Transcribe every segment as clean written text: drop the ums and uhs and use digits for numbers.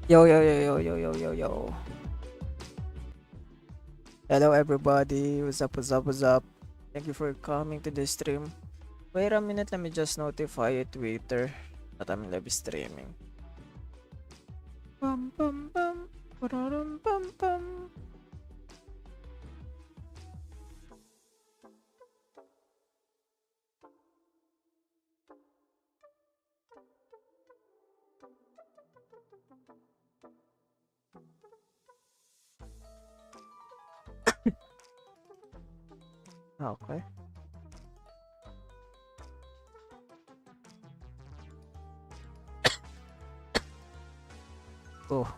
Yo, yo, yo, yo, yo, yo, yo, yo. Hello, everybody. What's up, what's up, what's up? Thank you for coming to the stream. Wait a minute, let me just notify Twitter that I'm live streaming. Bum, bum, bum. Ba-da-dum, bum, bum. Okay. Oh,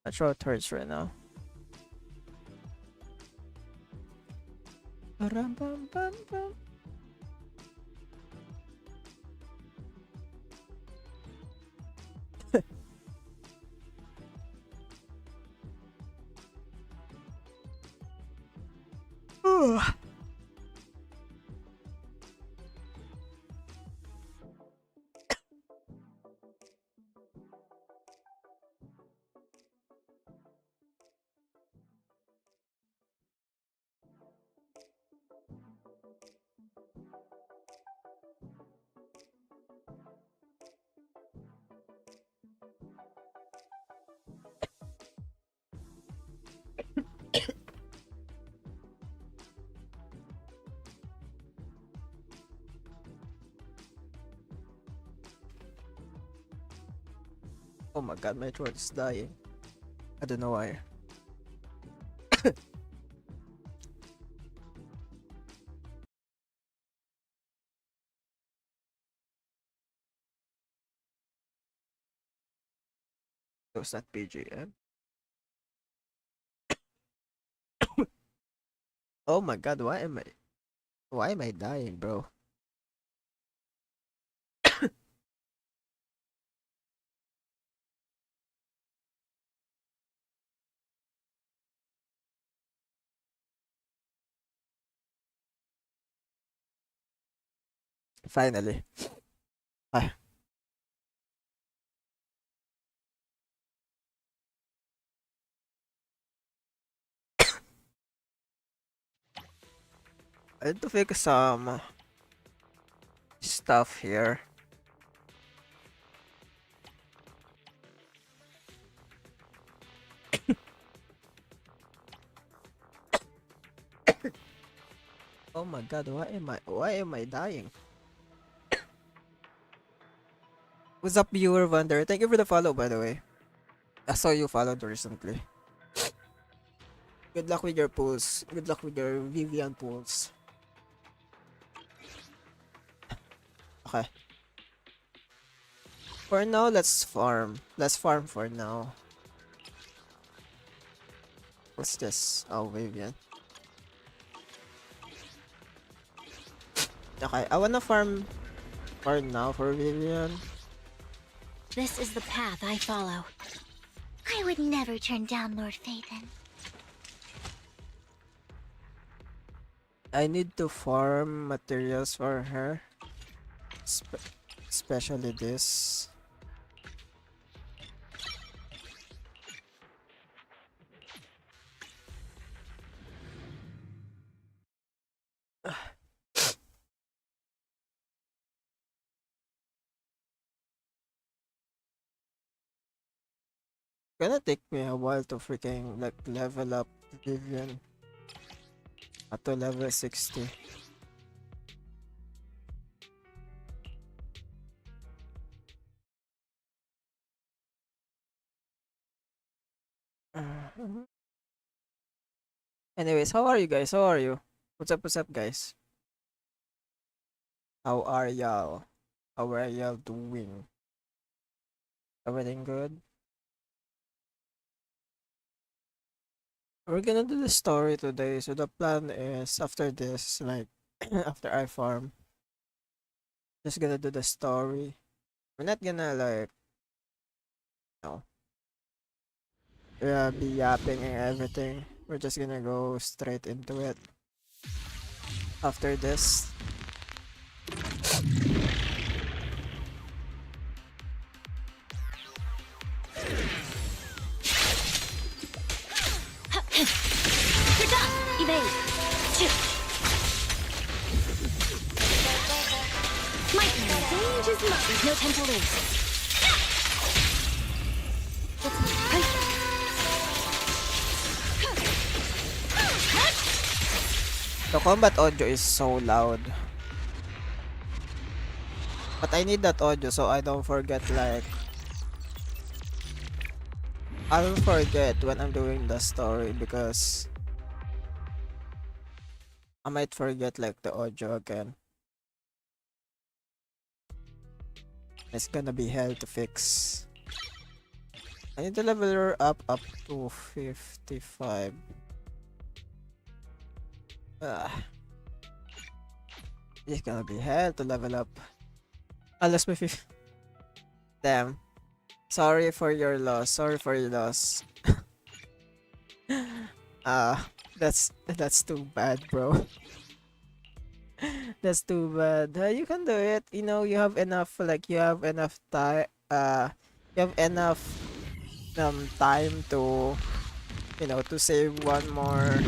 my throat hurts right now. Ba-dum, bum, bum, bum. Oh my god, my throat is dying. I don't know why. Was that BGM? Oh my god, why am I dying, bro? Finally. Ah, I need to fix some stuff here. Oh my god, why am I dying? What's up, viewer Wonder? Thank you for the follow, by the way. I saw you followed recently. Good luck with your pulls. Good luck with your Vivian pulls. Okay. For now, let's farm. Let's farm for now. What's this? Oh, Vivian. Okay, I wanna farm for now for Vivian. This is the path I follow. would never turn down Lord Phaethon. I need to farm materials for her. Especially this. Gonna take me a while to freaking like level up Vivian at to level 60. Anyways, how are you guys? How are you? What's up, guys? How are y'all? How are y'all doing? Everything good? We're gonna do the story today. So the plan is after this, like after I farm, just gonna do the story. We're not gonna like no be yapping and everything. We're just gonna go straight into it after this. Evade! Shoot! My range is low. There's no time to lose. The combat audio is so loud. But I need that audio so I don't forget like I'll forget when I'm doing the story because I might forget like the audio again. It's gonna be hell to fix. I need to level her up to 55. It's gonna be hell to level up. Unless my 50. Damn. Sorry for your loss. Sorry for your loss. That's too bad, bro. That's too bad. You can do it. You know, you have enough. Like you have enough time. You have enough time to to save one more.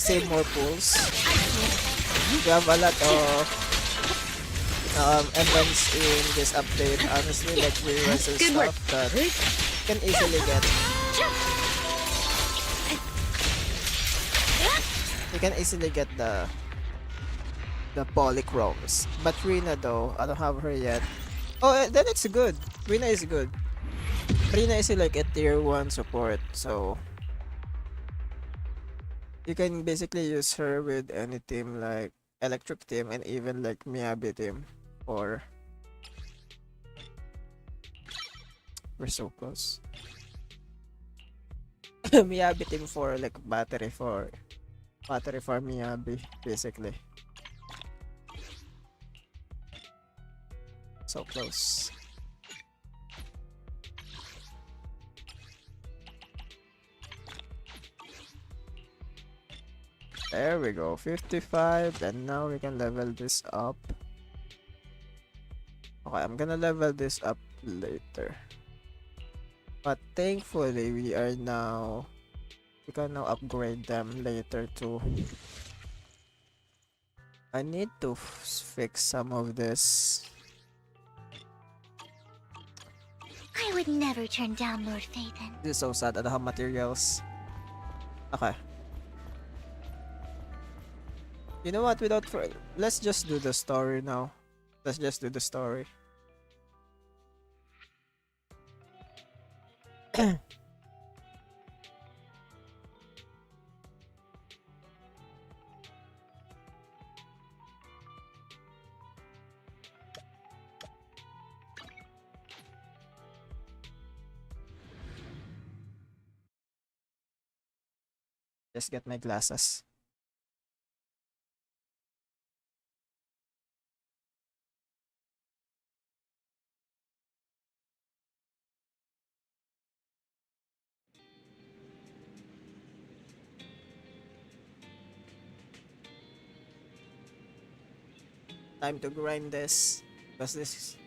Save more pools. You have a lot of events in this update. Honestly, like reruns and stuff that you can easily get. You can easily get the polychromes. But Rina though, I don't have her yet. Oh, then it's good. Rina is good. Rina is like a tier 1 support, so you can basically use her with any team like electric team and even like Miyabi team. Or we're so close. Miyabi team for like battery for Miyabi basically. So close. There we go, 55, and now we can level this up. Okay, I'm gonna level this up later. But thankfully, we can now upgrade them later too. I need to fix some of this. I would never turn down Lord Phaethon. This is so sad. I don't have materials. Okay. You know what? Let's just do the story now. Let's just do the story. Just get my glasses. time to grind this because this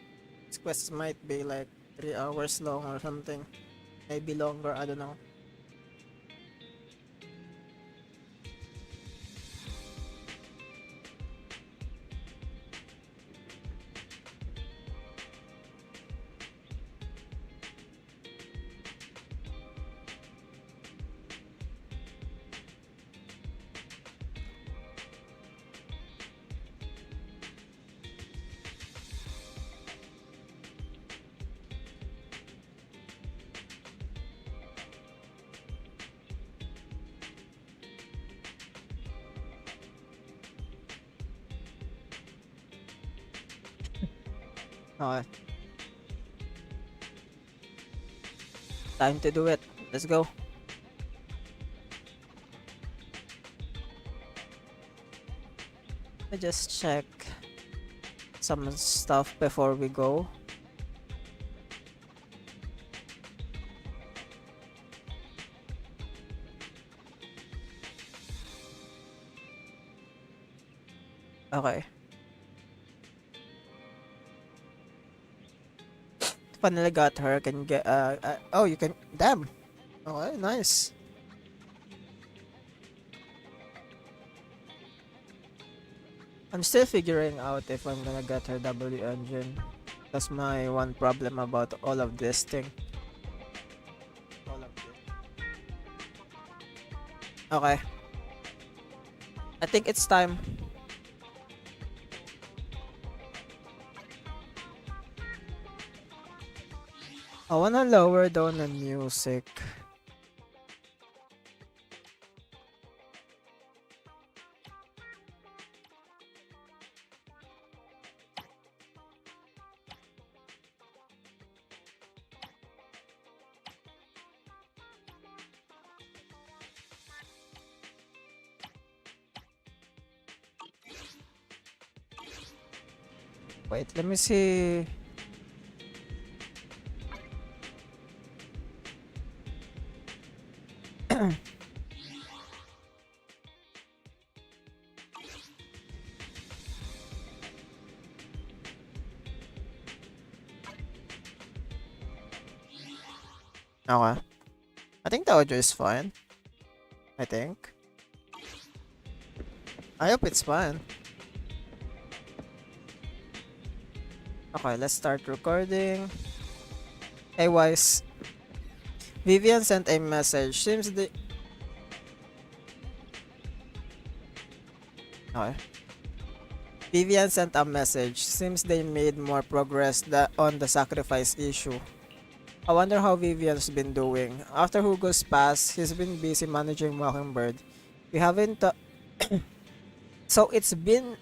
quest might be like 3 hours long or something. Maybe longer, I don't know. Okay, time to do it. Let's go. Let me just check some stuff before we go. Okay. Finally got her. Can get oh, you can. Damn. Okay, nice. I'm still figuring out if I'm gonna get her W engine. That's my one problem about all of this thing. All of this. Okay. I think it's time. I wanna lower down the music. Wait, let me see. Okay. I think the audio is fine. I think. I hope it's fine. Okay, let's start recording. Hey, Wise. Vivian sent a message. Seems the... Okay. Vivian sent a message. Seems they made more progress on the sacrifice issue. I wonder how Vivian's been doing. After Hugo's pass, he's been busy managing Mockingbird. We haven't... so it's been...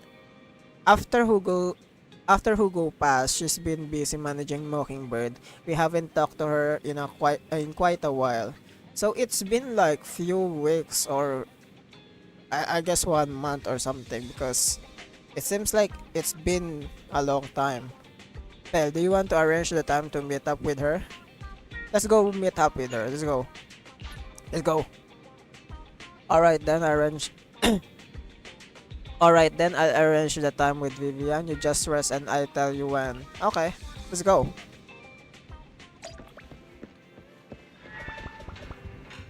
After Hugo passed, she's been busy managing Mockingbird. We haven't talked to her in quite a while. So it's been like few weeks or I guess 1 month or something because it seems like it's been a long time. Well, do you want to arrange the time to meet up with her? Let's go meet up with her. Let's go. Let's go. Alright then, arrange. Alright then, I'll arrange the time with Vivian. You just rest and I'll tell you when. Okay, let's go.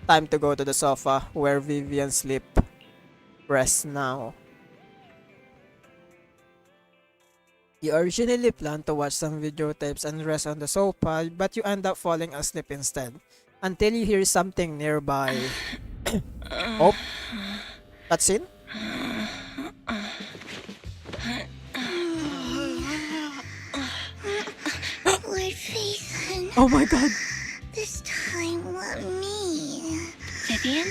Time to go to the sofa where Vivian sleep. Rest now. You originally planned to watch some videotapes and rest on the sofa, but you end up falling asleep instead. Until you hear something nearby. Oh, that's it? Lord Faison. Oh my god. This time, let me. Vivian?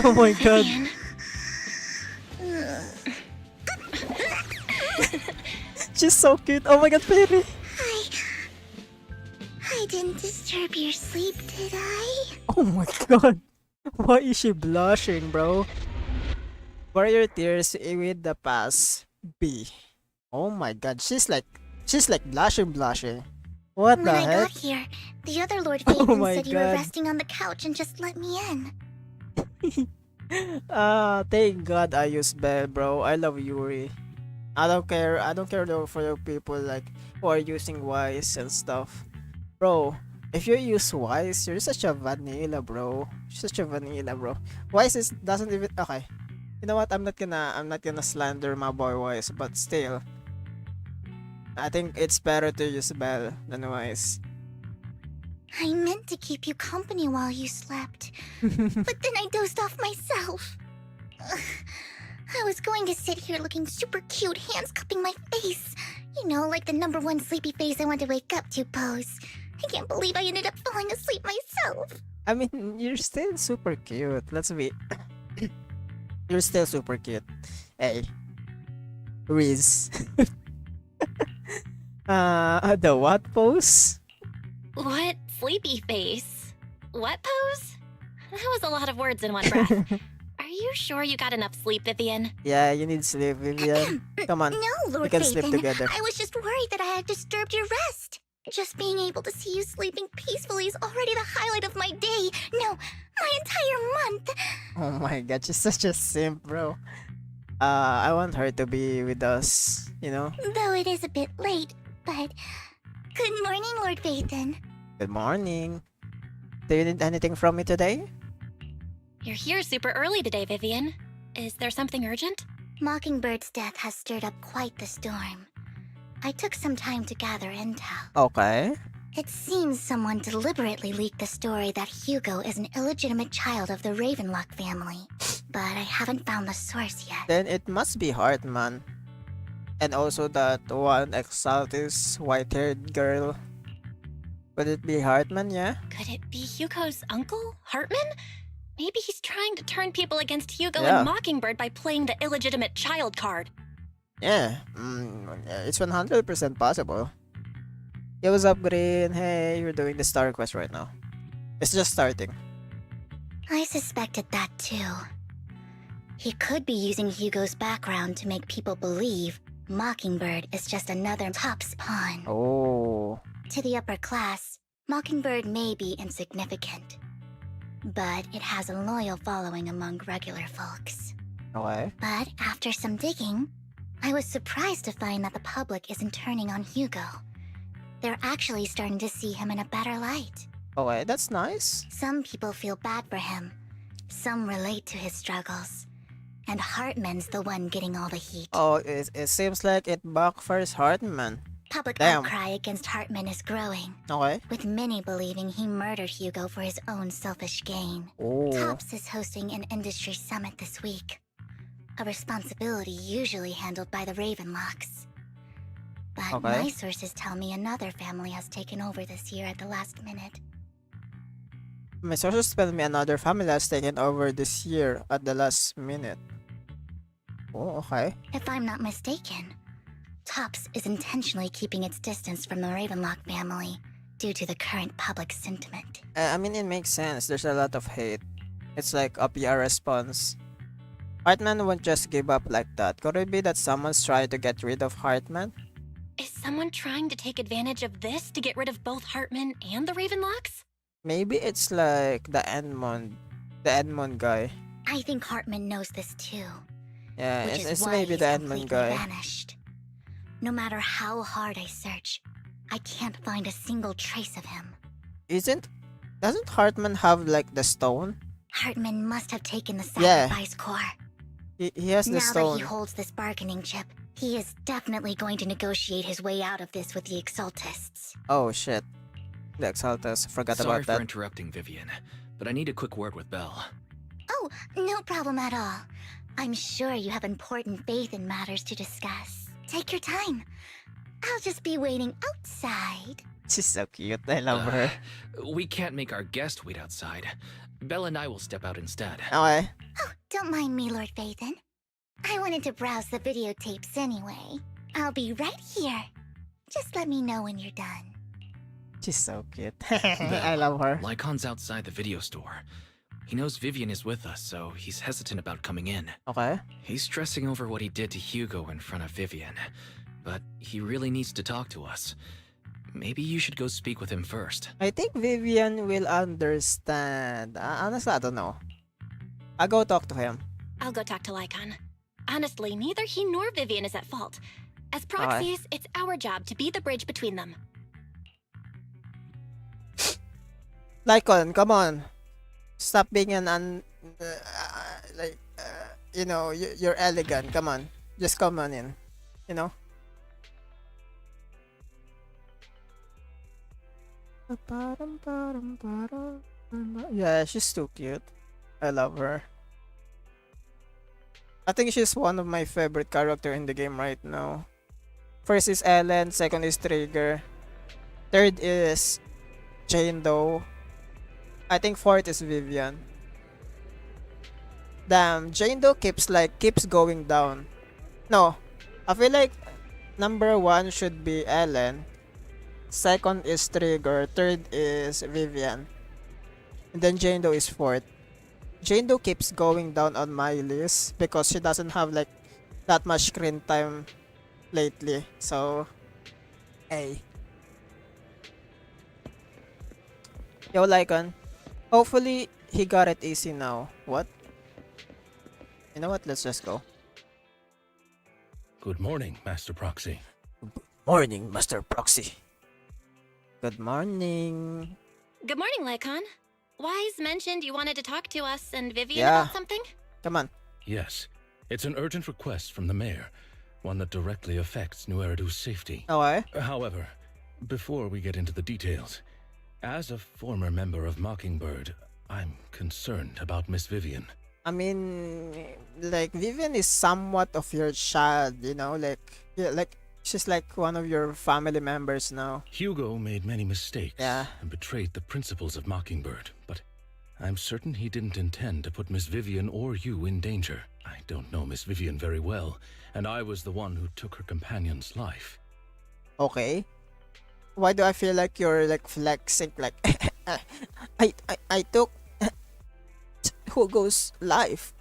Oh my god. Vivian. She's so cute. Oh my god, baby. I didn't disturb your sleep, did I? Oh my god. Why is she blushing, bro? For your tears with the pass B. Oh my god, she's like blushing. What When the I heck? got here, the other Lord Oh Faison my said you were God. resting on the couch and just let me in. Thank god I used Belle, bro. I love Yuri. I don't care though for the people like who are using Wise and stuff. Bro, if you use Wise, you're such a vanilla, bro. Such a vanilla, bro. Wise is doesn't even okay. You know what? I'm not gonna slander my boy Wise, but still, I think it's better to use Bell than Wise. I meant to keep you company while you slept, but then I dozed off myself. Ugh. I was going to sit here looking super cute, hands cupping my face. You know, like the #1 sleepy face I want to wake up to pose. I can't believe I ended up falling asleep myself. I mean, you're still super cute. Let's be. You're still super cute. Hey, Riz. The what pose? What sleepy face? What pose? That was a lot of words in one breath. Are you sure you got enough sleep, Vivian? Yeah, you need sleep, Vivian. Come on. No, We Lord can sleep Phaethon. together. I was just worried that I had disturbed your rest. Just being able to see you sleeping peacefully is already the highlight of my day. No, my entire month. Oh my god, she's such a simp, bro. I want her to be with us, you know? Though it is a bit late, but... Good morning, Lord Phaethon. Good morning. Do you need anything from me today? You're here super early today, Vivian. Is there something urgent? Mockingbird's death has stirred up quite the storm. I took some time to gather intel. Okay. It seems someone deliberately leaked the story that Hugo is an illegitimate child of the Ravenlock family. But I haven't found the source yet. Then it must be Hartman. And also that one exaltis white-haired girl. Would it be Hartman, yeah? Could it be Hugo's uncle, Hartman? Maybe he's trying to turn people against Hugo Yeah. and Mockingbird by playing the illegitimate child card. Yeah, it's 100% possible. Yo, what's up, Green? Hey, you're doing the star quest right now. It's just starting. I suspected that too. He could be using Hugo's background to make people believe Mockingbird is just another Top's pawn. Oh. To the upper class, Mockingbird may be insignificant, but it has a loyal following among regular folks. Okay. But after some digging, I was surprised to find that the public isn't turning on Hugo. They're actually starting to see him in a better light. Okay, that's nice. Some people feel bad for him. Some relate to his struggles. And Hartman's the one getting all the heat. Oh, it seems like it backfires Hartman. Public Damn. outcry against Hartman is growing, Okay. with many believing he murdered Hugo for his own selfish gain. Oh. Tops is hosting an industry summit this week, a responsibility usually handled by the Ravenlocks. But Okay. my sources tell me another family has taken over this year at the last minute. My sources tell me another family has taken over this year at the last minute. Oh, okay. If I'm not mistaken, Tops is intentionally keeping its distance from the Ravenlock family due to the current public sentiment. I mean, it makes sense. There's a lot of hate. It's like a PR response. Hartman won't just give up like that. Could it be that someone's trying to get rid of Hartman? Is someone trying to take advantage of this to get rid of both Hartman and the Ravenlocks? Maybe it's like the Edmund guy. I think Hartman knows this too, Yeah, which is it's why maybe he's the Edmund completely guy. vanished. No matter how hard I search, I can't find a single trace of him. Doesn't Hartman have like the stone? Hartman must have taken the Yeah. sacrifice core. He has the Now that stone. he holds this bargaining chip, he is definitely going to negotiate his way out of this with the Exaltists. Oh shit. The Exaltas. Forgot Sorry about for that. interrupting, Vivian, but I need a quick word with Belle. Oh, no problem at all. I'm sure you have important faith in matters to discuss. Take your time. I'll just be waiting outside. She's so cute. I love her. We can't make our guest wait outside. Belle and I will step out instead. Okay. Oh, don't mind me, Lord Phaethon. I wanted to browse the videotapes anyway. I'll be right here. Just let me know when you're done. She's so cute. I love her. Lycon's outside the video store. He knows Vivian is with us, so he's hesitant about coming in. Okay. He's stressing over what he did to Hugo in front of Vivian, but he really needs to talk to us. Maybe you should go speak with him first. I think Vivian will understand. Honestly, I don't know. I'll go talk to him. I'll go talk to Lycon. Honestly, neither he nor Vivian is at fault. As proxies, it's our job to be the bridge between them. Lycon, come on. Stop being you're elegant. Come on. Just come on in. You know? Yeah, she's too cute. I love her. I think she's one of my favorite character in the game right now. First is Ellen, second is Trigger, third is Jane Doe. I think fourth is Vivian. Damn, Jane Doe keeps going down. No, I feel like number one should be Ellen. Second is Trigger. Third is Vivian. And then Jane Doe is fourth. Jane Doe keeps going down on my list because she doesn't have like that much screen time lately. So, hey. Yo, Lycon. Hopefully, he got it easy now. What? You know what? Let's just go. Good morning, Master Proxy. Morning, Master Proxy. Good morning. Good morning, Lycon. Wise mentioned you wanted to talk to us and Vivian Yeah. about something? Come on. Yes, it's an urgent request from the mayor, one that directly affects New Eridu's safety. Okay. However, before we get into the details, as a former member of Mockingbird, I'm concerned about Miss Vivian. I mean, like, Vivian is somewhat of your child, you know? Like, yeah, like, she's like one of your family members now. Hugo made many mistakes Yeah. and betrayed the principles of Mockingbird, but I'm certain he didn't intend to put Miss Vivian or you in danger. I don't know Miss Vivian very well, and I was the one who took her companion's life. Okay. Why do I feel like you're like flexing? Like, I took Hugo's life.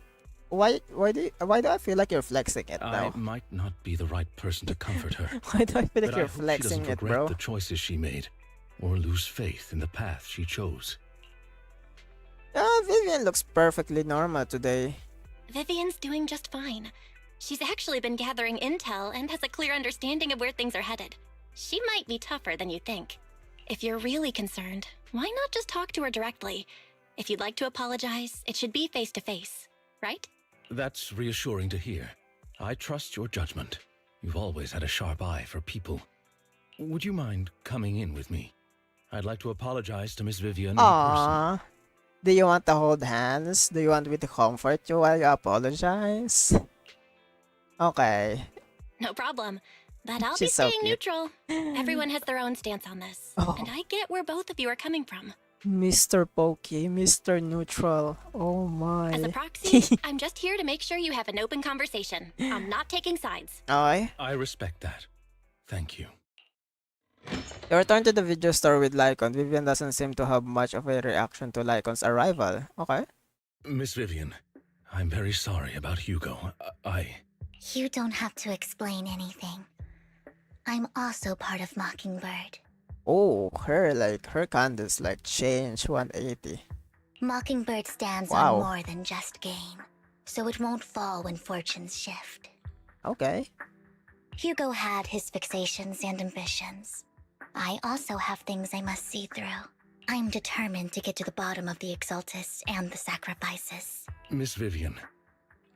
Why do I feel like you're flexing it I now? might not be the right person to comfort her. Why do I feel like But I you're hope she flexing doesn't it, regret bro? the choices she made, or lose faith in the path she chose. Vivian looks perfectly normal today. Vivian's doing just fine. She's actually been gathering intel and has a clear understanding of where things are headed. She might be tougher than you think. If you're really concerned, why not just talk to her directly? If you'd like to apologize, it should be face to face, right? That's reassuring to hear. I trust your judgment. You've always had a sharp eye for people. Would you mind coming in with me? I'd like to apologize to Miss Vivian in person. Aww. Do you want to hold hands? Do you want me to comfort you while you apologize? Okay. No problem. But I'll be She's so staying cute. neutral. Everyone has their own stance on this. Oh. And I get where both of you are coming from. Mr. Pokey, Mr. Neutral. Oh my. As a proxy, I'm just here to make sure you have an open conversation. I'm not taking sides. Okay. I respect that. Thank you. You return to the video store with Lycon. Vivian doesn't seem to have much of a reaction to Lycon's arrival. Okay. Miss Vivian, I'm very sorry about Hugo. You don't have to explain anything. I'm also part of Mockingbird. Oh, her candles like change 180. Mockingbird stands Wow. on more than just gain, so it won't fall when fortunes shift. Okay. Hugo had his fixations and ambitions. I also have things I must see through. I'm determined to get to the bottom of the Exaltus and the sacrifices. Miss Vivian,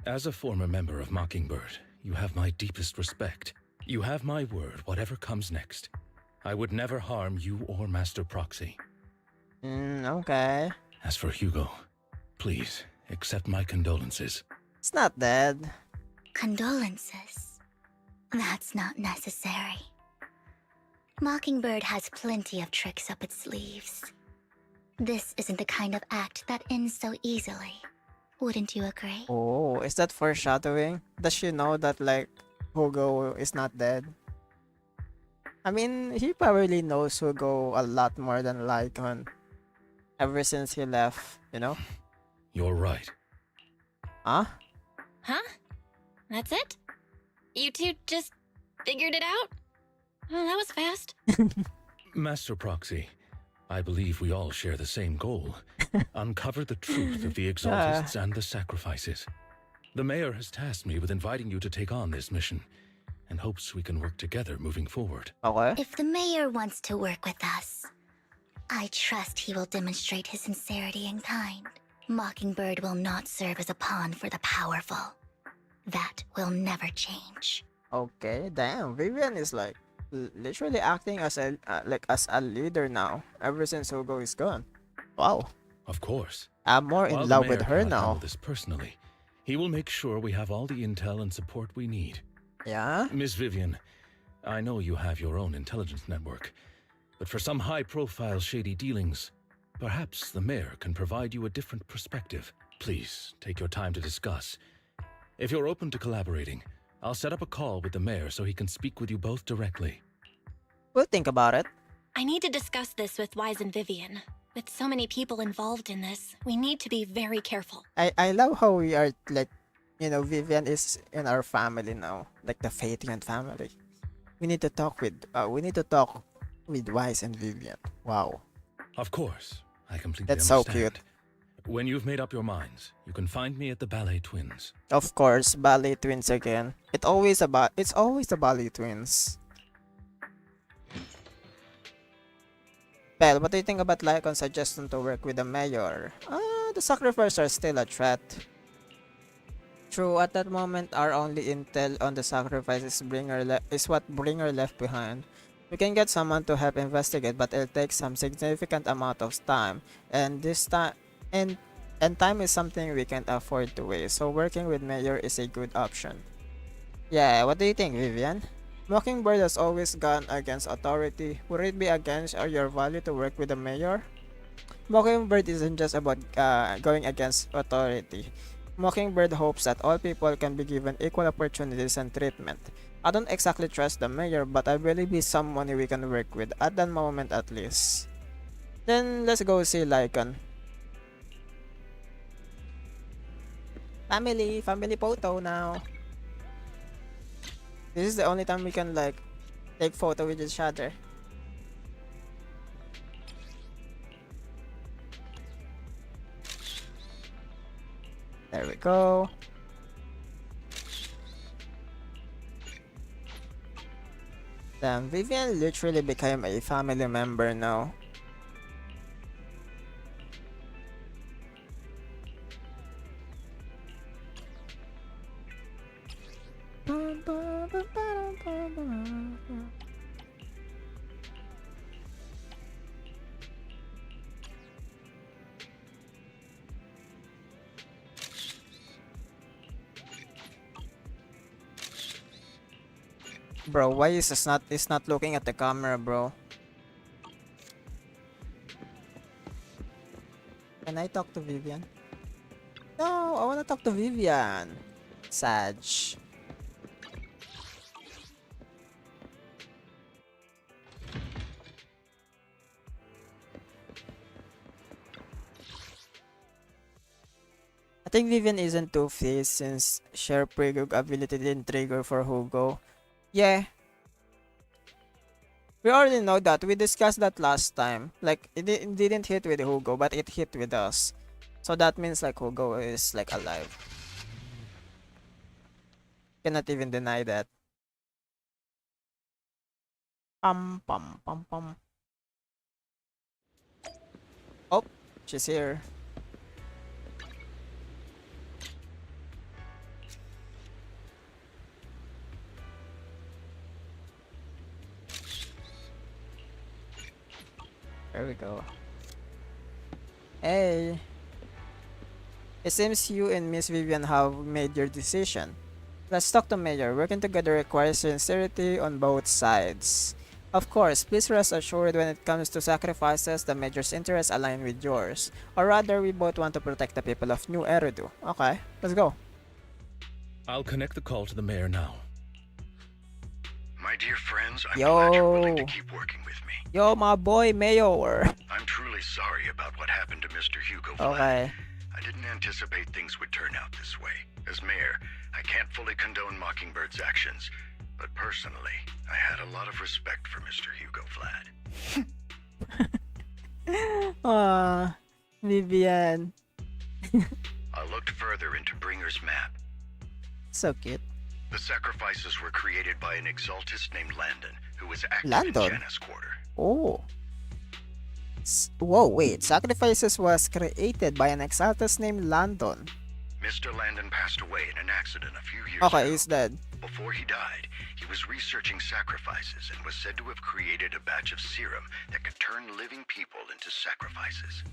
as a former member of Mockingbird, you have my deepest respect. You have my word, whatever comes next. I would never harm you or Master Proxy. Okay. As for Hugo, please accept my condolences. It's not dead. Condolences. That's not necessary. Mockingbird has plenty of tricks up its sleeves. This isn't the kind of act that ends so easily. Wouldn't you agree? Oh, is that foreshadowing? Does she know that like Hugo is not dead? I mean, he probably knows Hugo a lot more than Lycon. Ever since he left, you know? You're right. Huh? Huh? That's it? You two just figured it out? Well, that was fast. Master Proxy, I believe we all share the same goal. Uncover the truth of the Exaltists and the sacrifices. The mayor has tasked me with inviting you to take on this mission, and hopes we can work together moving forward. Okay. If the mayor wants to work with us, I trust he will demonstrate his sincerity and kind. Mockingbird will not serve as a pawn for the powerful. That will never change. Okay, damn. Vivian is like literally acting as a as a leader now ever since Hugo is gone. Wow. Of course. I'm more While in the love with mayor her cannot handle now. this personally, he will make sure we have all the intel and support we need. Yeah? Miss Vivian, I know you have your own intelligence network, but for some high-profile shady dealings, perhaps the mayor can provide you a different perspective. Please, take your time to discuss. If you're open to collaborating, I'll set up a call with the mayor so he can speak with you both directly. We'll think about it. I need to discuss this with Wise and Vivian. With so many people involved in this, we need to be very careful. I love how we are like, you know, Vivian is in our family now, like the Phaeton family. We need to talk with Wise and Vivian. Wow. Of course, I completely That's so understand. cute. When you've made up your minds, you can find me at the Ballet Twins. Of course, Ballet Twins again. It's always the Ballet Twins. Well, what do you think about Lycon's suggestion to work with the mayor? The sacrifices are still a threat. True, at that moment, our only intel on the sacrifice is what Bringer left behind. We can get someone to help investigate, but it'll take some significant amount of time, and time is something we can't afford to waste. So working with mayor is a good option. Yeah, what do you think, Vivian? Mockingbird has always gone against authority. Would it be against your value to work with the mayor? Mockingbird isn't just about going against authority. Mockingbird hopes that all people can be given equal opportunities and treatment. I don't exactly trust the mayor, but I believe he's someone we can work with, at that moment at least. Then let's go see Lycon. Family photo now. This is the only time we can like take photo with each other. There we go. Damn, Vivian literally became a family member now. Bro, why is it's not looking at the camera, bro? Can I talk to Vivian? No, I wanna talk to Vivian. Sag. I think Vivian isn't two-faced since share pregug ability didn't trigger for Hugo. Yeah. We already know that. We discussed that last time. Like, it didn't hit with Hugo, but it hit with us. So that means like Hugo is like alive. Cannot even deny that. Pum pum pum pum. Oh, she's here. There we go. Hey. It seems you and Miss Vivian have made your decision. Let's talk to Mayor. Working together requires sincerity on both sides. Of course, please rest assured when it comes to sacrifices, the Mayor's interests align with yours. Or rather, we both want to protect the people of New Eridu. Okay, let's go. I'll connect the call to the mayor now. My dear friends, I'm Yo. glad you're willing to keep working with me. Yo, my boy, Mayor. I'm truly sorry about what happened to Mr. Hugo Vlad. Okay. I didn't anticipate things would turn out this way. As mayor, I can't fully condone Mockingbird's actions, but personally, I had a lot of respect for Mr. Hugo Vlad. Vivian. I looked further into Bringer's map. So cute. The sacrifices were created by an exaltist named Landon, who was active Landon? in Janus Quarter. Oh. Whoa, wait. Sacrifices was created by an exaltus named Landon. Mr. Landon passed away in an accident a few years Okay, ago. he's dead. Before he died, he was researching sacrifices and was said to have created a batch of serum that could turn living people into sacrifices.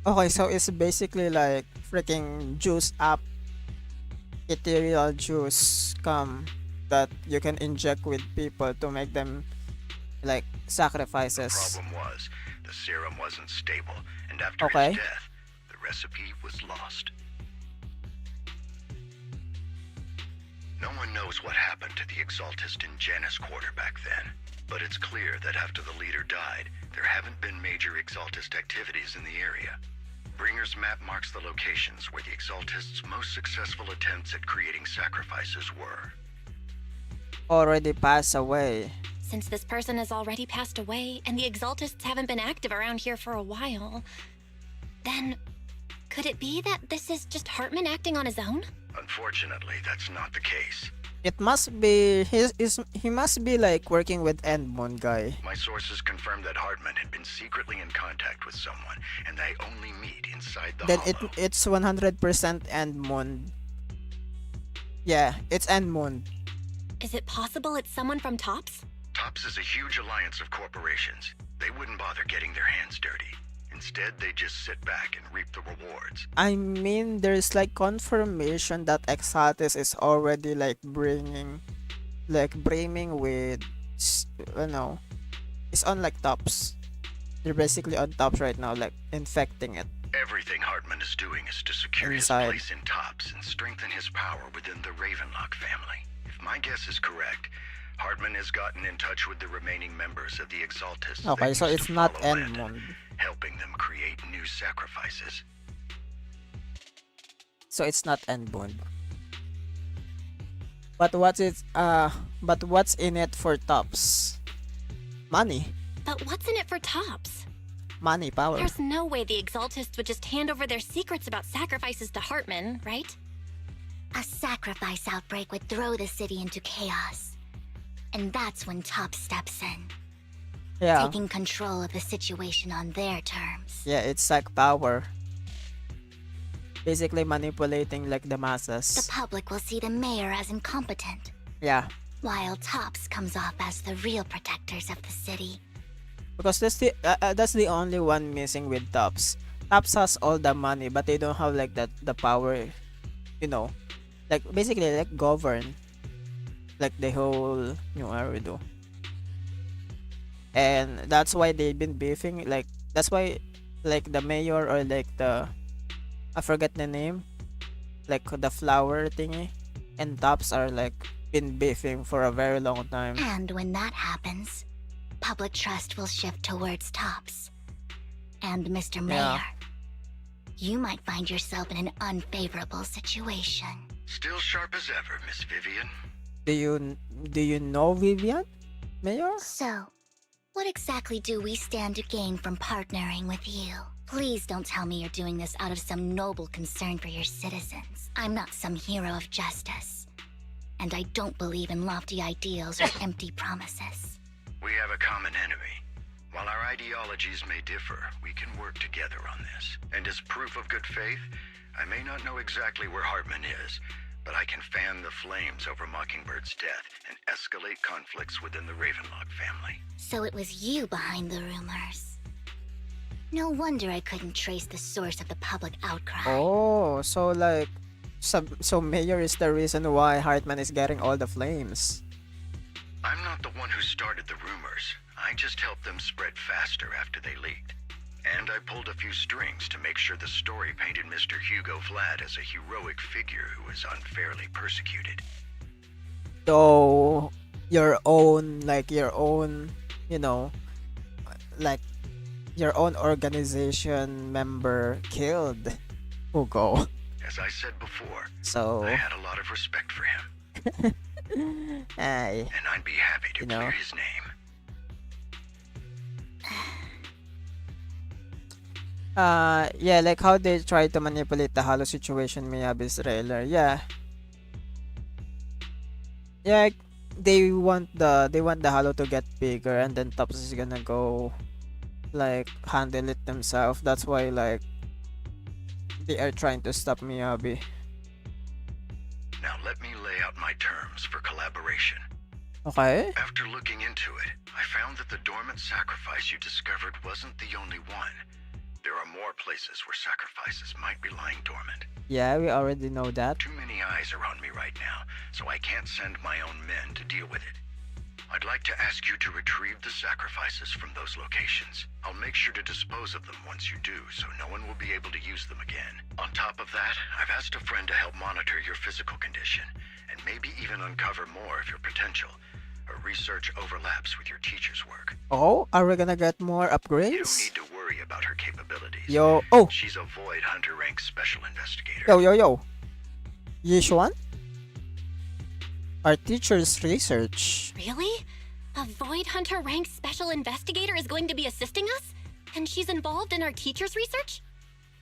Okay, so it's basically like freaking juice up ethereal juice that you can inject with people to make them like The sacrifices. problem was, the serum wasn't stable, and after Okay. his death, the recipe was lost. No one knows what happened to the Exaltist in Janus Quarter back then, but it's clear that after the leader died, there haven't been major Exaltist activities in the area. Bringer's map marks the locations where the Exaltist's most successful attempts at creating sacrifices were. Already passed away. Since this person has already passed away and the Exaltists haven't been active around here for a while, then could it be that this is just Hartman acting on his own? Unfortunately, that's not the case. It must be he must be like working with End Moon guy. My sources confirmed that Hartman had been secretly in contact with someone, and they only meet inside the Then hollow. it's 100% End Moon. Yeah, it's End Moon. Is it possible it's someone from Tops? TOPS is a huge alliance of corporations. They wouldn't bother getting their hands dirty. Instead, they just sit back and reap the rewards. I mean, there's like confirmation that Exaltis is already like brimming with, it's on like Tops. They're basically on Tops right now, like infecting it. Everything Hartman is doing is to secure Inside. his place in TOPS and strengthen his power within the Ravenlock family. If my guess is correct, Hartman has gotten in touch with the remaining members of the Exaltists. Okay, that so used it's to not follow End Landon, Moon. helping them create new sacrifices. So it's not End Moon. But what's in it for Tops? Money. But what's in it for Tops? Money, power. There's no way the Exaltists would just hand over their secrets about sacrifices to Hartman, right? A sacrifice outbreak would throw the city into chaos. And that's when Top steps in, Yeah. taking control of the situation on their terms. Yeah, it's like power. Basically manipulating like the The masses. public will see the mayor as incompetent, Yeah. while Tops comes off as the real protectors of the city. Because that's the only one missing with Tops. Tops has all the money, but they don't have like the power, like basically like govern, like the whole New Eridu. And that's why they've been beefing. Like that's why, like the mayor or like I forget the name, like the flower thingy, and Tops are like been beefing for a very long time. And when that happens, public trust will shift towards Tops. And Mr. Mayor, you might find yourself in an unfavorable situation. Still sharp as ever, Miss Vivian. Do you know Vivian, Mayor? So, what exactly do we stand to gain from partnering with you? Please don't tell me you're doing this out of some noble concern for your citizens. I'm not some hero of justice. And I don't believe in lofty ideals or empty promises. We have a common enemy. While our ideologies may differ, we can work together on this. And as proof of good faith, I may not know exactly where Hartman is, but I can fan the flames over Mockingbird's death and escalate conflicts within the Ravenlock family. So it was you behind the rumors. No wonder I couldn't trace the source of the public outcry. Oh, so like, so Mayor is the reason why Hartman is getting all the flames. I'm not the one who started the rumors. I just helped them spread faster after they leaked. And I pulled a few strings to make sure the story painted Mr. Hugo Vlad as a heroic figure who was unfairly persecuted. So your own, like your own organization member killed Hugo. As I said before, So I had a lot of respect for him, ay, and I'd be happy to You know. clear his name. yeah, like how they try to manipulate the Hollow situation, Miyabi's trailer. Yeah, Yeah, they want the hollow to get bigger, and then Tops is gonna go like handle it themselves. That's why like they are trying to stop Miyabi. Now let me lay out my terms for collaboration. Okay. After looking into it, I found that the dormant sacrifice you discovered wasn't the only one. There are more places where sacrifices might be lying dormant. Yeah, we already know that. Too many eyes are on me right now, so I can't send my own men to deal with it. I'd like to ask you to retrieve the sacrifices from those locations. I'll make sure to dispose of them once you do, so no one will be able to use them again. On top of that, I've asked a friend to help monitor your physical condition, and maybe even uncover more of your potential. Her research overlaps with your teacher's work. Oh, are we gonna get more You don't upgrades? need to worry about her capabilities. Yo, oh, She's a Void Hunter rank special investigator. yo. Yishuan? Our teacher's research. Really? A Void Hunter ranked special investigator is going to be assisting us? And she's involved in our teacher's research?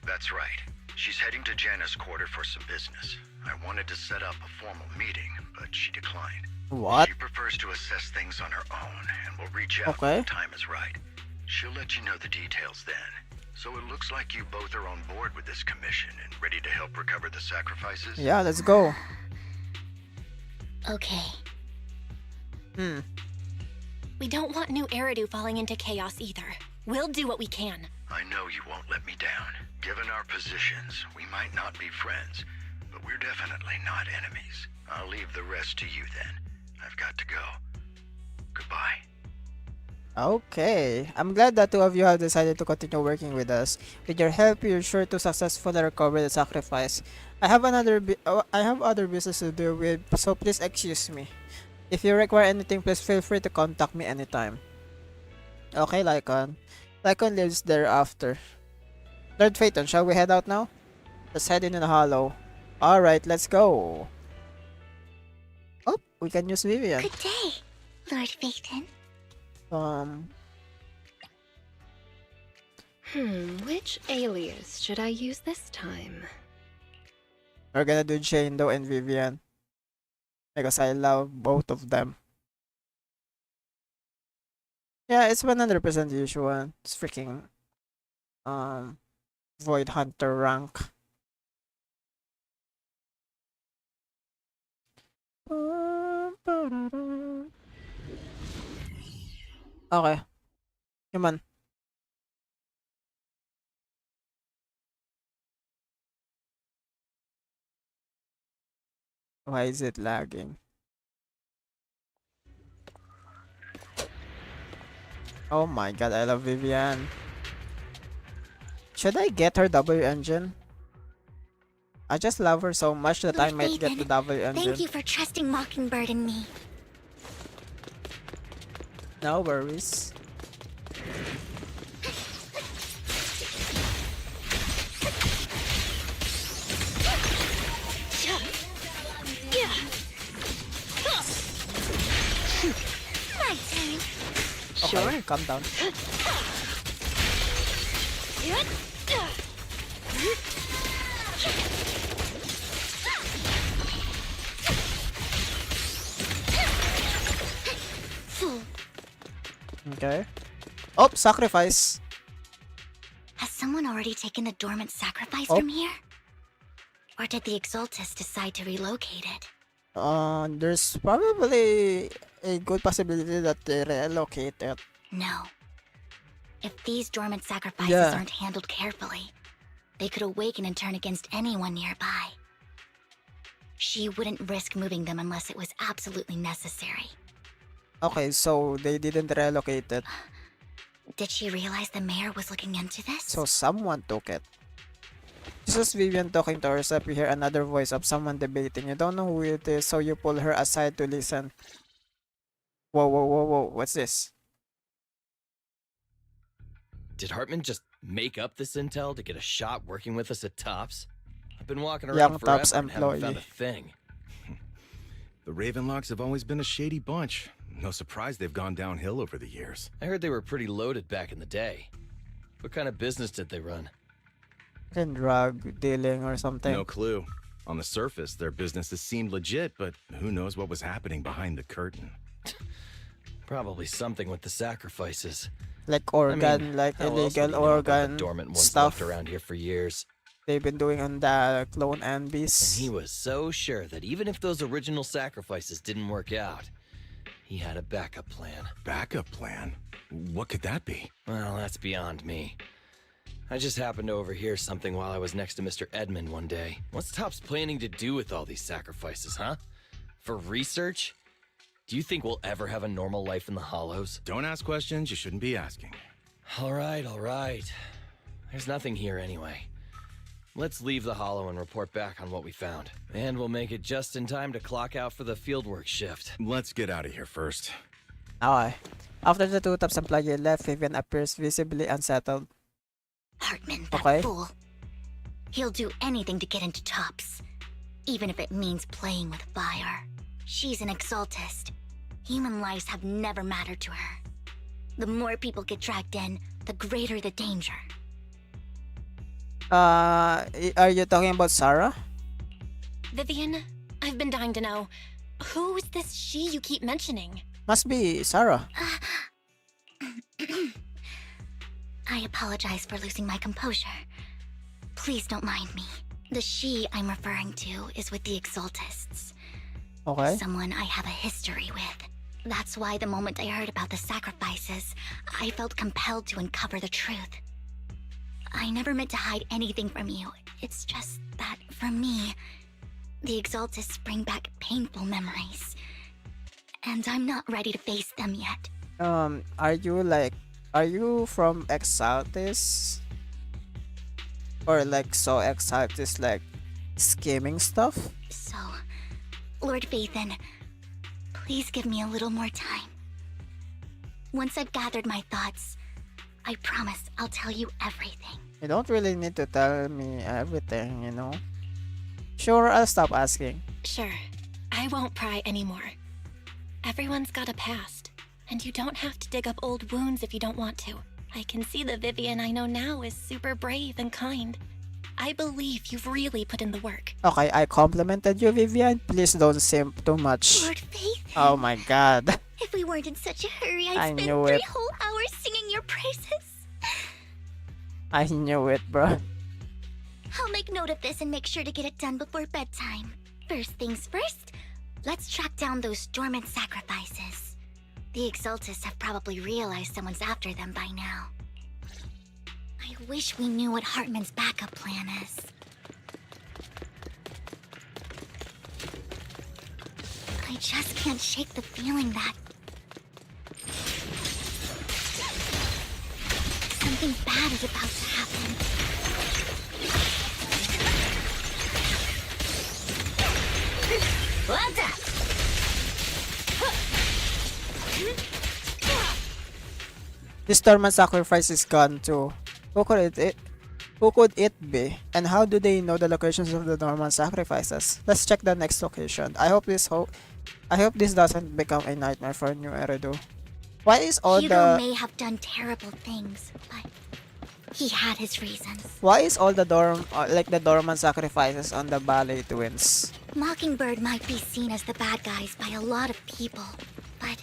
That's right. She's heading to Janus Quarter for some business. I wanted to set up a formal meeting, but she declined. What? She prefers to assess things on her own and will reach out Okay. when the time is right. She'll let you know the details then. So it looks like you both are on board with this commission and ready to help recover the sacrifices? Yeah, let's go. Okay. We don't want new Eridu falling into chaos either. We'll do what we can. I know you won't let me down. Given our positions, we might not be friends, but we're definitely not enemies. I'll leave the rest to you then. I've got to go. Goodbye. Okay. I'm glad that two of you have decided to continue working with us. With your help, you're sure to successfully recover the sacrifice. I have other business to do with, so please excuse me. If you require anything, please feel free to contact me anytime. Okay, Lycon. Lycon lives thereafter. Lord Phaeton, shall we head out now? Let's head into the hollow. Alright, let's go. Oh, we can use Vivian. Good day, Lord Phaeton. Which alias should I use this time? We're gonna do Jane and Vivian. Because I love both of them. Yeah, it's 100% usual. It's freaking Void Hunter rank. Okay. Come on. Why is it lagging? Oh my god, I love Vivian. Should I get her W engine? I just love her so much that I Lord might get the Phaeton, W engine. Thank you for trusting Mockingbird and me. No worries. My turn. Okay, calm down. Okay. Oh, sacrifice. Has someone already taken the dormant sacrifice Oh. from here? Or did the Exaltus decide to relocate it? There's probably a good possibility that they relocate it. No. If these dormant sacrifices Yeah. aren't handled carefully, they could awaken and turn against anyone nearby. She wouldn't risk moving them unless it was absolutely necessary. Okay, so they didn't relocate it. Did she realize the mayor was looking into this? So someone took it. This is Vivian talking to herself. You hear another voice of someone debating. You don't know who it is, so you pull her aside to listen. Whoa. What's this? Did Hartman just make up this intel to get a shot working with us at Tops? I've been walking around Young forever Tops and haven't found a employee. thing. The Ravenlocks have always been a shady bunch. No surprise they've gone downhill over the years. I heard they were pretty loaded back in the day. What kind of business did they run? And drug dealing or something. No clue. On the surface, their businesses seemed legit, but who knows what was happening behind the curtain. Probably something with the sacrifices. Like I organ, mean, like how else illegal would he know about the organ dormant ones stuff left around here for years? they've been doing on the clone And he envies. was so sure that even if those original sacrifices didn't work out, he had a backup plan. Backup plan? What could that be? Well, that's beyond me. I just happened to overhear something while I was next to Mr. Edmund one day. What's Topps planning to do with all these sacrifices, huh? For research? Do you think we'll ever have a normal life in the Hollows? Don't ask questions you shouldn't be asking. All right. There's nothing here anyway. Let's leave the Hollow and report back on what we found. And we'll make it just in time to clock out for the fieldwork shift. Let's get out of here first. Okay. After the two Topps employee left, Vivian appears visibly unsettled. Hartman, that Okay. fool. He'll do anything to get into Topps, even if it means playing with fire. She's an exaltist. Human lives have never mattered to her. The more people get dragged in, the greater the danger. Are you talking about Sarah? Vivian, I've been dying to know. Who is this she you keep mentioning? Must be Sarah. I apologize for losing my composure. Please don't mind me. The she I'm referring to is with the exaltists. Okay. Someone I have a history with. That's why the moment I heard about the sacrifices, I felt compelled to uncover the truth. I never meant to hide anything from you. It's just that, for me, the exaltists bring back painful memories. And I'm not ready to face them yet. Are you from Exaltis? Or like so Exaltis like scheming stuff? So, Lord Vathan, please give me a little more time. Once I've gathered my thoughts, I promise I'll tell you everything. You don't really need to tell me everything, you know? Sure, I'll stop asking. Sure, I won't pry anymore. Everyone's got a past, and you don't have to dig up old wounds if you don't want to. I can see the Vivian I know now is super brave and kind. I believe you've really put in the work. Okay, I complimented you, Vivian. Please don't simp too much. Lord Vathan, Oh my god. if we weren't in such a hurry, I I'd spend knew 3 it. whole hours singing your praises. I knew it, bro. I'll make note of this and make sure to get it done before bedtime. First things first, let's track down those dormant sacrifices. The exaltists have probably realized someone's after them by now. I wish we knew what Hartman's backup plan is. I just can't shake the feeling that something bad is about to happen. What's up? This dormant sacrifice is gone too. Who could it be? And how do they know the locations of the dormant sacrifices? Let's check the next location. I hope this doesn't become a nightmare for New Eridu. Why is all Hugo the may have done terrible things, but he had his reasons. why is all the dormant sacrifices on the Ballet Twins? Mockingbird might be seen as the bad guys by a lot of people, but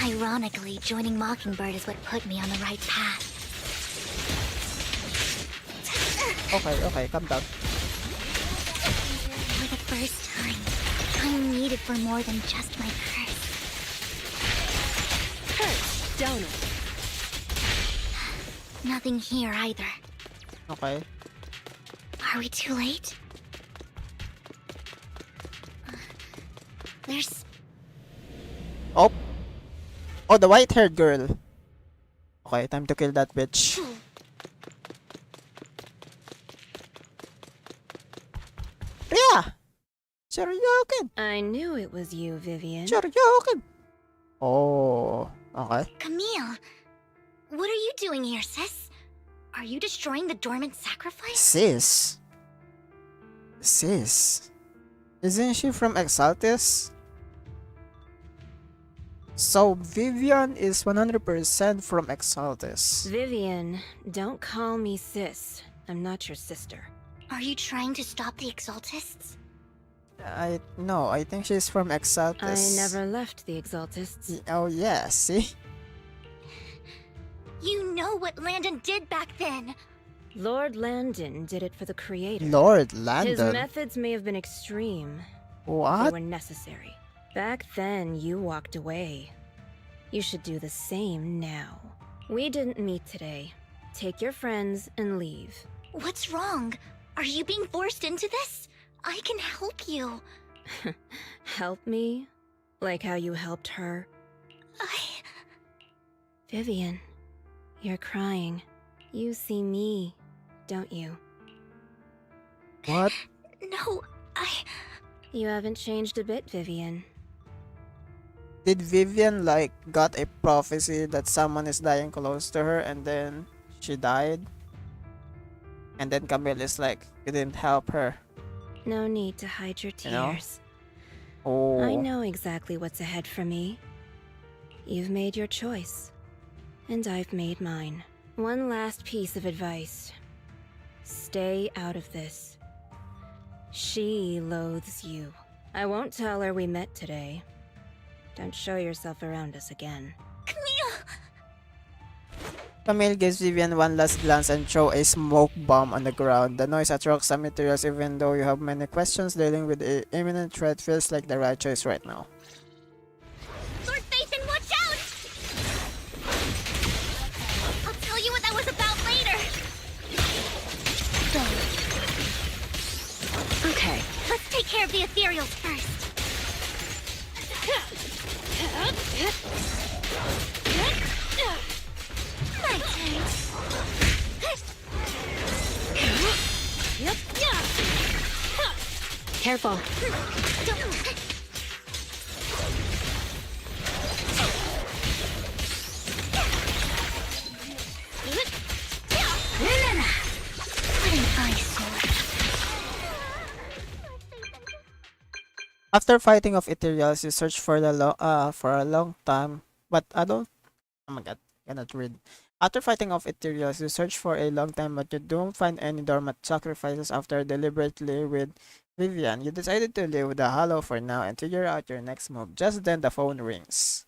ironically, joining Mockingbird is what put me on the right path. Okay, calm down. For the first time, I'm needed for more than just my curse. Hurts, don't it? Nothing here either. Okay. Are we too late? There's... Oh, the white-haired girl. Okay, time to kill that bitch. Yeah! Seryokin! I knew it was you, Vivian. Seryokin! Oh, okay. Camille, what are you doing here, sis? Are you destroying the dormant sacrifice? Sis. Isn't she from Exaltis? So Vivian is 100% from Exaltis. Vivian, don't call me sis. I'm not your sister. Are you trying to stop the Exaltists? I think she's from Exaltis. I never left the Exaltists. Oh yeah, see? You know what Landon did back then. Lord Landon did it for the Creator. Lord His Landon. methods may have been extreme. They What? were necessary. Back then, you walked away. You should do the same now. We didn't meet today. Take your friends and leave. What's wrong? Are you being forced into this? I can help you. Help me? Like how you helped her? Vivian, you're crying. You see me, don't you? What? No, You haven't changed a bit, Vivian. Did Vivian like got a prophecy that someone is dying close to her and then she died? And then Camille is like, you didn't help her. No need to hide your You know? tears. Oh. I know exactly what's ahead for me. You've made your choice, and I've made mine. One last piece of advice. Stay out of this. She loathes you. I won't tell her we met today. Don't show yourself around us again. Camille gives Vivian one last glance and throw a smoke bomb on the ground. The noise attracts some materials even though you have many questions. Dealing with an imminent threat feels like the right choice right now. Lord Phaethon, watch out! I'll tell you what that was about later. Okay. Let's take care of the ethereals first. My turn. Careful. What an eyesore. After fighting off Ethereals, you search for for a long time, but I don't. Oh my god, cannot read. After fighting off Ethereals, you search for a long time, but you don't find any dormant sacrifices. After deliberately with Vivian, you decided to leave the Hollow for now and figure out your next move. Just then, the phone rings.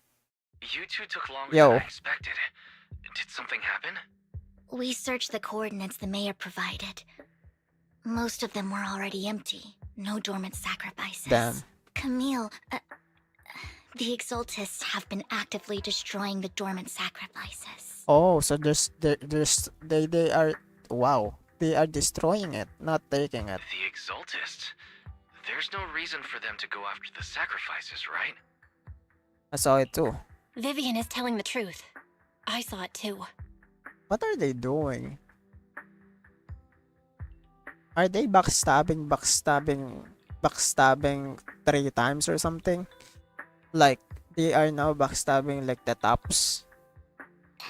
You two took longer Yo. than I expected. Did something happen? We searched the coordinates the mayor provided. Most of them were already empty. No dormant sacrifices. Damn. Camille, the Exaltists have been actively destroying the dormant sacrifices. Oh, so they are wow. They are destroying it, not taking it. The Exaltists? There's no reason for them to go after the sacrifices, right? I saw it too. Vivian is telling the truth. I saw it too. What are they doing? Are they backstabbing 3 times or something? Like, they are now backstabbing like the tops?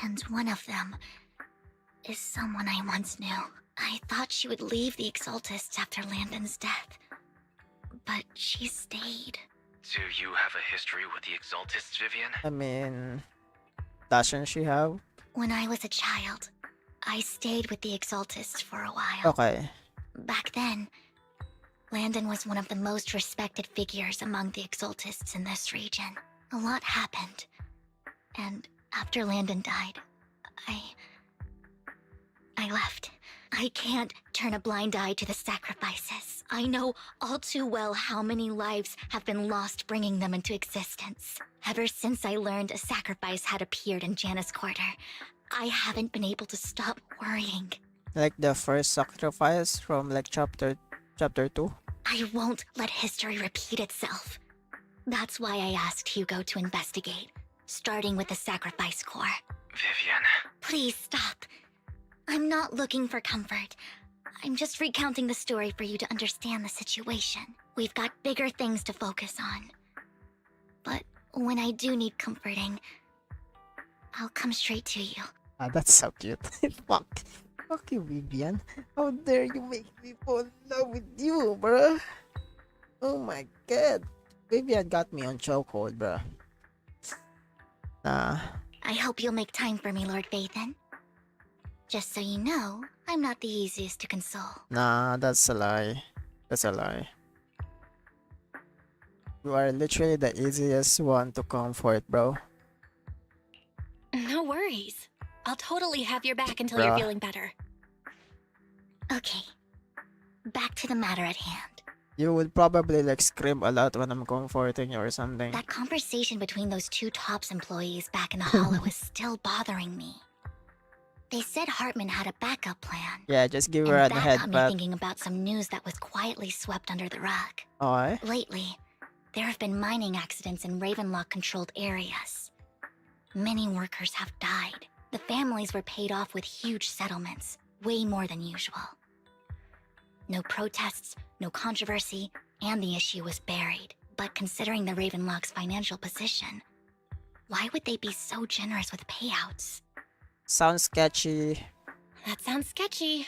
And one of them is someone I once knew. I thought she would leave the Exaltists after Landon's death. But she stayed. Do you have a history with the Exaltists, Vivian? I mean, doesn't she have? When I was a child, I stayed with the Exaltists for a while. Okay. Back then, Landon was one of the most respected figures among the Exaltists in this region. A lot happened. And after Landon died, I left. I can't turn a blind eye to the sacrifices. I know all too well how many lives have been lost bringing them into existence. Ever since I learned a sacrifice had appeared in Janus Quarter, I haven't been able to stop worrying. Like the first sacrifice from like chapter 2? I won't let history repeat itself. That's why I asked Hugo to investigate, starting with the sacrifice core. Vivian. Please stop. I'm not looking for comfort. I'm just recounting the story for you to understand the situation. We've got bigger things to focus on. But when I do need comforting, I'll come straight to you. Ah, that's so cute. Fuck. Fuck you, Vivian. How dare you make me fall in love with you, bruh? Oh my god. Vivian got me on chokehold, bruh. Nah. I hope you'll make time for me, Lord Vathan. Just so you know, I'm not the easiest to console. Nah, that's a lie. That's a lie. You are literally the easiest one to comfort, bro. No worries. I'll totally have your back until you're Bruh. feeling better. Okay, back to the matter at hand. You would probably like scream a lot when I'm comforting you or something. That conversation between those two TOPS employees back in the hollow is still bothering me. They said Hartman had a backup plan. Yeah, just give And her a that head got me pat. thinking about some news that was quietly swept under the rug. Oh, Lately, there have been mining accidents in Ravenlock-controlled areas. Many workers have died. The families were paid off with huge settlements, way more than usual. No protests, no controversy, and the issue was buried. But considering the Ravenlock's financial position, why would they be so generous with payouts? sounds sketchy. That sounds sketchy.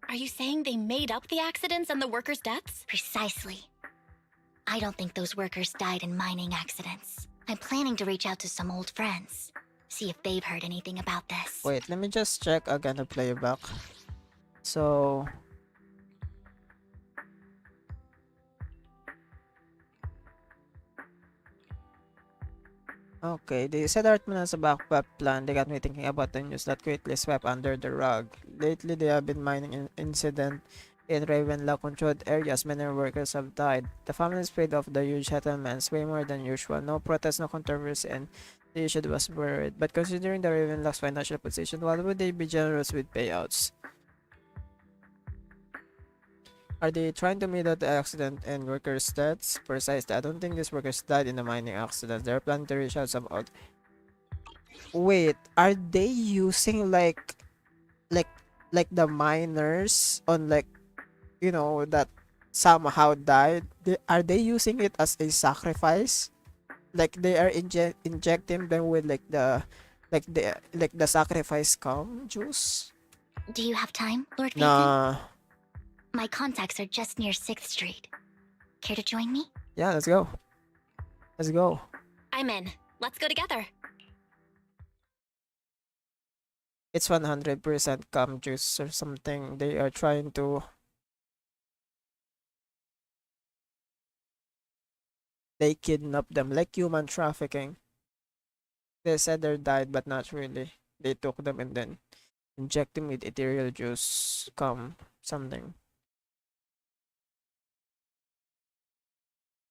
Are you saying they made up the accidents and the workers' deaths? Precisely. I don't think those workers died in mining accidents. I'm planning to reach out to some old friends, see if they've heard anything about this. Wait, let me just check again the playback. So... Okay, they said Hartman has a backup plan. They got me thinking about the news that quickly swept under the rug. Lately, they have been mining incident in Ravenlock controlled areas. Many workers have died. The families paid off the huge settlements way more than usual. No protests, no controversy, and the issue was buried. But considering the Ravenlock's financial position, why would they be generous with payouts? Are they trying to meet out the accident and workers' deaths? Precisely. I don't think these workers died in the mining accident. They're planning to reach out some out. Wait, are they using like the miners on like, you know, that somehow died? Are they using it as a sacrifice? Like they are injecting them with like the sacrifice cum juice? Do you have time, Lord Vathan? Nah. My contacts are just near 6th Street. Care to join me? Yeah, let's go. Let's go. I'm in. Let's go together. It's 100% cum juice or something. They are trying to... They kidnap them like human trafficking. They said they died, but not really. They took them and then inject them with ethereal juice, cum, something.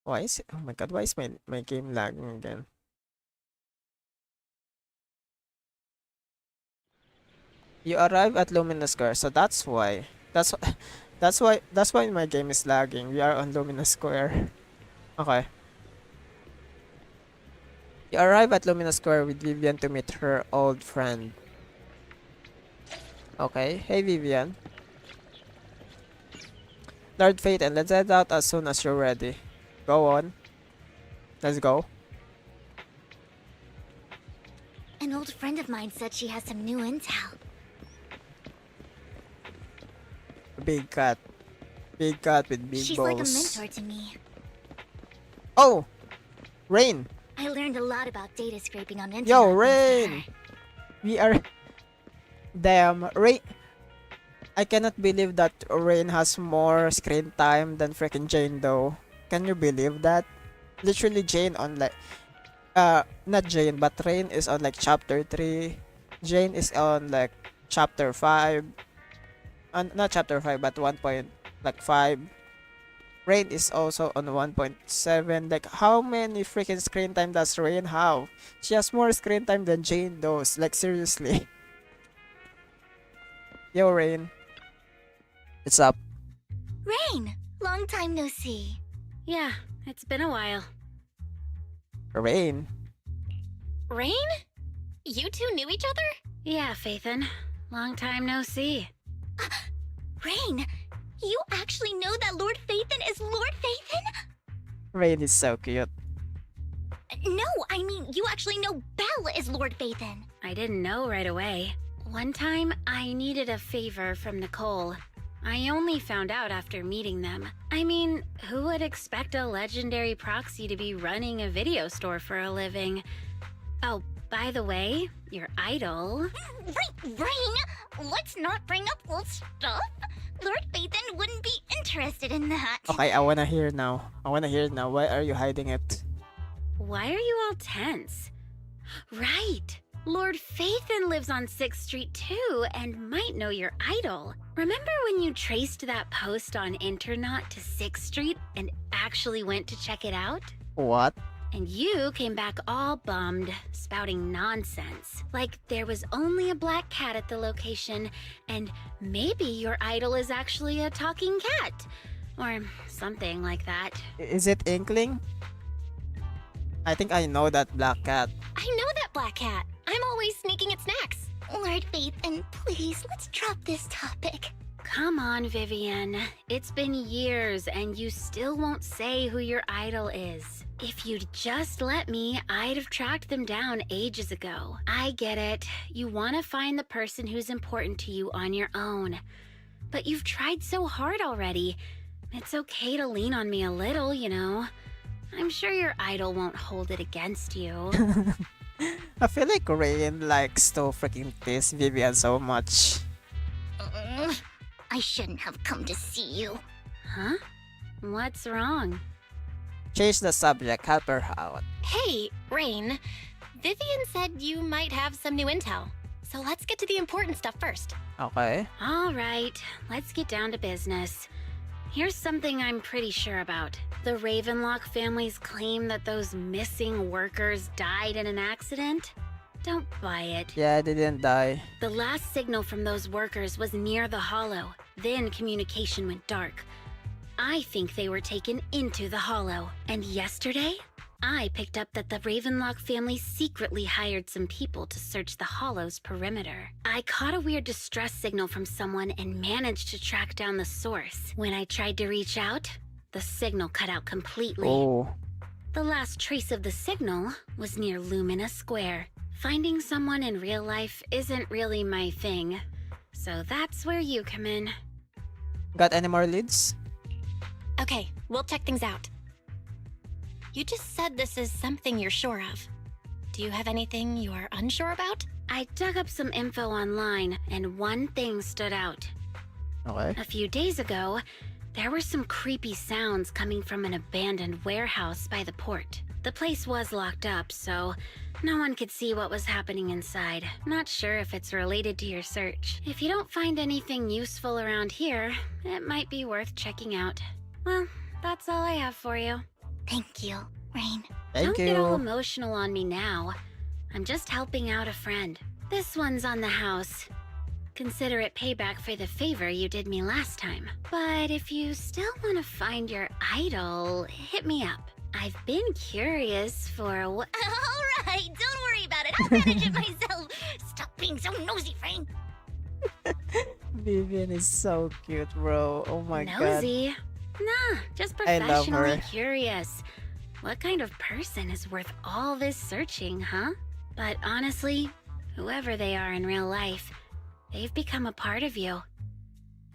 Why is it? Oh my god, why is my game lagging again? You arrive at Luminous Square, so that's why. That's why my game is lagging. We are on Luminous Square. Okay. You arrive at Luminous Square with Vivian to meet her old friend. Okay, hey Vivian. Lord Fate, and let's head out as soon as you're ready. Go on. Let's go. An old friend of mine said she has some new intel. Big cat. Big cat with big She's balls. like a mentor to me. Oh! Rain! I learned a lot about data scraping on internet. Yo, thanks to Rain! her. We are... Damn, Rain... I cannot believe that Rain has more screen time than freaking Jane though. Can you believe that? Literally Jane on like... not Jane, but Rain is on like chapter 3. Jane is on like chapter 5. Not chapter 5, but 1.5. Rain is also on 1.7. Like, how many freaking screen time does Rain have? She has more screen time than Jane does. Like, seriously. Yo, Rain. What's up? Rain! Long time no see. Yeah, it's been a while. Rain? Rain? You two knew each other? Yeah, Phaethon. Long time no see. Rain! You actually know that Lord Phaethon is Lord Phaethon? Rain is so cute. No, I mean, you actually know Belle is Lord Phaethon. I didn't know right away. One time, I needed a favor from Nicole. I only found out after meeting them. I mean, who would expect a legendary proxy to be running a video store for a living? Oh, By the way, your idol... Rain, let's not bring up old stuff. Lord Phaethon wouldn't be interested in that. Okay, I wanna hear now. Why are you hiding it? Why are you all tense? Right! Lord Phaethon lives on 6th Street too, and might know your idol. Remember when you traced that post on Internaut to 6th Street and actually went to check it out? What? And you came back all bummed, spouting nonsense. Like there was only a black cat at the location, and maybe your idol is actually a talking cat. Or something like that. Is it Inkling? I think I know that black cat. I know that black cat. I'm always sneaking at snacks. Lord Phaethon, please, let's drop this topic. Come on, Vivian. It's been years, and you still won't say who your idol is. If you'd just let me, I'd have tracked them down ages ago. I get it. You want to find the person who's important to you on your own. But you've tried so hard already. It's okay to lean on me a little, you know. I'm sure your idol won't hold it against you. I feel like Rain likes to freaking tease Vivian so much. I shouldn't have come to see you. Huh? What's wrong? Change the subject, help her out. Hey, Rain. Vivian said you might have some new intel. So let's get to the important stuff first. Okay. All right, let's get down to business. Here's something I'm pretty sure about. The Ravenlock family's claim that those missing workers died in an accident? Don't buy it. Yeah, they didn't die. The last signal from those workers was near the hollow. Then communication went dark. I think they were taken into the hollow. And yesterday, I picked up that the Ravenlock family secretly hired some people to search the hollow's perimeter. I caught a weird distress signal from someone and managed to track down the source. When I tried to reach out, the signal cut out completely. Oh. The last trace of the signal was near Lumina Square. Finding someone in real life isn't really my thing, so that's where you come in. Got any more leads? Okay, we'll check things out. You just said this is something you're sure of. Do you have anything you are unsure about? I dug up some info online, and one thing stood out. Okay. A few days ago, there were some creepy sounds coming from an abandoned warehouse by the port. The place was locked up, so no one could see what was happening inside. Not sure if it's related to your search. If you don't find anything useful around here, it might be worth checking out. Well, that's all I have for you. Thank you, Rain. Thank Don't get all you. emotional on me now. I'm just helping out a friend. This one's on the house. Consider it payback for the favor you did me last time. But if you still want to find your idol, hit me up. I've been curious for a All right, don't worry about it. I'll manage it myself. Stop being so nosy, Rain. Vivian is so cute, bro. Oh my god. nosy. Nah, just I love professionally her. curious. What kind of person is worth all this searching, huh? But honestly, whoever they are in real life, they've become a part of you.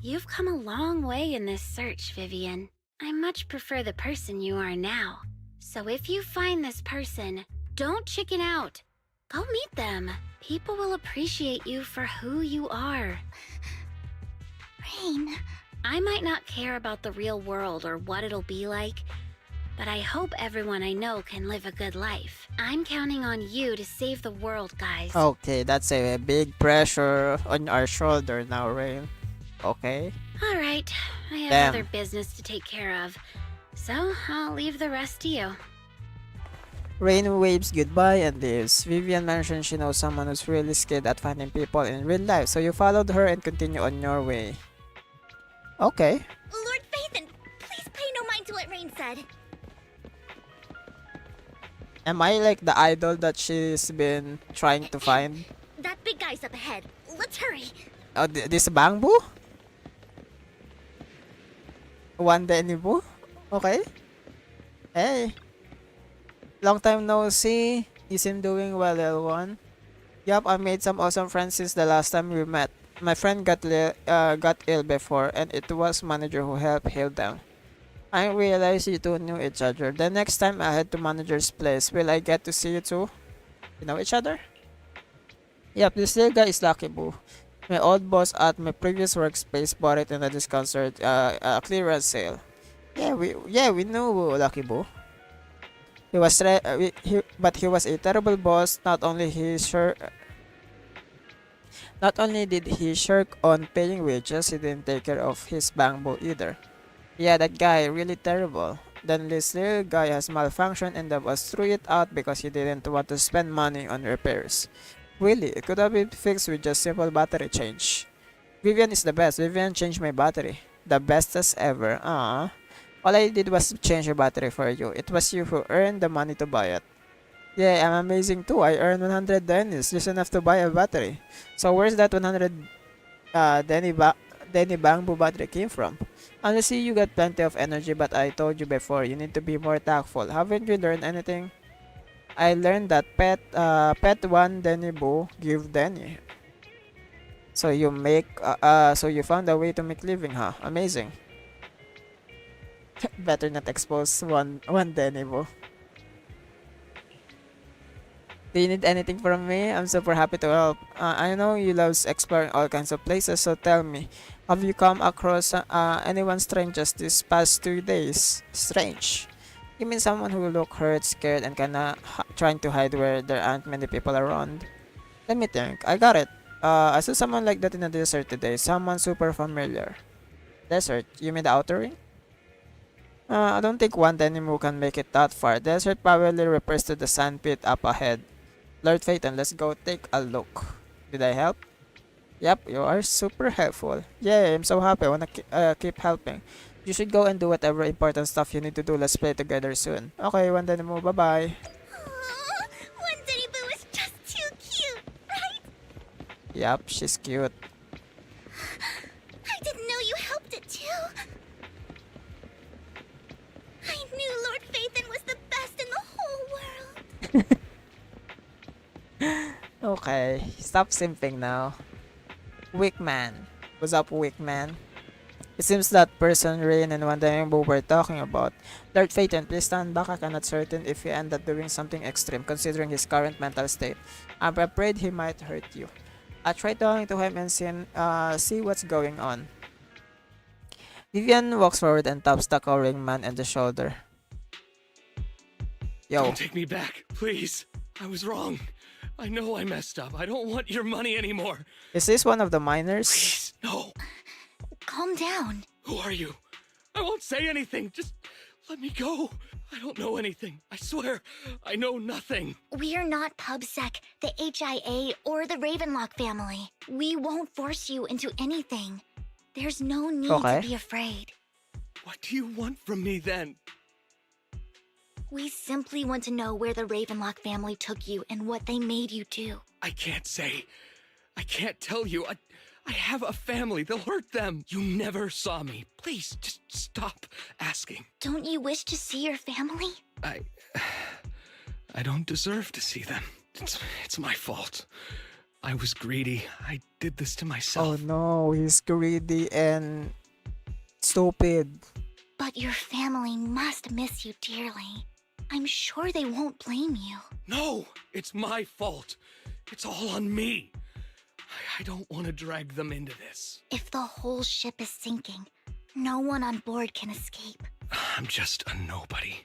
You've come a long way in this search, Vivian. I much prefer the person you are now. So if you find this person, don't chicken out. Go meet them. People will appreciate you for who you are. Rain. I might not care about the real world or what it'll be like, but I hope everyone I know can live a good life. I'm counting on you to save the world, guys. Okay, that's a big pressure on our shoulder now, Rain. Okay. All right, I have Damn. other business to take care of, so I'll leave the rest to you. Rain waves goodbye and leaves. Vivian mentions she knows someone who's really skilled at finding people in real life, so you followed her and continue on your way. Okay. Lord Phaethon, please pay no mind to what Rain said. Am I like the idol that she's been trying to find? That big guy's up ahead. Let's hurry. Oh, this Bangbu? One day Nibu? Okay. Hey. Long time no see. You seem doing well, L1. Yup, I made some awesome friends since the last time we met. My friend got ill before, and it was manager who helped heal them. I realized you two knew each other. The next time I head to manager's place, will I get to see you too? You know each other? Yep, this little guy is Lucky Boo. My old boss at my previous workspace bought it in a discounted clearance sale. We know Lucky Boo. But he was a terrible boss. Not only did he shirk on paying wages, he didn't take care of his bamboo either. Yeah, that guy, really terrible. Then this little guy has malfunctioned and the boss threw it out because he didn't want to spend money on repairs. Really, it could have been fixed with just simple battery change. Vivian is the best. Vivian changed my battery. The bestest ever. Ah. All I did was change your battery for you. It was you who earned the money to buy it. Yeah, I'm amazing too. I earned 100 Dennis, just enough to buy a battery. So where's that 100 Denny bamboo battery came from? Honestly, you got plenty of energy, but I told you before, you need to be more tactful. Haven't you learned anything? I learned that pet one Denny Boo, give Denny. So you found a way to make living, huh? Amazing. Better not expose one Denny Boo. Do you need anything from me? I'm super happy to help. I know you love exploring all kinds of places, so tell me, have you come across anyone strange just this past 2 days? Strange? You mean someone who look hurt, scared, and kinda trying to hide where there aren't many people around? Let me think. I got it. I saw someone like that in the desert today. Someone super familiar. Desert? You mean the outer ring? I don't think one Denimu can make it that far. Desert probably refers to the sandpit up ahead. Lord Phaeton, let's go take a look. Did I help? Yep, you are super helpful. Yay, I'm so happy. I wanna keep helping. You should go and do whatever important stuff you need to do. Let's play together soon. Okay, one Denimu, bye-bye. One Denny Boo is just too cute, right? Yep, she's cute. I didn't know you helped it too. I knew Lord Phaeton was the best in the whole world. Okay, stop simping now. Weak man. What's up, weak man? It seems that person Rain and Wanda Yingbo were talking about. Lord Phaeton, please stand back. I cannot certain if he end up doing something extreme considering his current mental state. I'm afraid he might hurt you. I tried talking to him and see what's going on. Vivian walks forward and taps the cowering man on the shoulder. Yo. Don't take me back, please. I was wrong. I know I messed up. I don't want your money anymore. Is this one of the miners? Please, no. Calm down. Who are you? I won't say anything. Just let me go. I don't know anything. I swear, I know nothing. We're not PubSec, the HIA, or the Ravenlock family. We won't force you into anything. There's no need to be afraid. What do you want from me then? We simply want to know where the Ravenlock family took you and what they made you do. I can't say. I can't tell you. I have a family. They'll hurt them. You never saw me. Please, just stop asking. Don't you wish to see your family? I don't deserve to see them. It's my fault. I was greedy. I did this to myself. Oh no, he's greedy and stupid. But your family must miss you dearly. I'm sure they won't blame you. No, it's my fault. It's all on me. I don't want to drag them into this. If the whole ship is sinking, no one on board can escape. I'm just a nobody.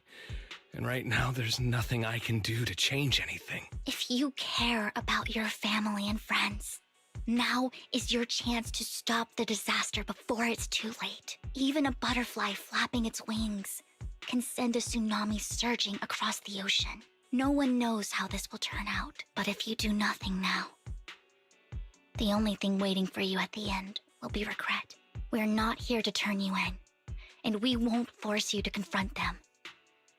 And right now, there's nothing I can do to change anything. If you care about your family and friends, now is your chance to stop the disaster before it's too late. Even a butterfly flapping its wings can send a tsunami surging across the ocean. No one knows how this will turn out, but if you do nothing now, the only thing waiting for you at the end will be regret. We're not here to turn you in, and we won't force you to confront them.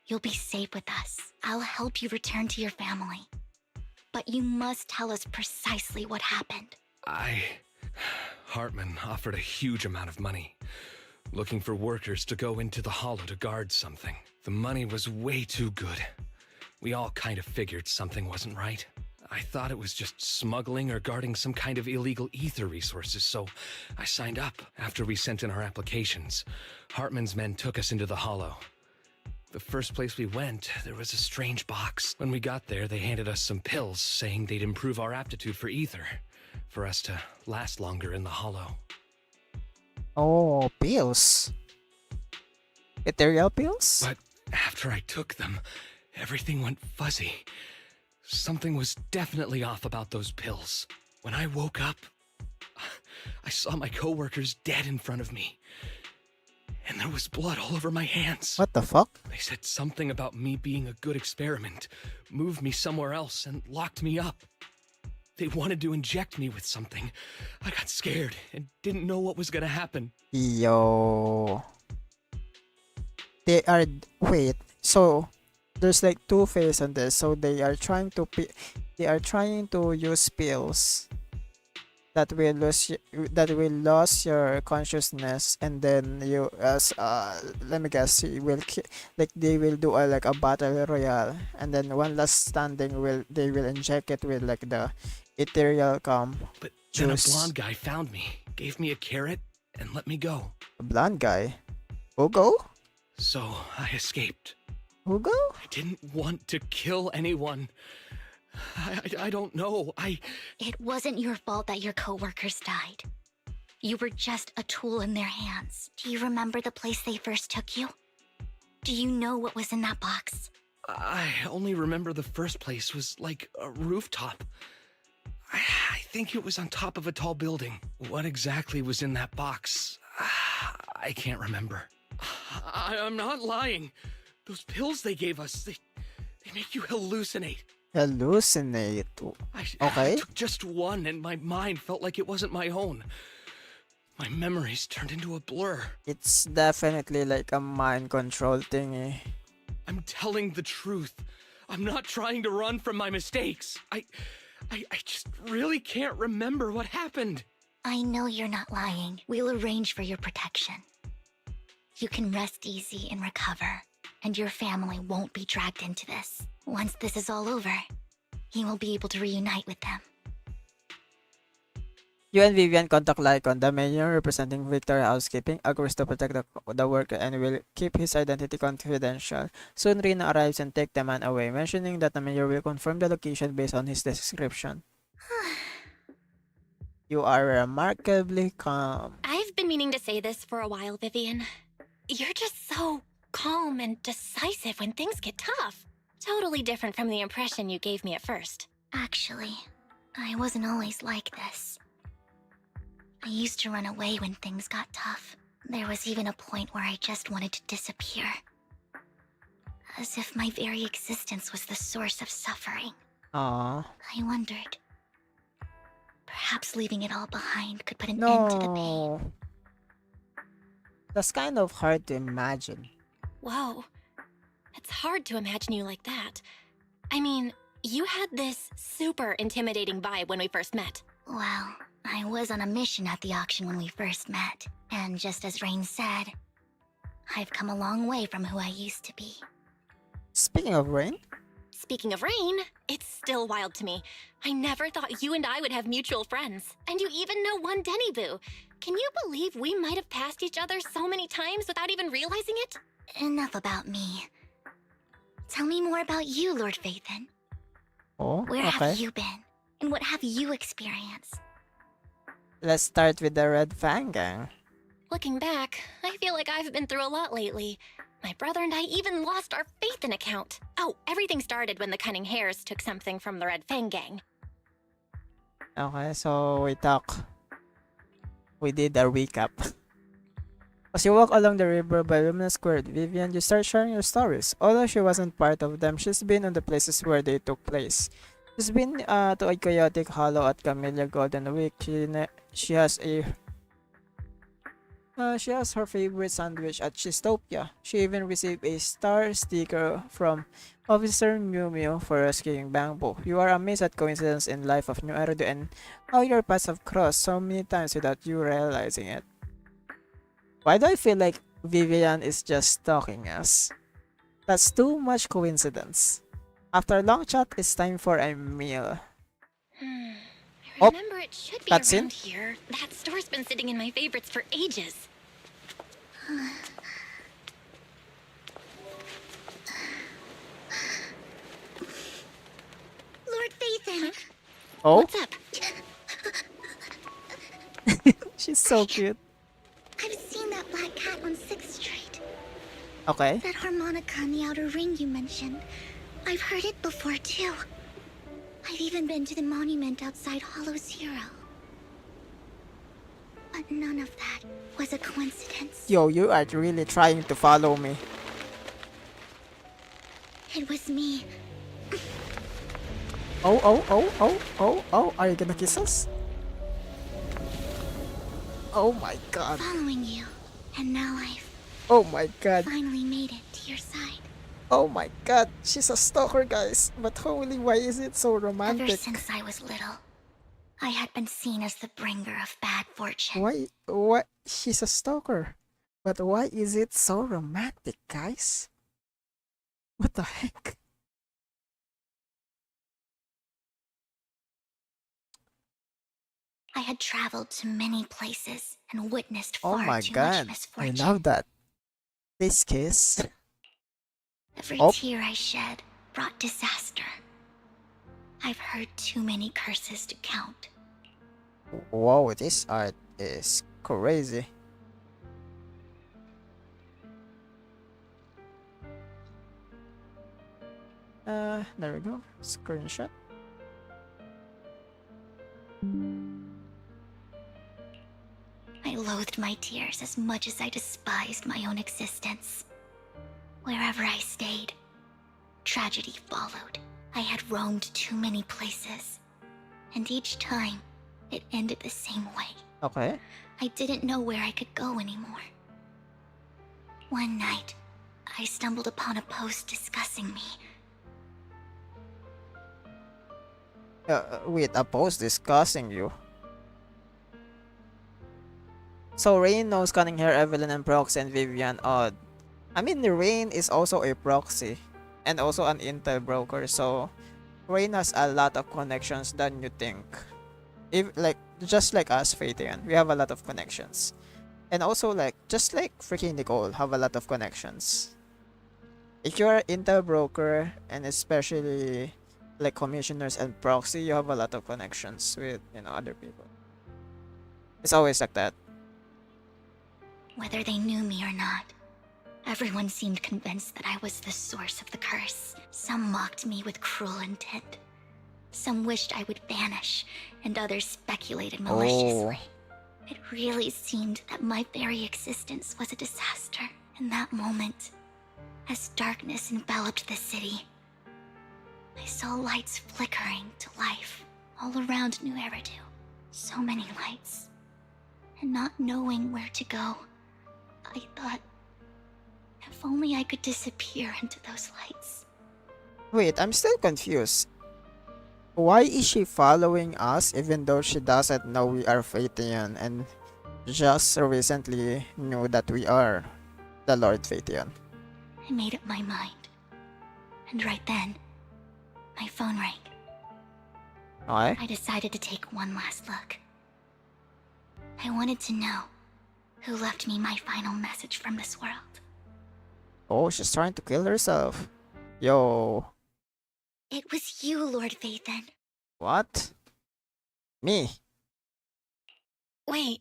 You'll be safe with us. I'll help you return to your family. But you must tell us precisely what happened. Hartman offered a huge amount of money, looking for workers to go into the hollow to guard something. The money was way too good. We all kind of figured something wasn't right. I thought it was just smuggling or guarding some kind of illegal ether resources, so I signed up. After we sent in our applications, Hartman's men took us into the hollow. The first place we went, there was a strange box. When we got there, they handed us some pills, saying they'd improve our aptitude for ether, for us to last longer in the hollow. Oh, pills. Ethereal pills? But after I took them, everything went fuzzy. Something was definitely off about those pills. When I woke up, I saw my coworkers dead in front of me. And there was blood all over my hands. What the fuck? They said something about me being a good experiment, moved me somewhere else, and locked me up. They wanted to inject me with something. I got scared and didn't know what was gonna happen. Yo. They are... Wait. So, there's like two phases on this. So, they are trying to... They are trying to use pills that will lose your consciousness, and then you let me guess, you will like they will do like a battle royale, and then one last standing they will inject it with like the ethereal But then a juice. blonde guy found me, gave me a carrot, and let me go. A blonde guy. Hugo? So I escaped. Hugo? I didn't want to kill anyone. I don't know. It wasn't your fault that your coworkers died. You were just a tool in their hands. Do you remember the place they first took you? Do you know what was in that box? I only remember the first place was like a rooftop. I think it was on top of a tall building. What exactly was in that box? I can't remember. I'm not lying. Those pills they gave us, they make you hallucinate. Hallucinate. I Okay. took just one and my mind felt like it wasn't my own. My memories turned into a blur. It's definitely like a mind control thingy. I'm telling the truth. I'm not trying to run from my mistakes. I just really can't remember what happened. I know you're not lying. We'll arrange for your protection. You can rest easy and recover, and your family won't be dragged into this. Once this is all over, you will be able to reunite with them. You and Vivian contact Lycon, the mayor representing Victoria Housekeeping, agrees to protect the worker and will keep his identity confidential. Soon Rina arrives and takes the man away, mentioning that the mayor will confirm the location based on his description. You are remarkably calm. I've been meaning to say this for a while, Vivian. You're just so calm and decisive when things get tough. Totally different from the impression you gave me at first. Actually, I wasn't always like this. I used to run away when things got tough. There was even a point where I just wanted to disappear. As if my very existence was the source of suffering. Aww. I wondered. Perhaps leaving it all behind could put an end to the pain. No. That's kind of hard to imagine. Whoa. It's hard to imagine you like that. I mean, you had this super intimidating vibe when we first met. Well, I was on a mission at the auction when we first met. And just as Rain said, I've come a long way from who I used to be. Speaking of rain, Speaking of Rain, it's still wild to me. I never thought you and I would have mutual friends. And you even know one Denny Boo. Can you believe we might have passed each other so many times without even realizing it? Enough about me. Tell me more about you, Lord Phaethon. oh, Where okay. have you been? And what have you experienced? Let's start with the Red Fang Gang. Looking back, I feel like I've been through a lot lately. My brother and I even lost our Phaethon account. Oh, everything started when the Cunning Hares took something from the Red Fang Gang. Okay, so we did a recap. As you walk along the river by Lumina Square with Vivian, you start sharing your stories. Although she wasn't part of them, she's been on the places where they took place. She's been to a chaotic hollow at Camellia Golden Week. She has her favorite sandwich at Cheestopia. She even received a star sticker from Officer Mew Mew for rescuing Bangbo. You are amazed at coincidence in life of New Erudu and how your paths have crossed so many times without you realizing it. Why do I feel like Vivian is just stalking us? That's too much coincidence. After a long chat, it's time for a meal. I Oh, remember it should be that's around it? here. That store's been sitting in my favorites for ages. Oh, What's up? she's so cute. I've seen that black cat on 6th Street. Okay. That harmonica in the outer ring you mentioned. I've heard it before too. I've even been to the monument outside Hollow Zero. But none of that was a coincidence. Yo, you are really trying to follow me. It was me. Oh. Are you gonna kiss us? Oh my god. Following you. And now I've Oh my god. finally made it to your side. Oh my god. She's a stalker, guys. But holy, why is it so Ever romantic? since I was little, I had been seen as the bringer of bad fortune. Why? What? She's a stalker. But why is it so romantic, guys? What the heck? I had traveled to many places and witnessed Oh far my too much god. I misfortune. love that. This kiss. Every Oh. tear I shed brought disaster. I've heard too many curses to count. Wow, this art is crazy. There we go. Screenshot. I loathed my tears as much as I despised my own existence. Wherever I stayed, tragedy followed. I had roamed too many places, and each time, it ended the same way. Okay. I didn't know where I could go anymore. One night, I stumbled upon a post discussing me. Wait, a post discussing you. So Rain knows Cunning Hair, Evelyn, and Proxy, and Vivian. Odd. I mean, Rain is also a proxy and also an intel broker. So Rain has a lot of connections than you think. If like just like us, Fatean, we have a lot of connections, and also like just like freaking Nicole have a lot of connections. If you're an intel broker and especially like commissioners and proxy, you have a lot of connections with other people. It's always like that. Whether they knew me or not, everyone seemed convinced that I was the source of the curse. Some mocked me with cruel intent. Some wished I would vanish, and others speculated maliciously. It really seemed that my very existence was a disaster. In that moment, as darkness enveloped the city, I saw lights flickering to life all around New Eridu. So many lights. And not knowing where to go, I thought, if only I could disappear into those lights. Wait, I'm still confused. Why is she following us even though she doesn't know we are Phaeton and just recently knew that we are the Lord Phaeton? I made up my mind. And right then, my phone rang. Okay. I decided to take one last look. I wanted to know who left me my final message from this world. Oh, she's trying to kill herself. Yo. It was you, Lord Phaethon. What? Me? Wait,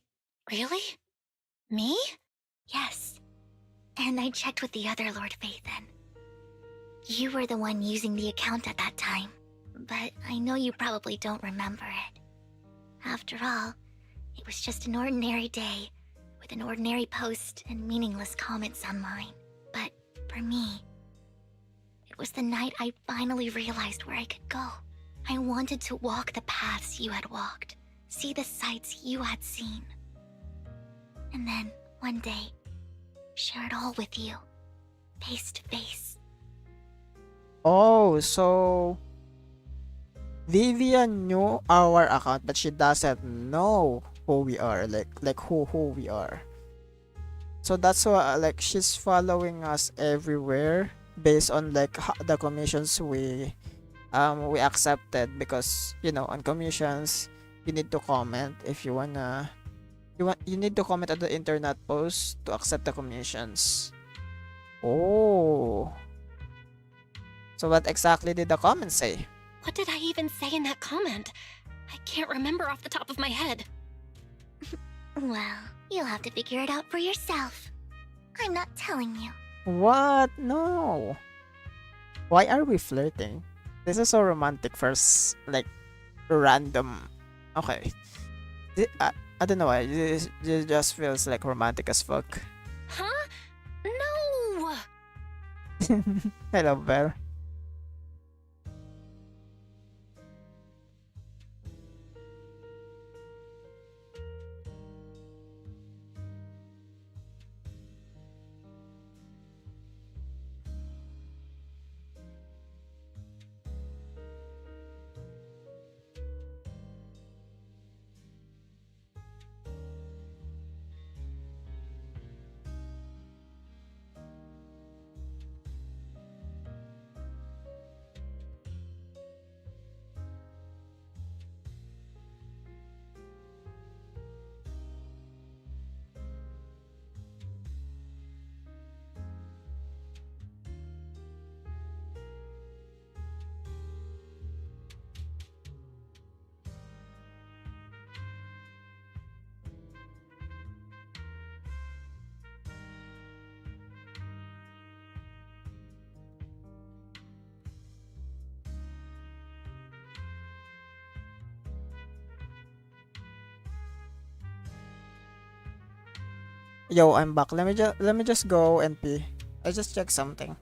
really? Me? Yes. And I checked with the other Lord Phaethon. You were the one using the account at that time, but I know you probably don't remember it. After all, it was just an ordinary day, with an ordinary post and meaningless comments online. But for me, it was the night I finally realized where I could go. I wanted to walk the paths you had walked, see the sights you had seen. And then, one day, share it all with you, face to face. Oh, so Vivian knew our account, but she doesn't know who we are, like who we are. So that's why like she's following us everywhere based on like the commissions we accepted, because on commissions you need to comment if you need to comment on the internet post to accept the commissions. Oh. So what exactly did the comment say? What did I even say in that comment? I can't remember off the top of my head. Well, you'll have to figure it out for yourself. I'm not telling you. What? No. Why are we flirting? This is so romantic first, like, random. Okay. I don't know why. It just feels like romantic as fuck. Huh? No! Hello, Belle. Yo, I'm back. Let me just go and pee. I just checked something.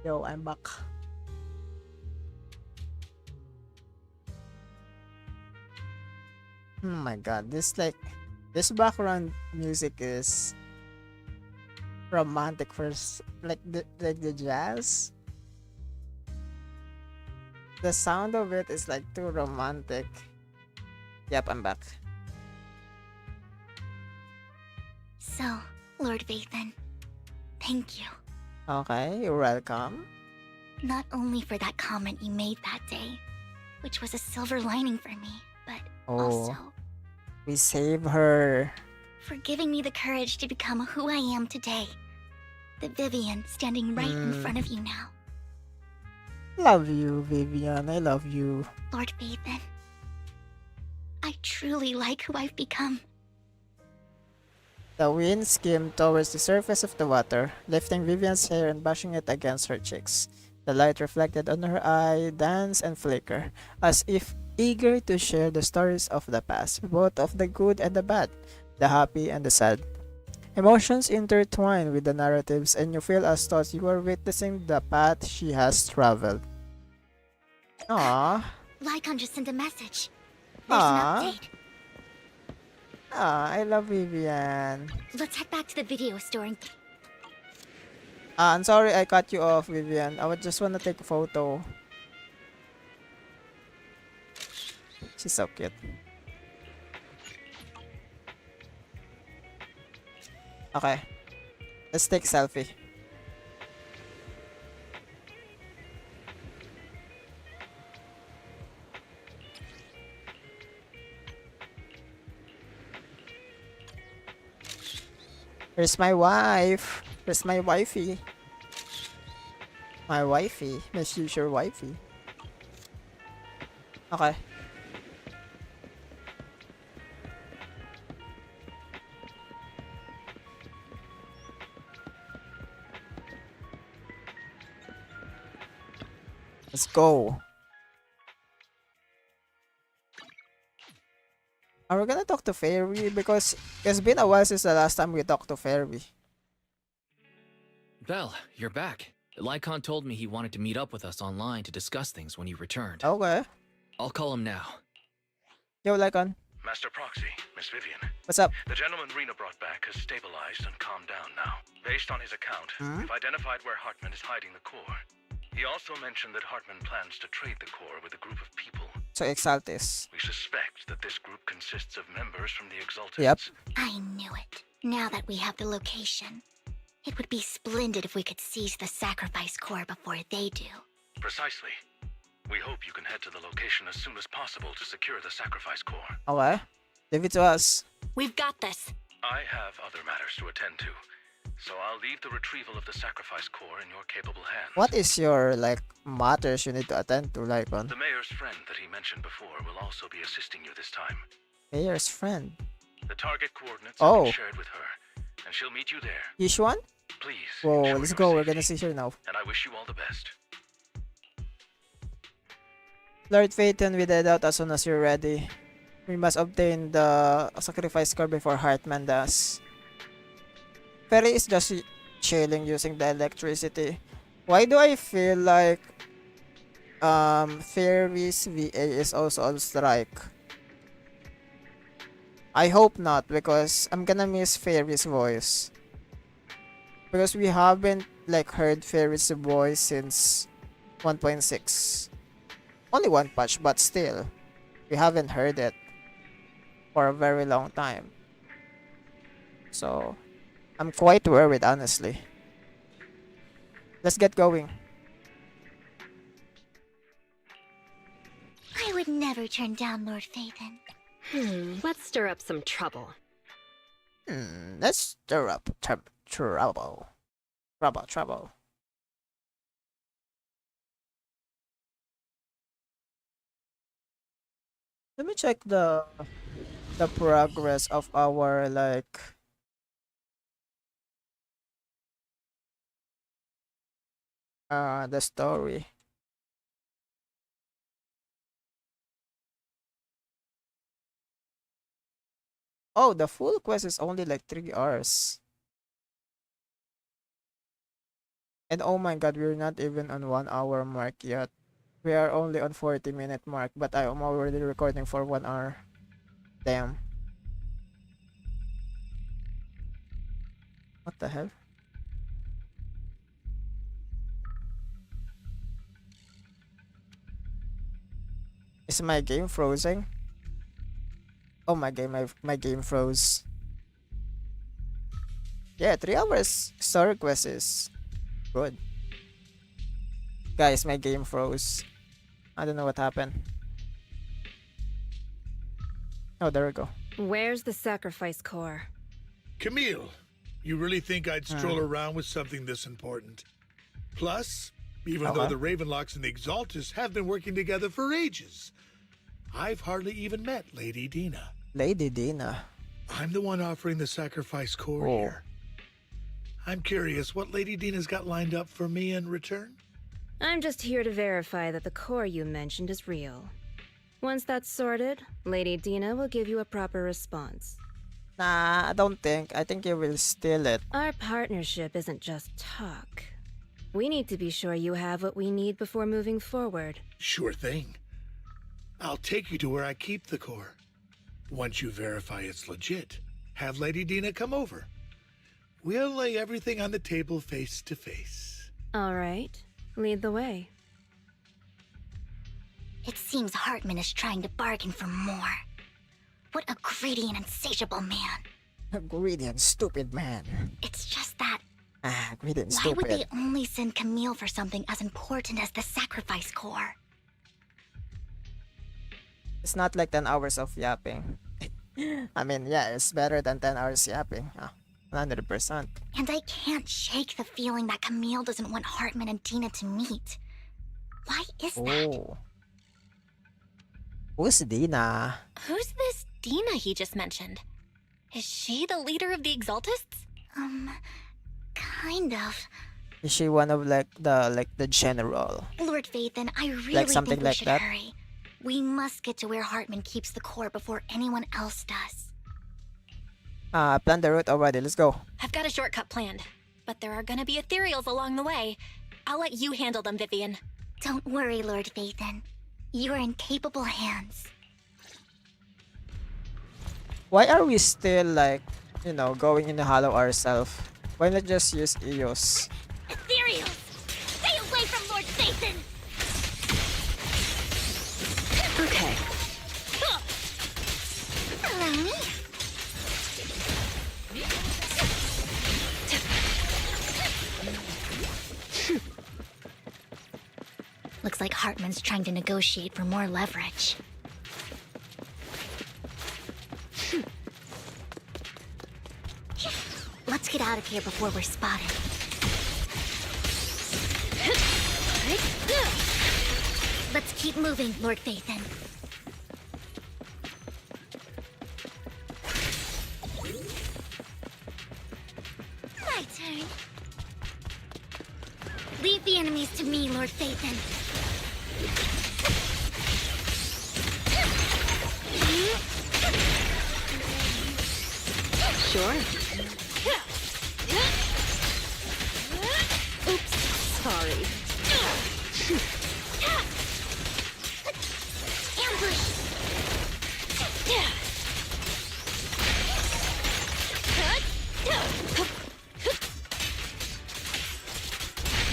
Yo, I'm back. Oh my god, this background music is romantic first, like the jazz. The sound of it is like too romantic. Yep, I'm back. So, Lord Vathan, thank you. Okay, you're welcome. Not only for that comment you made that day, which was a silver lining for me, but Oh, also we save her. for giving me the courage to become who I am today. The Vivian standing right in front of you now. Love you, Vivian. I love you. Lord Vathan, I truly like who I've become. The wind skimmed towards the surface of the water, lifting Vivian's hair and brushing it against her cheeks. The light reflected on her eye, danced and flickered, as if eager to share the stories of the past, both of the good and the bad, the happy and the sad. Emotions intertwine with the narratives, and you feel as though you are witnessing the path she has traveled. Aww. Lycon just sent a message. There's an Aww. update. I love Vivian. Let's head back to the video store and... I'm sorry I cut you off, Vivian. I would just want to take a photo. She's so cute. Okay. Let's take selfie. Here's my wife. Here's my wifey. My wifey. My future wifey. Okay. Let's go. Are we gonna talk to Fairy? Because it's been a while since the last time we talked to Fairy. Belle, you're back. Lycon told me he wanted to meet up with us online to discuss things when you returned. Okay. I'll call him now. Yo, Lycon. Master Proxy, Miss Vivian. What's up? The gentleman Rena brought back has stabilized and calmed down now. Based on his account, we've identified where Hartman is hiding the core. He also mentioned that Hartman plans to trade the core with a group of people. So Exaltis. We suspect that this group consists of members from the Exalted. Yep. I knew it. Now that we have the location, it would be splendid if we could seize the sacrifice core before they do. Precisely. We hope you can head to the location as soon as possible to secure the sacrifice core. Okay. Leave it to us. We've got this. I have other matters to attend to, so I'll leave the retrieval of the sacrifice core in your capable hands. What is your, like, matters you need to attend to, Lycon? The mayor's friend that he mentioned before will also be assisting you this time. Mayor's friend. The target coordinates Oh. have been shared with her, and she'll meet you there. Yishuan? Please. Whoa, ensure let's your go. We're gonna safety, see her now. and I wish you all the best. Lord Phaeton, we head out as soon as you're ready. We must obtain the sacrifice core before Hartman does. Fairy is just chilling using the electricity. Why do I feel like Fairy's VA is also on strike? I hope not, because I'm gonna miss Fairy's voice. Because we haven't like heard Fairy's voice since 1.6. Only one patch, but still, we haven't heard it for a very long time. So, I'm quite worried, honestly. Let's get going. I would never turn down Lord Phaeton. Let's stir up some trouble. Let's stir up trouble. Trouble. Let me check the progress of our like the story. Oh, the full quest is only like 3 hours. And oh my god, we're not even on 1 hour mark yet. We are only on 40-minute mark, but I am already recording for 1 hour. Damn. What the hell? Is my game frozen? Oh, my game froze. Yeah, 3 hours story quest is good. Guys, my game froze. I don't know what happened. Oh, there we go. Where's the sacrifice core? Camille, you really think I'd stroll around with something this important? Plus, even though the Ravenlocks and the Exaltus have been working together for ages, I've hardly even met Lady Dina. Lady Dina. I'm the one offering the sacrifice core here. I'm curious what Lady Dina's got lined up for me in return? I'm just here to verify that the core you mentioned is real. Once that's sorted, Lady Dina will give you a proper response. Nah, I don't think. I think you will steal it. Our partnership isn't just talk. We need to be sure you have what we need before moving forward. Sure thing. I'll take you to where I keep the core. Once you verify it's legit, have Lady Dina come over. We'll lay everything on the table face to face. All right, lead the way. It seems Hartman is trying to bargain for more. What a greedy and insatiable man. A greedy and stupid man. It's just that, Greedy and why stupid. would they only send Camille for something as important as the sacrifice core? It's not like 10 hours of yapping. I mean, yeah, it's better than 10 hours yapping. 100%. And I can't shake the feeling that Camille doesn't want Hartman and Dina to meet. Why is that? Oh. Who's Dina? Who's this Dina he just mentioned? Is she the leader of the Exaltists? Kind of. Is she one of like the general? Lord Vathan, I really Like something think we like should that? hurry. We must get to where Hartman keeps the core before anyone else does. Plan the route already. Let's go. I've got a shortcut planned, but there are gonna be ethereals along the way. I'll let you handle them, Vivian. Don't worry, Lord Vathan. You are in capable hands. Why are we still like, going in the hollow ourselves? Why not just use Eos? Ethereals! Stay away from Lord Vathan! Okay. Allow me. Looks like Hartman's trying to negotiate for more leverage. Let's get out of here before we're spotted. Let's keep moving, Lord Vathan. My turn. Leave the enemies to me, Lord Vathan. Sure. Oops, sorry. Ambush!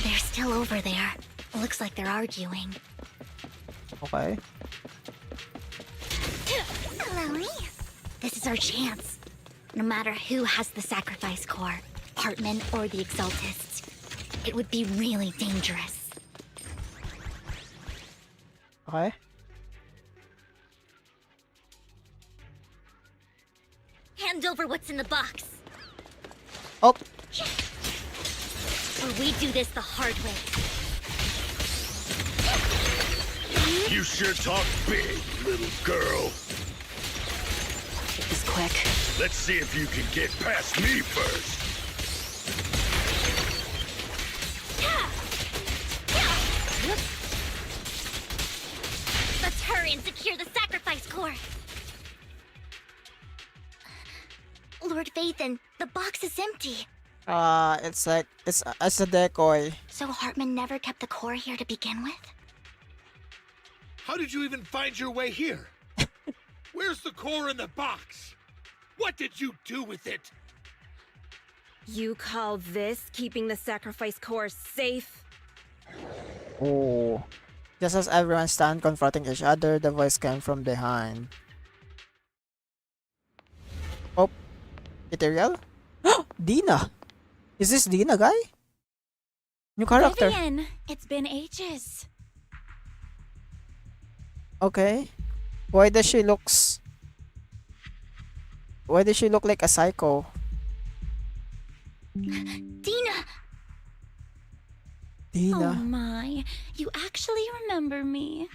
They're still over there. Looks like they're arguing. Okay. Allow me. This is our chance. No matter who has the sacrifice core, Hartman or the Exaltists, it would be really dangerous. Okay. Hand over what's in the box. Oh, Or we do this the hard way. You sure talk big, little girl. It was quick. Let's see if you can get past me first. Let's hurry and secure the sacrifice core. Lord Vathan, the box is empty. it's like it's a decoy. So Hartman never kept the core here to begin with? How did you even find your way here? Where's the core in the box? What did you do with it? You call this keeping the sacrifice core safe? Oh. Just as everyone stand confronting each other, the voice came from behind. Oh, Ethereal? Dina! Is this Dina, guy? New character. Vivian, it's been ages. Okay. Why does she look like a psycho? Dina! Oh Dina. my, you actually remember me.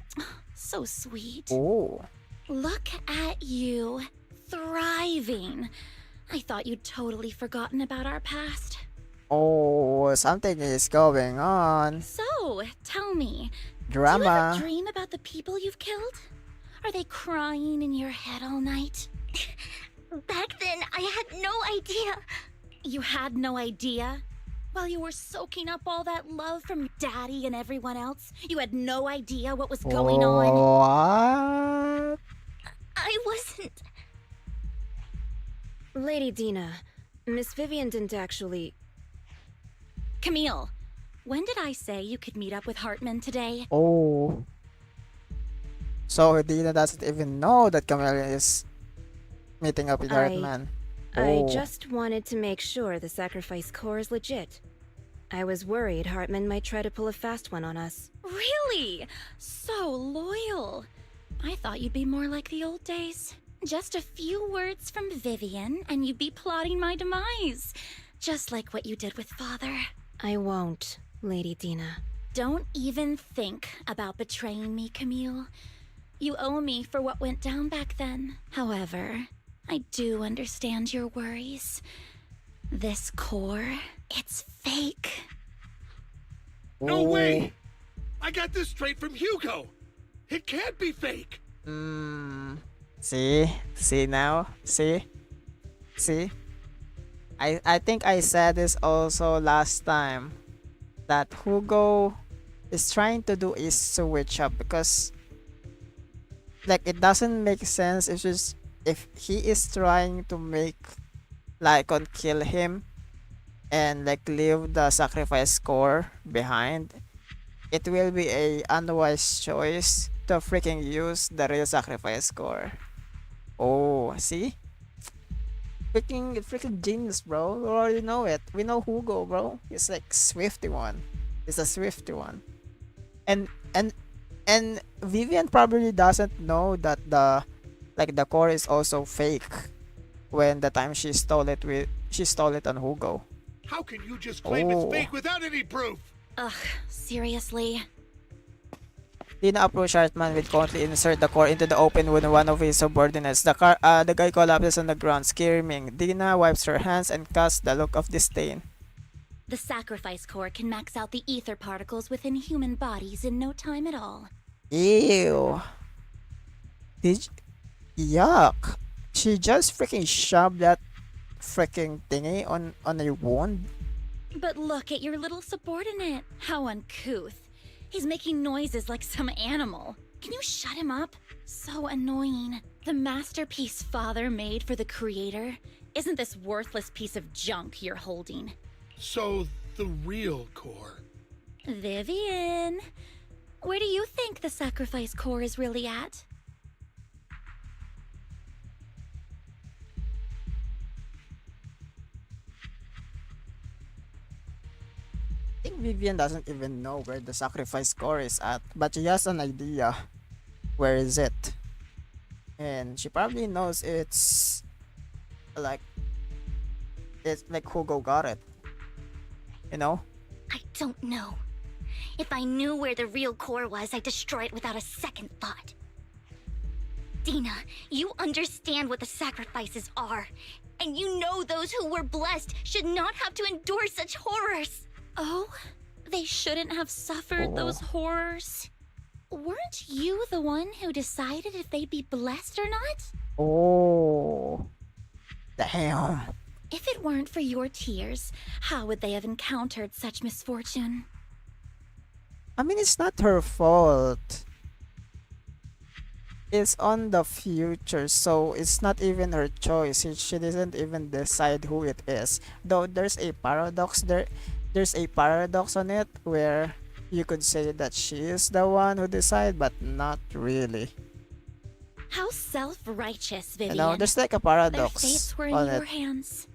So sweet. Oh. Look at you, thriving. I thought you'd totally forgotten about our past. Oh, something is going on. So, tell me, do you Drama. ever dream about the people you've killed? Are they crying in your head all night? Back then, I had no idea. You had no idea? While you were soaking up all that love from Daddy and everyone else, you had no idea what was going on? What? I wasn't... Lady Dina, Miss Vivian didn't actually... Camille, when did I say you could meet up with Hartman today? Oh. So Dina doesn't even know that Camelia is meeting up with Hartman. I Oh. just wanted to make sure the sacrifice core is legit. I was worried Hartman might try to pull a fast one on us. Really? So loyal. I thought you'd be more like the old days. Just a few words from Vivian, and you'd be plotting my demise. Just like what you did with Father. I won't, Lady Dina. Don't even think about betraying me, Camille. You owe me for what went down back then. However, I do understand your worries. This core, it's fake. No way! I got this straight from Hugo. It can't be fake. See now? See? I think I said this also last time that Hugo is trying to do a switch up because like it doesn't make sense if he is trying to make Lycon kill him and like leave the sacrifice core behind, it will be a unwise choice to freaking use the real sacrifice core. Oh, see? Freaking genius, bro. We already know it. We know Hugo, bro. He's like swifty one. He's a swifty one. And Vivian probably doesn't know that the core is also fake when the time she stole it on Hugo. How can you just claim it's fake without any proof? Ugh, seriously? Dina approached Hartman with coldly insert the core into the open with one of his subordinates. The guy collapses on the ground, screaming. Dina wipes her hands and casts the look of disdain. The sacrifice core can max out the ether particles within human bodies in no time at all. Ew. Yuck. She just freaking shoved that freaking thingy on a wound. But look at your little subordinate. How uncouth. He's making noises like some animal. Can you shut him up? So annoying. The masterpiece Father made for the creator isn't this worthless piece of junk you're holding. So, the real core. Vivian, where do you think the sacrifice core is really at? I think Vivian doesn't even know where the sacrifice core is at, but she has an idea where is it. And she probably knows it's like Hugo got it. You know? I don't know. If I knew where the real core was, I'd destroy it without a second thought. Dina, you understand what the sacrifices are, and you know those who were blessed should not have to endure such horrors. Oh, they shouldn't have suffered those horrors. Weren't you the one who decided if they'd be blessed or not? Oh. Damn. If it weren't for your tears, how would they have encountered such misfortune? I mean, it's not her fault. It's on the future, so it's not even her choice. She doesn't even decide who it is. Though there's a paradox there. There's a paradox on it where you could say that she is the one who decides, but not really. How self-righteous, Vivian. You know, there's like a paradox Their fates were in on your it. hands.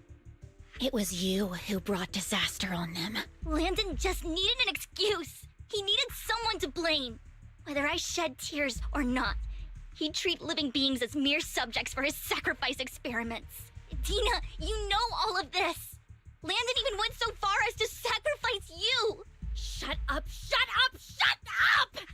It was you who brought disaster on them. Landon just needed an excuse. He needed someone to blame. Whether I shed tears or not, he'd treat living beings as mere subjects for his sacrifice experiments. Dina, you know all of this. Landon even went so far as to sacrifice you. Shut up, shut up, shut up!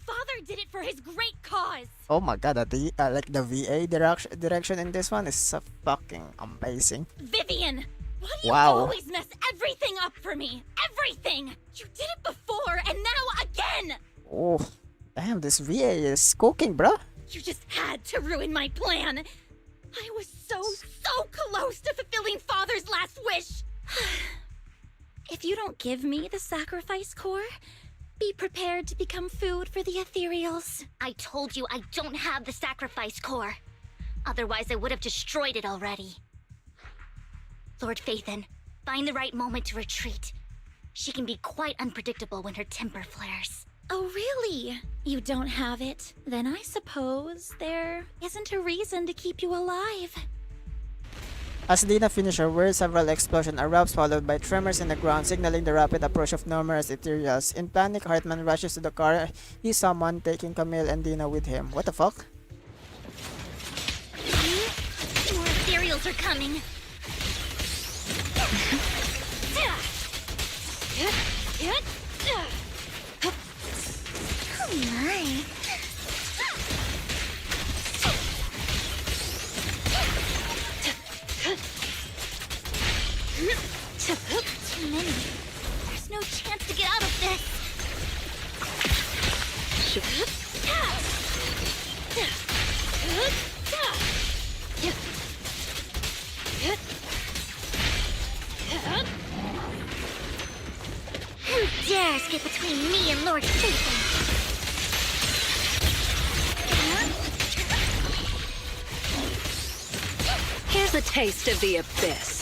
Father did it for his great cause. Oh my god, the VA direction in this one is so fucking amazing. Vivian, why do you Wow. always mess everything up for me? Everything! You did it before and now again! Oh, damn, this VA is cooking, bruh. You just had to ruin my plan. I was so close to fulfilling Father's last wish. If you don't give me the sacrifice core, be prepared to become food for the ethereals. I told you I don't have the sacrifice core. Otherwise, I would have destroyed it already. Lord Phaethon, find the right moment to retreat. She can be quite unpredictable when her temper flares. Oh, really? You don't have it? Then I suppose there isn't a reason to keep you alive. As Dina finished her words, several explosions erupts, followed by tremors in the ground, signaling the rapid approach of numerous ethereals. In panic, Hartman rushes to the car. He summoned, taking Camille and Dina with him. What the fuck? More ethereals are coming. Oh my. Too many. There's no chance to get out of this. Who dares get between me and Lord Satan? Here's a taste of the abyss.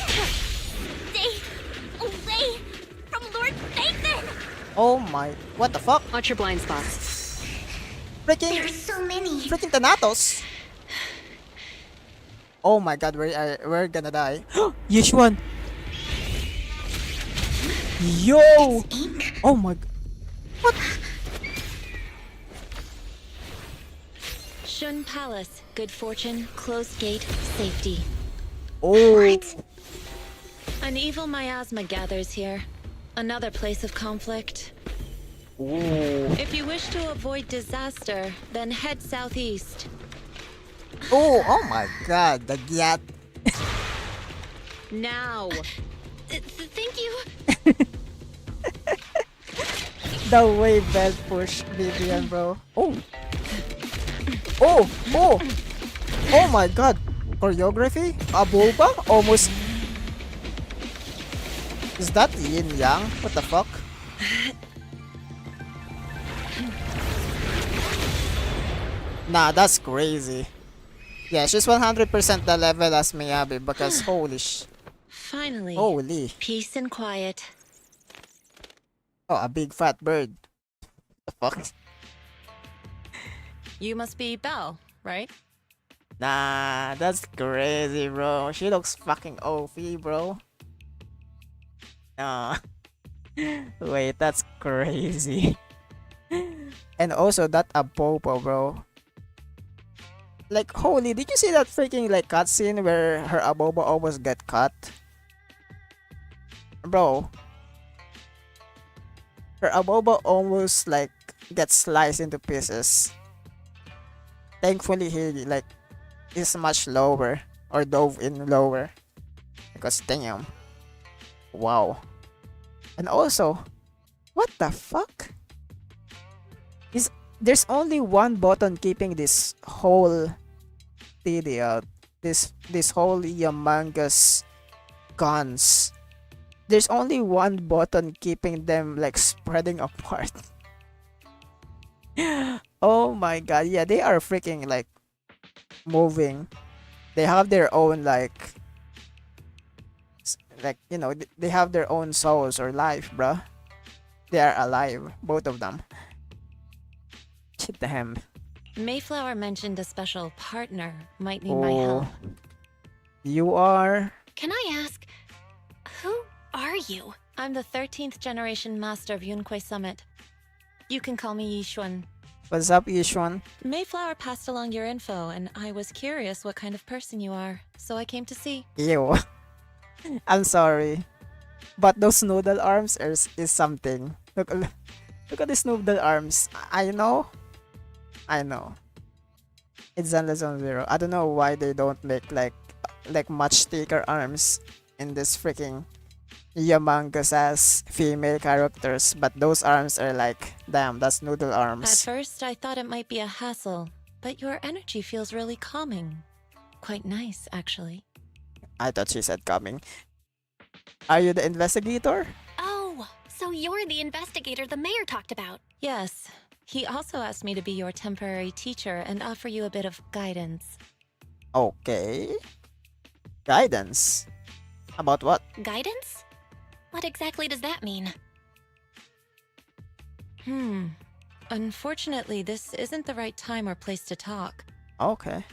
Stay away from Lord Satan! Oh my, what the fuck? Watch your blind spots. Freaking, There are so many. freaking Thanatos. Oh my god, we're gonna die. Yishuan. Yo! Ink? Oh my god. What? Shun Palace. Good fortune, closed gate, safety. Oh. An evil miasma gathers here. Another place of conflict. Ooh. If you wish to avoid disaster, then head southeast. Oh, oh my god, the gat. Now. Thank you. The way Bell push Vivian, bro. Oh. Oh, oh. Oh my god. Choreography? Aboba? Almost. Is that yin yang? What the fuck? Nah, that's crazy. Yeah, she's 100% the level as Miyabi because holy Finally. holy. Peace and quiet. Oh, a big fat bird. The fuck? You must be Belle, right? Nah, that's crazy, bro. She looks fucking OP, bro. Nah. Wait, that's crazy. And also that Abobo, bro. Like, holy, did you see that freaking like cutscene where her Abobo almost get cut? Bro. Her Abobo almost like gets sliced into pieces. Thankfully he like is much lower or dove in lower. Because damn. Wow. And also, what the fuck? There's only one button keeping this whole TD out. This whole humongous guns. There's only one button keeping them like spreading apart. Oh my god, yeah, they are freaking like moving. They have their own like you know, they have their own souls or life, bruh. They are alive, both of them. Damn. Mayflower mentioned a special partner might need my help. You are? Can I ask, who are you? I'm the 13th generation master of Yunquei Summit. You can call me Yishuan. What's up, Yishuan? Mayflower passed along your info, and I was curious what kind of person you are, so I came to see. Ew. I'm sorry. But those noodle arms is something. Look at these noodle arms. I know. It's Zenless on Zero. I don't know why they don't make like much thicker arms in this freaking humongous ass female characters, but those arms are like, damn, that's noodle At arms. first, I thought it might be a hassle, but your energy feels really calming. Quite nice, actually. I thought she said coming. Are you the investigator? Oh, so you're the investigator the mayor talked about. Yes. He also asked me to be your temporary teacher and offer you a bit of guidance. Okay. Guidance? About what? Guidance? What exactly does that mean? Unfortunately, this isn't the right time or place to talk. Okay.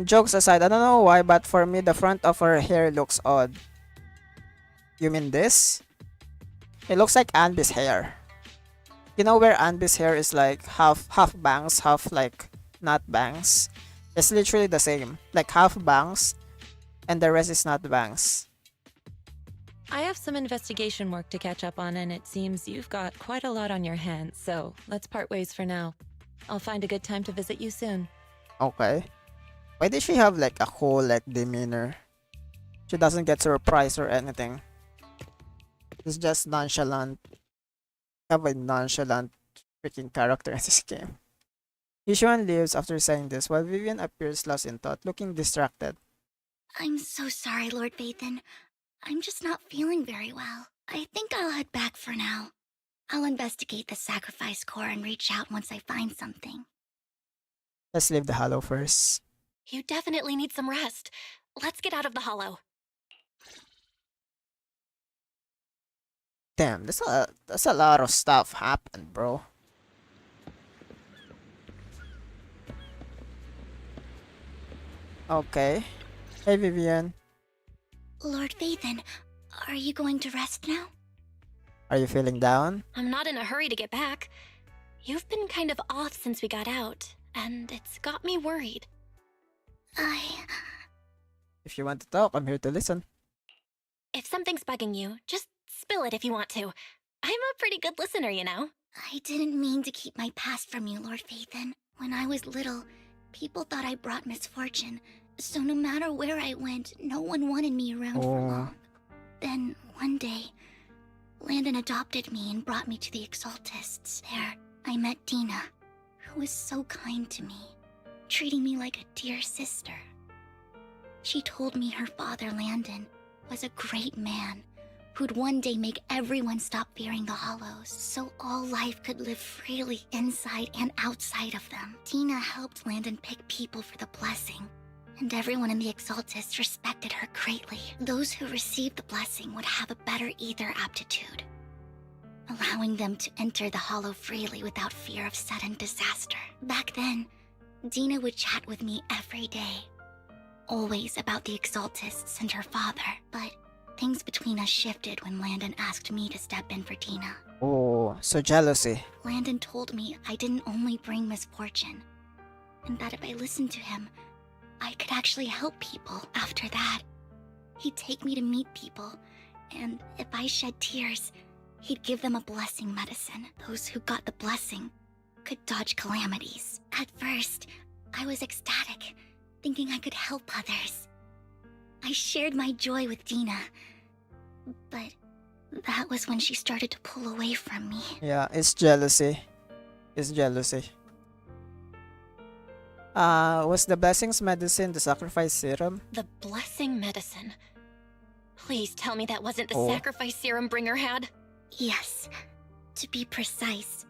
Jokes aside, I don't know why, but for me, the front of her hair looks odd. You mean this? It looks like Anby's hair. You know where Anby's hair is like half bangs, half like not bangs? It's literally the same. Like half bangs, and the rest is not bangs. I have some investigation work to catch up on, and it seems you've got quite a lot on your hands, so let's part ways for now. I'll find a good time to visit you soon. Okay. Why did she have like a whole like demeanor? She doesn't get surprised or anything. It's just nonchalant. Have a nonchalant freaking character in this game. Hyun leaves after saying this while Vivian appears lost in thought, looking distracted. I'm so sorry, Lord Vathan. I'm just not feeling very well. I think I'll head back for now. I'll investigate the sacrifice core and reach out once I find something. Let's leave the hollow first. You definitely need some rest. Let's get out of the hollow. Damn, that's a lot of stuff happened, bro. Okay. Hey, Vivian. Lord Vathan, are you going to rest now? Are you feeling down? I'm not in a hurry to get back. You've been kind of off since we got out, and it's got me worried. If you want to talk, I'm here to listen. If something's bugging you, just spill it if you want to. I'm a pretty good listener, you know. I didn't mean to keep my past from you, Lord Vathan. When I was little, people thought I brought misfortune, so no matter where I went, no one wanted me around for long. Then, one day, Landon adopted me and brought me to the Exaltists. There, I met Dina, who was so kind to me, treating me like a dear sister. She told me her father, Landon, was a great man who'd one day make everyone stop fearing the Hollows, so all life could live freely inside and outside of them. Dina helped Landon pick people for the blessing, and everyone in the Exaltists respected her greatly. Those who received the blessing would have a better ether aptitude, allowing them to enter the Hollow freely without fear of sudden disaster. Back then, Dina would chat with me every day, always about the Exaltists and her father, but things between us shifted when Landon asked me to step in for Dina. Oh, so jealousy. Landon told me I didn't only bring misfortune, and that if I listened to him, I could actually help people. After that, he'd take me to meet people, and if I shed tears, he'd give them a blessing medicine. Those who got the blessing could dodge calamities. At first, I was ecstatic, thinking I could help others. I shared my joy with Dina, but that was when she started to pull away from me. Yeah, it's jealousy. It's jealousy. Was the blessings medicine the sacrifice serum? The blessing medicine. Please tell me that wasn't the Oh. sacrifice serum Bringer had. Yes, to be precise,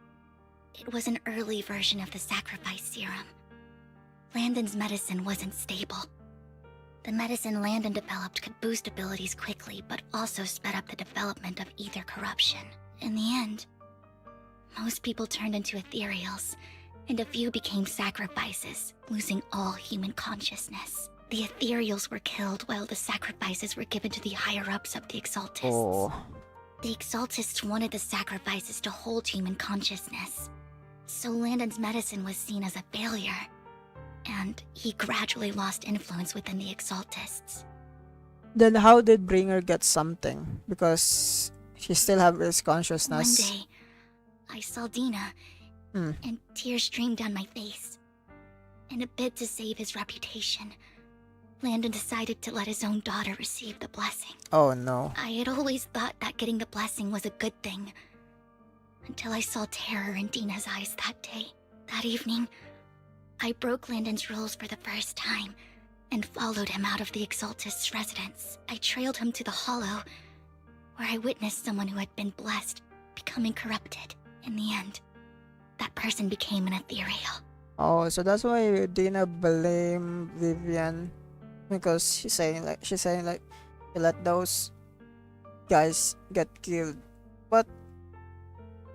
it was an early version of the sacrifice serum. Landon's medicine wasn't stable. The medicine Landon developed could boost abilities quickly, but also sped up the development of ether corruption. In the end, most people turned into ethereals, and a few became sacrifices, losing all human consciousness. The ethereals were killed while the sacrifices were given to the higher-ups of the Exaltists. Oh. The Exaltists wanted the sacrifices to hold human consciousness, so Landon's medicine was seen as a failure, and he gradually lost influence within the Exaltists. Then how did Bringer get something? Because she still have his consciousness. One day, I saw Dina, and tears streamed down my face. In a bid to save his reputation, Landon decided to let his own daughter receive the blessing. Oh no. I had always thought that getting the blessing was a good thing, until I saw terror in Dina's eyes that day. That evening, I broke Landon's rules for the first time and followed him out of the Exaltist's residence. I trailed him to the Hollow, where I witnessed someone who had been blessed becoming corrupted. In the end, that person became an ethereal. Oh, so that's why Dina blame Vivian, because she's saying like you let those guys get killed. But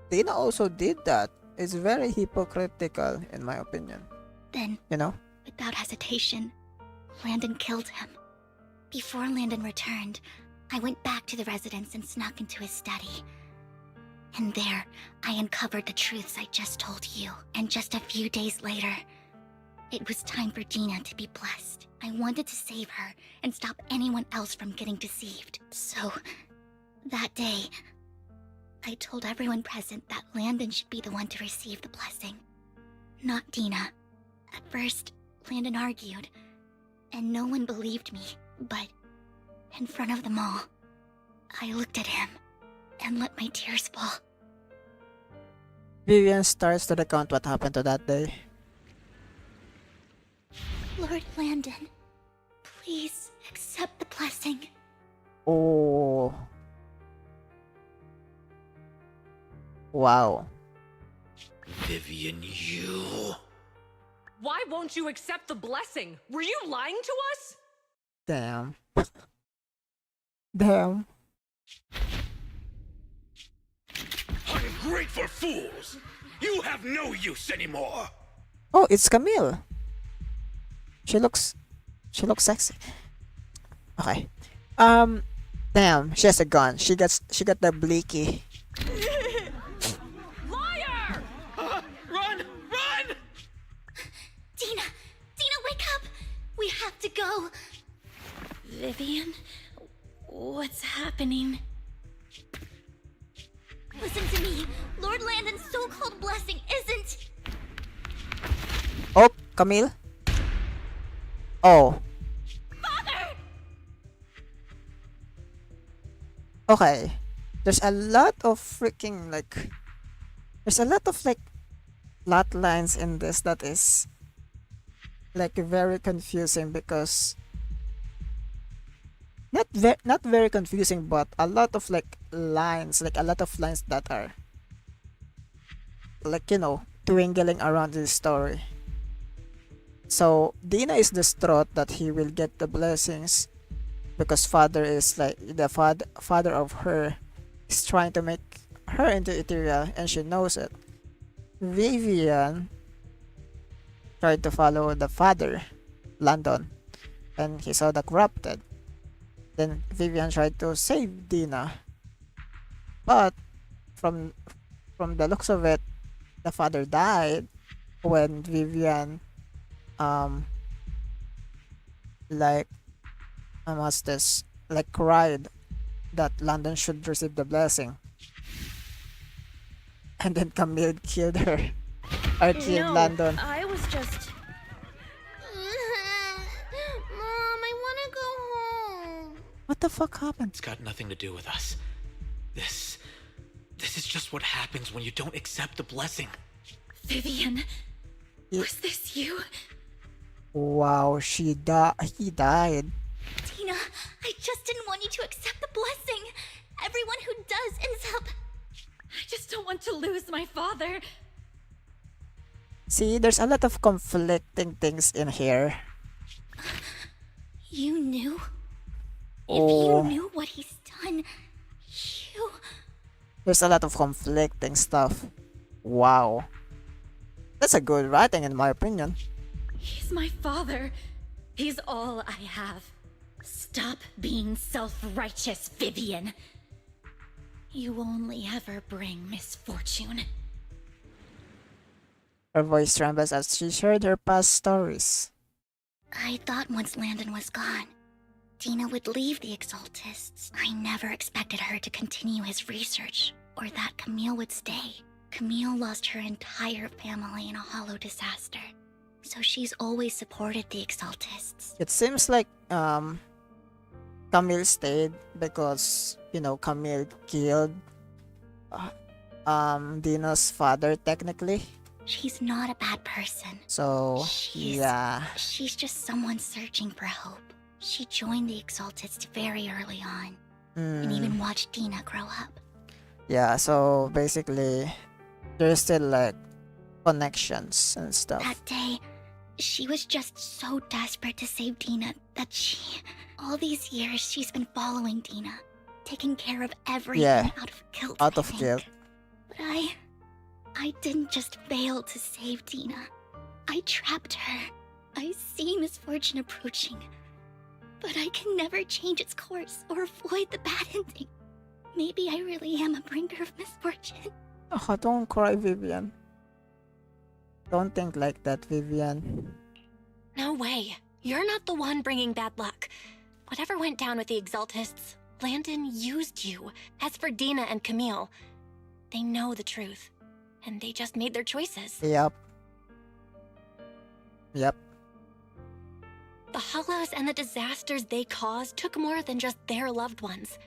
Dina also did that. It's very hypocritical in my opinion. Then, you know? Without hesitation, Landon killed him. Before Landon returned, I went back to the residence and snuck into his study. And there, I uncovered the truths I just told you. And just a few days later, it was time for Dina to be blessed. I wanted to save her and stop anyone else from getting deceived. So, That day, I told everyone present that Landon should be the one to receive the blessing, not Dina. At first, Landon argued, and no one believed me, but in front of them all, I looked at him and let my tears fall. Vivian starts to recount what happened to that day. Lord Landon, please accept the blessing. Oh. Wow. Vivian, you... Why won't you accept the blessing? Were you lying to us? Damn. Damn. Ungrateful fools! You have no use anymore! Oh, it's Camille. She looks sexy. Okay. Damn, she has a gun. She got the bleaky. Liar! Run! Run! Dina, wake up! We have to go. Vivian, what's happening? Listen to me. Lord Landon's so-called blessing isn't... Oh, Camille. Oh. Father! Okay. There's a lot of freaking there's a lot of plot lines in this that is very confusing because not very confusing, but a lot of lines, a lot of lines that are twinkling around this story. So Dina is distraught that he will get the blessings because father is the father of her is trying to make her into ethereal, and she knows it. Vivian tried to follow the father, Landon, and he saw the corrupted. Then Vivian tried to save Dina, but from the looks of it, the father died when Vivian cried that Landon should receive the blessing, and then Camille killed her or killed Landon. I was just... Mom, I want to go home. What the fuck happened? It's got nothing to do with us. This is just what happens when you don't accept the blessing. Vivian, was this you? Wow, he died. Dina, I just didn't want you to accept the blessing. Everyone who does ends up... I just don't want to lose my father. See, there's a lot of conflicting things in here. You knew? Oh. If you knew what he's done, you... There's a lot of conflicting stuff. Wow. That's a good writing in my opinion. He's my father. He's all I have. Stop being self-righteous, Vivian. You only ever bring misfortune. Her voice trembles as she shared her past stories. I thought once Landon was gone, Dina would leave the Exaltists. I never expected her to continue his research, or that Camille would stay. Camille lost her entire family in a hollow disaster, so she's always supported the Exaltists. It seems like Camille stayed because Camille killed Dina's father technically. She's not a bad person. So yeah. She's just someone searching for hope. She joined the Exaltists very early on, and even watched Dina grow up. Yeah, so basically there's still connections and stuff. That day, she was just so desperate to save Dina that all these years she's been following Dina, taking care of everything out of guilt. Out of guilt. But I didn't just fail to save Dina. I trapped her. I see misfortune approaching, but I can never change its course or avoid the bad ending. Maybe I really am a bringer of misfortune. Oh, don't cry, Vivian. Don't think like that, Vivian. No way. You're not the one bringing bad luck. Whatever went down with the Exaltists Landon used you. As for Dina and Camille, they know the truth. And they just made their choices. Yep. Yep. The hollows and the disasters they caused took more than just their loved ones.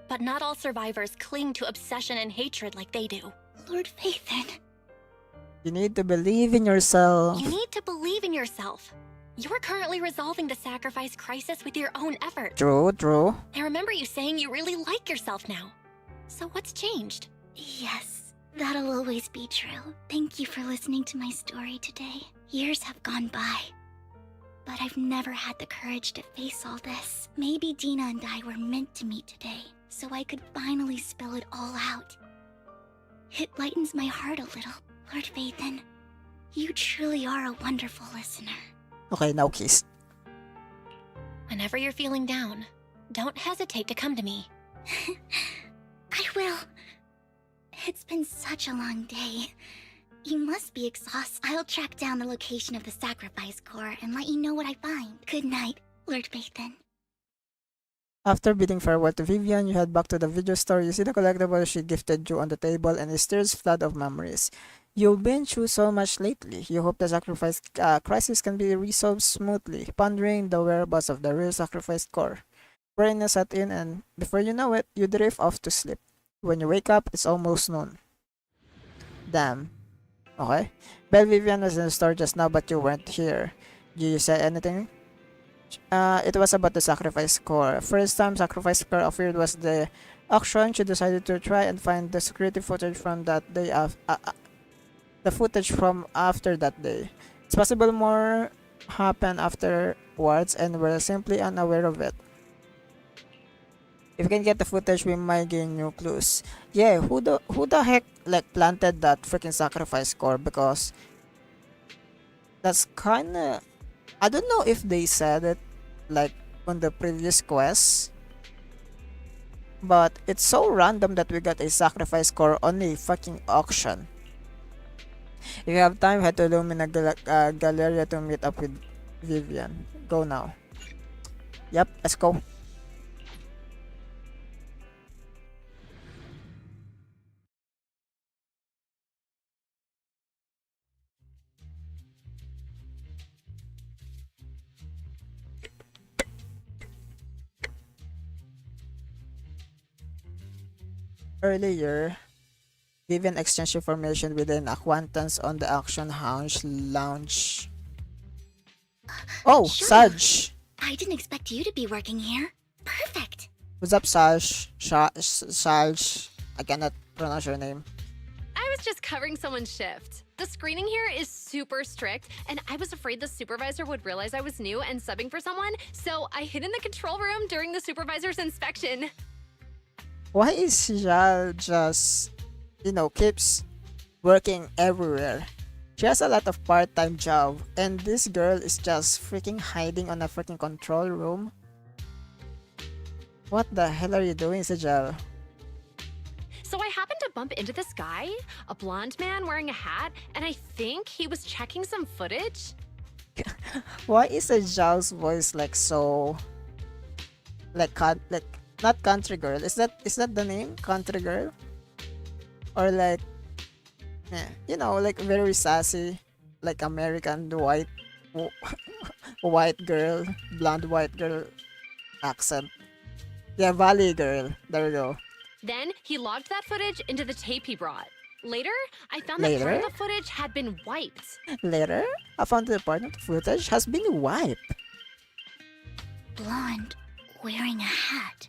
But not all survivors cling to obsession and hatred like they do. Lord Phaethon. You need to believe in yourself. You need to believe in yourself. You're currently resolving the sacrifice crisis with your own efforts. True, true. I remember you saying you really like yourself now. So what's changed? Yes, that'll always be true. Thank you for listening to my story today. Years have gone by, but I've never had the courage to face all this. Maybe Dina and I were meant to meet today, so I could finally spill it all out. It lightens my heart a little. Lord Phaethon, you truly are a wonderful listener. Okay, now kiss. Whenever you're feeling down, don't hesitate to come to me. I will. It's been such a long day. You must be exhausted. I'll track down the location of the sacrifice core and let you know what I find. Good night, Lord Phaethon. After bidding farewell to Vivian, you head back to the video store. You see the collectible she gifted you on the table and it stirs flood of memories. You've been through so much lately. You hope the sacrifice crisis can be resolved smoothly, pondering the whereabouts of the real sacrifice core. Weariness set in and before you know it, you drift off to sleep. When you wake up, it's almost noon. Damn. Okay. Belle Vivian was in the store just now but you weren't here. Did you say anything? It was about the sacrifice core. First time sacrifice core appeared was the auction. She decided to try and find the security footage from that day the footage from after that day. It's possible more happened afterwards and we're simply unaware of it. If we can get the footage, we might gain new clues. Yeah, who the heck like planted that freaking sacrifice core? Because that's kinda, I don't know if they said it like on the previous quest, but it's so random that we got a sacrifice core on a fucking auction. If you have time, head to Lumina Galleria to meet up with Vivian. Go now. Yep, let's go. Earlier, Vivian exchanged information with an acquaintance on the auction house lounge. Oh, Sure. Saj! I didn't expect you to be working here. Perfect. What's up, Saj? Saj? I cannot pronounce your name. I was just covering someone's shift. The screening here is super strict, and I was afraid the supervisor would realize I was new and subbing for someone, so I hid in the control room during the supervisor's inspection. Why is Jal just, keeps working everywhere? She has a lot of part-time job, and this girl is just freaking hiding on a freaking control room. What the hell are you doing, Sejal? So I happened to bump into this guy, a blonde man wearing a hat, and I think he was checking some footage. Why is Sejal's voice like so, like not country girl? Is that the name, country girl? Or like, like very sassy, like American white girl, blonde white girl accent. Yeah, Valley girl. There we go. Then he logged that footage into the tape he brought. Later, I found that part of the footage had been wiped. Later, I found that part of the footage has been wiped. Blonde, wearing a hat.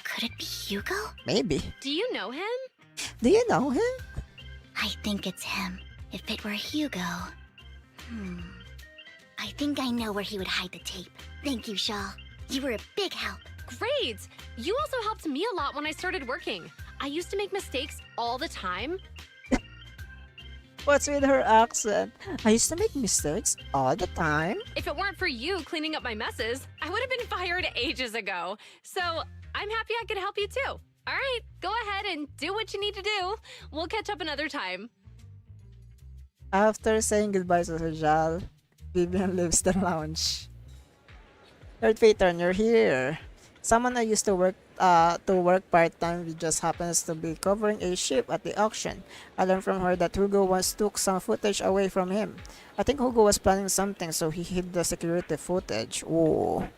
Could it be Hugo? Maybe. Do you know him? Do you know him? I think it's him. If it were Hugo... I think I know where he would hide the tape. Thank you, Shaw. You were a big help. Great! You also helped me a lot when I started working. I used to make mistakes all the time. What's with her accent? I used to make mistakes all the time. If it weren't for you cleaning up my messes, I would have been fired ages ago. So I'm happy I could help you too. All right, go ahead and do what you need to do. We'll catch up another time. After saying goodbye to Sejal, Vivian leaves the lounge. Lord Phaethon, you're here. Someone I used to work to work part-time. He just happens to be covering a ship at the auction. I learned from her that Hugo once took some footage away from him. I think Hugo was planning something, so he hid the security footage. Ooh.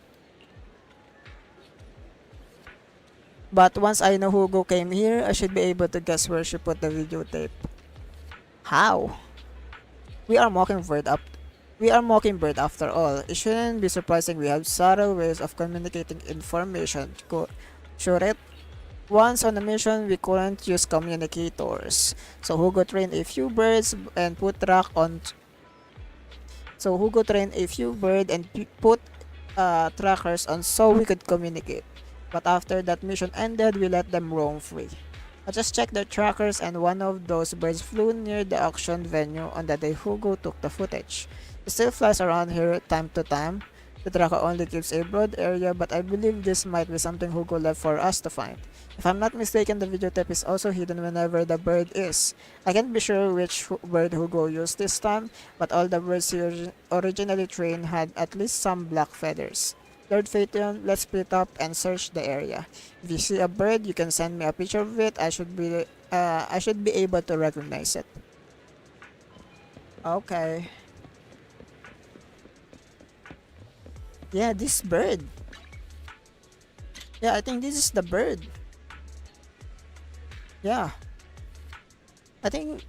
But once I know Hugo came here, I should be able to guess where she put the videotape. How? We are Mockingbird up. We are Mockingbird after all. It shouldn't be surprising we have subtle ways of communicating information. Should it? Once on a mission, we couldn't use communicators. So Hugo trained a few birds and put track on. So Hugo trained a few birds and put trackers on so we could communicate. But after that mission ended, we let them roam free. I just checked the trackers and one of those birds flew near the auction venue on the day Hugo took the footage. It still flies around here time to time. The tracker only gives a broad area, but I believe this might be something Hugo left for us to find. If I'm not mistaken, the videotape is also hidden whenever the bird is. I can't be sure which bird Hugo used this time, but all the birds he originally trained had at least some black feathers. Lord Phaeton, let's split up and search the area. If you see a bird, you can send me a picture of it. I should be able to recognize it. Okay. Yeah, this bird. Yeah, I think this is the bird. Yeah. I think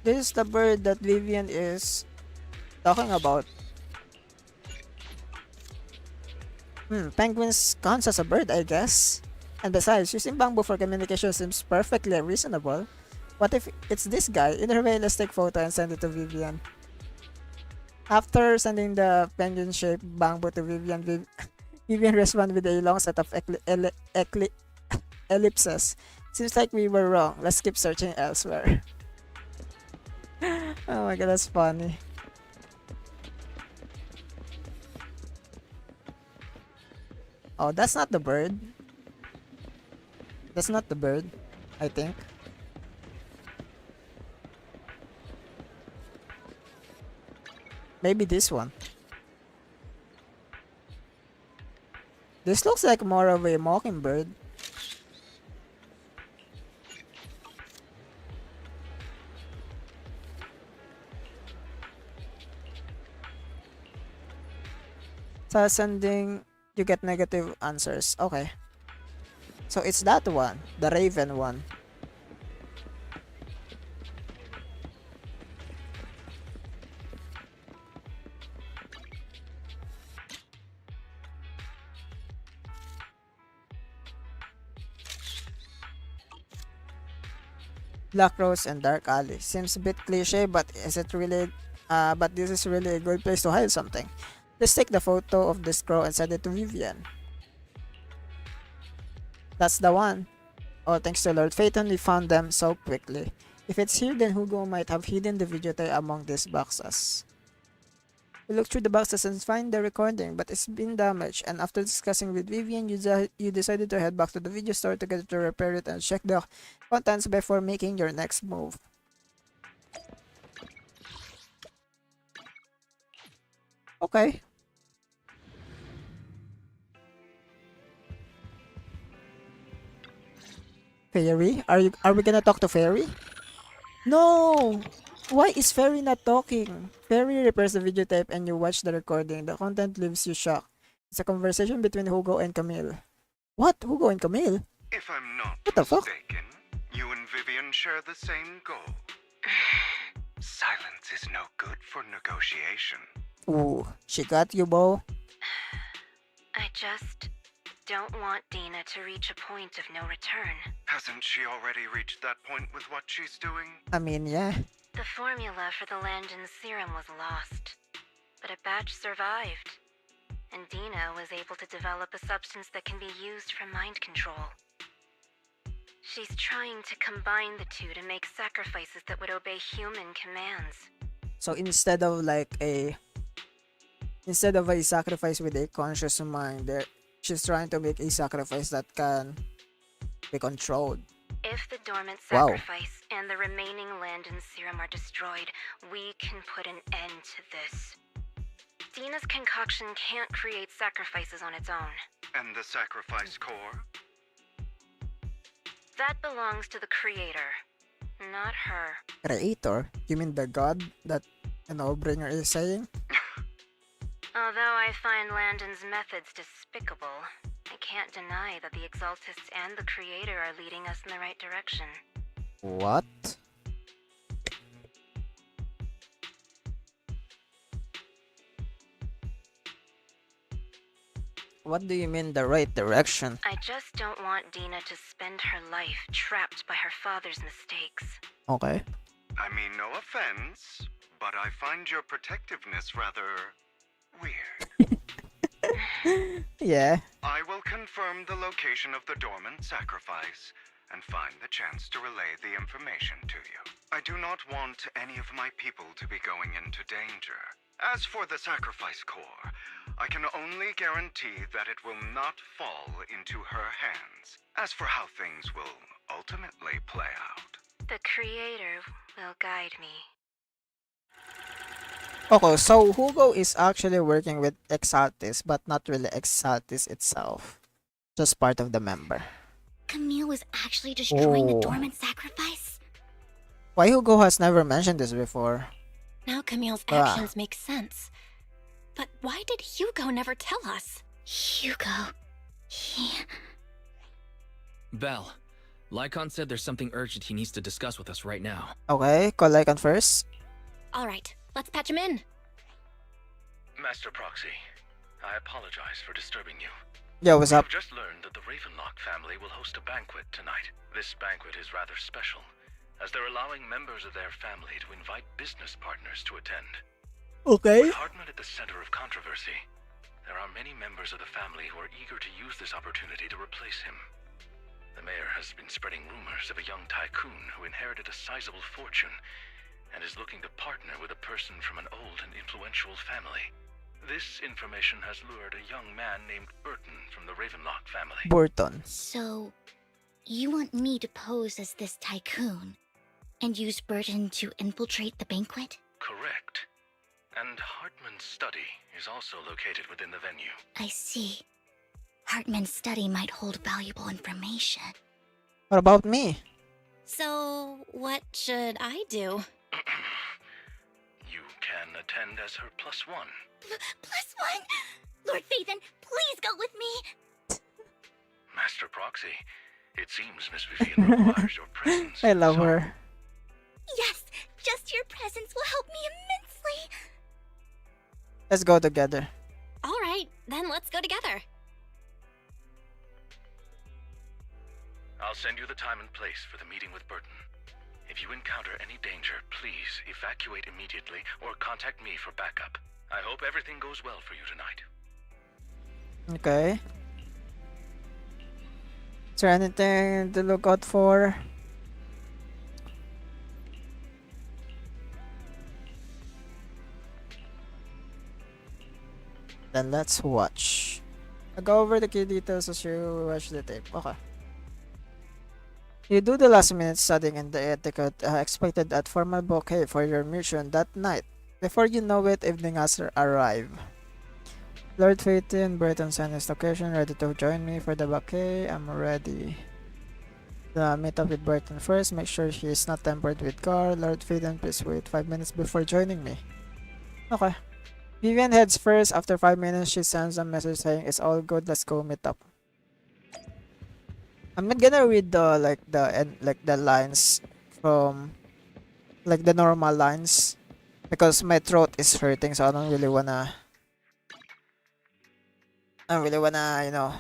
this is the bird that Vivian is talking about. Penguins counts as a bird, I guess. And besides, using bamboo for communication seems perfectly reasonable. What if it's this guy? Either way, let's take photo and send it to Vivian. After sending the penguin-shaped bamboo to Vivian, Vivian responded with a long set of ellipses. Seems like we were wrong. Let's keep searching elsewhere. Oh my god, that's funny. Oh, that's not the bird. That's not the bird, I think. Maybe this one. This looks like more of a mockingbird. So sending, you get negative answers. Okay. So it's that one, the raven one. Black Rose and Dark Alley. Seems a bit cliche, but is it really but this is really a good place to hide something. Let's take the photo of this crow and send it to Vivian. That's the one. Oh, thanks to Lord Phaeton, we found them so quickly. If it's here, then Hugo might have hidden the videotape among these boxes. We looked through the boxes and find the recording, but it's been damaged, and after discussing with Vivian, you decided to head back to the video store together to repair it and check the contents before making your next move. Okay. Fairy? Are we gonna talk to Fairy? No! Why is Fairy not talking? Fairy repairs the videotape and you watch the recording. The content leaves you shocked. It's a conversation between Hugo and Camille. What? Hugo and Camille? If I'm not What the fuck? mistaken, you and Vivian share the same goal. Silence is no good for negotiation. Ooh, she got you, Bo. I just don't want Dina to reach a point of no return. Hasn't she already reached that point with what she's doing? I mean, yeah. The formula for the Landon serum was lost, but a batch survived, and Dina was able to develop a substance that can be used for mind control. She's trying to combine the two to make sacrifices that would obey human commands. So instead of a sacrifice with a conscious mind, she's trying to make a sacrifice that can be controlled. If the dormant Wow. sacrifice and the remaining Landon serum are destroyed, we can put an end to this. Dina's concoction can't create sacrifices on its own. And the sacrifice core? That belongs to the creator, not her. Creator? You mean the god that an Obringer is saying? Although I find Landon's methods despicable, I can't deny that the Exaltists and the creator are leading us in the right direction. What? What do you mean the right direction? I just don't want Dina to spend her life trapped by her father's mistakes. Okay. I mean, no offense, but I find your protectiveness rather weird. Yeah. I will confirm the location of the dormant sacrifice and find the chance to relay the information to you. I do not want any of my people to be going into danger. As for the sacrifice core, I can only guarantee that it will not fall into her hands. As for how things will ultimately play out, The creator will guide me. Okay, so Hugo is actually working with Exaltis, but not really Exaltis itself. Just part of the member. Camille was actually destroying the Oh. dormant sacrifice? Why Hugo has never mentioned this before? Now Camille's Ah. actions make sense. But why did Hugo never tell us? Hugo... He... Belle, Lycon said there's something urgent he needs to discuss with us right now. Okay, call Lycon first. All right, let's patch him in. Master Proxy, I apologize for disturbing you. Yo, what's up? We've just learned that the Ravenlock family will host a banquet tonight. This banquet is rather special, as they're allowing members of their family to invite business partners to attend. Okay. With Hartman at the center of controversy, there are many members of the family who are eager to use this opportunity to replace him. The mayor has been spreading rumors of a young tycoon who inherited a sizable fortune and is looking to partner with a person from an old and influential family. This information has lured a young man named Burton from the Ravenlock family. Burton. So, you want me to pose as this tycoon and use Burton to infiltrate the banquet? Correct. And Hartman's study is also located within the venue. I see. Hartman's study might hold valuable information. What about me? So, what should I do? You can attend as her +1. +1? Lord Phaethon, please go with me! Master Proxy, it seems Miss Vivian requires your presence. I love her. Yes, just your presence will help me immensely! Let's go together. All right, then let's go together. I'll send you the time and place for the meeting with Burton. If you encounter any danger, please evacuate immediately or contact me for backup. I hope everything goes well for you tonight. Okay. Is there anything to look out for? Then let's watch. I'll go over the key details as you watch the tape. Okay. You do the last minute studying in the etiquette expected at formal bouquet for your mission that night. Before you know it, evening has arrived. Lord Phaethon, Burton sent his location, ready to join me for the bouquet. I'm ready. Meet up with Burton first, make sure he is not tempered with car. Lord Phaethon, please wait 5 minutes before joining me. Okay. Vivian heads first. After 5 minutes, she sends a message saying it's all good, let's go meet up. I'm not gonna read the lines from like the normal lines because my throat is hurting, so I don't really wanna you know.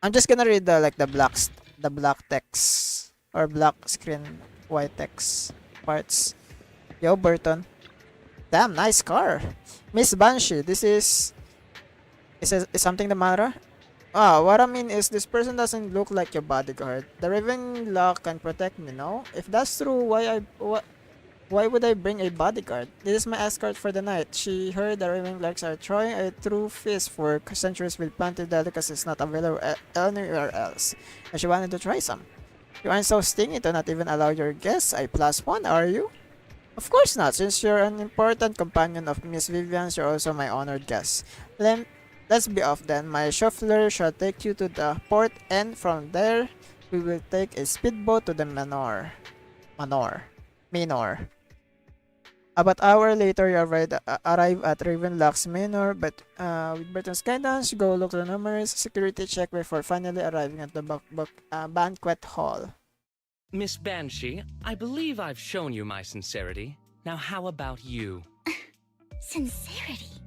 I'm just gonna read the black text or black screen white text parts. Yo, Burton. Damn, nice car. Miss Banshee, is something the matter? Ah, what I mean is this person doesn't look like your bodyguard. The Ravenlock can protect me, no? If that's true, why would I bring a bodyguard? This is my escort for the night. She heard the Ravenlocks are throwing a true feast for centuries with plenty of delicacies not available anywhere else, and she wanted to try some. You aren't so stingy to not even allow your guests a +1, are you? Of course not. Since you're an important companion of Miss Vivian's, you're also my honored guest. Let's be off then. My chauffeur shall take you to the port, and from there, we will take a speedboat to the Manor. About hour later, you arrive at Ravenlock's Manor, but with Burton's guidance, you go look the numerous security check before finally arriving at the banquet hall. Miss Banshee, I believe I've shown you my sincerity. Now how about you? Sincerity?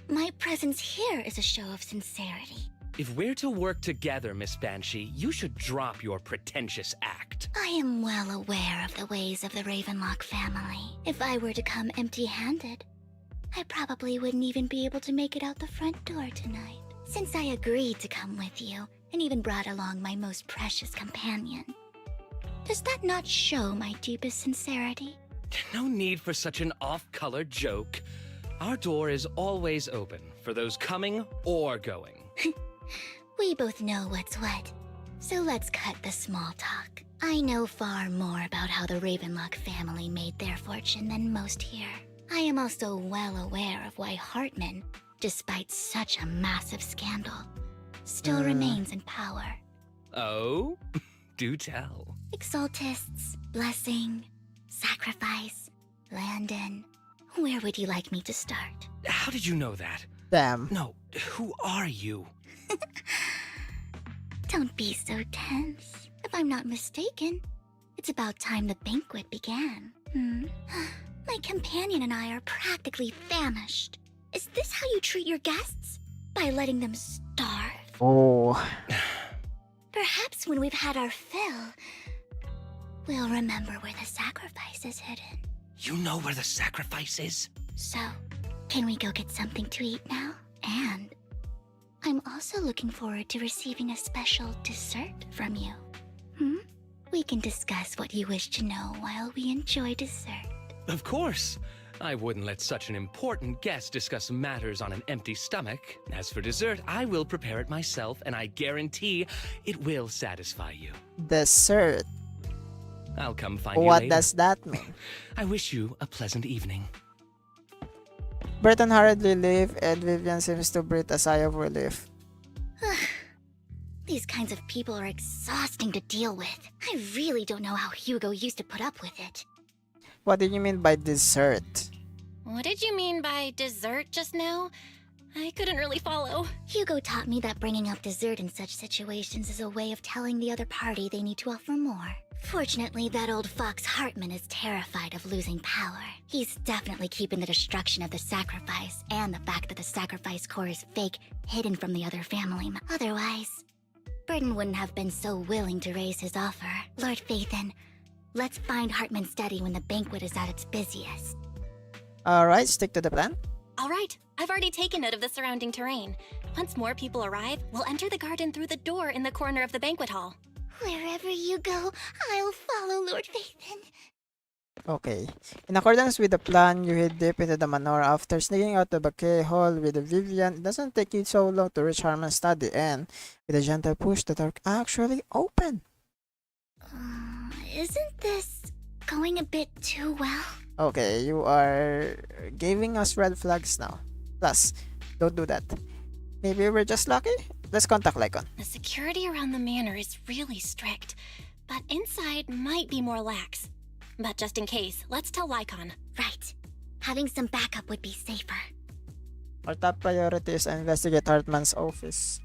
My presence here is a show of sincerity. If we're to work together, Miss Banshee, you should drop your pretentious act. I am well aware of the ways of the Ravenlock family. If I were to come empty-handed, I probably wouldn't even be able to make it out the front door tonight. Since I agreed to come with you, and even brought along my most precious companion. Does that not show my deepest sincerity? No need for such an off-color joke. Our door is always open for those coming or going. We both know what's what, so let's cut the small talk. I know far more about how the Ravenlock family made their fortune than most here. I am also well aware of why Hartman, despite such a massive scandal, still remains in power. Oh? Do tell. Exaltists, blessing, sacrifice, Landon. Where would you like me to start? How did you know that? Damn. No, who are you? Don't be so tense. If I'm not mistaken, it's about time the banquet began. My companion and I are practically famished. Is this how you treat your guests? By letting them starve? Oh. Perhaps when we've had our fill, we'll remember where the sacrifice is hidden. You know where the sacrifice is? So, can we go get something to eat now? And I'm also looking forward to receiving a special dessert from you. We can discuss what you wish to know while we enjoy dessert. Of course. I wouldn't let such an important guest discuss matters on an empty stomach. As for dessert, I will prepare it myself, and I guarantee it will satisfy you. Dessert? I'll come find you What later. does that mean? I wish you a pleasant evening. Burton hurriedly leaves, and Vivian seems to breathe a sigh of relief. These kinds of people are exhausting to deal with. I really don't know how Hugo used to put up with it. What did you mean by dessert? What did you mean by dessert just now? I couldn't really follow. Hugo taught me that bringing up dessert in such situations is a way of telling the other party they need to offer more. Fortunately, that old fox Hartman is terrified of losing power. He's definitely keeping the destruction of the sacrifice and the fact that the sacrifice core is fake hidden from the other family. Otherwise, Burton wouldn't have been so willing to raise his offer. Lord Phaethon, let's find Hartman's study when the banquet is at its busiest. Alright, stick to the plan. All right, I've already taken note of the surrounding terrain. Once more people arrive, we'll enter the garden through the door in the corner of the banquet hall. Wherever you go, I'll follow, Lord Phaethon. Okay. In accordance with the plan, you head deep into the manor. After sneaking out the banquet hall with Vivian, it doesn't take you so long to reach Harmon's study, and with a gentle push, the door actually open. Isn't this going a bit too well? Okay, you are giving us red flags now. Plus, don't do that. Maybe we're just lucky? Let's contact Lycon. The security around the manor is really strict, but inside might be more lax. But just in case, let's tell Lycon. Right. Having some backup would be safer. Our top priority is to investigate Hartman's office.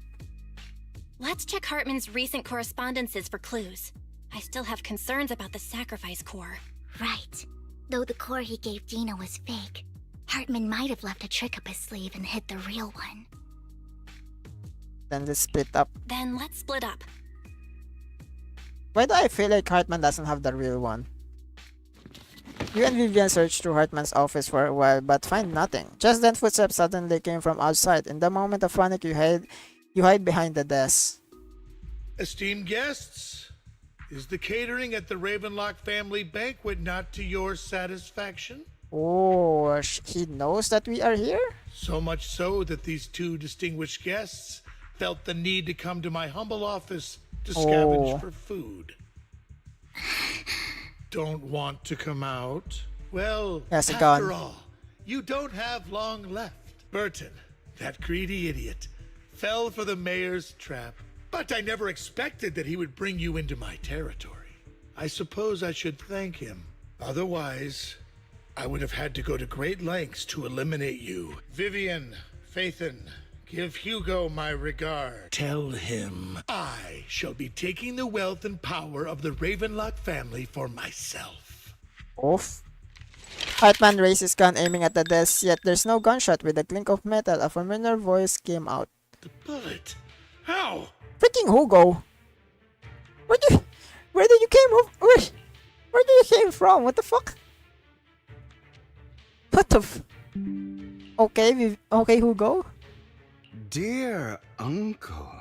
Let's check Hartman's recent correspondences for clues. I still have concerns about the sacrifice core. Right. Though the core he gave Dina was fake, Hartman might have left a trick up his sleeve and hid the real one. Then let's split up. Then let's split up. Why do I feel like Hartman doesn't have the real one? You and Vivian searched through Hartman's office for a while, but find nothing. Just then footsteps suddenly came from outside. In the moment of panic, you hide behind the desk. Esteemed guests, is the catering at the Ravenlock family banquet not to your satisfaction? Oh, he knows that we are here? So much so that these two distinguished guests felt the need to come to my humble office to scavenge for food. Don't want to come out? Well, yes, after all, you don't have long left. Burton, that greedy idiot, fell for the mayor's trap, But I never expected that he would bring you into my territory. I suppose I should thank him. Otherwise, I would have had to go to great lengths to eliminate you. Vivian, Phaethon, give Hugo my regard. Tell him I shall be taking the wealth and power of the Ravenlock family for myself. Off. Hartman raised his gun, aiming at the desk, yet there's no gunshot. With a clink of metal, a familiar voice came out. The bullet? How? Freaking Hugo! Where did you came from? Where did you came from? What the fuck? What the okay, Hugo? Dear uncle,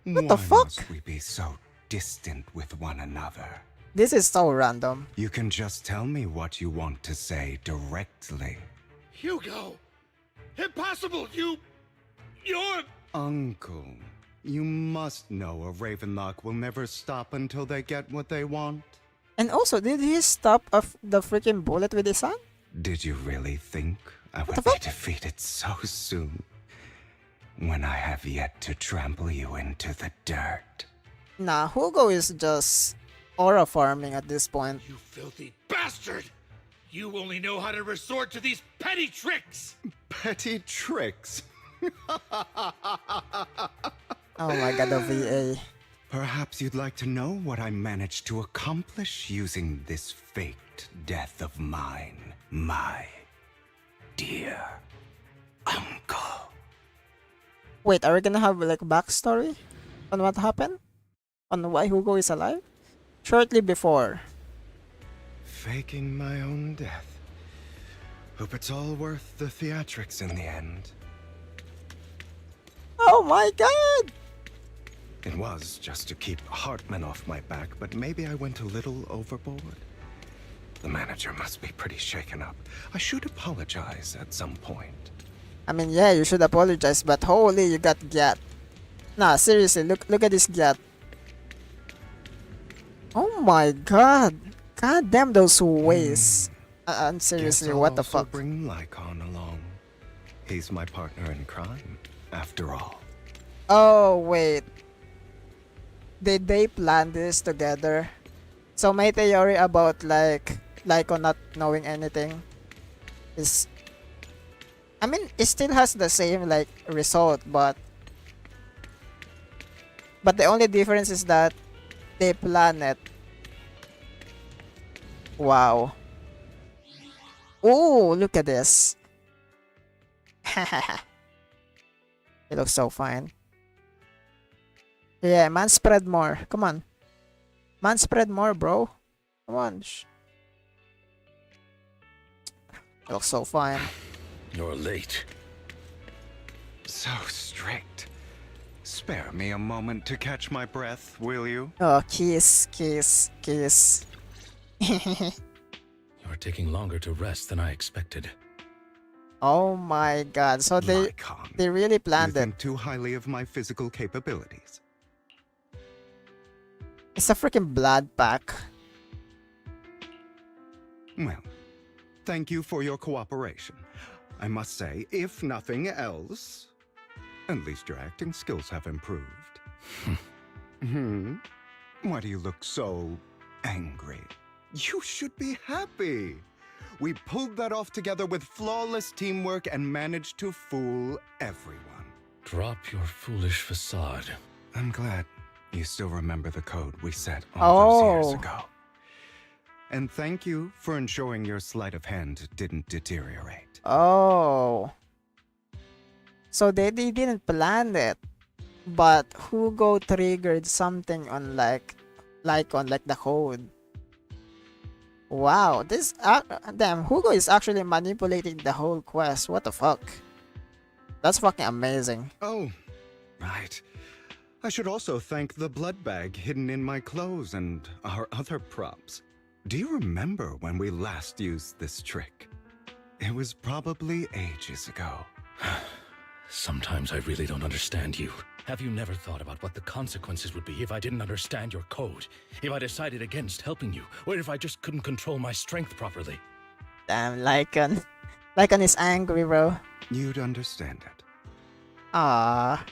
What the fuck? must we be so distant with one another? This is so random. You can just tell me what you want to say directly. Hugo! Impossible! You're... Uncle, you must know a Ravenlock will never stop until they get what they want. And also, did he stop the freaking bullet with his hand? Did you really think I would be defeated so soon? When I have yet to trample you into the dirt. Nah, Hugo is just aura farming at this point. You filthy bastard! You only know how to resort to these petty tricks! Petty tricks? Oh my god, the VA. Perhaps you'd like to know what I managed to accomplish using this faked death of mine, my dear uncle. Wait, are we gonna have like backstory on what happened? On why Hugo is alive? Shortly before. Faking my own death. Hope it's all worth the theatrics in the end. Oh my god! It was just to keep Hartman off my back, but maybe I went a little overboard. The manager must be pretty shaken up. I should apologize at some point. I mean, yeah, you should apologize, but holy, you got gat. Nah, seriously, look at this gat. Oh my god. God damn those ways. And seriously, Guess I'll what the also fuck? bring Lycon along. He's my partner in crime, after all. Oh, wait. Did they plan this together? So my theory about like Lyco not knowing anything is, I mean, it still has the same like result, but the only difference is that they plan it. Wow. Oh, look at this. It looks so fine. Yeah, man, spread more. Come on. Man, spread more, bro. Come on. It looks so fine. You're late. So strict. Spare me a moment to catch my breath, will you? Oh, kiss, kiss, kiss. You're taking longer to rest than I expected. Oh my god. So they really You planned it. think too highly of my physical capabilities. It's a freaking blood pack. Well, thank you for your cooperation. I must say, if nothing else, at least your acting skills have improved. Why do you look so angry? You should be happy. We pulled that off together with flawless teamwork and managed to fool everyone. Drop your foolish facade. I'm glad you still remember the code we set all those years ago. And thank you for ensuring your sleight of hand didn't deteriorate. Oh. So they didn't plan it. But Hugo triggered something on like on the code. Wow, this damn Hugo is actually manipulating the whole quest. What the fuck? That's fucking amazing. Oh, right. I should also thank the blood bag hidden in my clothes and our other props. Do you remember when we last used this trick? It was probably ages ago. Sometimes I really don't understand you. Have you never thought about what the consequences would be if I didn't understand your code? If I decided against helping you? Or if I just couldn't control my strength properly? Damn, Lycan. Lycan is angry, bro. You'd understand it. Ah.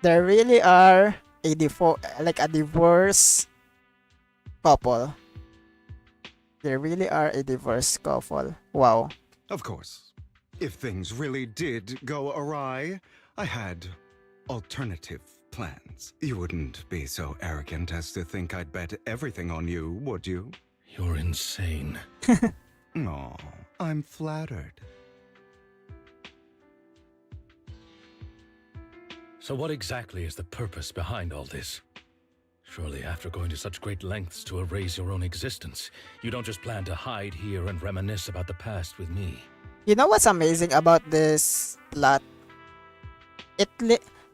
They really are a divorce couple. They really are a divorce couple. Wow. Of course, if things really did go awry, I had alternative plans. You wouldn't be so arrogant as to think I'd bet everything on you, would you? You're insane. Oh, I'm flattered. So what exactly is the purpose behind all this? Surely after going to such great lengths to erase your own existence, you don't just plan to hide here and reminisce about the past with me. You know what's amazing about this plot?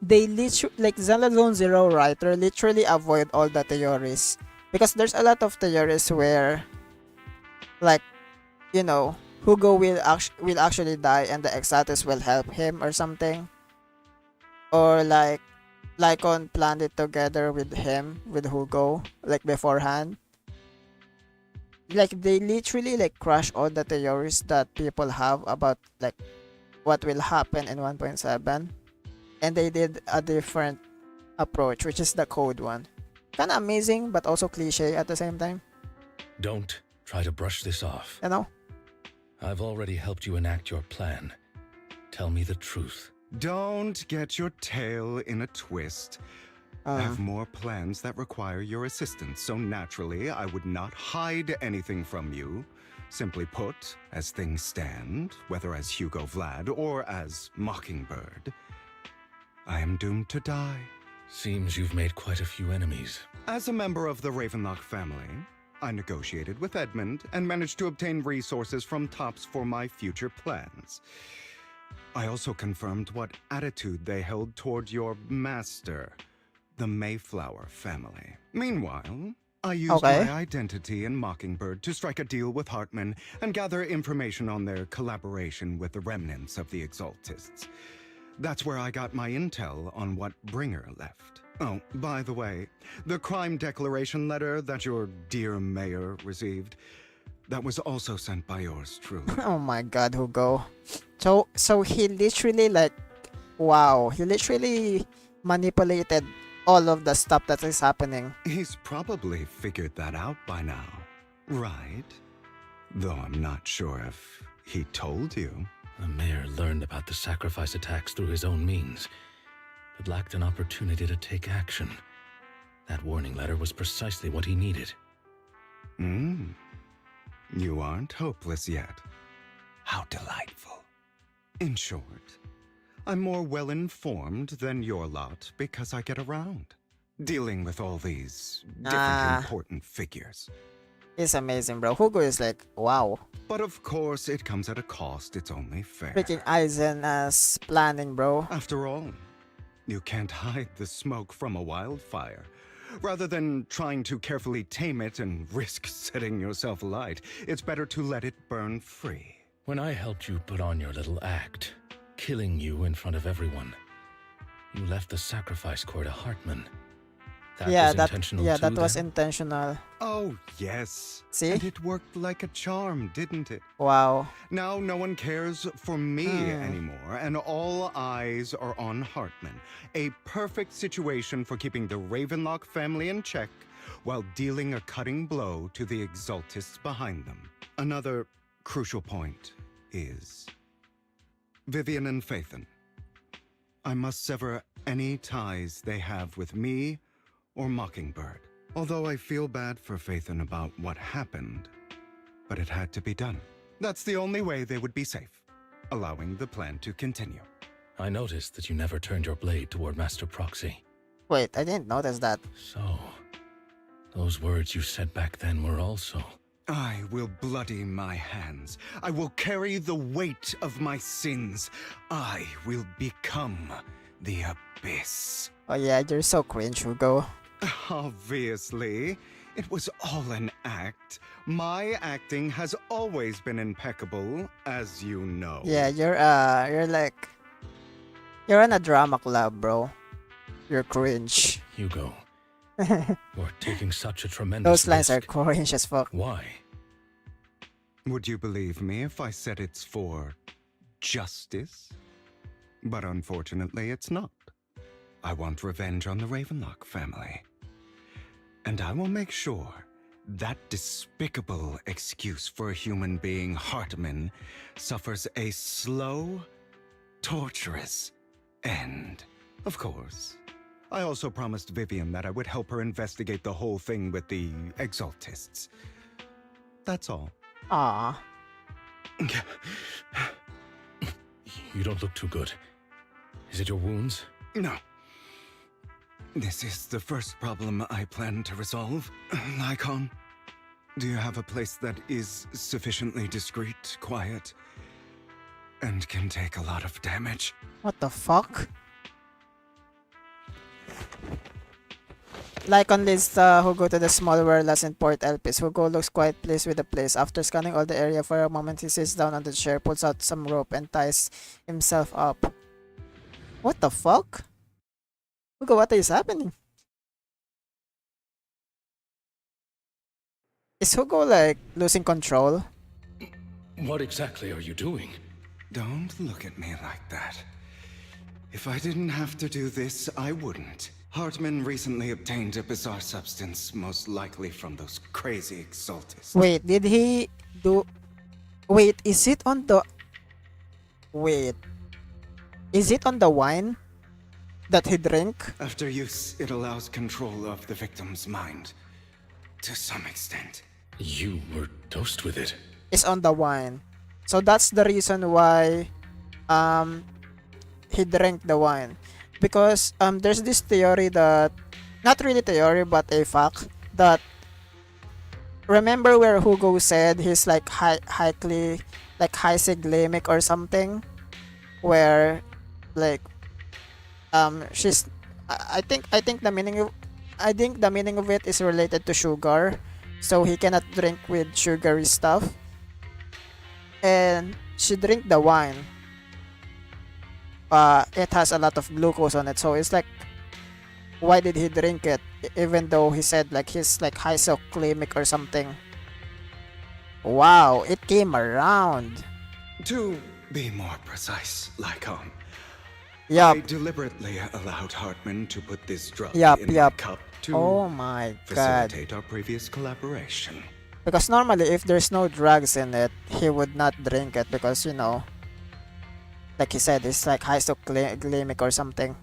They literally, like Zenless Zone Zero writer, literally avoid all the theories, because there's a lot of theories where, like, you know, Hugo will actually die and the Exaltis will help him or something, or like Lycon planned it together with him, with Hugo, like beforehand. Like they literally like crush all the theories that people have about like what will happen in 1.7, and they did a different approach, which is the code one. Kind of amazing, but also cliche at the same time. Don't try to brush this off. You know? I've already helped you enact your plan. Tell me the truth. Don't get your tail in a twist. I have more plans that require your assistance, so naturally I would not hide anything from you. Simply put, as things stand, whether as Hugo Vlad or as Mockingbird, I am doomed to die. Seems you've made quite a few enemies. As a member of the Ravenlock family, I negotiated with Edmund and managed to obtain resources from Tops for my future plans. I also confirmed what attitude they held toward your master, the Mayflower family. Meanwhile, I used my identity in Mockingbird to strike a deal with Hartman and gather information on their collaboration with the remnants of the Exaltists. That's where I got my intel on what Bringer left. Oh, by the way, the crime declaration letter that your dear mayor received, that was also sent by yours truly. Oh my god, Hugo. So he literally like, wow, he literally manipulated all of the stuff that is happening. He's probably figured that out by now, right? Though I'm not sure if he told you. The mayor learned about the sacrifice attacks through his own means, but lacked an opportunity to take action. That warning letter was precisely what he needed. You aren't hopeless yet. How delightful. In short, I'm more well-informed than your lot because I get around, dealing with all these different important figures. It's amazing, bro. Hugo is like, wow. But of course, it comes at a cost. It's only fair. Freaking Aizen as planning, bro. After all, you can't hide the smoke from a wildfire. Rather than trying to carefully tame it and risk setting yourself alight, it's better to let it burn free. When I helped you put on your little act, killing you in front of everyone, you left the sacrifice core to Hartman. That was intentional too, that was then? intentional. Oh, yes. See? And it worked like a charm, didn't it? Wow. Now no one cares for me anymore, and all eyes are on Hartman. A perfect situation for keeping the Ravenlock family in check while dealing a cutting blow to the Exaltists behind them. Another crucial point is Vivian and Phaethon. I must sever any ties they have with me or Mockingbird. Although I feel bad for Phaethon about what happened, but it had to be done. That's the only way they would be safe, allowing the plan to continue. I noticed that you never turned your blade toward Master Proxy. Wait, I didn't notice that. So, those words you said back then were also... I will bloody my hands. I will carry the weight of my sins. I will become the Abyss. Oh yeah, you're so cringe, Hugo. Obviously. It was all an act. My acting has always been impeccable, as you know. Yeah, you're in a drama club, bro. You're cringe. Hugo, you're taking such a tremendous Those lines are risk. cringe as fuck. Why? Would you believe me if I said it's for justice? But unfortunately, it's not. I want revenge on the Ravenlock family. And I will make sure that despicable excuse for a human being, Hartman, suffers a slow, torturous end. Of course. I also promised Vivian that I would help her investigate the whole thing with the Exaltists. That's all. Ah. You don't look too good. Is it your wounds? No. This is the first problem I plan to resolve. Lycon, do you have a place that is sufficiently discreet, quiet, and can take a lot of damage? What the fuck? Like on Lista, who go to the small warehouse in Port Elpis. Hugo looks quite pleased with the place. After scanning all the area for a moment, he sits down on the chair, pulls out some rope, and ties himself up. What the fuck? Hugo, what is happening? Is Hugo like losing control? What exactly are you doing? Don't look at me like that. If I didn't have to do this, I wouldn't. Hartman recently obtained a bizarre substance, most likely from those crazy Exaltists. Wait, did he do... Wait, is it on the... Wait. Is it on the wine that he drank? After use, it allows control of the victim's mind. To some extent. You were dosed with it. It's on the wine. So that's the reason why he drank the wine. Because there's this theory that, not really theory but a fact, that remember where Hugo said he's like highly like hypoglamic or something, where like she's I think the meaning of it is related to sugar, so he cannot drink with sugary stuff, and she drink the wine. It has a lot of glucose on it, so it's like, why did he drink it even though he said like he's like hypoglamic or something? Wow, it came around. To be more precise, Lycon, Yup. I deliberately allowed Hartman to put this drug Yup, in my yup. cup to Oh my god. facilitate our previous collaboration. Because normally if there's no drugs in it, he would not drink it because, you know, like he said, it's like hypoglamic or something.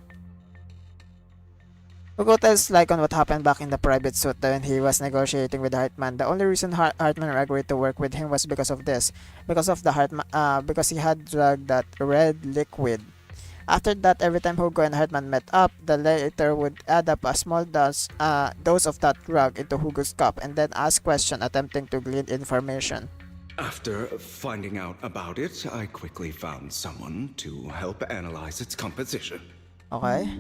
Hugo tells Lycon what happened back in the private suit when he was negotiating with Hartman. The only reason Hartman agreed to work with him was because of this. Because of the because he had drugged that red liquid. After that, every time Hugo and Hartman met up, the latter would add up a small dose of that drug into Hugo's cup and then ask questions attempting to glean information. After finding out about it, I quickly found someone to help analyze its composition. Okay.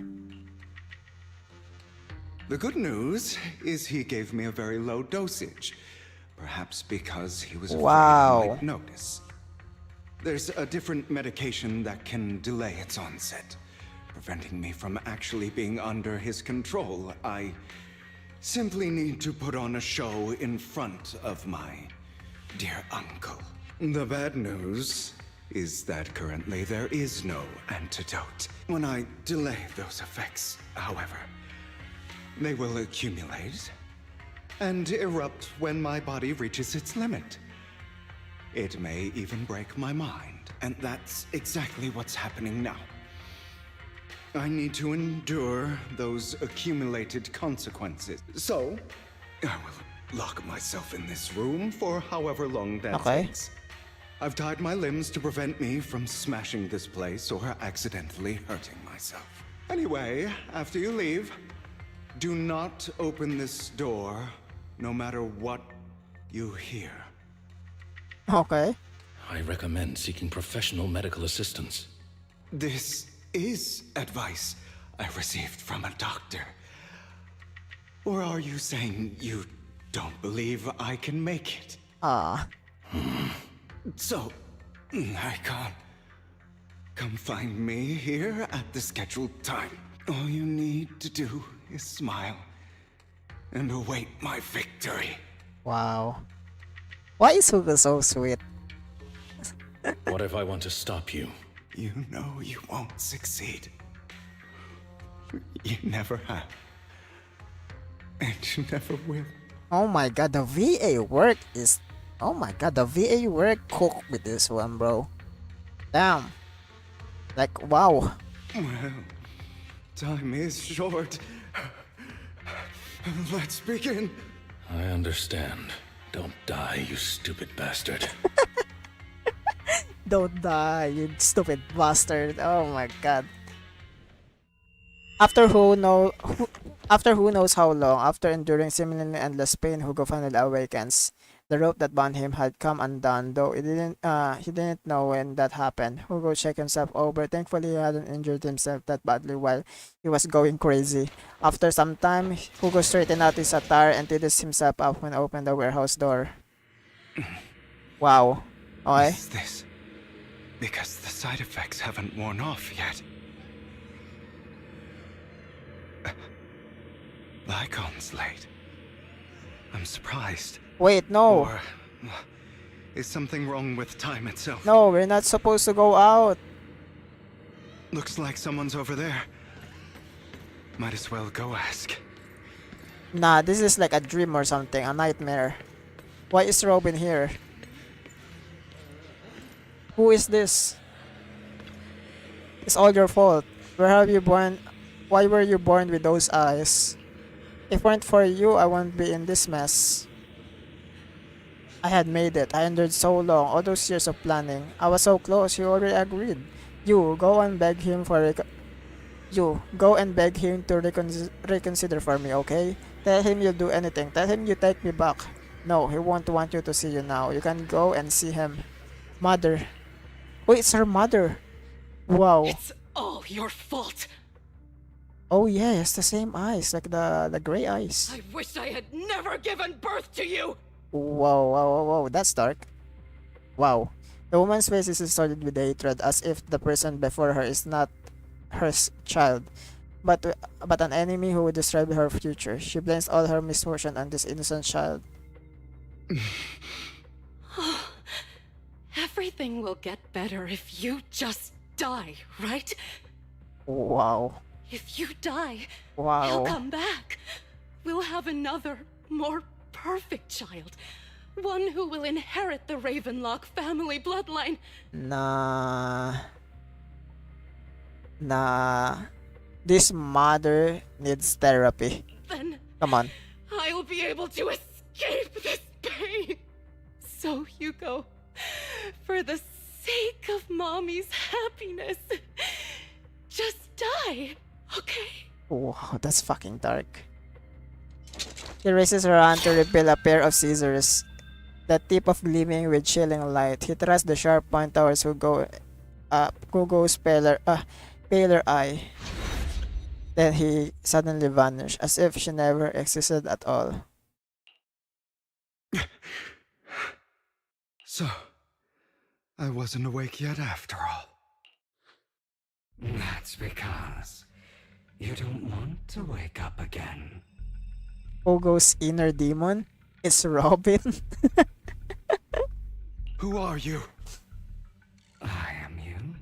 The good news is he gave me a very low dosage, perhaps because he was afraid I might notice. There's a different medication that can delay its onset, preventing me from actually being under his control. I simply need to put on a show in front of my dear uncle. The bad news is that currently there is no antidote. When I delay those effects, however, they will accumulate and erupt when my body reaches its limit. It may even break my mind, and that's exactly what's happening now. I need to endure those accumulated consequences. So, I will lock myself in this room for however long that takes. I've tied my limbs to prevent me from smashing this place or accidentally hurting myself. Anyway, after you leave, do not open this door, no matter what you hear. Okay. I recommend seeking professional medical assistance. This is advice I received from a doctor. Or are you saying you don't believe I can make it? So, I can't. Come find me here at the scheduled time. All you need to do is smile and await my victory. Wow. Why is Hugo so sweet? What if I want to stop you? You know you won't succeed. You never have. And you never will. Oh my god, the VA work is... Oh my god, the VA work cooked with this one, bro. Damn. Like, wow. Well, time is short. Let's begin. I understand. Don't die, you stupid bastard. Don't die, you stupid bastard. Oh my god. After who knows how long, after enduring seemingly endless pain, Hugo finally awakens. The rope that bound him had come undone, though he didn't know when that happened. Hugo checked himself over. Thankfully, he hadn't injured himself that badly while he was going crazy. After some time, Hugo straightened out his attire and tidied himself up when opened the warehouse door. Wow. Okay. Is this because the side effects haven't worn off yet? Lycon's late. I'm surprised. Wait, no. Or is something wrong with time itself? No, we're not supposed to go out. Looks like someone's over there. Might as well go ask. Nah, this is like a dream or something, a nightmare. Why is Robin here? Who is this? It's all your fault. Where have you born? Why were you born with those eyes? If it weren't for you, I wouldn't be in this mess. I had made it. I endured so long, all those years of planning. I was so close. You already agreed. You go and beg him to reconsider for me, okay? Tell him you'll do anything. Tell him you take me back. No, he won't want you to see you now. You can go and see him. Mother. Oh, it's her mother. Wow. It's all your fault. Oh yeah, it's the same eyes, like the gray eyes. I wish I had never given birth to you. Whoa, that's dark. Wow. The woman's face is distorted with hatred, as if the person before her is not her child, but an enemy who would destroy her future. She blames all her misfortune on this innocent child. Everything will get better if you just die, right? Wow. If you die, Wow. he'll come back. We'll have another, more perfect child. One who will inherit the Ravenlock family bloodline. Nah. This mother needs therapy. Then Come on. I'll be able to escape this pain. So, Hugo, for the sake of Mommy's happiness, just die, okay? Wow, that's fucking dark. He raises her hand to reveal a pair of scissors, the tip of gleaming with chilling light. He thrusts the sharp point towards Hugo's paler eye. Then he suddenly vanished, as if she never existed at all. So, I wasn't awake yet after all. That's because you don't want to wake up again. Hugo's inner demon is Robin. Who are you? I am you.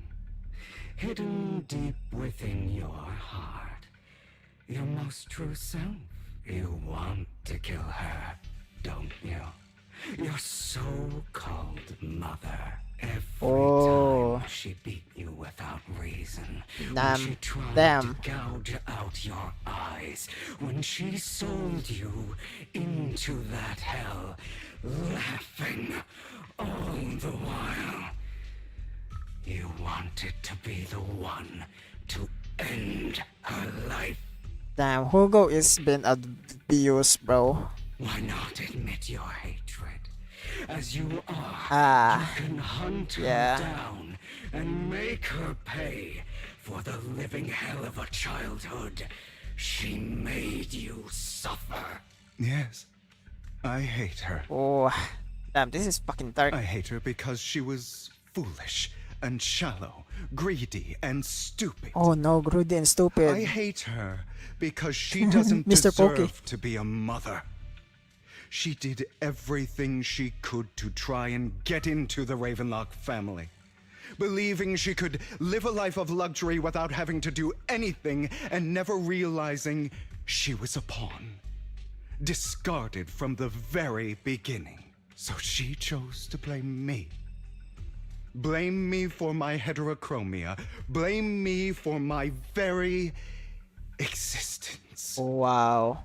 Hidden deep within your heart. Your most true self. You want to kill her, don't you? Your so-called mother. Every time she beat you without reason. When she tried to gouge out your eyes. When she sold you into that hell. Laughing all the while. You wanted to be the one to end her life. Damn, Hugo is been abused, bro. Why not admit your hatred? As you are, you can hunt her down and make her pay for the living hell of a childhood she made you suffer. Yes, I hate her. Oh, damn, this is fucking dark. I hate her because she was foolish and shallow, greedy and stupid. Oh no, greedy and stupid. I hate her because she doesn't Mr. deserve Pokey. to be a mother. She did everything she could to try and get into the Ravenlock family. believing she could live a life of luxury without having to do anything and never realizing she was a pawn, discarded from the very beginning. So she chose to blame me. Blame me for my heterochromia. Blame me for my very existence. Wow.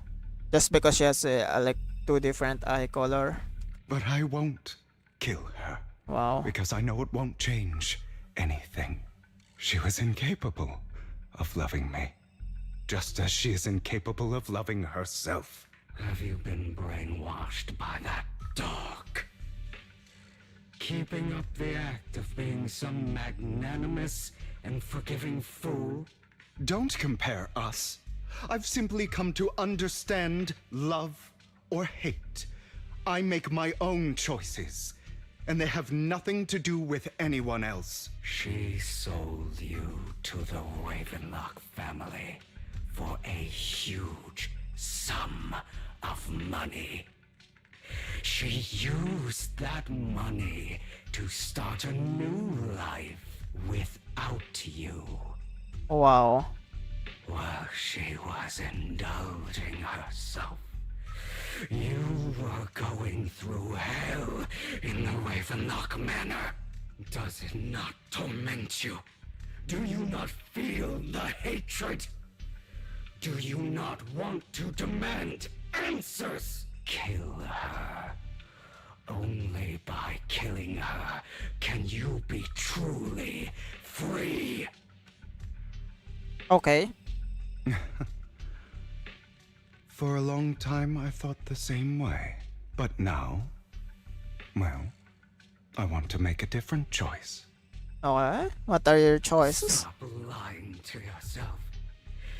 Just because she has like 2 different eye color. But I won't kill her. Wow. Because I know it won't change anything. She was incapable of loving me, just as she is incapable of loving herself. Have you been brainwashed by that dog? Keeping up the act of being some magnanimous and forgiving fool? Don't compare us. I've simply come to understand love or hate. I make my own choices, and they have nothing to do with anyone else. She sold you to the Ravenlock family for a huge sum of money. She used that money to start a new life without you. Wow. While she was indulging herself, you were going through hell in the Ravenlock Manor. Does it not torment you? Do you not feel the hatred? Do you not want to demand answers? Kill her. Only by killing her can you be truly free. Okay. For a long time, I thought the same way. But now, well, I want to make a different choice. Okay. What are your choices? Stop lying to yourself.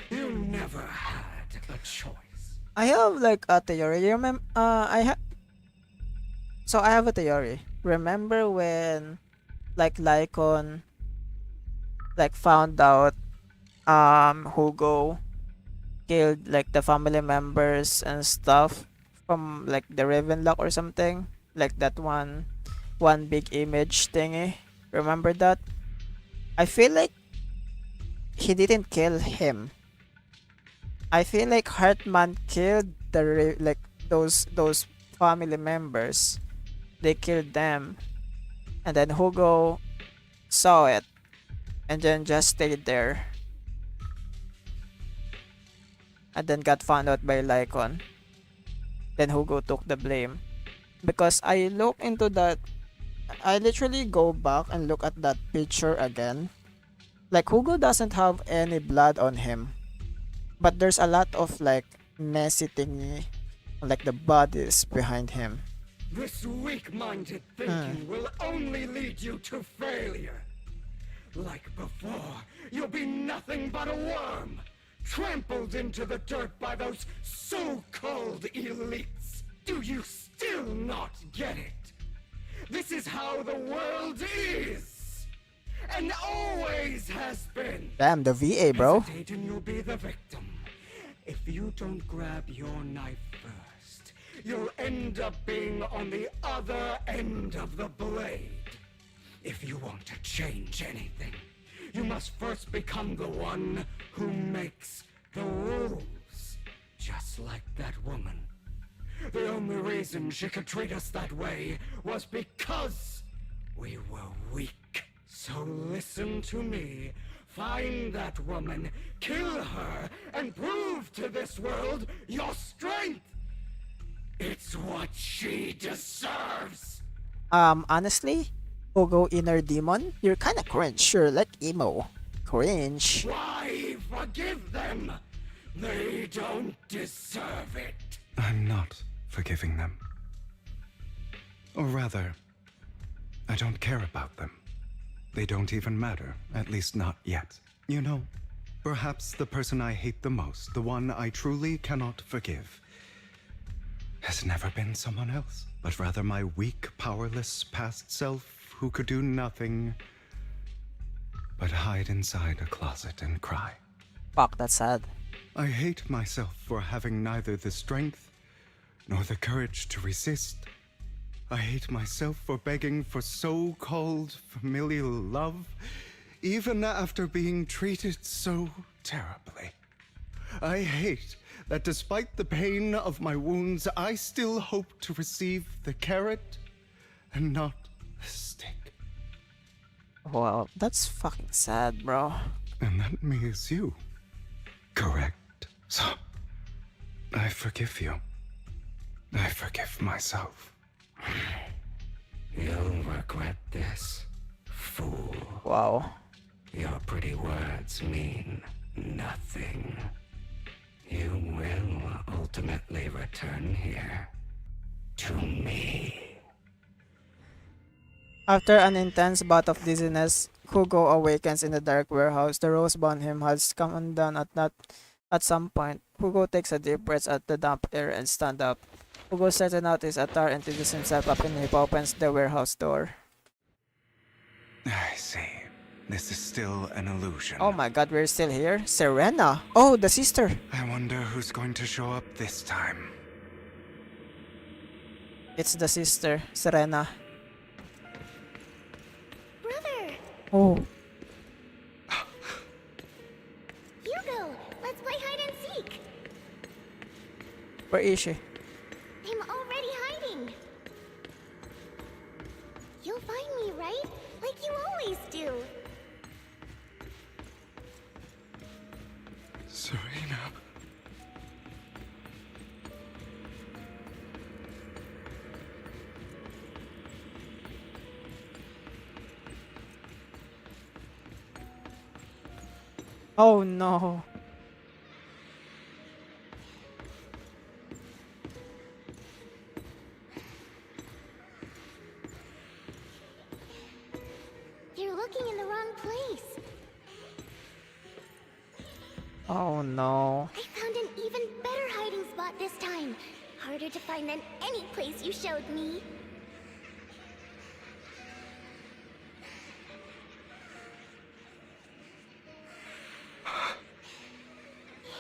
You never had a choice. I have like a theory. You remember? So I have a theory. Remember when, like, Lycon, like, found out, Hugo killed like the family members and stuff from like the Ravenlock or something, like that one big image thingy. Remember that? I feel like he didn't kill him. I feel like Hartman killed like those family members. They killed them, and then Hugo saw it, and then just stayed there, and then got found out by Lycon. Then Hugo took the blame. Because I look into that, I literally go back and look at that picture again. Like, Hugo doesn't have any blood on him, but there's a lot of like messy thingy, like the bodies behind him. This weak-minded thinking will only lead you to failure. Like before, you'll be nothing but a worm, trampled into the dirt by those so-called elites. Do you still not get it? This is how the world is, and always has been. Damn, the VA, bro. Hesitate and you'll be the victim. If you don't grab your knife first, you'll end up being on the other end of the blade. If you want to change anything, you must first become the one who makes the rules. Just like that woman. The only reason she could treat us that way was because we were weak. So listen to me. Find that woman, kill her, and prove to this world your strength. It's what she deserves. Honestly, Hugo Inner Demon, you're kinda cringe. You're like emo. Cringe. Why forgive them? They don't deserve it. I'm not forgiving them. Or rather, I don't care about them. They don't even matter, at least not yet. You know, perhaps the person I hate the most, the one I truly cannot forgive, has never been someone else, but rather my weak, powerless past self who could do nothing but hide inside a closet and cry. Fuck, that's sad. I hate myself for having neither the strength nor the courage to resist. I hate myself for begging for so-called familial love, even after being treated so terribly. I hate that despite the pain of my wounds, I still hope to receive the carrot and not the stick. Well, that's fucking sad, bro. And that means you. Correct. So, I forgive you. I forgive myself. You'll regret this, fool. Wow. Your pretty words mean nothing. You will ultimately return here to me. After an intense bout of dizziness, Hugo awakens in the dark warehouse. The rose bound him has come undone at some point. Hugo takes a deep breath at the damp air and stands up. Hugo straighten out his attire and introduces himself up and he opens the warehouse door. I see. This is still an illusion. Oh my god, we're still here? Serena! Oh, the sister! I wonder who's going to show up this time. It's the sister, Serena. Brother! Oh. Hugo! Let's play hide and seek! Where is she? I'm already hiding! You'll find me, right? Like you always do! Serena. Oh no. You're looking in the wrong place. Oh no. I found an even better hiding spot this time. Harder to find than any place you showed me.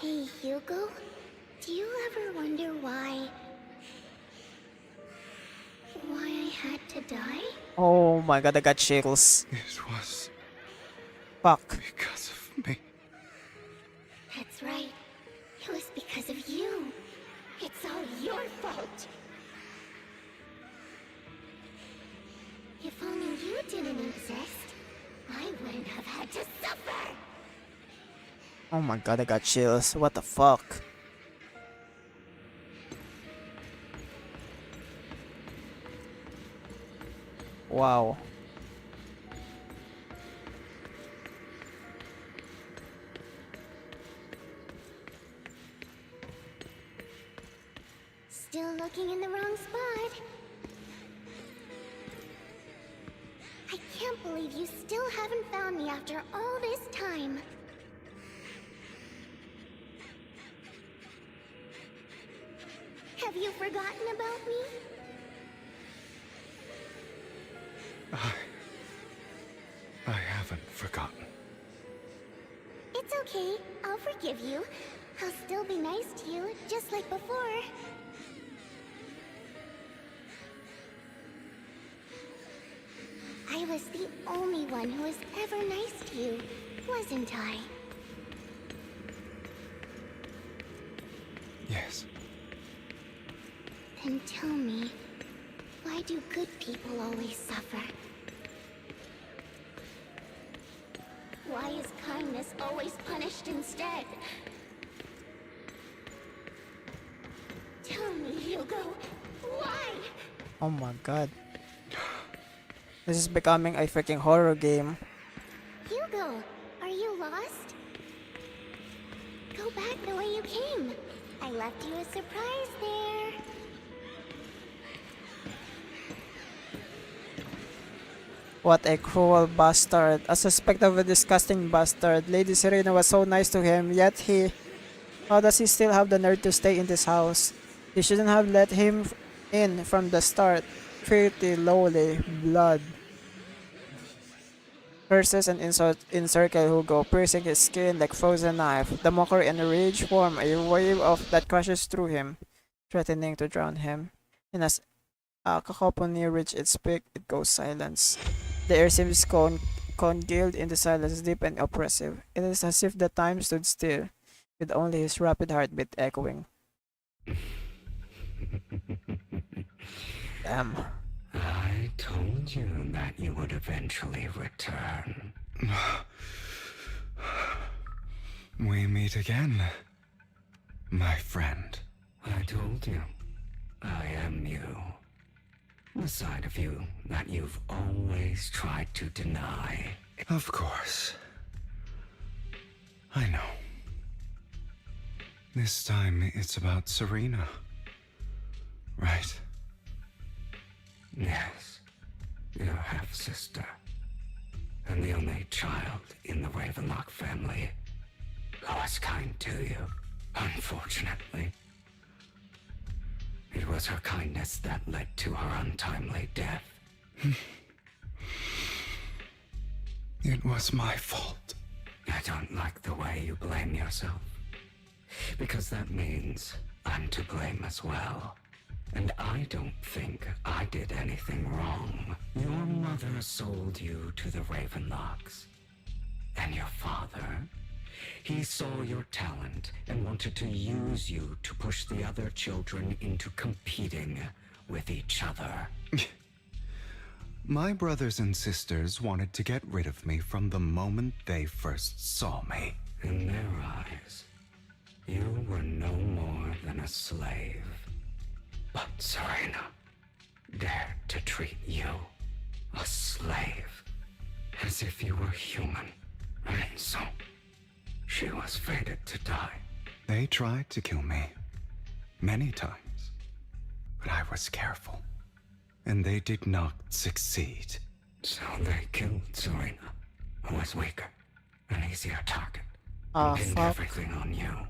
Hey, Hugo. Do you ever wonder why I had to die? Oh my god, I got chills. It was Fuck. because of me. That's right. It was because of you. It's all your fault. If only you didn't exist, I wouldn't have had to suffer. Oh my god, I got chills. What the fuck? Wow. Still looking in the wrong spot. I can't believe you still haven't found me after all this time. Have you forgotten about me? I haven't forgotten. It's okay. I'll forgive you. I'll still be nice to you, just like before. I was the only one who was ever nice to you, wasn't I? Yes. Then tell me, why do good people always suffer? Why is kindness always punished instead? Tell me, Hugo, why? Oh my god. This is becoming a freaking horror game. Hugo, are you lost? Go back the way you came. I left you a surprise there. What a cruel bastard. A suspect of a disgusting bastard. Lady Serena was so nice to him, yet how does he still have the nerve to stay in this house? You shouldn't have let him in from the start. Pretty lowly blood. Curses and insults encircle Hugo, piercing his skin like frozen knife. The mockery and rage form a wave that crashes through him, threatening to drown him. cacophony reach its peak, it goes silence. The air seems congealed in the silence, deep and oppressive. It is as if the time stood still, with only his rapid heartbeat echoing. Damn. I told you that you would eventually return. We meet again, my friend. I told you, I am you. The side of you that you've always tried to deny. Of course. I know. This time it's about Serena. Right? Yes, your half-sister. And the only child in the Ravenlock family who was kind to you, unfortunately. It was her kindness that led to her untimely death. It was my fault. I don't like the way you blame yourself. Because that means I'm to blame as well. And I don't think I did anything wrong. Your mother sold you to the Ravenlocks. And your father? He saw your talent and wanted to use you to push the other children into competing with each other. My brothers and sisters wanted to get rid of me from the moment they first saw me. In their eyes, you were no more than a slave. But Serena dared to treat you, a slave, as if you were human. And so, she was fated to die. They tried to kill me many times, but I was careful, and they did not succeed. So they killed Serena, who was weaker, an easier target, Ah, and pinned fuck. everything on you.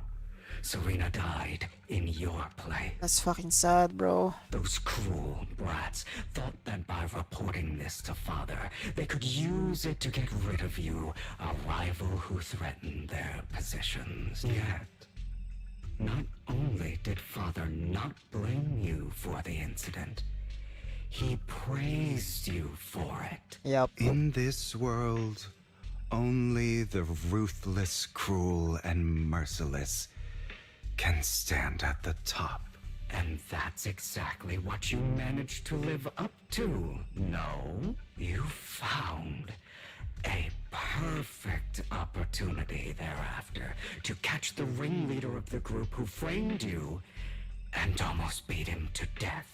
Serena died in your place. That's fucking sad, bro. Those cruel brats thought that by reporting this to Father, they could use it to get rid of you, a rival who threatened their positions. Yet, not only did Father not blame you for the incident, he praised you for it. Yep. In this world, only the ruthless, cruel, and merciless can stand at the top. And that's exactly what you managed to live up to, no? You found a perfect opportunity thereafter to catch the ringleader of the group who framed you and almost beat him to death.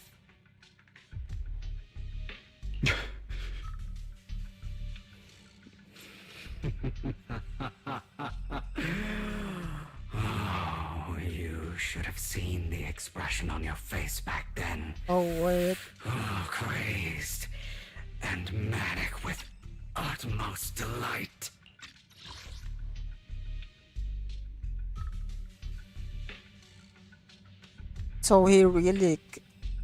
Oh, you should have seen the expression on your face back then. Oh, wait. Oh, crazed and manic with utmost delight. So he really...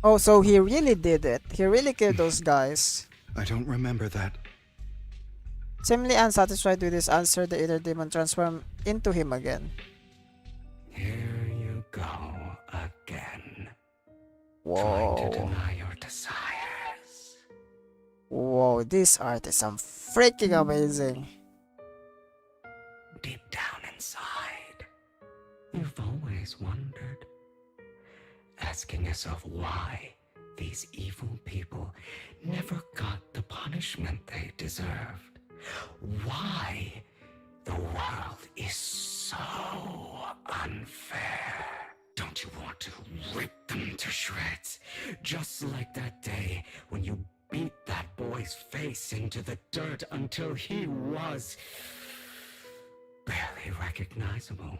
Oh, so he really did it. He really killed those guys. I don't remember that. Seemingly unsatisfied with his answer, the inner demon transformed into him again. Here you go again. Whoa. Trying to deny your desires. Whoa, this art is some freaking amazing. Deep down inside, you've always wondered, asking yourself why these evil people never got the punishment they deserved. Why the world is so unfair. Don't you want to rip them to shreds? Just like that day when you beat that boy's face into the dirt until he was barely recognizable.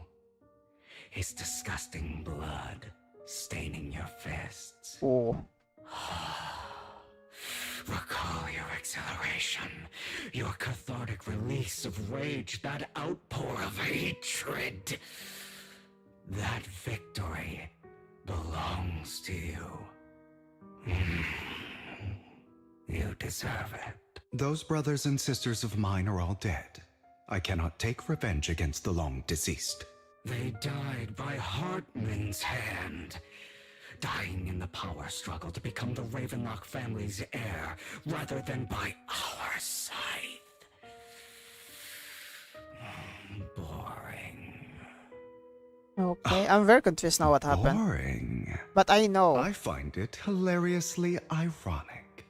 His disgusting blood staining your fists. Oh. Recall your exhilaration, your cathartic release of rage, that outpour of hatred. That victory belongs to you. You deserve it. Those brothers and sisters of mine are all dead. I cannot take revenge against the long deceased. They died by Hartman's hand. dying in the power struggle to become the Ravenlock family's heir, rather than by our scythe. Boring. Okay, I'm very confused now what happened. Boring. But I know. I find it hilariously ironic.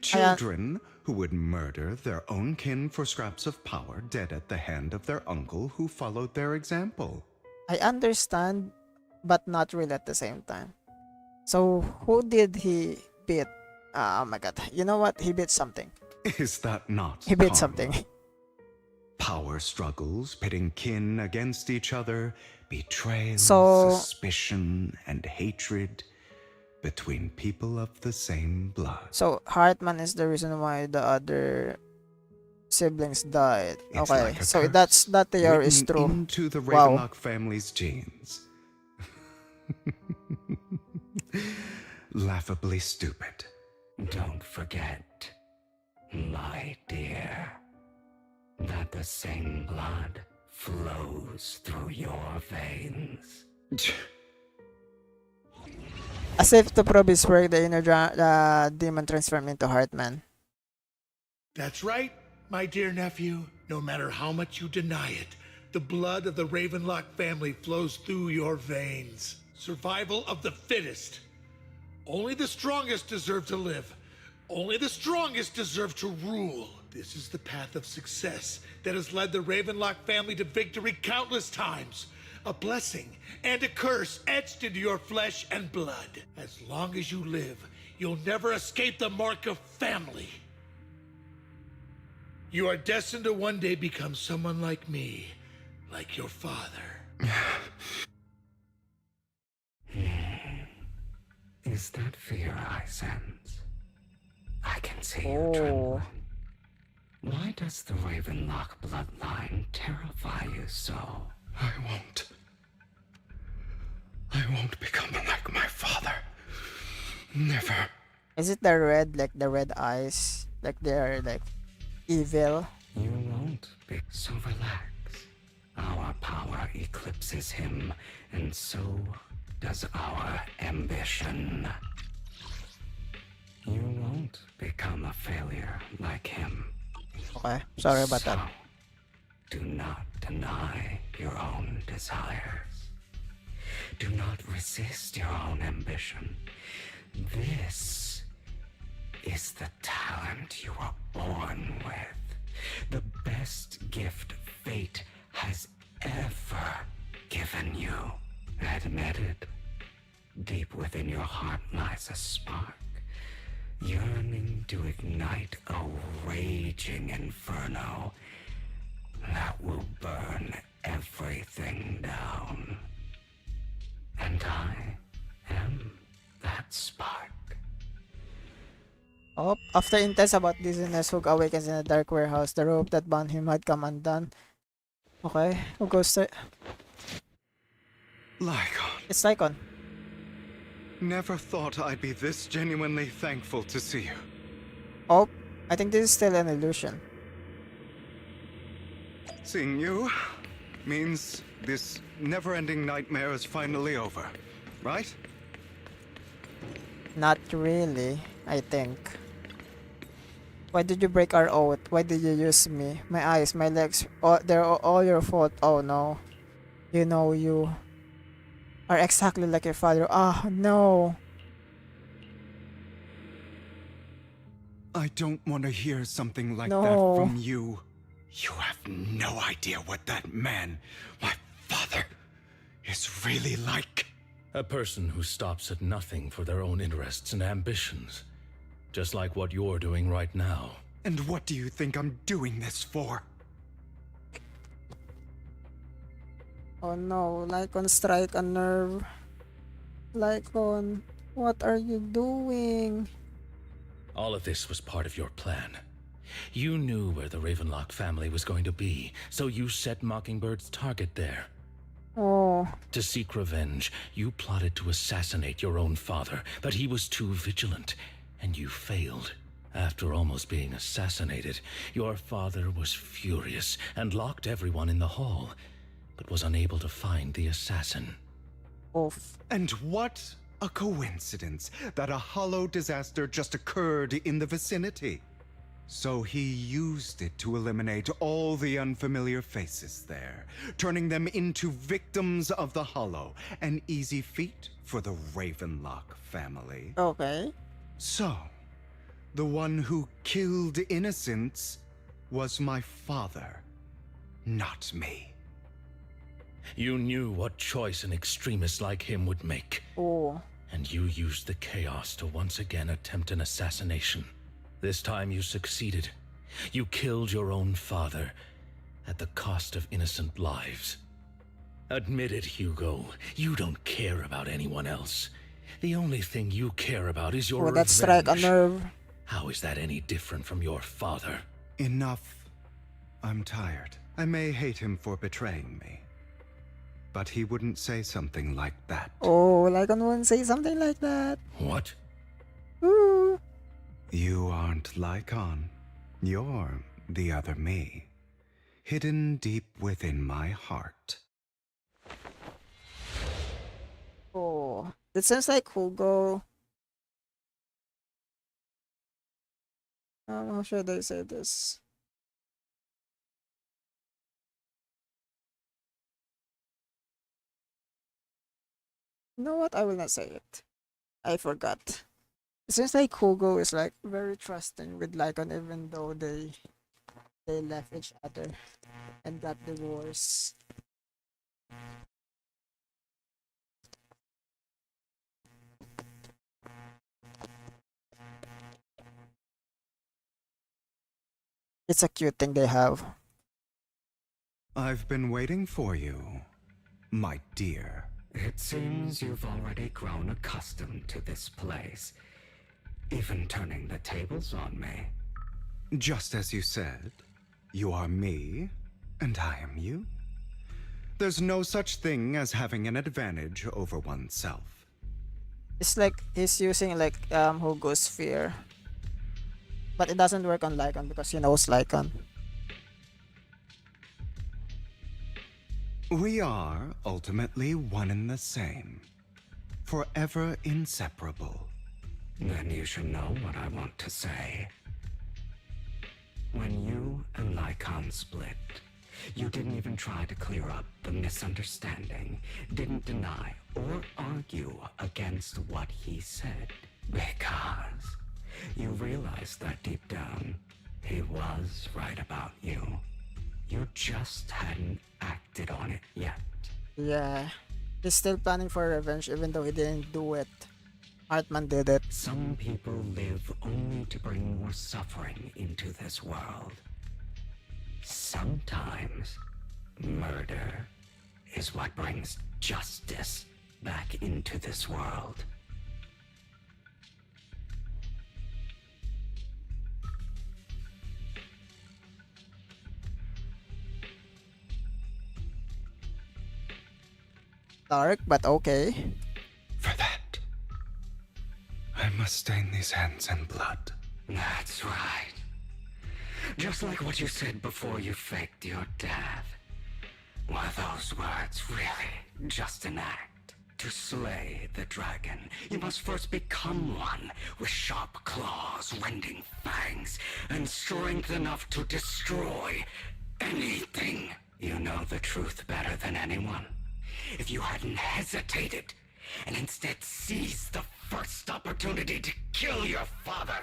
Children who would murder their own kin for scraps of power dead at the hand of their uncle who followed their example. I understand, but not really at the same time. So, who did he beat? Oh my god. You know what? He beat something. Is that not He beat karma? something. Power struggles, pitting kin against each other, betrayal, So- suspicion, and hatred between people of the same blood. So, Hartman is the reason why the other siblings died. It's Okay, like a so curse that theory is written true. into the Wow. Ravenlock family's genes. Laughably stupid. Don't forget, my dear, that the same blood flows through your veins. As if to prove his work, the demon transformed into Hartman. That's right, my dear nephew. No matter how much you deny it, the blood of the Ravenlock family flows through your veins. Survival of the fittest. Only the strongest deserve to live. Only the strongest deserve to rule. This is the path of success that has led the Ravenlock family to victory countless times. A blessing and a curse etched into your flesh and blood. As long as you live, you'll never escape the mark of family. You are destined to one day become someone like me, like your father. Is that fear I sense? I can see you Oh. trembling. Why does the Ravenlock bloodline terrify you so? I won't become like my father. Never. Is it the red, like the red eyes? Like they're like evil? You won't be. So relax. Our power eclipses him, and so does our ambition. You won't become a failure like him. Okay, sorry about that. Do not deny your own desires. Do not resist your own ambition. This is the talent you were born with. The best gift fate has ever given you. Admit it. Deep within your heart lies a spark, yearning to ignite a raging inferno that will burn everything down. And I am that spark. Oh, after intense about dizziness, Hook awakens in a dark warehouse. The rope that bound him had come undone. Okay, who goes to... Lycon. It's Lycon. Never thought I'd be this genuinely thankful to see you. Oh, I think this is still an illusion. Seeing you means this never-ending nightmare is finally over, right? Not really, I think. Why did you break our oath? Why did you use me? My eyes, my legs, they're all your fault. Oh no. You know you are exactly like your father. Ah, no. I don't want to hear something like that No. from you. You have no idea what that man, my father, is really like. A person who stops at nothing for their own interests and ambitions. Just like what you're doing right now. And what do you think I'm doing this for? Oh no, Lycon strike a nerve. Lycon, what are you doing? All of this was part of your plan. You knew where the Ravenlock family was going to be, so you set Mockingbird's target there. Oh. To seek revenge, you plotted to assassinate your own father, but he was too vigilant, and you failed. After almost being assassinated, your father was furious and locked everyone in the hall, but was unable to find the assassin. Oof. And what a coincidence that a hollow disaster just occurred in the vicinity. So he used it to eliminate all the unfamiliar faces there, turning them into victims of the hollow. An easy feat for the Ravenlock family. Okay. So, the one who killed innocents was my father, not me. You knew what choice an extremist like him would make. Oh. And you used the chaos to once again attempt an assassination. This time you succeeded. You killed your own father at the cost of innocent lives. Admit it, Hugo. You don't care about anyone else. The only thing you care about is your that strike a nerve. How is that any different from your father? Enough. I'm tired. I may hate him for betraying me, but he wouldn't say something like that. Oh, Lycan wouldn't say something like that. What? Ooh. You aren't Lycan. You're the other me, hidden deep within my heart. Oh, it seems like Hugo. How should I say this? You know what? I will not say it. I forgot. It seems like Hugo is like very trusting with Lycan, even though they left each other and got divorced. It's a cute thing they have. I've been waiting for you, my dear. It seems you've already grown accustomed to this place, even turning the tables on me. Just as you said, you are me, and I am you. There's no such thing as having an advantage over oneself. It's like he's using like Hugo's fear. But it doesn't work on Lycan because he knows Lycan. We are ultimately one and the same. Forever inseparable. Then you should know what I want to say. When you and Lycan split, you didn't even try to clear up the misunderstanding, didn't deny or argue against what he said, because you realized that deep down, he was right about you. You just hadn't acted on it yet. Yeah. He's still planning for revenge even though he didn't do it. Hartman did it. Some people live only to bring more suffering into this world. Sometimes, murder is what brings justice back into this world. Dark, but okay. For that, I must stain these hands in blood. That's right. Just like what you said before you faked your death. Were those words really just an act? To slay the dragon, you must first become one with sharp claws, rending fangs, and strength enough to destroy anything. You know the truth better than anyone. If you hadn't hesitated and instead seized the first opportunity to kill your father,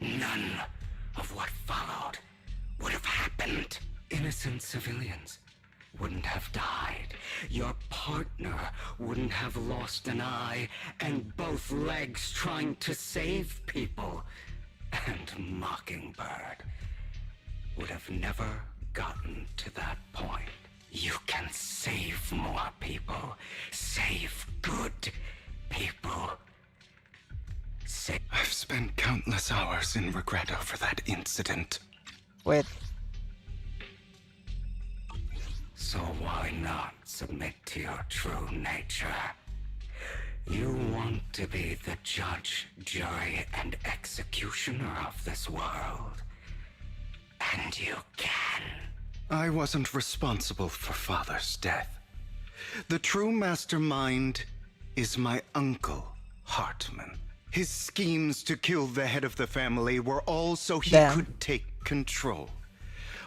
none of what followed would have happened. Innocent civilians wouldn't have died. Your partner wouldn't have lost an eye and both legs trying to save people. And Mockingbird would have never gotten to that point. You can save more people. Save good people. I've spent countless hours in regret over that incident. Wait. So why not submit to your true nature? You want to be the judge, jury, and executioner of this world. And you can. I wasn't responsible for Father's death. The true mastermind is my uncle, Hartman. His schemes to kill the head of the family were all so he could take control.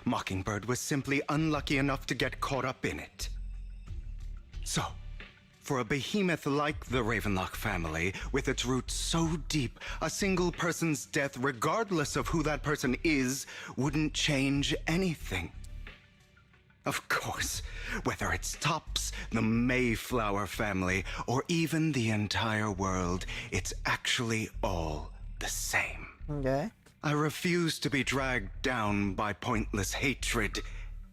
Mockingbird was simply unlucky enough to get caught up in it. So, for a behemoth like the Ravenlock family, with its roots so deep, a single person's death, regardless of who that person is, wouldn't change anything. Of course, whether it's Tops, the Mayflower family, or even the entire world, it's actually all the same. Okay. I refuse to be dragged down by pointless hatred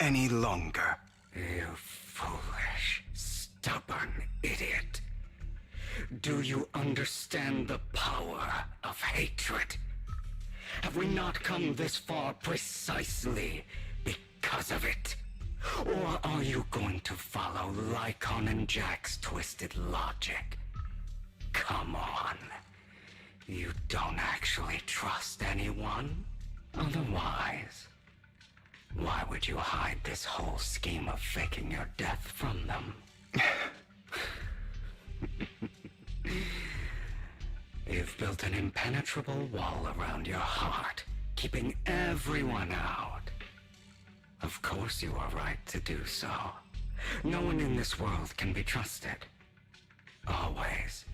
any longer. You foolish, stubborn idiot. Do you understand the power of hatred? Have we not come this far precisely because of it? Or are you going to follow Lycon and Jack's twisted logic? Come on. You don't actually trust anyone? Otherwise, why would you hide this whole scheme of faking your death from them? You've built an impenetrable wall around your heart, keeping everyone out. Of course you are right to do so. No one in this world can be trusted. Always.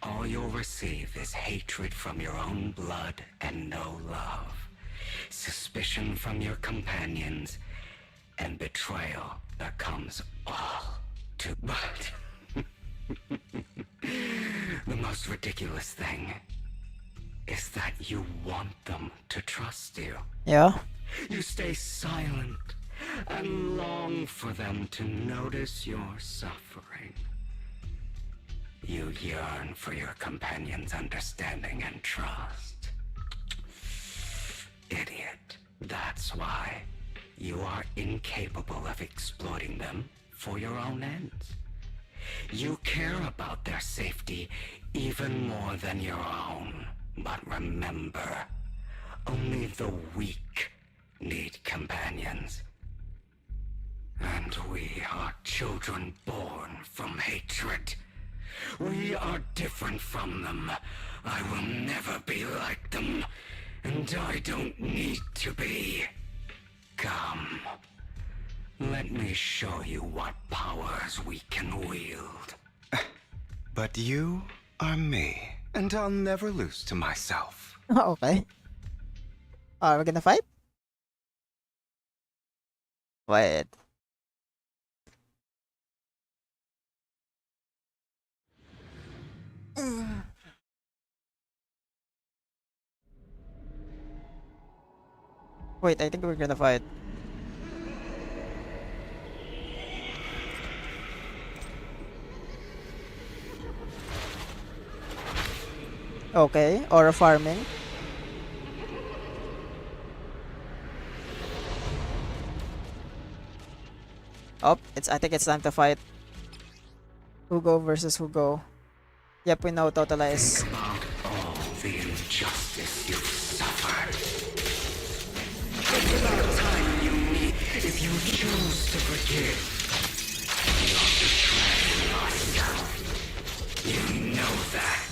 All you'll receive is hatred from your own blood and no love. Suspicion from your companions, and betrayal that comes all too much. The most ridiculous thing is that you want them to trust you. Yeah. You stay silent and long for them to notice your suffering. You yearn for your companion's understanding and trust. Idiot. That's why you are incapable of exploiting them for your own ends. You care about their safety even more than your own. But remember, only the weak need companions. And we are children born from hatred. We are different from them. I will never be like them, and I don't need to be. Come, let me show you what powers we can wield. But you are me, and I'll never lose to myself. Okay. Are we gonna fight? Wait. Wait, I think we're gonna fight. Okay, or farming. Oh, I think it's time to fight. Hugo versus Hugo. Yep, we know Totalize. Think about all the injustice you've suffered. Think about the time you need if you choose to forgive. You're betraying yourself. You know that.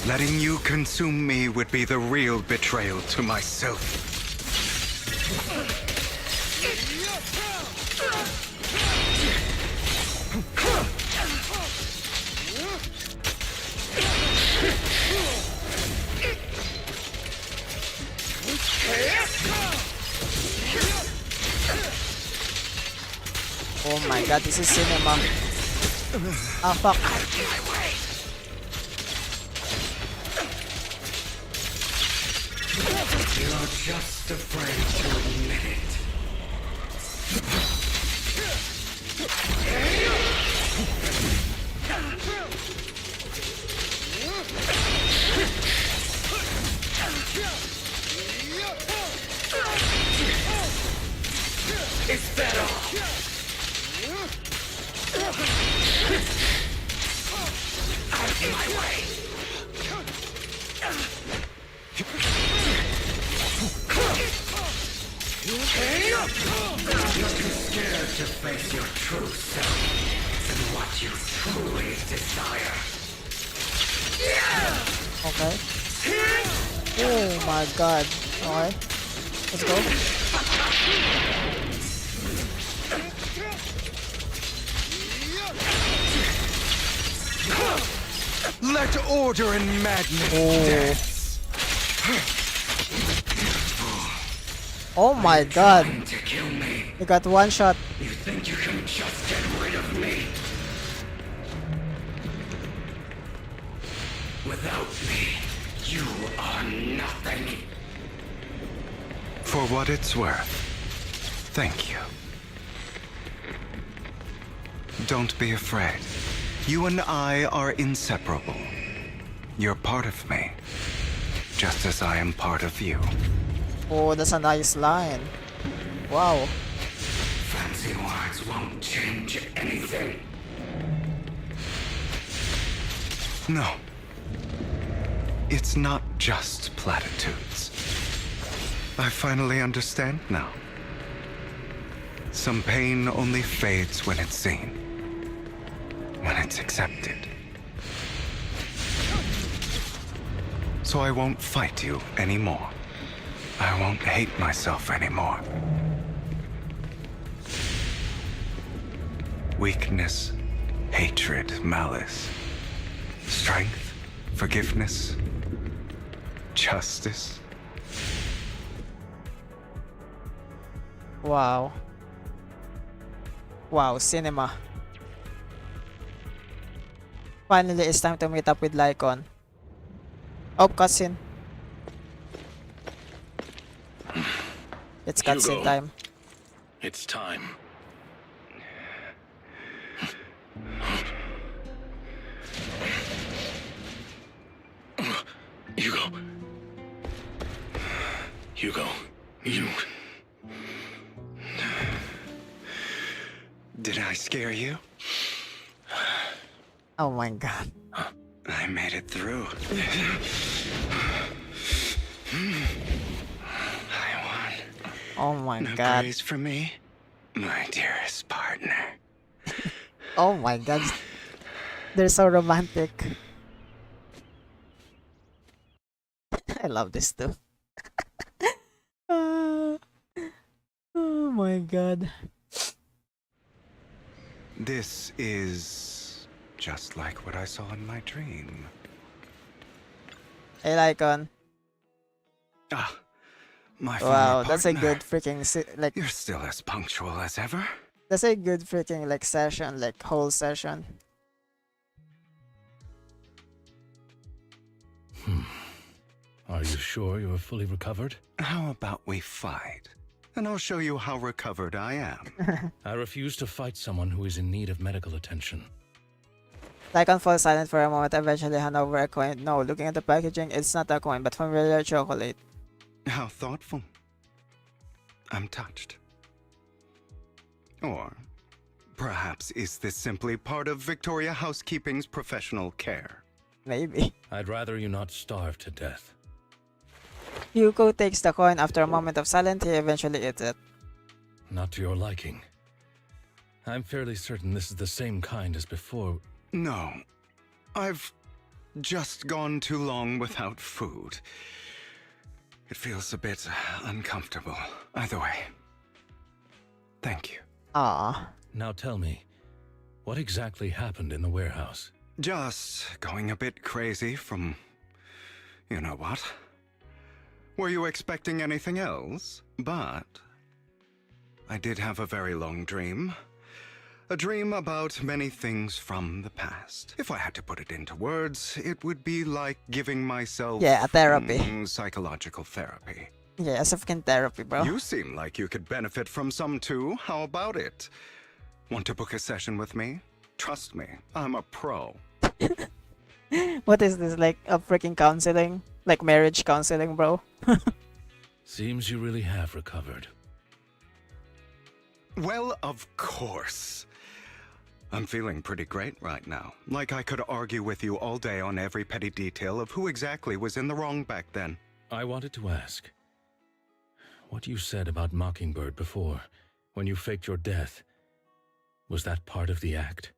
Letting you consume me would be the real betrayal to myself. Oh my god, this is cinema. Ah, fuck. You're just afraid to admit it. Is that all? Out of my way! You're too scared to face your true self. what you truly desire. Okay. Oh my god. Alright. Let's go. Let order and madness dance. Oh my god. To kill me. He got one shot. You think you can just get rid of me? Without me, you are nothing. For what it's worth, thank you. Don't be afraid. You and I are inseparable. You're part of me, just as I am part of you. Oh, that's a nice line. Wow. Fancy words won't change anything. No. It's not just platitudes. I finally understand now. Some pain only fades when it's seen, when it's accepted. So I won't fight you anymore. I won't hate myself anymore. Weakness, hatred, malice, strength, forgiveness, justice. Wow. Wow, cinema. Finally, it's time to meet up with Lycon. Oh, cutscene. It's cutscene Hugo. time. It's time. Hugo. Hugo, you... Did I scare you? Oh my god. I made it through. I won. Oh my No god. praise for me, my dearest partner. Oh my god. They're so romantic. I love this too. Oh my god. This is just like what I saw in my dream. Hey Lycon. Ah, my Wow, former that's a partner. good freaking like. You're still as punctual as ever. That's a good freaking like session, like whole session. Are you sure you're fully recovered? How about we fight? And I'll show you how recovered I am. I refuse to fight someone who is in need of medical attention. Lycon falls silent for a moment, eventually hand over a coin. No, looking at the packaging, it's not a coin, but familiar chocolate. How thoughtful. I'm touched. Or perhaps is this simply part of Victoria Housekeeping's professional care? Maybe. I'd rather you not starve to death. Hugo takes the coin. After a moment of silence, he eventually eats it. Not to your liking. I'm fairly certain this is the same kind as before. No. I've just gone too long without food. It feels a bit uncomfortable. Either way. Thank you. Ah. Now tell me, what exactly happened in the warehouse? Just going a bit crazy from... you know what? Were you expecting anything else? But... I did have a very long dream. A dream about many things from the past. If I had to put it into words, it would be like giving myself... Yeah, a therapy. Psychological therapy. Yeah, it's a freaking therapy, bro. You seem like you could benefit from some too. How about it? Want to book a session with me? Trust me, I'm a pro. What is this, like a freaking counseling? Like marriage counseling, bro? Seems you really have recovered. Well, of course. I'm feeling pretty great right now. Like I could argue with you all day on every petty detail of who exactly was in the wrong back then. I wanted to ask, what you said about Mockingbird before, when you faked your death, was that part of the act?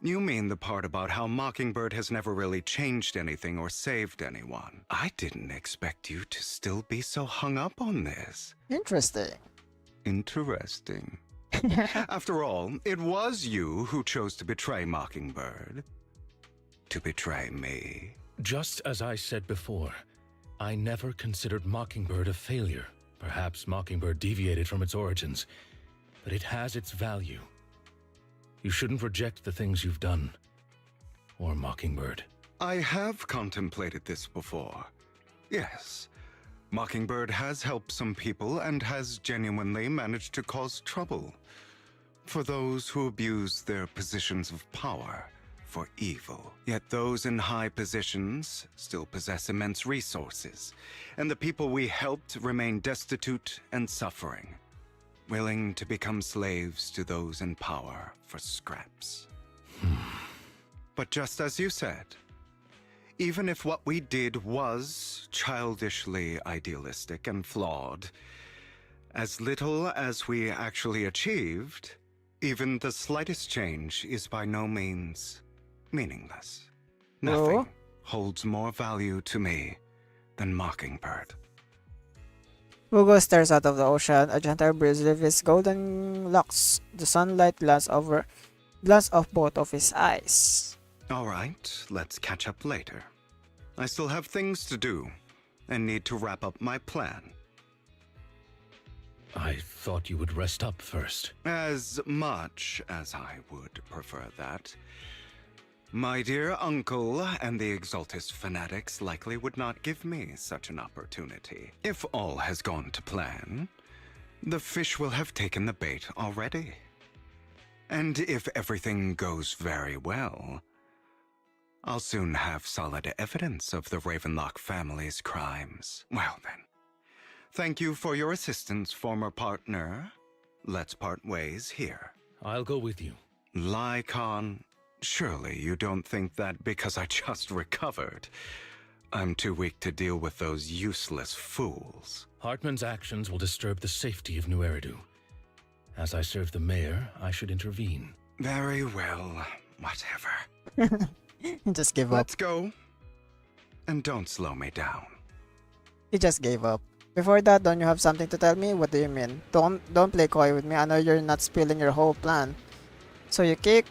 You mean the part about how Mockingbird has never really changed anything or saved anyone? I didn't expect you to still be so hung up on this. Interesting. Interesting. After all, it was you who chose to betray Mockingbird. To betray me. Just as I said before, I never considered Mockingbird a failure. Perhaps Mockingbird deviated from its origins, but it has its value. You shouldn't reject the things you've done. Or Mockingbird. I have contemplated this before. Yes. Mockingbird has helped some people and has genuinely managed to cause trouble. For those who abuse their positions of power for evil. Yet those in high positions still possess immense resources, and the people we helped remain destitute and suffering, willing to become slaves to those in power for scraps. But just as you said, even if what we did was childishly idealistic and flawed, as little as we actually achieved, even the slightest change is by no means meaningless. Nothing holds more value to me than Mockingbird. Hugo stares out of the ocean. A gentle breeze leaves his golden locks. The sunlight glances off both of his eyes. All right, let's catch up later. I still have things to do and need to wrap up my plan. I thought you would rest up first. As much as I would prefer that. My dear uncle and the Exaltist fanatics likely would not give me such an opportunity. If all has gone to plan, the fish will have taken the bait already. And if everything goes very well, I'll soon have solid evidence of the Ravenlock family's crimes. Well then, thank you for your assistance, former partner. Let's part ways here. I'll go with you. Lycon, surely you don't think that because I just recovered, I'm too weak to deal with those useless fools. Hartman's actions will disturb the safety of New Eridu. As I serve the mayor, I should intervene. Very well, whatever. Just give up. Let's go. And don't slow me down. He just gave up. Before that, don't you have something to tell me? What do you mean? Don't play coy with me. I know you're not spilling your whole plan. So you kick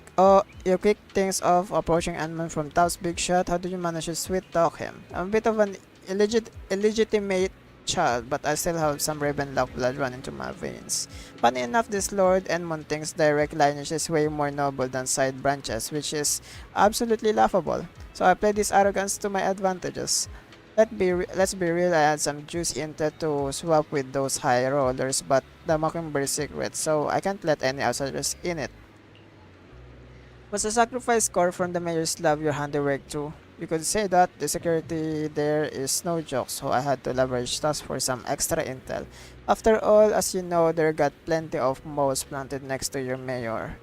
things off approaching Edmund from Top's big shot. How do you manage to sweet talk him? I'm a bit of an illegitimate child, but I still have some Ravenlock blood running through my veins. Funny enough, this Lord Edmund thinks direct lineage is way more noble than side branches, which is absolutely laughable. So I play this arrogance to my advantages. Let's be real, I had some juicy intel to swap with those high rollers, but the Mockingbird secret, so I can't let any outsiders in it. Was the sacrifice score from the mayor's lab your handiwork too? You could say that the security there is no joke, so I had to leverage that for some extra intel. After all, as you know, there got plenty of moles planted next to your mayor.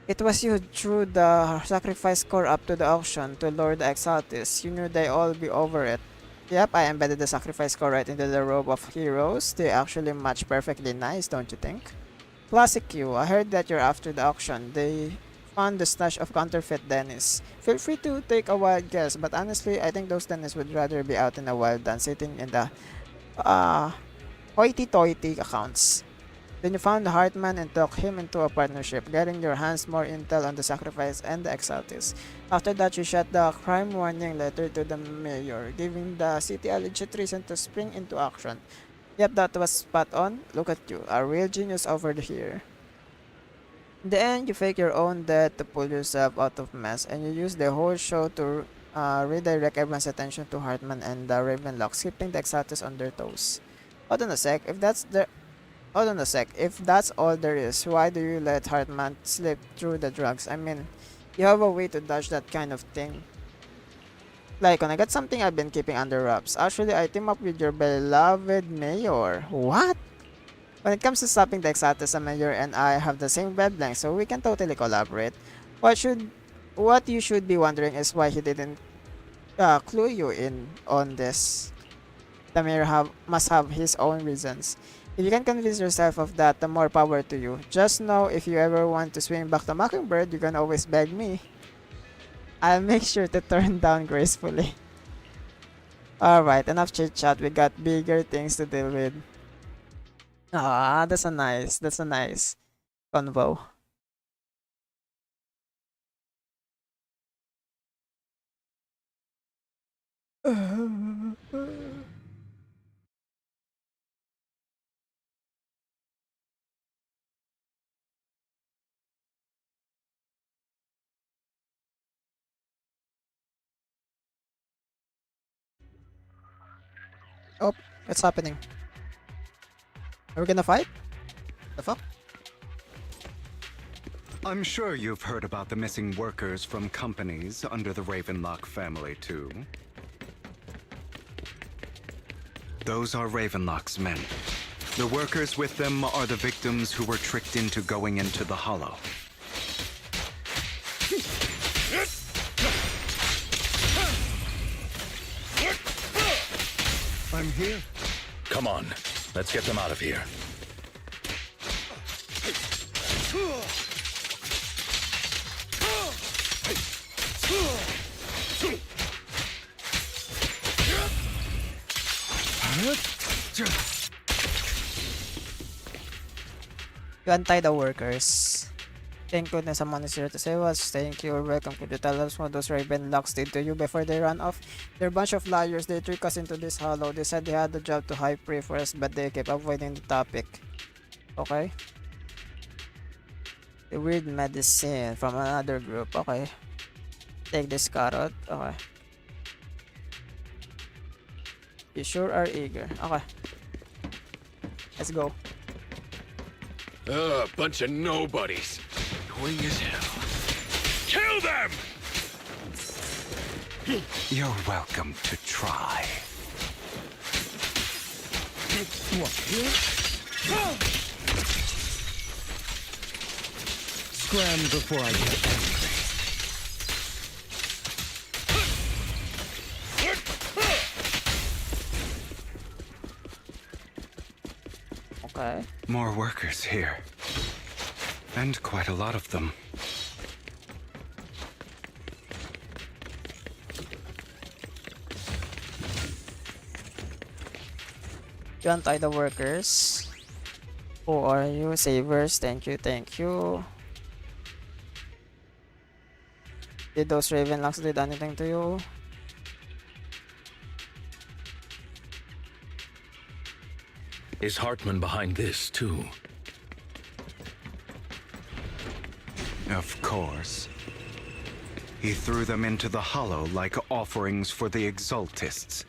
It was you who threw the sacrifice core up to the auction to lure the Exaltis. You knew they'd all be over it. Yep, I embedded the sacrifice core right into the robe of heroes. They actually match perfectly nice, don't you think? Classic you. I heard that you're after the auction. They found the stash of counterfeit Dennis. Feel free to take a wild guess, but honestly, I think those Dennis would rather be out in the wild than sitting in the hoity-toity accounts. Then you found Hartman and talked him into a partnership, getting your hands more intel on the sacrifice and the Exaltis. After that, you shot the crime warning letter to the mayor, giving the city a legit reason to spring into action. Yep, that was spot on. Look at you, a real genius over here. In the end, you fake your own death to pull yourself out of mess, and you use the whole show to redirect everyone's attention to Hartman and the Ravenlock, skipping the Exaltis on their toes. Hold on a sec, if that's all there is, why do you let Hartman slip through the drugs? I mean, you have a way to dodge that kind of thing. Like, when I got something I've been keeping under wraps. Actually, I team up with your beloved mayor. What? When it comes to stopping the Exaltis, the mayor and I have the same wavelength, so we can totally collaborate. What you should be wondering is why he didn't clue you in on this. The mayor must have his own reasons. If you can convince yourself of that, the more power to you. Just know if you ever want to swing back to Mockingbird, you can always beg me. I'll make sure to turn down gracefully. Alright, enough chit chat. We got bigger things to deal with. Ah, that's a nice convo. Oh, what's happening? Are we gonna fight? The fuck? I'm sure you've heard about the missing workers from companies under the Ravenlock family, too. Those are Ravenlock's men. The workers with them are the victims who were tricked into going into the Hollow. I'm here. Come on, let's get them out of here. You untie the workers. Thank goodness someone is here to save us. Thank you. Welcome. Could you tell us what those Ravenlocks did to you before they ran off? They're a bunch of liars. They tricked us into this hollow. They said they had the job to high pray for us, but they kept avoiding the topic. Okay. The weird medicine from another group. Okay. Take this carrot. Okay. You sure are eager. Okay. Let's go. Bunch of nobodies. Annoying as hell. Kill them! You're welcome to try. What, here? Scram before I get angry. Okay. More workers here. And quite a lot of them. You untie the workers. Who are you? Savers. Thank you, thank you. Did those Ravenlocks did anything to you? Is Hartman behind this, too? Of course. He threw them into the Hollow like offerings for the Exaltists.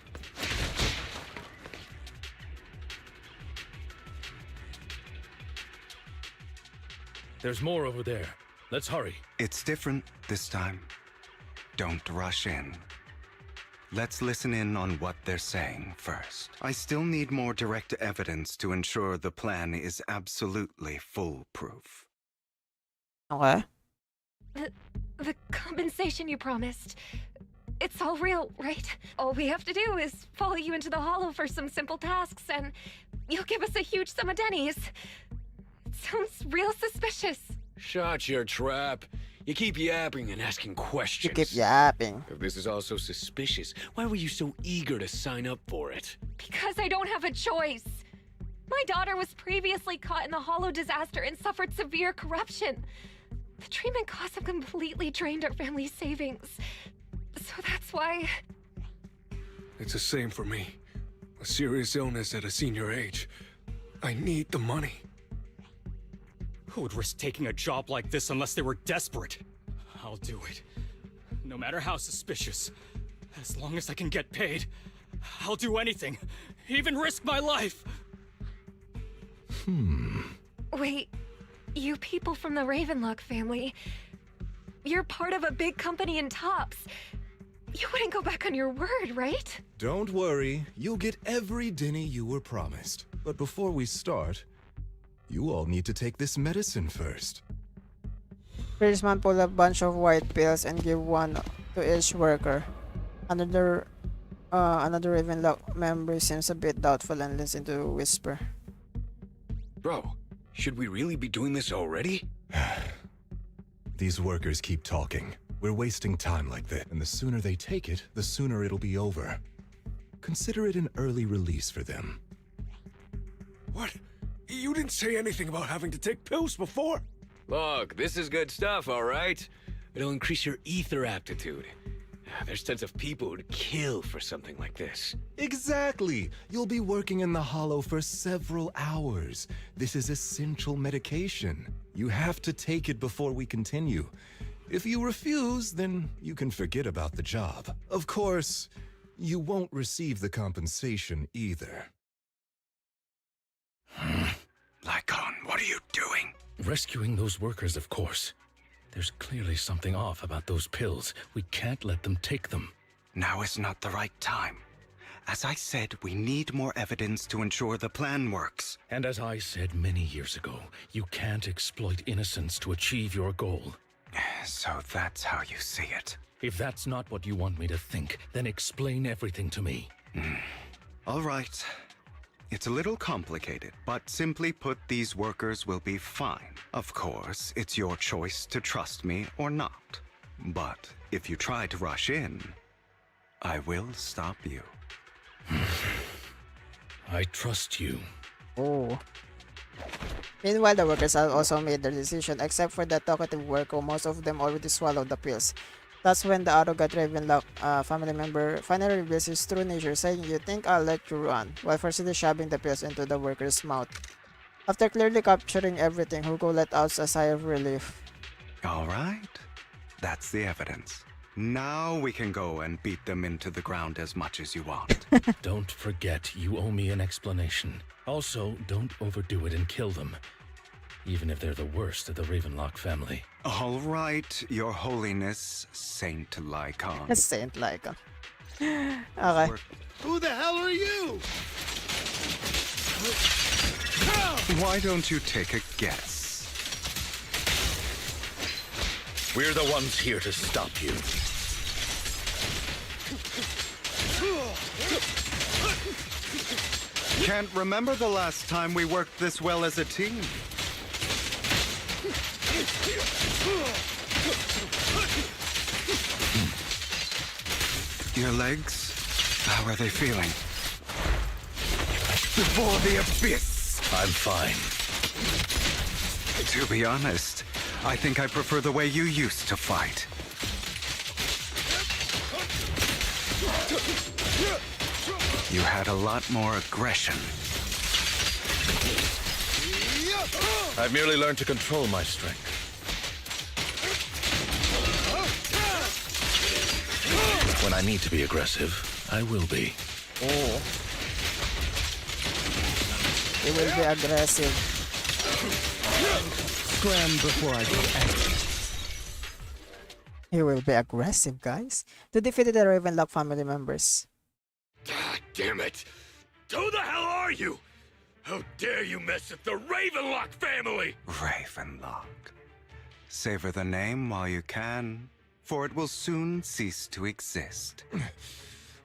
There's more over there. Let's hurry. It's different this time. Don't rush in. Let's listen in on what they're saying first. I still need more direct evidence to ensure the plan is absolutely foolproof. Okay. The compensation you promised. It's all real, right? All we have to do is follow you into the Hollow for some simple tasks, and you'll give us a huge sum of dennies. It sounds real suspicious. Shut your trap. You keep yapping and asking questions. You keep yapping. If this is all so suspicious, why were you so eager to sign up for it? Because I don't have a choice. My daughter was previously caught in the Hollow disaster and suffered severe corruption. The treatment costs have completely drained our family's savings. So that's why... It's the same for me. A serious illness at a senior age. I need the money. Who would risk taking a job like this unless they were desperate? I'll do it. No matter how suspicious. As long as I can get paid, I'll do anything. Even risk my life. Wait, you people from the Ravenlock family, you're part of a big company in Tops. You wouldn't go back on your word, right? Don't worry, you'll get every denny you were promised. But before we start, you all need to take this medicine first. Policeman pull a bunch of white pills and give one to each worker. Another Another Ravenlock member seems a bit doubtful and listens to whisper. Bro, should we really be doing this already? These workers keep talking. We're wasting time like this, and the sooner they take it, the sooner it'll be over. Consider it an early release for them. What? You didn't say anything about having to take pills before. Look, this is good stuff, all right? It'll increase your ether aptitude. There's tons of people who'd kill for something like this. Exactly! You'll be working in the Hollow for several hours. This is essential medication. You have to take it before we continue. If you refuse, then you can forget about the job. Of course, you won't receive the compensation either. Lycon, what are you doing? Rescuing those workers, of course. There's clearly something off about those pills. We can't let them take them. Now is not the right time. As I said, we need more evidence to ensure the plan works. And as I said many years ago, you can't exploit innocence to achieve your goal. So that's how you see it. If that's not what you want me to think, then explain everything to me. All right. It's a little complicated, but simply put, these workers will be fine. Of course, it's your choice to trust me or not. But if you try to rush in, I will stop you. I trust you. Oh. Meanwhile, the workers have also made their decision, except for the talkative worker. Most of them already swallowed the pills. That's when the arrogant Ravenlock family member finally reveals his true nature, saying, "You think I'll let you run," while forcibly shoving the pills into the worker's mouth. After clearly capturing everything, Hugo let out a sigh of relief. All right. That's the evidence. Now we can go and beat them into the ground as much as you want. Don't forget, you owe me an explanation. Also, don't overdo it and kill them. Even if they're the worst of the Ravenlock family. All right, Your Holiness, Saint Lycon. Saint Lycon. Okay. Who the hell are you? Why don't you take a guess? We're the ones here to stop you. Can't remember the last time we worked this well as a team. Your legs? How are they feeling? Before the abyss! I'm fine. To be honest, I think I prefer the way you used to fight. You had a lot more aggression. I've merely learned to control my strength. When I need to be aggressive, I will be. Oh. He will be aggressive. Scram before I get angry. He will be aggressive, guys, to defeat the Ravenlock family members. God damn it! Who the hell are you? How dare you mess with the Ravenlock family? Ravenlock. Savor the name while you can, for it will soon cease to exist.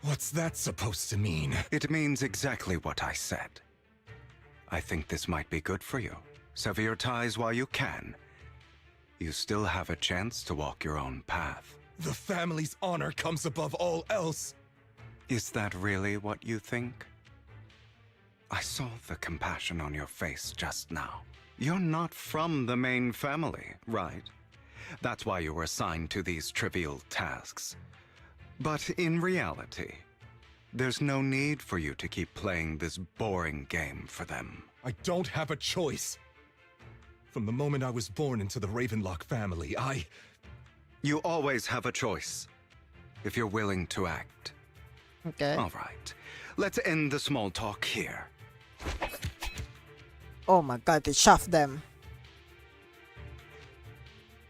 What's that supposed to mean? It means exactly what I said. I think this might be good for you. Sever your ties while you can. You still have a chance to walk your own path. The family's honor comes above all else. Is that really what you think? I saw the compassion on your face just now. You're not from the main family, right? That's why you were assigned to these trivial tasks. But in reality, there's no need for you to keep playing this boring game for them. I don't have a choice. From the moment I was born into the Ravenlock family, You always have a choice, if you're willing to act. Okay. All right. Let's end the small talk here. Oh my god, they shoved them.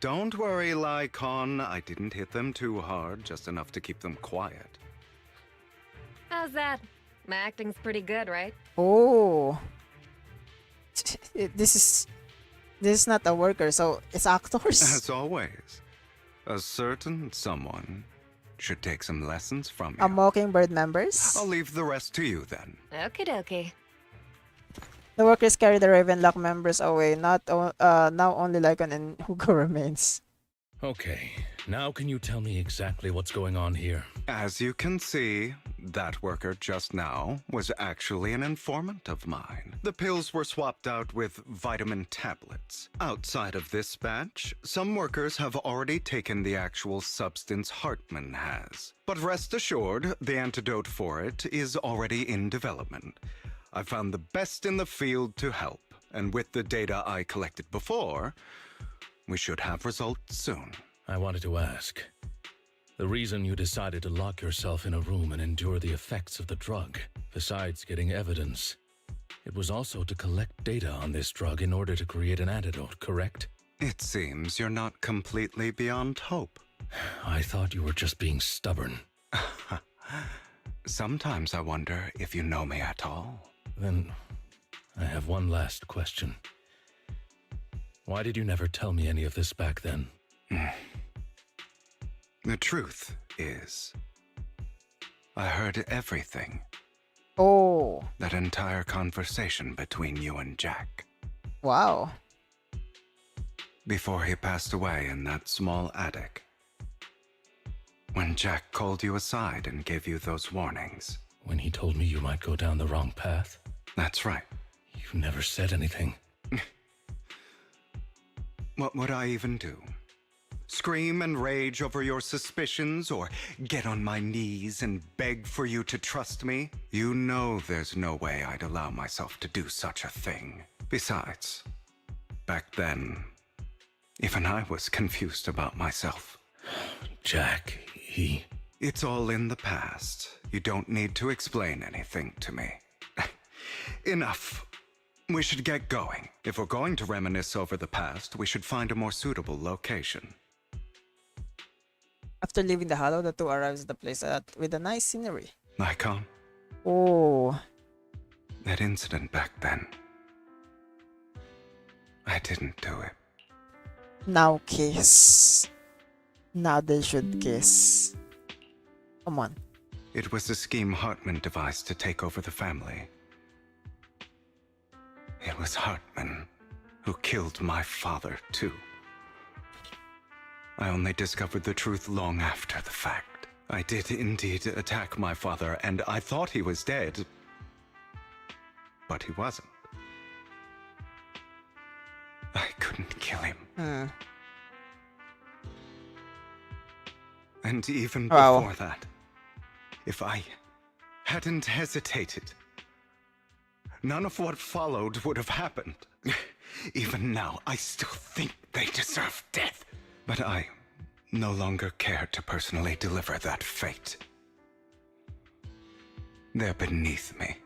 Don't worry, Lycon. I didn't hit them too hard, just enough to keep them quiet. How's that? My acting's pretty good, right? Oh. This is not a worker, so it's actors. As always, a certain someone should take some lessons from A you. Mockingbird members. I'll leave the rest to you then. Okie dokie. The workers carry the Ravenlock members away. Now only Lycon and Hugo remains. Okay, now can you tell me exactly what's going on here? As you can see, that worker just now was actually an informant of mine. The pills were swapped out with vitamin tablets. Outside of this batch, some workers have already taken the actual substance Hartman has. But rest assured, the antidote for it is already in development. I found the best in the field to help, and with the data I collected before, we should have results soon. I wanted to ask. The reason you decided to lock yourself in a room and endure the effects of the drug, besides getting evidence, it was also to collect data on this drug in order to create an antidote, correct? It seems you're not completely beyond hope. I thought you were just being stubborn. Sometimes I wonder if you know me at all. Then, I have one last question. Why did you never tell me any of this back then? The truth is, I heard everything. Oh. That entire conversation between you and Jack. Wow. Before he passed away in that small attic. When Jack called you aside and gave you those warnings. When he told me you might go down the wrong path? That's right. You never said anything. What would I even do? Scream and rage over your suspicions, or get on my knees and beg for you to trust me? You know there's no way I'd allow myself to do such a thing. Besides, back then, even I was confused about myself. Jack, he... It's all in the past. You don't need to explain anything to me. Enough. We should get going. If we're going to reminisce over the past, we should find a more suitable location. After leaving the Hollow, the two arrives at the place with a nice scenery. Lycon? Oh. That incident back then. I didn't do it. Now kiss. Now they should kiss. Come on. It was a scheme Hartman devised to take over the family. It was Hartman who killed my father, too. I only discovered the truth long after the fact. I did indeed attack my father, and I thought he was dead. But he wasn't. I couldn't kill him. And even before that, if I hadn't hesitated, none of what followed would have happened. Even now, I still think they deserve death. But I no longer care to personally deliver that fate. They're beneath me.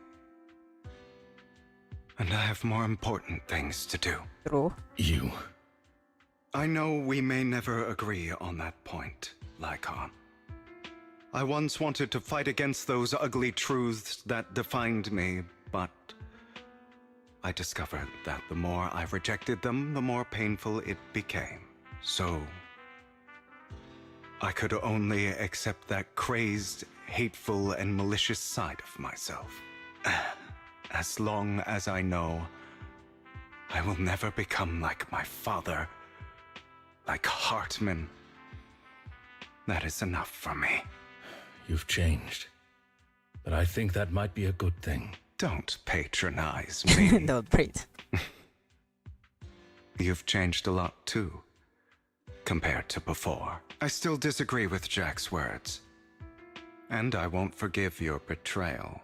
And I have more important things to do. True. You. I know we may never agree on that point, Lycon. I once wanted to fight against those ugly truths that defined me, but I discovered that the more I rejected them, the more painful it became. So, I could only accept that crazed, hateful, and malicious side of myself. As long as I know I will never become like my father, like Hartman, that is enough for me. You've changed. But I think that might be a good thing. Don't patronize me. Don't prate. You've changed a lot too, compared to before. I still disagree with Jack's words. And I won't forgive your betrayal.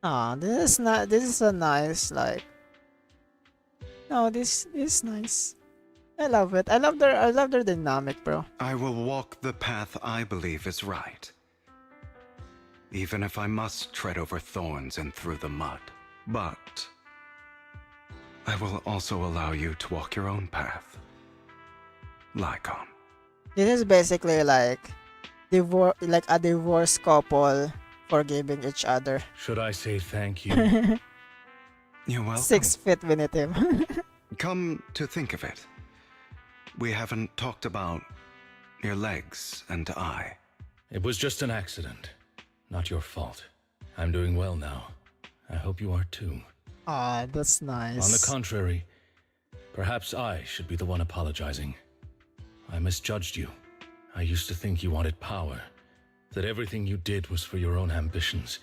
Ah, this is a nice, like... No, this is nice. I love it. I love their dynamic, bro. I will walk the path I believe is right. Even if I must tread over thorns and through the mud. But I will also allow you to walk your own path. Lycon. This is basically like a divorced couple forgiving each other. Should I say thank you? You're welcome. 6 feet beneath him. Come to think of it, we haven't talked about your legs and eye. It was just an accident. Not your fault. I'm doing well now. I hope you are too. Ah, that's nice. On the contrary, perhaps I should be the one apologizing. I misjudged you. I used to think you wanted power, that everything you did was for your own ambitions.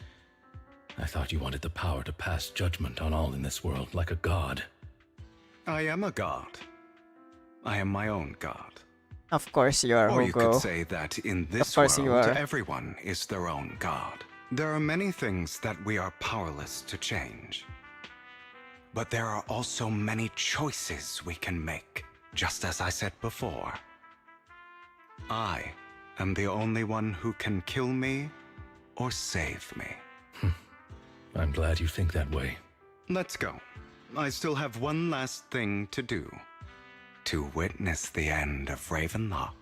I thought you wanted the power to pass judgment on all in this world like a god. I am a god. I am my own god. Of course you are, Or you could Hugo. say that in this Of course you world, are. everyone is their own god. There are many things that we are powerless to change. But there are also many choices we can make, just as I said before. I am the only one who can kill me or save me. I'm glad you think that way. Let's go. I still have one last thing to do. To witness the end of Ravenlock.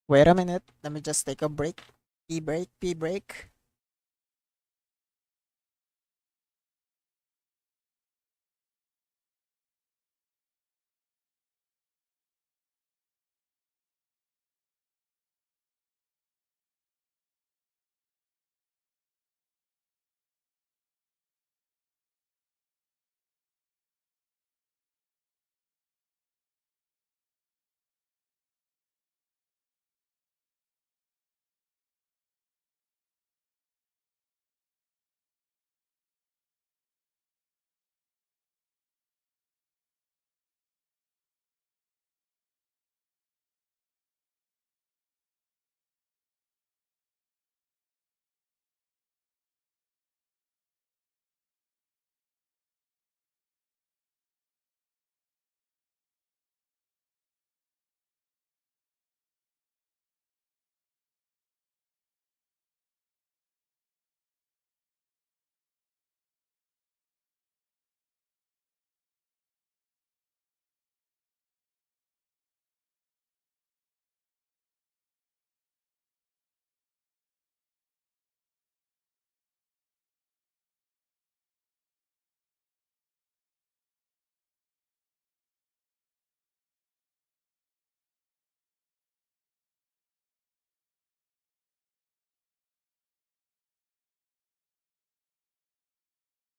Wait a minute. Let me just take a break. Pee break, pee break.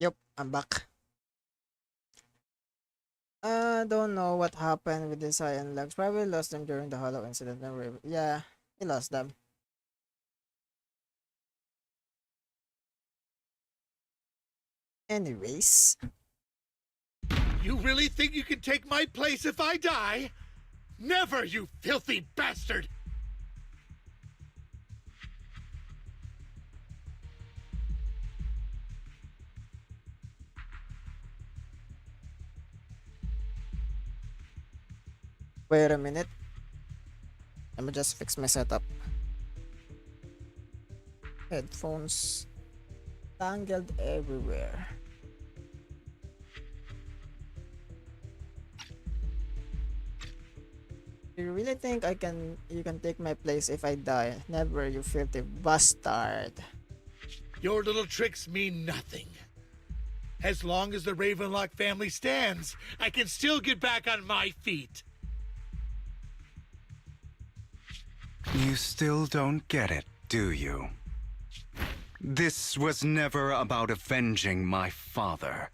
Yep, I'm back. Don't know what happened with the Cyan legs. Probably lost them during the hollow incident. Yeah, he lost them. Anyways. You really think you can take my place if I die? Never, you filthy bastard! Wait a minute. Let me just fix my setup. Headphones tangled everywhere. You really think you can take my place if I die? Never, you filthy bastard. Your little tricks mean nothing. As long as the Ravenlock family stands, I can still get back on my feet. You still don't get it, do you? This was never about avenging my father.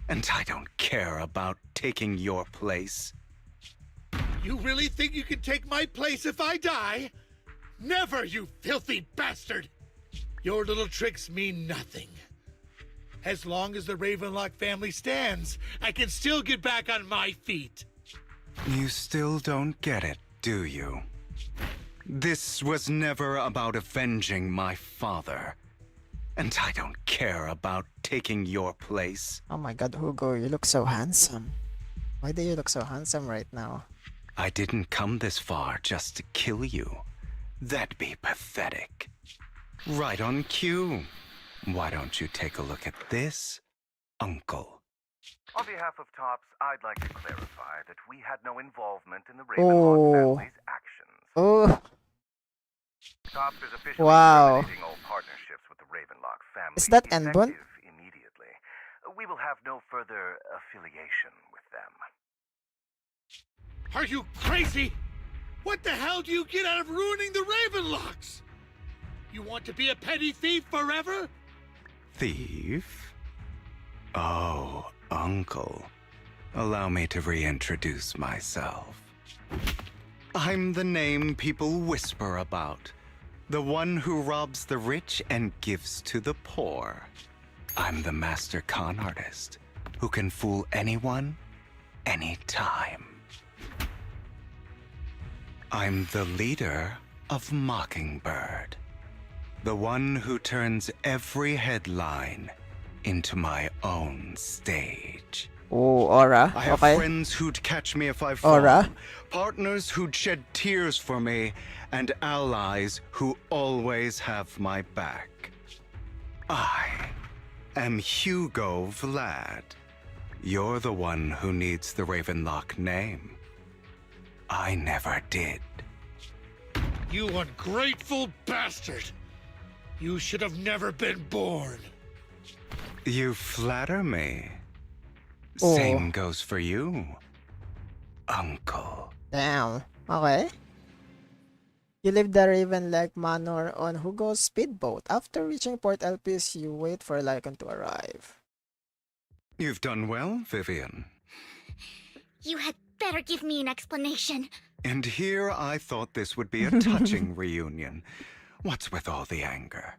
And I don't care about taking your place. You really think you can take my place if I die? Never, you filthy bastard! Your little tricks mean nothing. As long as the Ravenlock family stands, I can still get back on my feet. You still don't get it, do you? This was never about avenging my father. And I don't care about taking your place. Oh my god, Hugo, you look so handsome. Why do you look so handsome right now? I didn't come this far just to kill you. That'd be pathetic. Right on cue. Why don't you take a look at this, Uncle? On behalf of Tops, I'd like to clarify that we had no involvement in the Ravenlock family's actions. Oh. Tops is officially Wow. terminating all partnerships with the Ravenlock family. Is that Enbun? Effective immediately. we will have no further affiliation with them. Are you crazy? What the hell do you get out of ruining the Ravenlocks? You want to be a petty thief forever? Thief? Oh, Uncle. Allow me to reintroduce myself. I'm the name people whisper about. The one who robs the rich and gives to the poor. I'm the master con artist who can fool anyone, anytime. I'm the leader of Mockingbird. The one who turns every headline into my own stage. Oh, aura. I have Okay. friends who'd catch me if I fall, Aura. partners who'd shed tears for me, and allies who always have my back. I am Hugo Vlad. You're the one who needs the Ravenlock name. I never did. You ungrateful bastard! You should have never been born. You flatter me. Oh. Same goes for you, Uncle. Damn. Okay. You leave the Ravenlock Manor on Hugo's speedboat. After reaching Port Elpis, you wait for Lycan to arrive. You've done well, Vivian. You had better give me an explanation. And here I thought this would be a touching reunion. What's with all the anger?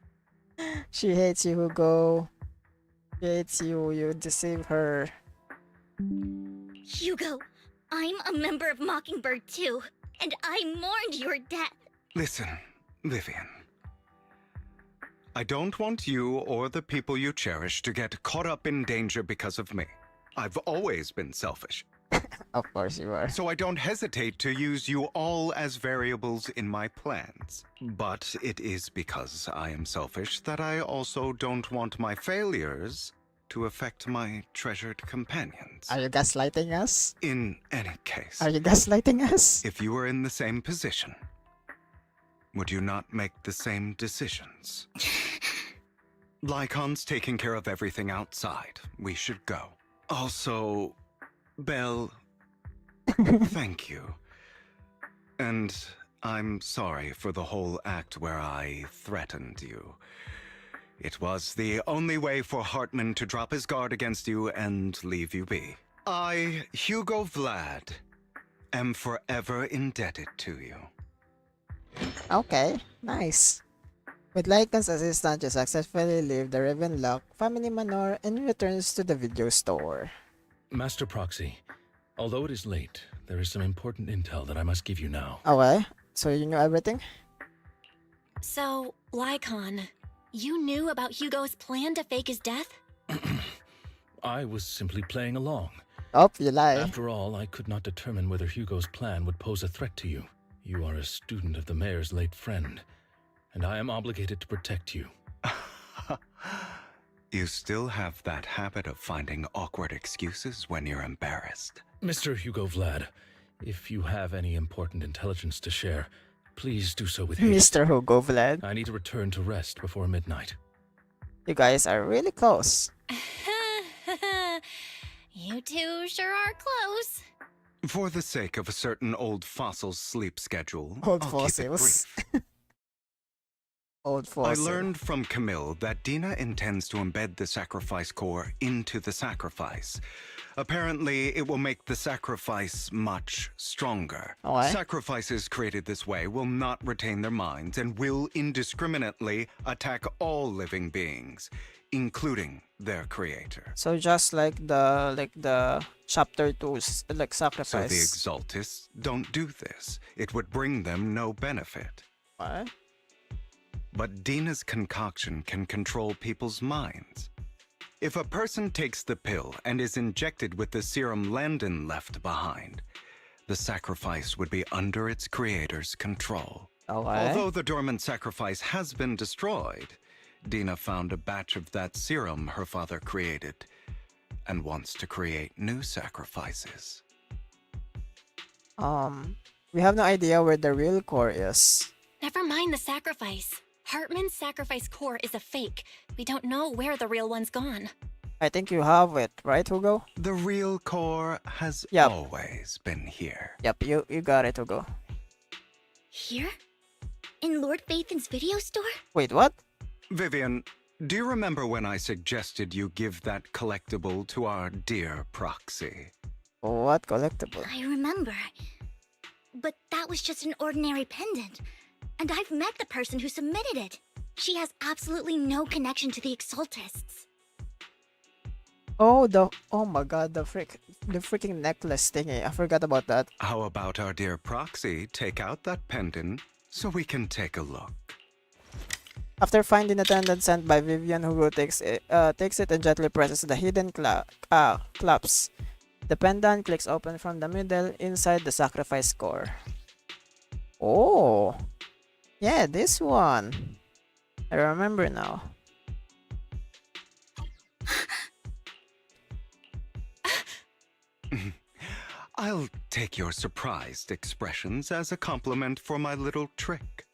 She hates you, Hugo. She hates you. You deceive her. Hugo, I'm a member of Mockingbird too, and I mourned your death. Listen, Vivian. I don't want you or the people you cherish to get caught up in danger because of me. I've always been selfish. Of course you are. So I don't hesitate to use you all as variables in my plans. But it is because I am selfish that I also don't want my failures to affect my treasured companions. Are you gaslighting us? In any case, Are you gaslighting us? if you were in the same position, would you not make the same decisions? Lycon's taking care of everything outside. We should go. Also, Belle, thank you. And I'm sorry for the whole act where I threatened you. It was the only way for Hartman to drop his guard against you and leave you be. I, Hugo Vlad, am forever indebted to you. Okay, nice. With Lycan's assistance, you successfully leave the Ravenlock family manor and returns to the video store. Master Proxy, although it is late, there is some important intel that I must give you now. Okay, so you know everything? So, Lycon, you knew about Hugo's plan to fake his death? I was simply playing along. Oh, you lie. After all, I could not determine whether Hugo's plan would pose a threat to you. You are a student of the mayor's late friend, and I am obligated to protect you. You still have that habit of finding awkward excuses when you're embarrassed. Mr. Hugo Vlad, if you have any important intelligence to share, please do so with haste. Mr. Hugo Vlad. I need to return to rest before midnight. You guys are really close. You two sure are close. For the sake of a certain old fossil's sleep schedule, Old I'll keep it fossils. brief. Old I fossil. learned from Camille that Dina intends to embed the sacrifice core into the sacrifice. Apparently, it will make the sacrifice much stronger. Okay. Sacrifices created this way will not retain their minds and will indiscriminately attack all living beings, including their creator. So just like the chapter 2's like So sacrifice. the Exaltists don't do this. It would bring them no benefit. What? But Dina's concoction can control people's minds. If a person takes the pill and is injected with the serum Landon left behind, the sacrifice would be under its creator's control. Okay. Although the dormant sacrifice has been destroyed, Dina found a batch of that serum her father created and wants to create new sacrifices. We have no idea where the real core is. Never mind the sacrifice. Hartman's sacrifice core is a fake. We don't know where the real one's gone. I think you have it, right, Hugo? The real core has Yep. always been here. Yep, you got it, Hugo. Here? In Lord Phaethon's video store? Wait, what? Vivian, do you remember when I suggested you give that collectible to our dear proxy? What collectible? I remember. But that was just an ordinary pendant. And I've met the person who submitted it. She has absolutely no connection to the Exaltists. Oh my god, the freaking necklace thingy. I forgot about that. How about our dear proxy take out that pendant so we can take a look? After finding the pendant sent by Vivian, Hugo takes it and gently presses the hidden claps. The pendant clicks open from the middle inside the sacrifice core. Oh, yeah, this one. I remember now. I'll take your surprised expressions as a compliment for my little trick.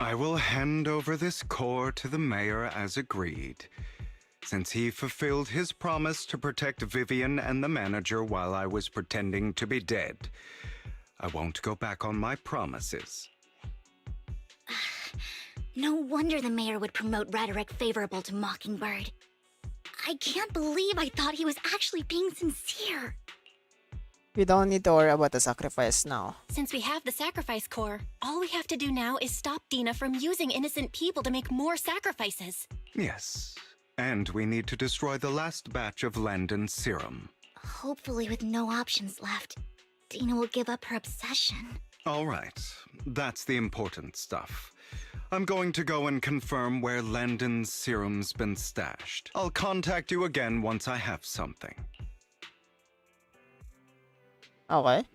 I will hand over this core to the mayor as agreed, since he fulfilled his promise to protect Vivian and the manager while I was pretending to be dead. I won't go back on my promises. No wonder the mayor would promote rhetoric favorable to Mockingbird. I can't believe I thought he was actually being sincere. We don't need to worry about the sacrifice now. Since we have the sacrifice core, all we have to do now is stop Dina from using innocent people to make more sacrifices. Yes, and we need to destroy the last batch of Landon's serum. Hopefully with no options left, Dina will give up her obsession. All right, that's the important stuff. I'm going to go and confirm where Landon's serum's been stashed. I'll contact you again once I have something. Okay.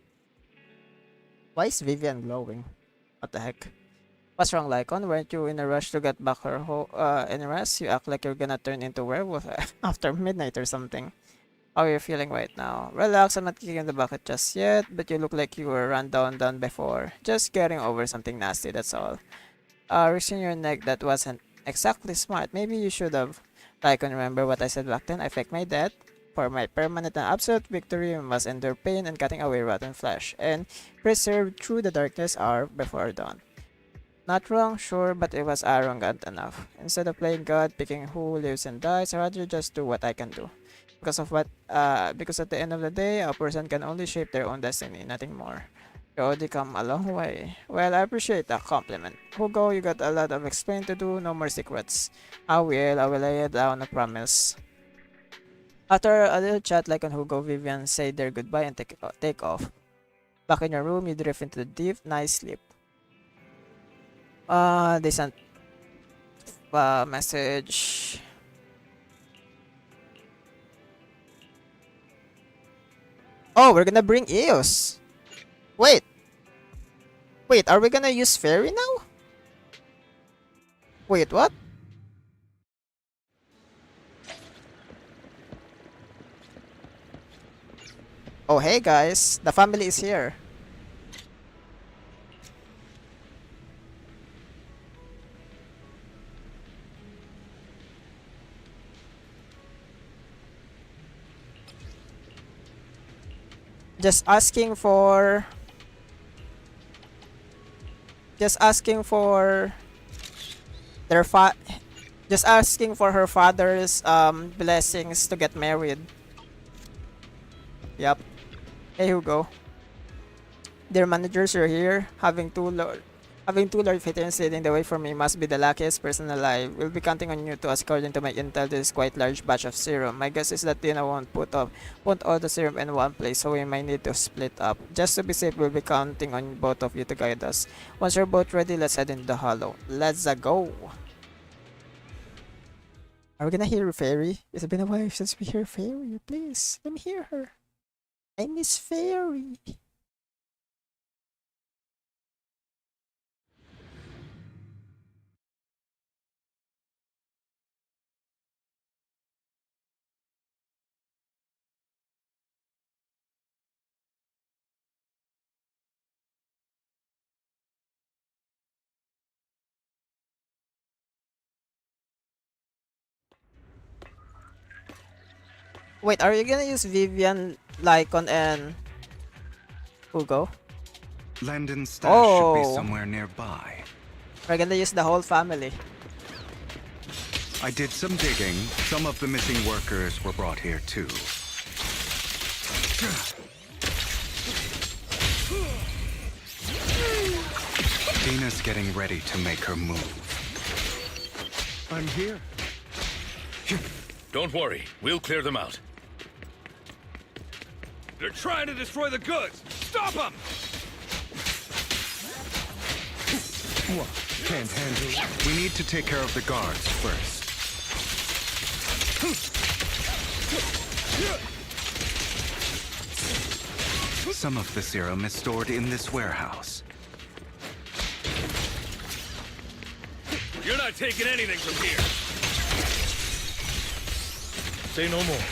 Why is Vivian glowing? What the heck? What's wrong, Lycon? Weren't you in a rush to get back her in rest? You act like you're gonna turn into a werewolf after midnight or something. How are you feeling right now? Relax, I'm not kicking the bucket just yet, but you look like you were run down before. Just getting over something nasty, that's all. Reaching your neck, that wasn't exactly smart. Maybe you should have. Lycon, remember what I said back then? I faked my death. For my permanent and absolute victory, we must endure pain and cutting away rotten flesh, and preserve through the darkness hour before dawn. Not wrong, sure, but it was arrogant enough. Instead of playing God, picking who lives and dies, I'd rather just do what I can do. Because at the end of the day, a person can only shape their own destiny, nothing more. You already come a long way. Well, I appreciate that compliment. Hugo, you got a lot of explaining to do, no more secrets. I will lay it down, I promise. After a little chat like on Hugo, Vivian say their goodbye and take off. Back in your room, you drift into the deep, nice sleep. They sent a message. Oh, we're gonna bring Eos. Wait, are we gonna use Fairy now? Wait, what? Oh, hey guys, the family is here. Just asking for their just asking for her father's blessings to get married. Yep. Hey Hugo. Their managers are here, having two Lord veterans leading the way for me must be the luckiest person alive. We'll be counting on you to, according to my intel, this quite large batch of serum. My guess is that Tina won't all the serum in one place, so we might need to split up. Just to be safe, we'll be counting on both of you to guide us. Once you're both ready, let's head into the hollow. Let's go! Are we gonna hear Fairy? It's been a while since we hear Fairy. Please, let me hear her. I miss Fairy. Wait, are you gonna use Vivian, Lycon, and Hugo? Landon's stash should be Oh. somewhere nearby. We're gonna use the whole family. I did some digging. Some of the missing workers were brought here too. Dina's getting ready to make her move. I'm here. Don't worry, we'll clear them out. They're trying to destroy the goods! Stop them! What? Can't handle it? We need to take care of the guards first. Some of the serum is stored in this warehouse. You're not taking anything from here! Say no more.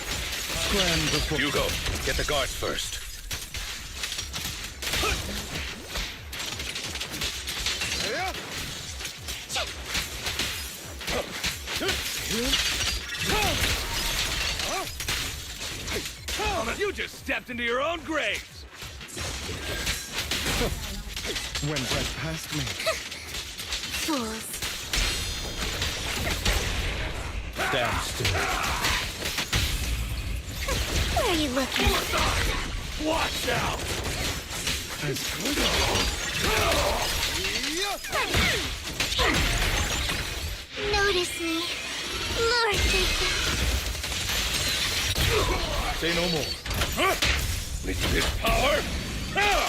Scram before... Hugo, get the guards first. You just stepped into your own graves! Went right past me. Fools. Stand still. Where are you looking? Watch out! Notice me. Lord Jacob. Say no more. With this power? How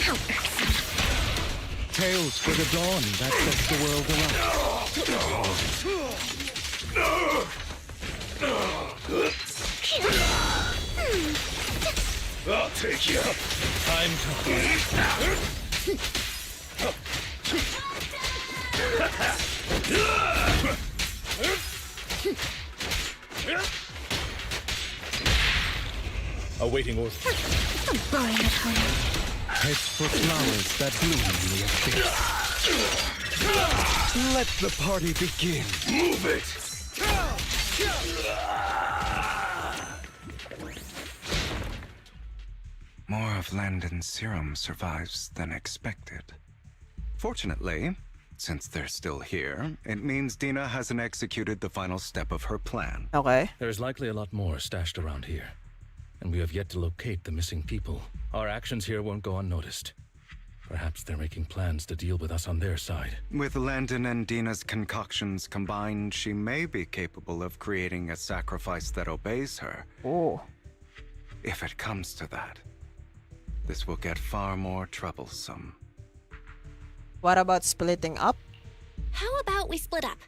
irksome. Tales for the dawn that sets the world alight. I'll take you. Time Awaiting order. A boring opponent. It's for flowers that bloom in the abyss. Let the party begin. Move it! More of Landon's serum survives than expected. Fortunately, since they're still here, it means Dina hasn't executed the final step of her plan. Okay. There's likely a lot more stashed around here, and we have yet to locate the missing people. Our actions here won't go unnoticed. Perhaps they're making plans to deal with us on their side. With Landon and Dina's concoctions combined, she may be capable of creating a sacrifice that obeys her. Oh. If it comes to that, this will get far more troublesome. What about splitting up? How about we split up?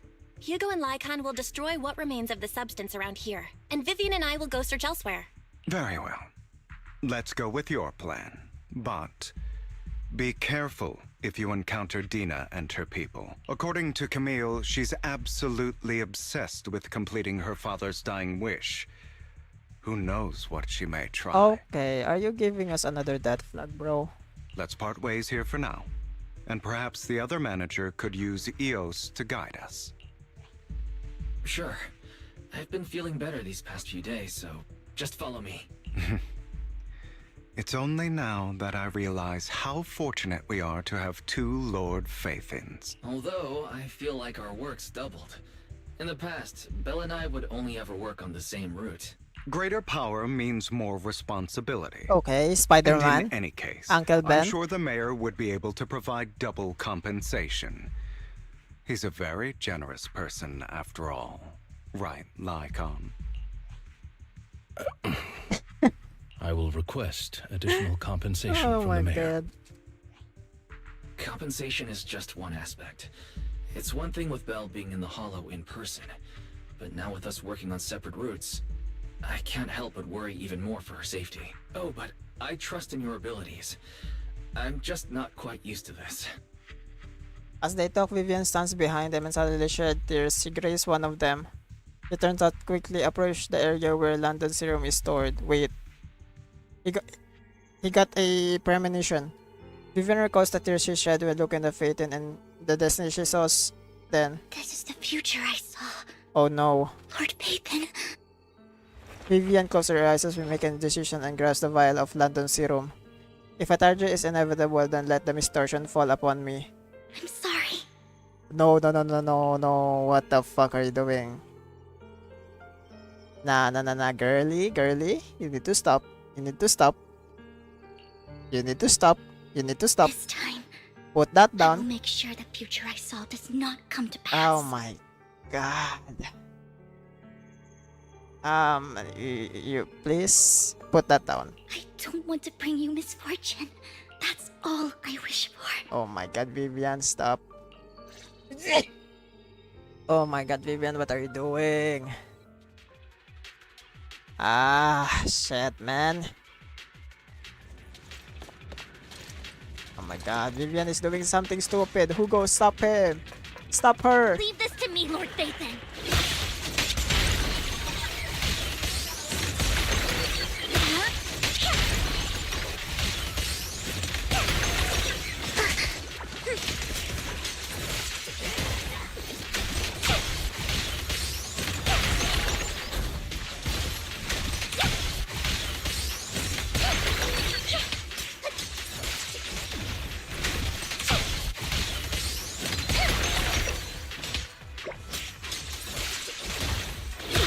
Hugo and Lycon will destroy what remains of the substance around here, and Vivian and I will go search elsewhere. Very well. Let's go with your plan. But be careful if you encounter Dina and her people. According to Camille, she's absolutely obsessed with completing her father's dying wish. Who knows what she may try? Okay, are you giving us another death flag, bro? Let's part ways here for now. And perhaps the other manager could use Eos to guide us. Sure. I've been feeling better these past few days, so just follow me. It's only now that I realize how fortunate we are to have two Lord Faithins. Although, I feel like our work's doubled. In the past, Belle and I would only ever work on the same route. Greater power means more responsibility. Okay, Spider-Man. And in any case, Uncle Ben. I'm sure the mayor would be able to provide double compensation. He's a very generous person, after all. Right, Lycon? I will request additional compensation Oh from my the mayor. god. Compensation is just one aspect. It's one thing with Belle being in the Hollow in person, but now with us working on separate routes, I can't help but worry even more for her safety. Oh, but I trust in your abilities. I'm just not quite used to this. As they talk, Vivian stands behind them and suddenly shed tears. She grazed one of them. He turns out quickly approach the area where London's serum is stored. Wait. He got a premonition. Vivian recalls the tears she shed when looking at Phaeton and the destiny she saw then. This is the future I saw. Oh no. Lord Phaeton. Vivian closes her eyes as we make a decision and grabs the vial of London serum. If a tragedy is inevitable, then let the misfortune fall upon me. I'm sorry. No, no, no, no, no, no. What the fuck are you doing? Nah, girly. You need to stop. You need to stop. You need to stop. You need to stop. This time, put that I will down. make sure the future I saw does not come to pass. Oh my god. You please put that down. I don't want to bring you misfortune. That's all I wish for. Oh my god, Vivian, stop. Oh my god, Vivian, what are you doing? Ah, shit, man. Oh my god, Vivian is doing something stupid. Hugo, stop him. Stop her. Leave this to me, Lord Phaethon.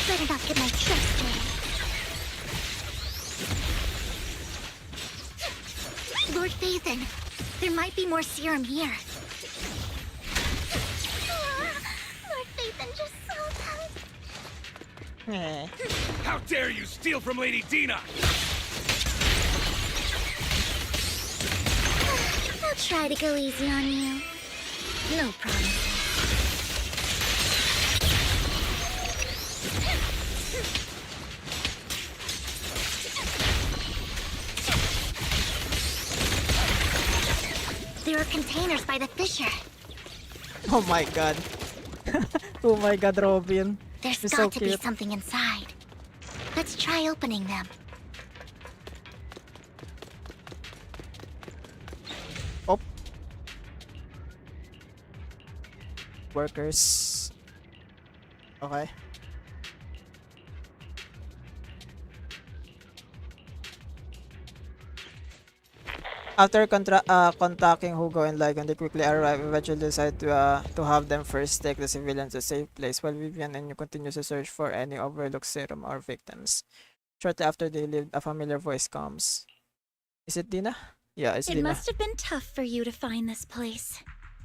Better not get my trust dirty. Lord Phaethon, there might be more serum here. Lord Phaethon just saw that. How dare you steal from Lady Dina! I'll try to go easy on you. No problem. There are containers by the fissure. Oh my god. Oh my god, Robin. There's She's got so to be cute. something inside. Let's try opening them. Oh. Workers. Okay. After contacting Hugo and Lygon, they quickly arrive, eventually decide to have them first take the civilians to a safe place, while Vivian and you continue to search for any overlooked serum or victims. Shortly after they leave, a familiar voice comes. Is it Dina? Yeah, it's It Dina. must have been tough for you to find this place.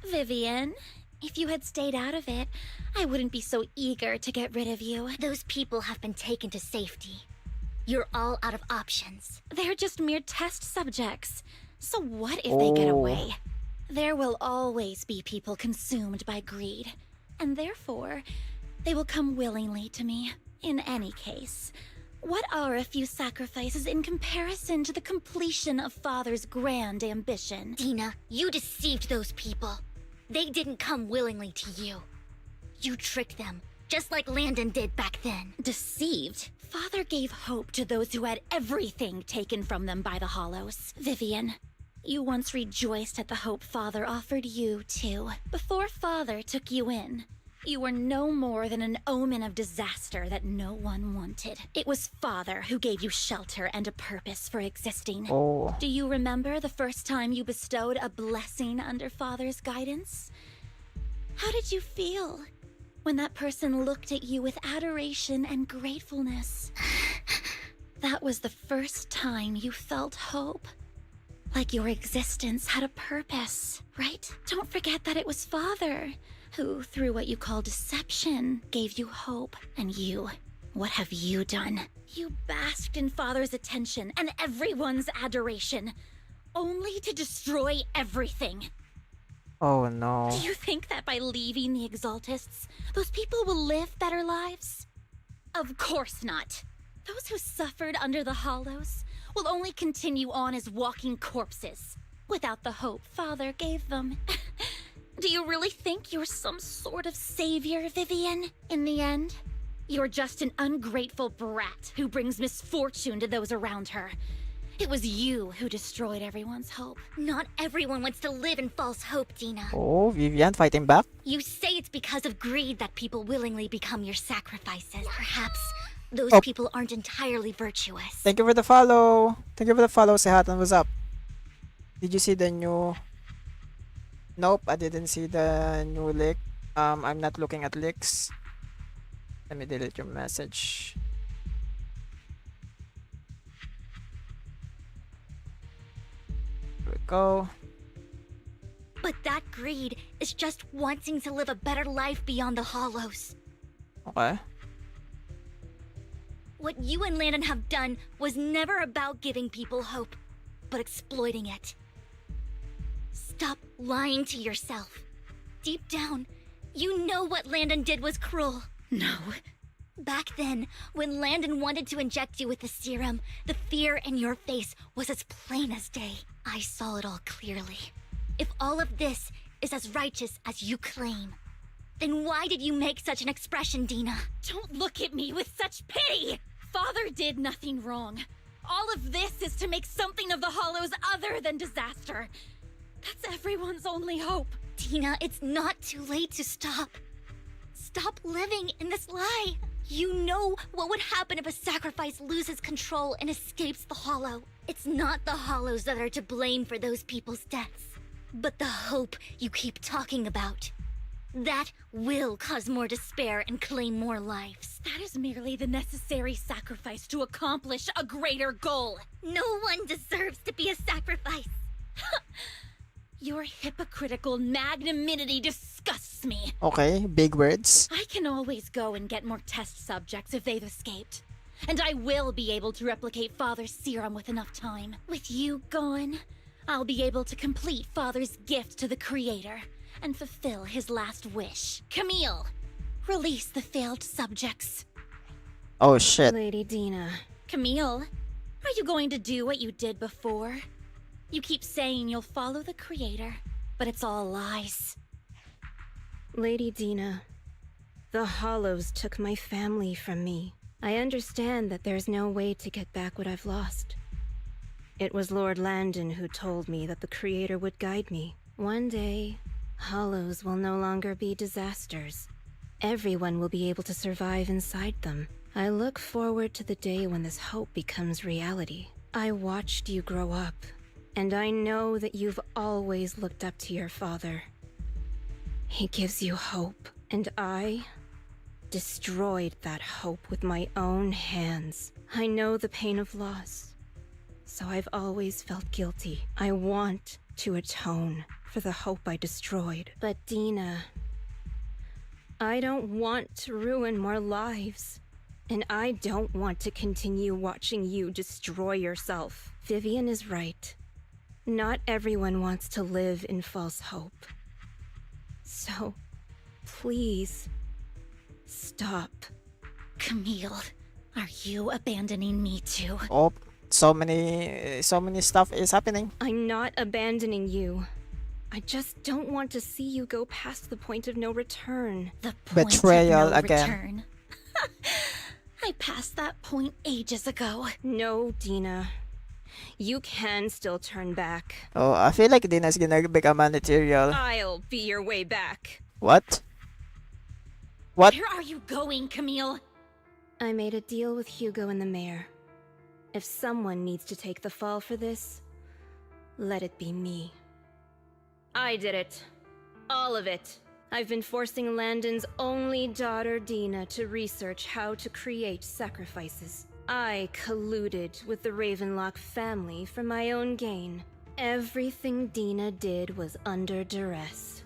Vivian, if you had stayed out of it, I wouldn't be so eager to get rid of you. Those people have been taken to safety. You're all out of options. They're just mere test subjects. So what if they get away? There will always be people consumed by greed, and therefore, they will come willingly to me. In any case, what are a few sacrifices in comparison to the completion of Father's grand ambition? Dina, you deceived those people. They didn't come willingly to you. You tricked them, just like Landon did back then. Deceived? Father gave hope to those who had everything taken from them by the Hollows. Vivian, you once rejoiced at the hope Father offered you, too. Before Father took you in, you were no more than an omen of disaster that no one wanted. It was Father who gave you shelter and a purpose for existing. Oh. Do you remember the first time you bestowed a blessing under Father's guidance? How did you feel when that person looked at you with adoration and gratefulness? That was the first time you felt hope. Like your existence had a purpose, right? Don't forget that it was Father who, through what you call deception, gave you hope. And you, what have you done? You basked in Father's attention and everyone's adoration, only to destroy everything. Oh no. Do you think that by leaving the Exaltists, those people will live better lives? Of course not. Those who suffered under the Hollows will only continue on as walking corpses, without the hope Father gave them. Do you really think you're some sort of savior, Vivian? In the end, you're just an ungrateful brat who brings misfortune to those around her. It was you who destroyed everyone's hope. Not everyone wants to live in false hope, Dina. Oh, Vivian fighting back? You say it's because of greed that people willingly become your sacrifices. Perhaps Those Oh. people aren't entirely virtuous. Thank you for the follow. Thank you for the follow, Sehatan. What's up? Did you see the new... Nope, I didn't see the new leak. I'm not looking at leaks. Let me delete your message. Here we go. But that greed is just wanting to live a better life beyond the Hollows. Okay. What you and Landon have done was never about giving people hope, but exploiting it. Stop lying to yourself. Deep down, you know what Landon did was cruel. No. Back then, when Landon wanted to inject you with the serum, the fear in your face was as plain as day. I saw it all clearly. If all of this is as righteous as you claim, then why did you make such an expression, Dina? Don't look at me with such pity! Father did nothing wrong. All of this is to make something of the Hollows other than disaster. That's everyone's only hope. Dina, it's not too late to stop. Stop living in this lie. You know what would happen if a sacrifice loses control and escapes the Hollow. It's not the Hollows that are to blame for those people's deaths, but the hope you keep talking about. That will cause more despair and claim more lives. That is merely the necessary sacrifice to accomplish a greater goal. No one deserves to be a sacrifice. Your hypocritical magnanimity disgusts me. Okay, big words. I can always go and get more test subjects if they've escaped. And I will be able to replicate Father's serum with enough time. With you gone, I'll be able to complete Father's gift to the Creator and fulfill his last wish. Camille, release the failed subjects. Oh shit. Lady Dina. Camille, are you going to do what you did before? You keep saying you'll follow the Creator, but it's all lies. Lady Dina, the Hollows took my family from me. I understand that there's no way to get back what I've lost. It was Lord Landon who told me that the Creator would guide me. One day, Hollows will no longer be disasters. Everyone will be able to survive inside them. I look forward to the day when this hope becomes reality. I watched you grow up, and I know that you've always looked up to your father. He gives you hope, and I destroyed that hope with my own hands. I know the pain of loss, so I've always felt guilty. I want to atone for the hope I destroyed. But Dina, I don't want to ruin more lives, and I don't want to continue watching you destroy yourself. Vivian is right. Not everyone wants to live in false hope. So, please, stop. Camille, are you abandoning me too? Oh, so many stuff is happening. I'm not abandoning you. I just don't want to see you go past the point of no return. The point Betrayal of no again. return. I passed that point ages ago. No, Dina. You can still turn back. Oh, I feel like Dina's gonna become a material. I'll be your way back. What? What? Where are you going, Camille? I made a deal with Hugo and the mayor. If someone needs to take the fall for this, let it be me. I did it. All of it. I've been forcing Landon's only daughter, Dina, to research how to create sacrifices. I colluded with the Ravenlock family for my own gain. Everything Dina did was under duress.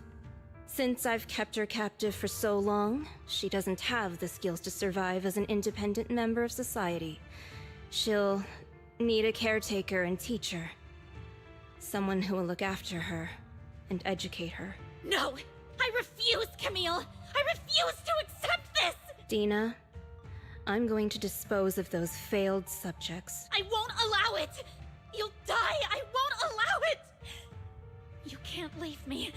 Since I've kept her captive for so long, she doesn't have the skills to survive as an independent member of society. She'll need a caretaker and teacher. Someone who will look after her and educate her. No! I refuse, Camille! I refuse to accept this! Dina, I'm going to dispose of those failed subjects. I won't allow it! You'll die! I won't allow it! You can't leave me.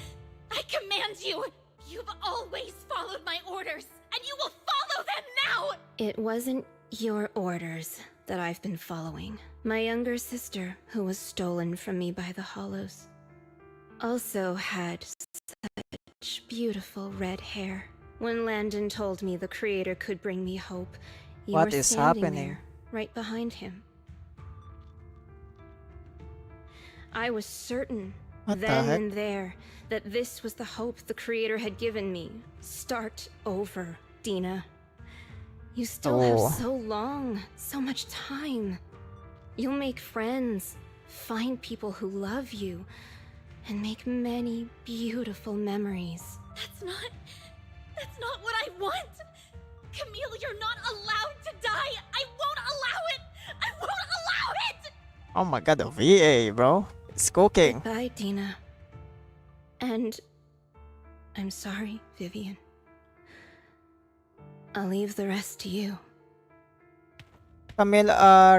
I command you! You've always followed my orders, and you will follow them now! It wasn't your orders that I've been following. My younger sister, who was stolen from me by the Hollows, also had such beautiful red hair. When Landon told me the Creator could bring me hope, You What were is standing happening? there, right behind him. I was certain, What the then heck? and there, that this was the hope the Creator had given me. Start over, Dina. You still have Oh. so long, so much time. You'll make friends, find people who love you, and make many beautiful memories. That's not what I want! Camille, you're not allowed to die! I won't allow it! I won't allow it! Oh my god, the VA, bro. It's cooking. Goodbye, Dina. And I'm sorry, Vivian. I'll leave the rest to you. Camille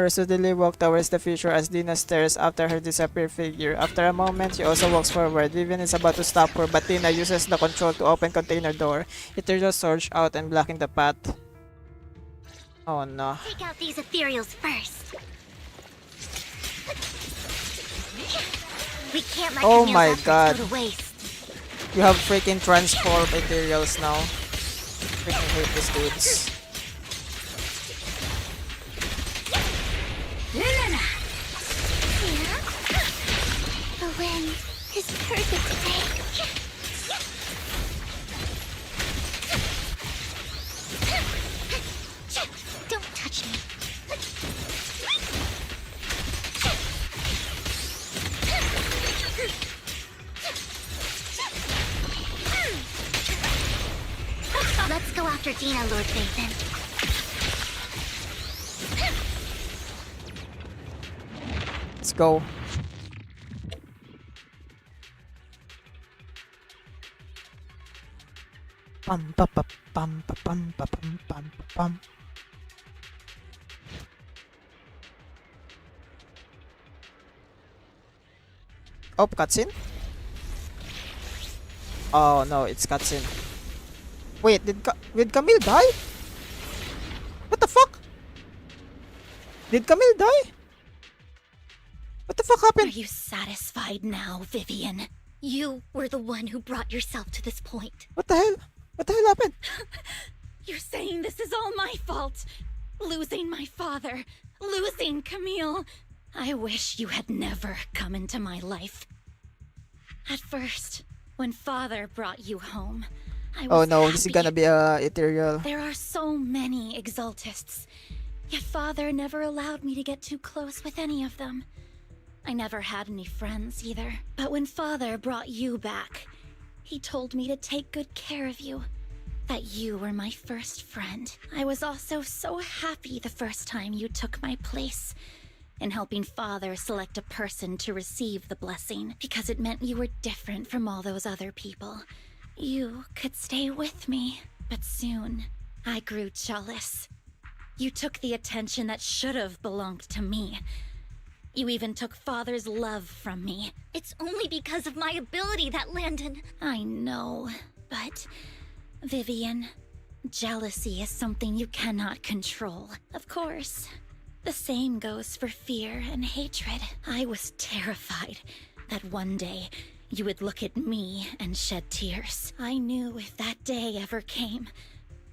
resolutely walked towards the future as Dina stares after her disappeared figure. After a moment, she also walks forward. Vivian is about to stop her, but Dina uses the control to open container door. Ethereal surge out and blocking the path. Oh no. Take out these ethereals first. We can't let Oh Camille's my efforts god. go to waste. You have freaking transform ethereals now. Freaking hate these dudes. The wind is perfect today. Don't touch me. Let's go after Dina, Lord Nathan. Let's go. Pum pa pa pum pa pum pa pum pum pa pum. Oh, cutscene? Oh no, it's cutscene. Wait, did Camille die? What the fuck? Did Camille die? What the fuck happened? Are you satisfied now, Vivian? You were the one who brought yourself to this point. What the hell? What the hell happened? You're saying this is all my fault. Losing my father. Losing Camille. I wish you had never come into my life. At first, when father brought you home, I was Oh no, this is happy. gonna be ethereal. There are so many exaltists. Yet father never allowed me to get too close with any of them. I never had any friends either. But when father brought you back, he told me to take good care of you. That you were my first friend. I was also so happy the first time you took my place in helping father select a person to receive the blessing, because it meant you were different from all those other people. You could stay with me, but soon I grew jealous. You took the attention that should have belonged to me. You even took father's love from me. It's only because of my ability that Landon... I know, but... Vivian, jealousy is something you cannot control. Of course. The same goes for fear and hatred. I was terrified that one day you would look at me and shed tears. I knew if that day ever came,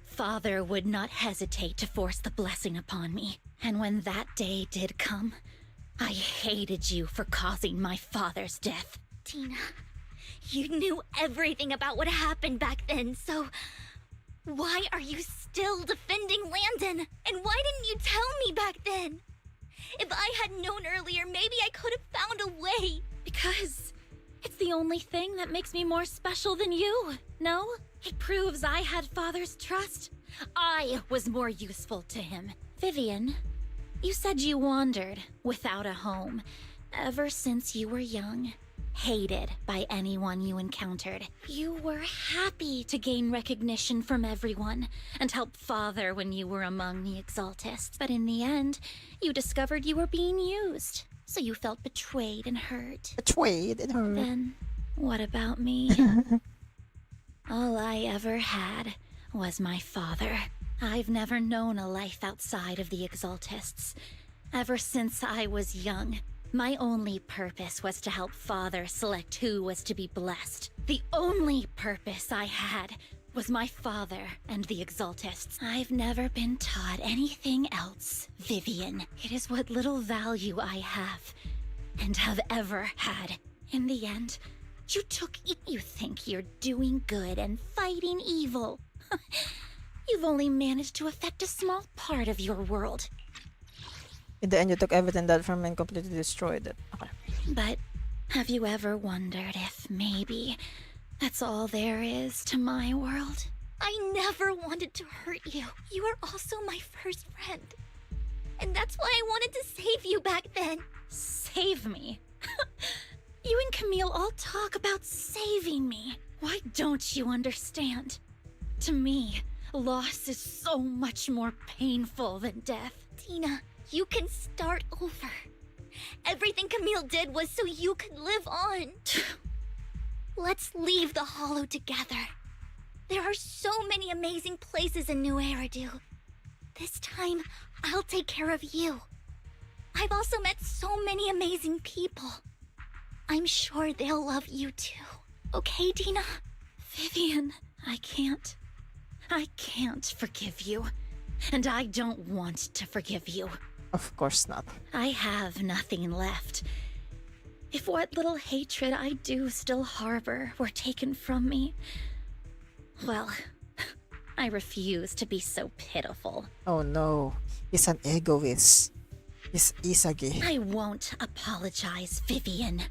father would not hesitate to force the blessing upon me. And when that day did come, I hated you for causing my father's death. Tina, you knew everything about what happened back then, so why are you still defending Landon? And why didn't you tell me back then? If I had known earlier, maybe I could have found a way. Because it's the only thing that makes me more special than you, no? It proves I had father's trust. I was more useful to him. Vivian, you said you wandered without a home ever since you were young. Hated by anyone you encountered. You were happy to gain recognition from everyone and help father when you were among the exaltists. But in the end, you discovered you were being used. So you felt betrayed and hurt. Betrayed and hurt. Then, what about me? All I ever had was my father. I've never known a life outside of the exaltists. Ever since I was young, my only purpose was to help father select who was to be blessed. The only purpose I had was my father and the Exaltists. I've never been taught anything else, Vivian. It is what little value I have and have ever had. In the end, you took you think you're doing good and fighting evil. You've only managed to affect a small part of your world. In the end, you took everything that from me and completely destroyed it. Okay. But have you ever wondered if maybe that's all there is to my world? I never wanted to hurt you. You were also my first friend. And that's why I wanted to save you back then. Save me? You and Camille all talk about saving me. Why don't you understand? To me, loss is so much more painful than death. Tina, you can start over. Everything Camille did was so you could live on. Let's leave the Hollow together. There are so many amazing places in New Eridu. This time, I'll take care of you. I've also met so many amazing people. I'm sure they'll love you too. Okay, Dina? Vivian, I can't forgive you. And I don't want to forgive you. Of course not. I have nothing left. If what little hatred I do still harbor were taken from me, well, I refuse to be so pitiful. Oh no, he's an egoist. He's Isagi. I won't apologize, Vivian.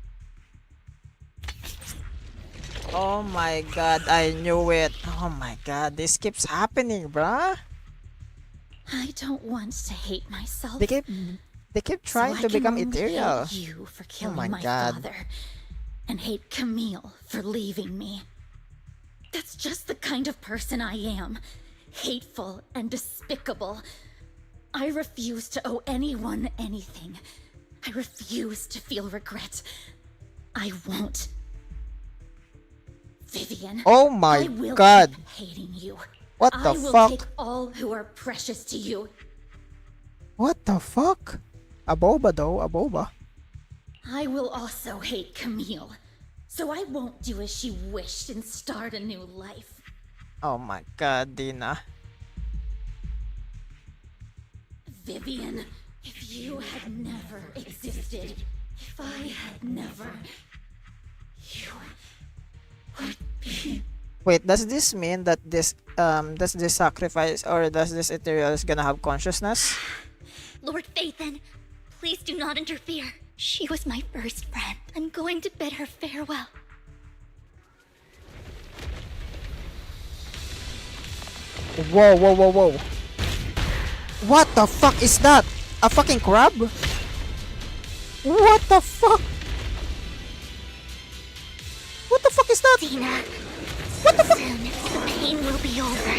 Oh my god, I knew it. Oh my god, this keeps happening, bruh. I don't want to hate myself. They keep trying to become ethereal. Hate you for killing my my god. father, and hate Camille for leaving me. That's just the kind of person I am. Hateful and despicable. I refuse to owe anyone anything. I refuse to feel regret. I won't. Vivian. Oh my I will god. keep hating you. What the I will fuck? take all who are precious to you. What the fuck? A boba though, a boba. I will also hate Camille. So I won't do as she wished and start a new life. Oh my god, Dina. Vivian, if you had never existed, if I had never, you would be... Wait, does this mean that this sacrifice or does this ethereal is gonna have consciousness? Lord Phaethon, please do not interfere. She was my first friend. I'm going to bid her farewell. Whoa, whoa, whoa, whoa. What the fuck is that? A fucking crab? What the fuck? What the fuck is that? Dina, what the fuck? Soon, the pain will be over.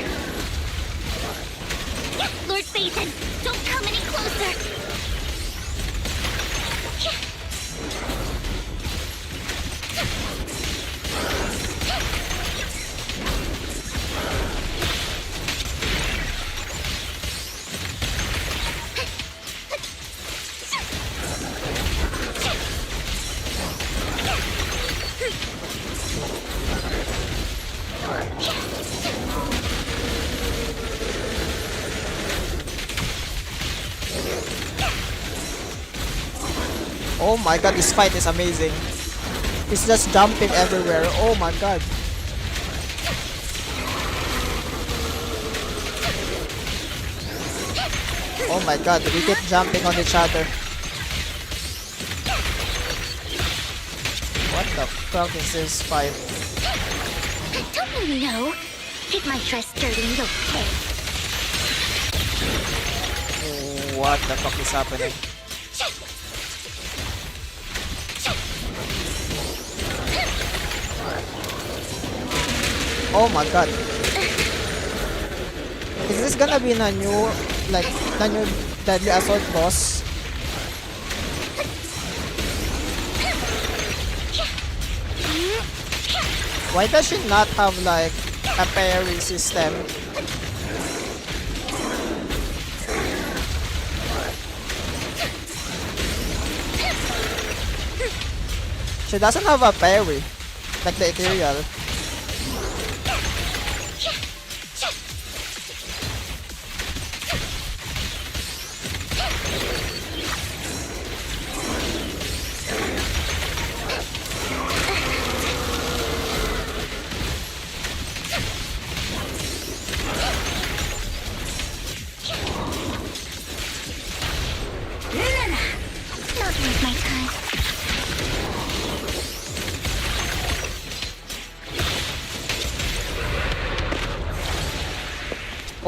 Lord Phaethon, don't come any closer. Oh my god, this fight is amazing. He's just jumping everywhere. Oh my god. Oh my god, we keep jumping on each other. What the fuck is this fight? Don't you know? Keep my dress dirty and okay. What the fuck is happening? Oh my god. Is this gonna be the new, like, the new Deadly Assault boss? Why does she not have, like, a parry system? She doesn't have a parry, like the Ethereal.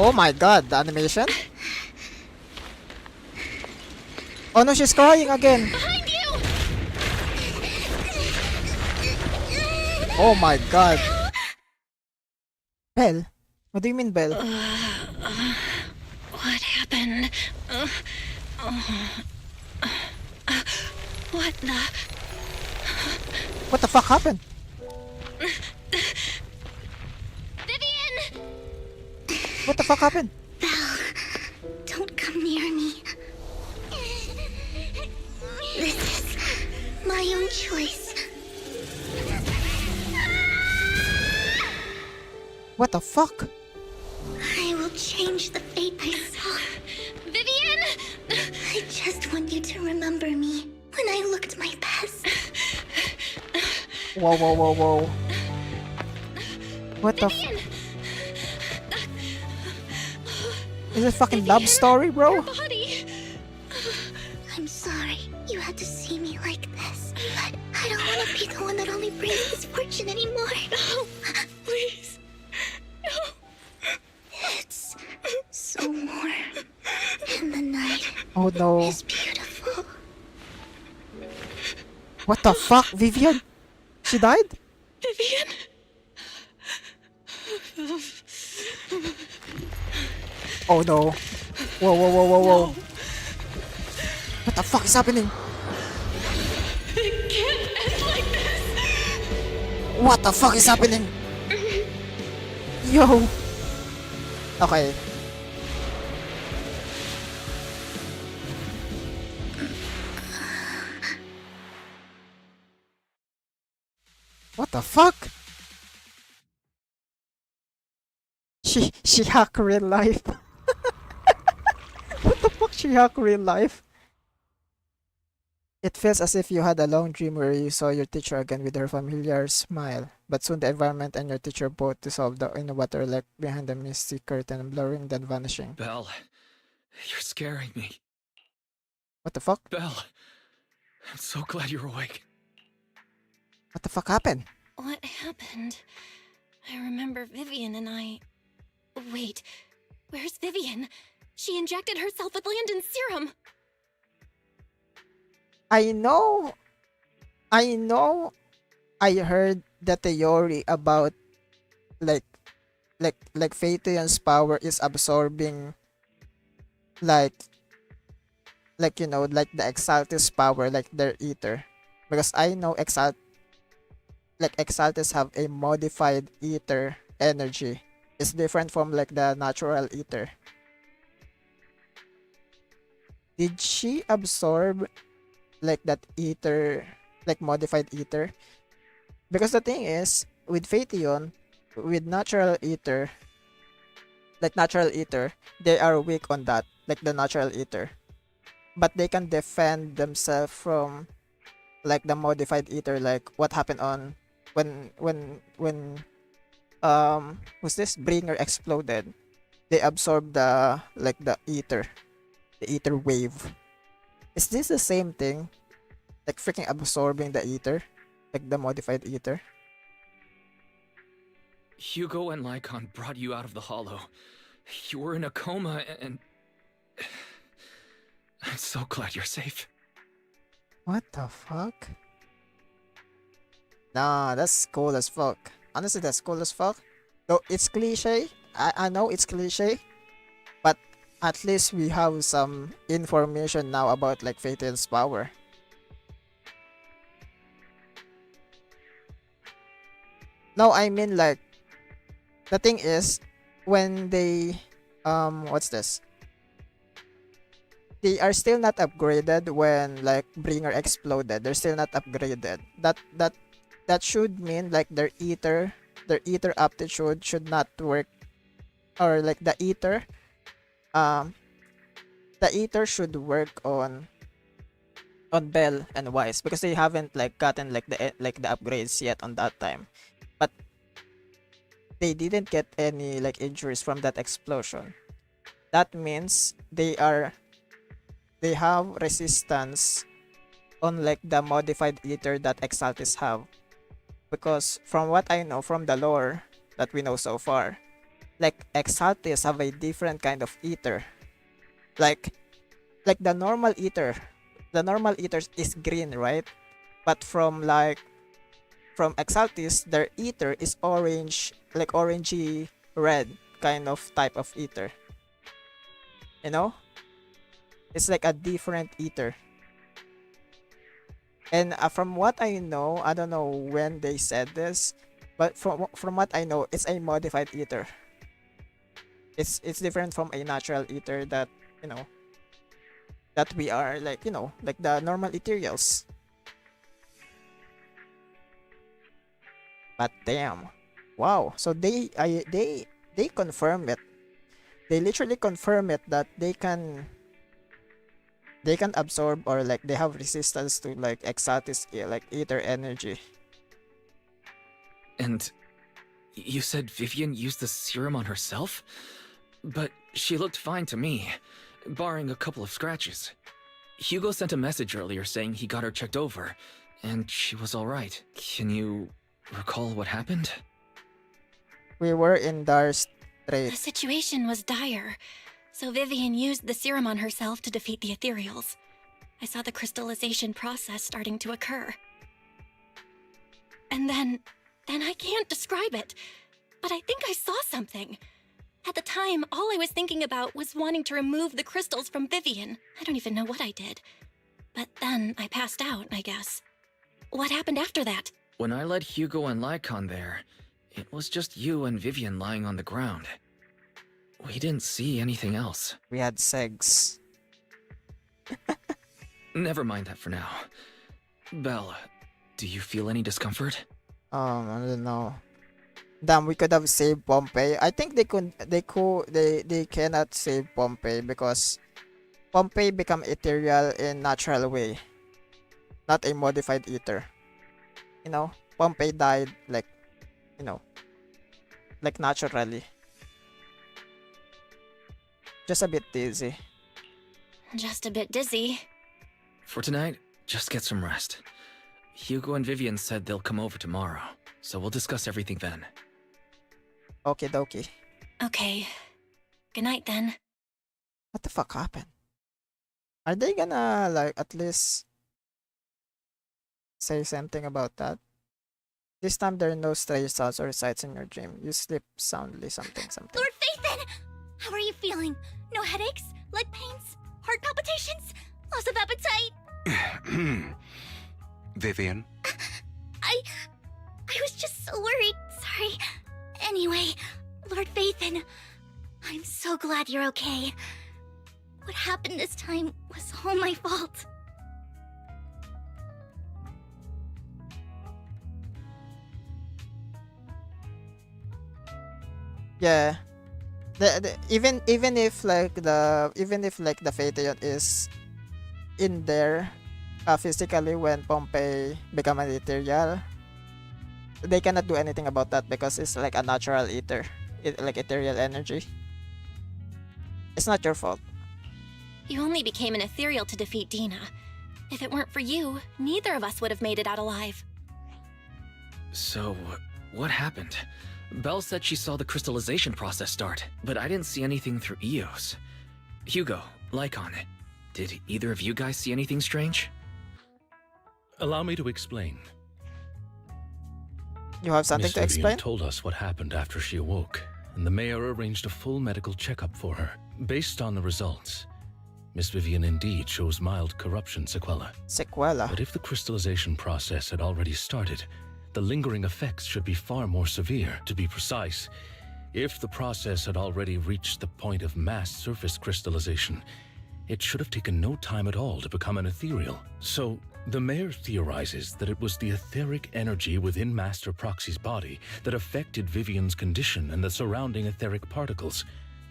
Oh my god, the animation. Oh no, she's crying again. Behind you! Oh my god. Belle? What do you mean, Belle? What happened? What the? What the fuck happened? Vivian! What the fuck happened? Don't come near me. This is my own choice. What the fuck? I will change the fate I saw. Vivian! I just want you to remember me when I looked my best. Whoa, whoa, whoa, whoa. What the Vivian! Is it fucking love story, bro? Body! I'm sorry you had to see me like this, but I don't want to be the one that only brings misfortune anymore. No, please. No. It's so warm, and the night Oh no. is beautiful. What the fuck, Vivian? She died? Vivian! Oh no. Whoa, whoa, whoa, whoa, whoa. What the fuck is happening? It can't end like this! What the fuck is happening? Yo. Okay. What the fuck? She hacked real life. What the fuck? She hacked real life. It feels as if you had a long dream where you saw your teacher again with her familiar smile, but soon the environment and your teacher both dissolved in the water like behind the misty curtain, blurring then vanishing. Belle, you're scaring me. What the fuck? Belle, I'm so glad you're awake. What the fuck happened? What happened? I remember Vivian and I... Wait, where's Vivian? She injected herself with Landon's serum. I know I heard the theory about like Phaeton's power is absorbing like you know, like the Exaltis power, like their ether. Because I know Exaltis have a modified ether energy. It's different from like the natural ether. Did she absorb like that ether, like modified ether? Because the thing is, with Phaeton, with natural ether, they are weak on that, like the natural ether. But they can defend themselves from like the modified ether, like what happened on when who's this bringer exploded. They absorbed the ether wave. Is this the same thing? Like freaking absorbing the ether? Like the modified ether? Hugo and Lycon brought you out of the hollow. You were in a coma and... I'm so glad you're safe. What the fuck? Nah, that's cool as fuck. Honestly, that's cool as fuck. Though it's cliche. I know it's cliche. But at least we have some information now about like Phaeton's power. No, I mean like the thing is when they what's this? They are still not upgraded when like Bringer exploded. They're still not upgraded. That should mean like their ether aptitude should not work, or like the ether should work on Bell and Wise, because they haven't like gotten like the upgrades yet on that time. But they didn't get any like injuries from that explosion. That means they have resistance on like the modified ether that Exaltis have. Because from what I know from the lore that we know so far, like Exaltis have a different kind of ether. Like the normal ether. The normal ether is green, right? But from Exaltis, their ether is orange, like orangey red kind of type of ether. You know? It's like a different ether. And from what I know, I don't know when they said this, but from what I know, it's a modified ether. It's different from a natural ether that, you know, that we are, like, you know, like the normal ethereals. But damn. Wow. So they confirm it. They literally confirm it that they can absorb, or like they have resistance to like Exaltis, like ether energy. And you said Vivian used the serum on herself? But she looked fine to me, barring a couple of scratches. Hugo sent a message earlier saying he got her checked over, and she was alright. Can you recall what happened? We were in dire The straits. situation was dire, so Vivian used the serum on herself to defeat the ethereals. I saw the crystallization process starting to occur. And then I can't describe it, but I think I saw something. At the time, all I was thinking about was wanting to remove the crystals from Vivian. I don't even know what I did. But then I passed out, I guess. What happened after that? When I led Hugo and Lycon there, it was just you and Vivian lying on the ground. We didn't see anything else. We had segs. Never mind that for now. Belle, do you feel any discomfort? I don't know. Damn, we could have saved Pompey. I think they cannot save Pompey because Pompey become ethereal in natural way, not a modified ether. You know, Pompey died like, you know, like naturally. Just a bit dizzy. Just a bit dizzy. For tonight, just get some rest. Hugo and Vivian said they'll come over tomorrow, so we'll discuss everything then. Okie dokie. Okay. Good night then. What the fuck happened? Are they gonna like at least say something about that? This time there are no strange sounds or sights in your dream. You sleep soundly, something. Lord Phaethon! How are you feeling? No headaches? Leg pains? Heart palpitations? Loss of appetite? Vivian? I was just so worried. Sorry. Anyway, Lord Phaethon, I'm so glad you're okay. What happened this time was all my fault. Yeah. Even if like the Phaeton is in there physically when Pompey become an ethereal, they cannot do anything about that because it's like a natural ether, like ethereal energy. It's not your fault. You only became an ethereal to defeat Dina. If it weren't for you, neither of us would have made it out alive. So, what happened? Belle said she saw the crystallization process start, but I didn't see anything through Eos. Hugo, Lycon, did either of you guys see anything strange? Allow me to explain. You have something Miss to Vivian explain? told us what happened after she awoke, and the mayor arranged a full medical checkup for her. Based on the results, Miss Vivian indeed shows mild corruption sequela. Sequela? But if the crystallization process had already started, the lingering effects should be far more severe. To be precise, if the process had already reached the point of mass surface crystallization, it should have taken no time at all to become an ethereal. So, the mayor theorizes that it was the etheric energy within Master Proxy's body that affected Vivian's condition and the surrounding etheric particles,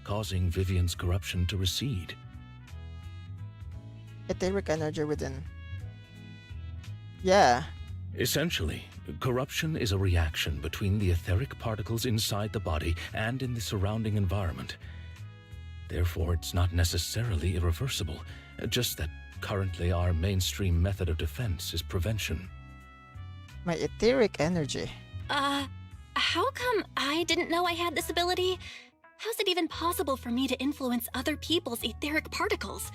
causing Vivian's corruption to recede. Etheric energy within. Yeah. Essentially, corruption is a reaction between the etheric particles inside the body and in the surrounding environment. Therefore, it's not necessarily irreversible, just that currently our mainstream method of defense is prevention. My etheric energy. How come I didn't know I had this ability? How's it even possible for me to influence other people's etheric particles?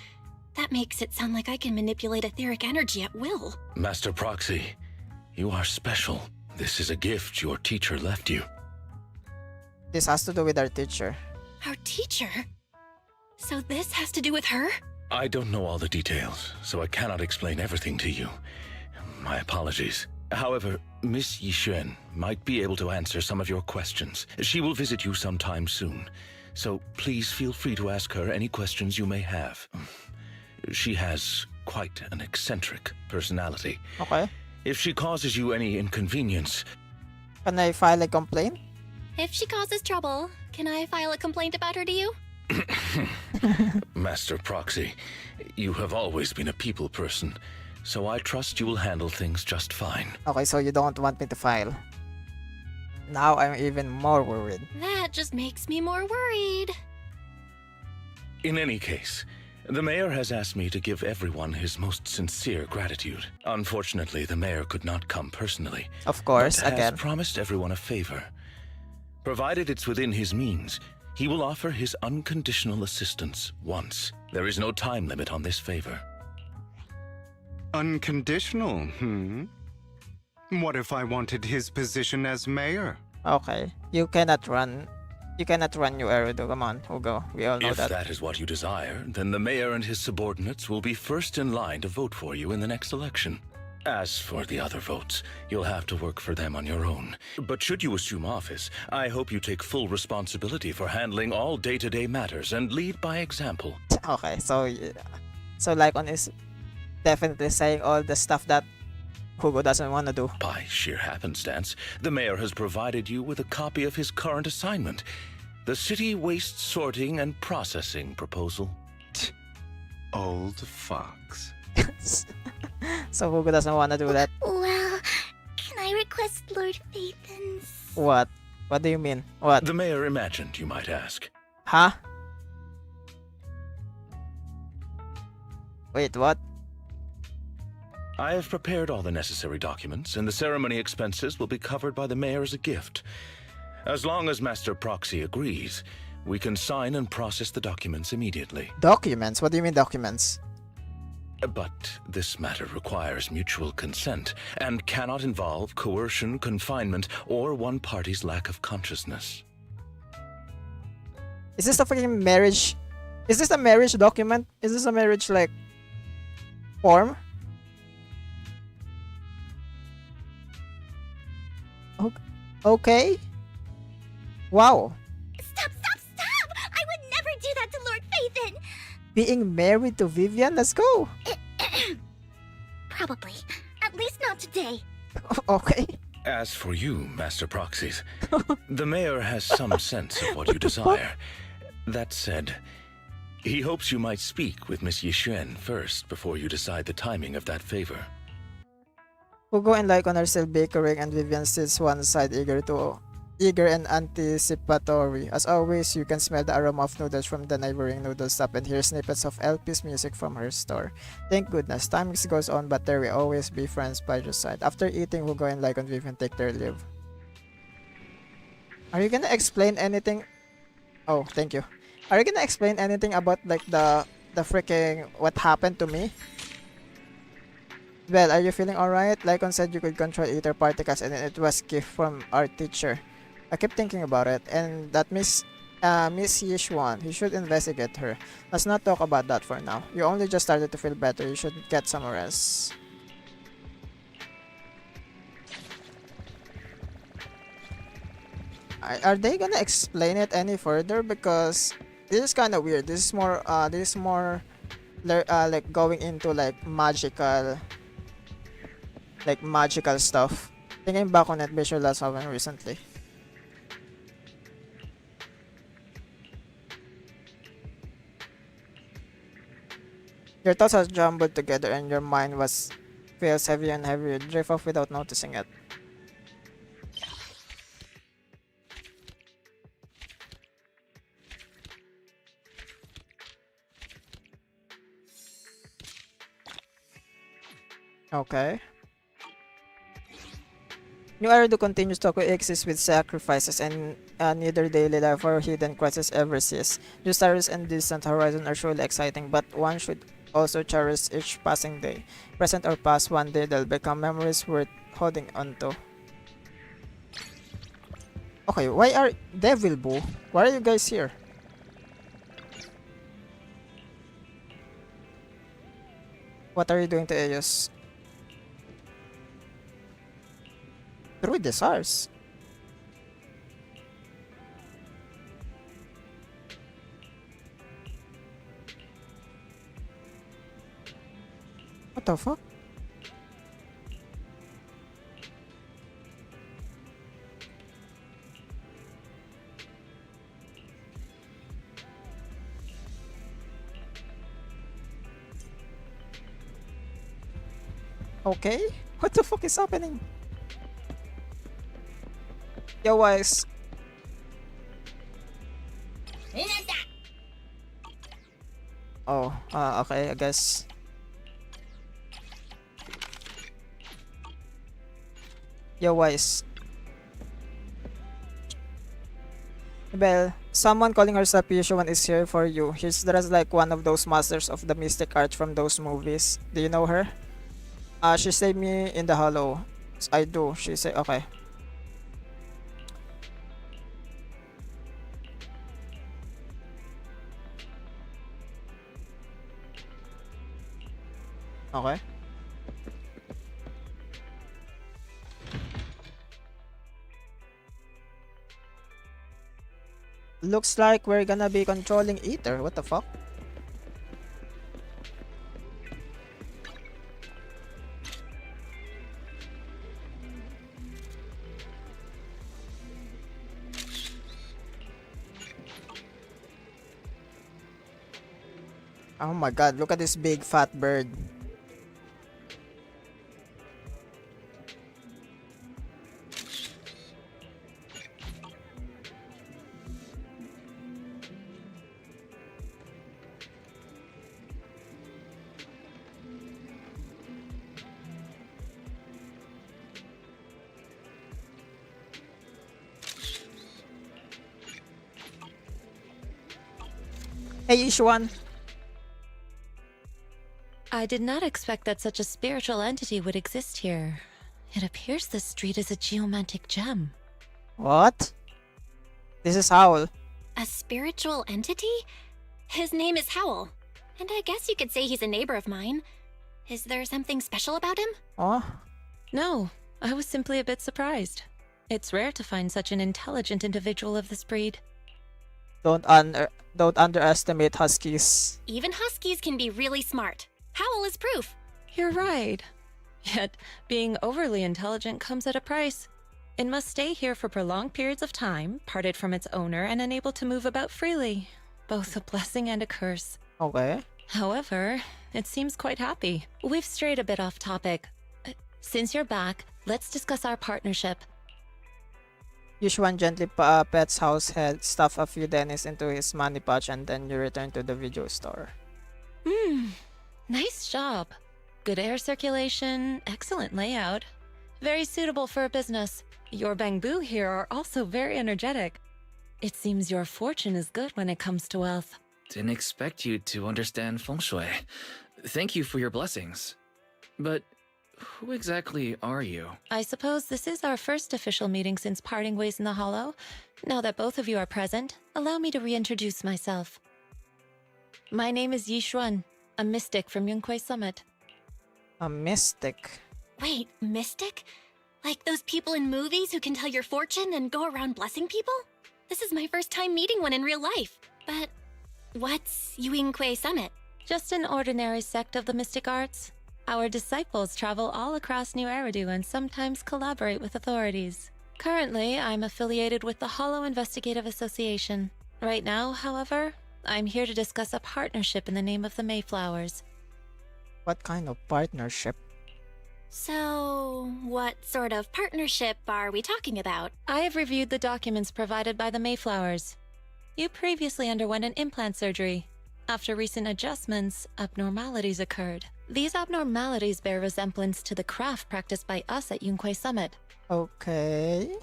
That makes it sound like I can manipulate etheric energy at will. Master Proxy, you are special. This is a gift your teacher left you. This has to do with our teacher. Our teacher? So this has to do with her? I don't know all the details, so I cannot explain everything to you. My apologies. However, Miss Yixuan might be able to answer some of your questions. She will visit you sometime soon, so please feel free to ask her any questions you may have. She has quite an eccentric personality. Okay. If she causes you any inconvenience... Can I file a complaint? If she causes trouble, can I file a complaint about her to you? Master Proxy, you have always been a people person, so I trust you will handle things just fine. Okay, so you don't want me to file. Now I'm even more worried. That just makes me more worried. In any case, the mayor has asked me to give everyone his most sincere gratitude. Unfortunately, the mayor could not come personally. Of course, but again. has promised everyone a favor. Provided it's within his means, he will offer his unconditional assistance once. There is no time limit on this favor. Unconditional, What if I wanted his position as mayor? Okay. You cannot run. You cannot run, you Erudo. Come on, Hugo. We all know If that. that is what you desire, then the mayor and his subordinates will be first in line to vote for you in the next election. As for the other votes, you'll have to work for them on your own. But should you assume office, I hope you take full responsibility for handling all day-to-day matters and lead by example. Okay, so Lycon is definitely saying all the stuff that Hugo doesn't want to do. By sheer happenstance, the mayor has provided you with a copy of his current assignment, the City Waste Sorting and Processing proposal. Old fox. So Hugo doesn't want to do that. Well, can I request Lord Phaethon's... What? What do you mean? What? The mayor imagined, you might ask. Huh? Wait, what? I have prepared all the necessary documents, and the ceremony expenses will be covered by the mayor as a gift. As long as Master Proxy agrees, we can sign and process the documents immediately. Documents? What do you mean documents? But this matter requires mutual consent and cannot involve coercion, confinement, or one party's lack of consciousness. Is this a freaking marriage? Is this a marriage document? Is this a marriage, like, form? Okay. Wow. Stop! I would never do that to Lord Phaethon! Being married to Vivian? Let's go. Probably. At least not today. Okay. As for you, Master Proxies, the mayor has some sense of what you desire. That said, he hopes you might speak with Miss Yixuan first before you decide the timing of that favor. Hugo and Lycon are still bickering, and Vivian sits one side eager and anticipatory. As always, you can smell the aroma of noodles from the neighboring noodle shop and hear snippets of LP's music from her store. Thank goodness, time goes on, but there will always be friends by your side. After eating, Hugo and Lycon Vivian take their leave. Are you gonna explain anything? Oh, thank you. Are you gonna explain anything about, like, the freaking what happened to me? Well, are you feeling alright? Lycon said you could control ether particles and it was gift from our teacher. I keep thinking about it, and that Miss Yixuan, you should investigate her. Let's not talk about that for now. You only just started to feel better. You should get some rest. Are they gonna explain it any further? Because this is kind of weird. This is more like going into like magical stuff. Thinking back on it, visual last happened recently. Your thoughts are jumbled together and your mind feels heavier and heavier. You drift off without noticing it. Okay. New Eridu continues to coexist with sacrifices, and neither daily life or hidden quests ever cease. New stars and distant horizon are surely exciting, but one should also cherish each passing day. Present or past, one day they'll become memories worth holding onto. Okay, why are Devil Boo? Why are you guys here? What are you doing to Eos? Through the SARS. What the fuck? Okay, what the fuck is happening? Yo, guys. Oh, okay, I guess. Yo, guys. Well, someone calling herself Yushuan is here for you. She's dressed like one of those masters of the mystic art from those movies. Do you know her? She saved me in the hollow. I do. She said, okay. Okay. Looks like we're gonna be controlling Ether. What the fuck? Oh my god, look at this big fat bird. Hey, Ishwan. I did not expect that such a spiritual entity would exist here. It appears this street is a geomantic gem. What? This is Howl. A spiritual entity? His name is Howl. And I guess you could say he's a neighbor of mine. Is there something special about him? Oh? No, I was simply a bit surprised. It's rare to find such an intelligent individual of this breed. Don't underestimate huskies. Even huskies can be really smart. Howl is proof. You're right. Yet, being overly intelligent comes at a price. It must stay here for prolonged periods of time, parted from its owner and unable to move about freely. Both a blessing and a curse. Okay. However, it seems quite happy. We've strayed a bit off topic. Since you're back, let's discuss our partnership. Yushwan gently pets Howl's head, stuff a few dennies into his money pouch, and then you return to the video store. Nice job. Good air circulation, excellent layout. Very suitable for a business. Your bamboo here are also very energetic. It seems your fortune is good when it comes to wealth. Didn't expect you to understand feng shui. Thank you for your blessings. But who exactly are you? I suppose this is our first official meeting since parting ways in the Hollow. Now that both of you are present, allow me to reintroduce myself. My name is Yi Xuan, a mystic from Yunquei Summit. A mystic? Wait, mystic? Like those people in movies who can tell your fortune and go around blessing people? This is my first time meeting one in real life. But what's Yunquei Summit? Just an ordinary sect of the mystic arts. Our disciples travel all across New Eridu and sometimes collaborate with authorities. Currently, I'm affiliated with the Hollow Investigative Association. Right now, however, I'm here to discuss a partnership in the name of the Mayflowers. What kind of partnership? So, what sort of partnership are we talking about? I have reviewed the documents provided by the Mayflowers. You previously underwent an implant surgery. After recent adjustments, abnormalities occurred. These abnormalities bear resemblance to the craft practiced by us at Yunquei Summit. Okay.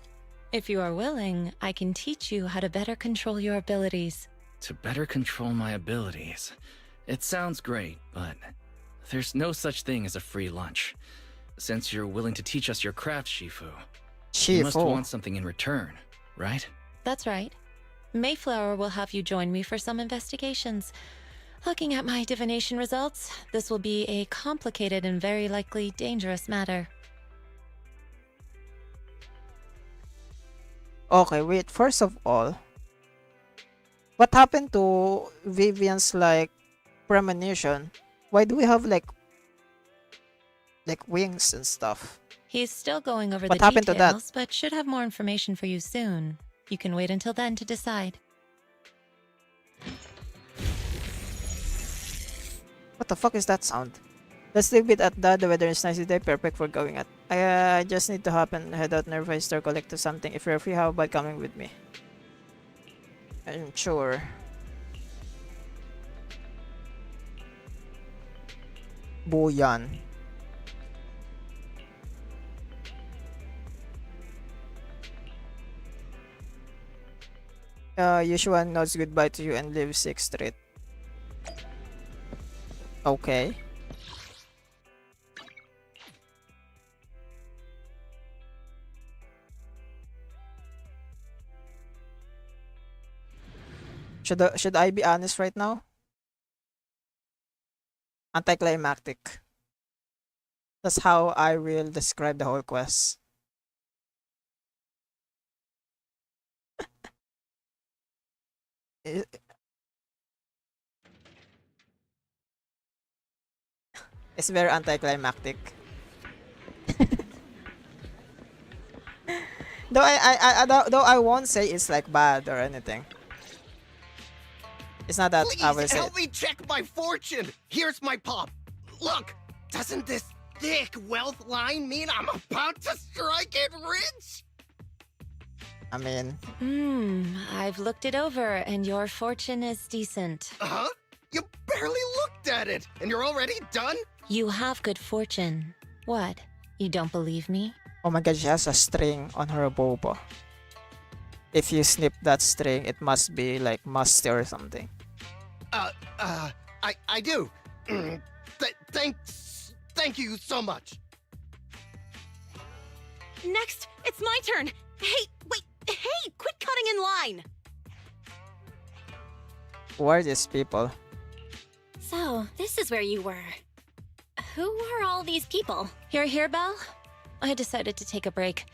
If you are willing, I can teach you how to better control your abilities. To better control my abilities. It sounds great, but there's no such thing as a free lunch. Since you're willing to teach us your craft, Shifu, you must want something in return, right? That's right. Mayflower will have you join me for some investigations. Looking at my divination results, this will be a complicated and very likely dangerous matter. Okay, wait. First of all, what happened to Vivian's like premonition? Why do we have like wings and stuff? He's still going over What the happened to that? details, but should have more information for you soon. You can wait until then to decide. What the fuck is that sound? Let's leave it at that. The weather is nice today, perfect for going out. I just need to hop and head out nearby store, collect something. If you're free, how about coming with me? I'm sure. Boyan. Yushua nods goodbye to you and leaves 6th Street. Okay. Should I be honest right now? Anticlimactic. That's how I will describe the whole quest. It's very anticlimactic. Though I won't say it's like bad or anything. It's not that I will Please say. help me check my fortune. Here's my pop. Look, doesn't this thick wealth line mean I'm about to strike it rich? I mean, I've looked it over, and your fortune is decent. Huh? You barely looked at it, and you're already done? You have good fortune. What? You don't believe me? oh my god, she has a string on her boba. If you snip that string, it must be like musty or something. I do. Thank you so much. Next, it's my turn. Hey, wait. Hey, quit cutting in line. Who are these people? So, this is where you were. Who are all these people? You're here, Belle? I decided to take a break.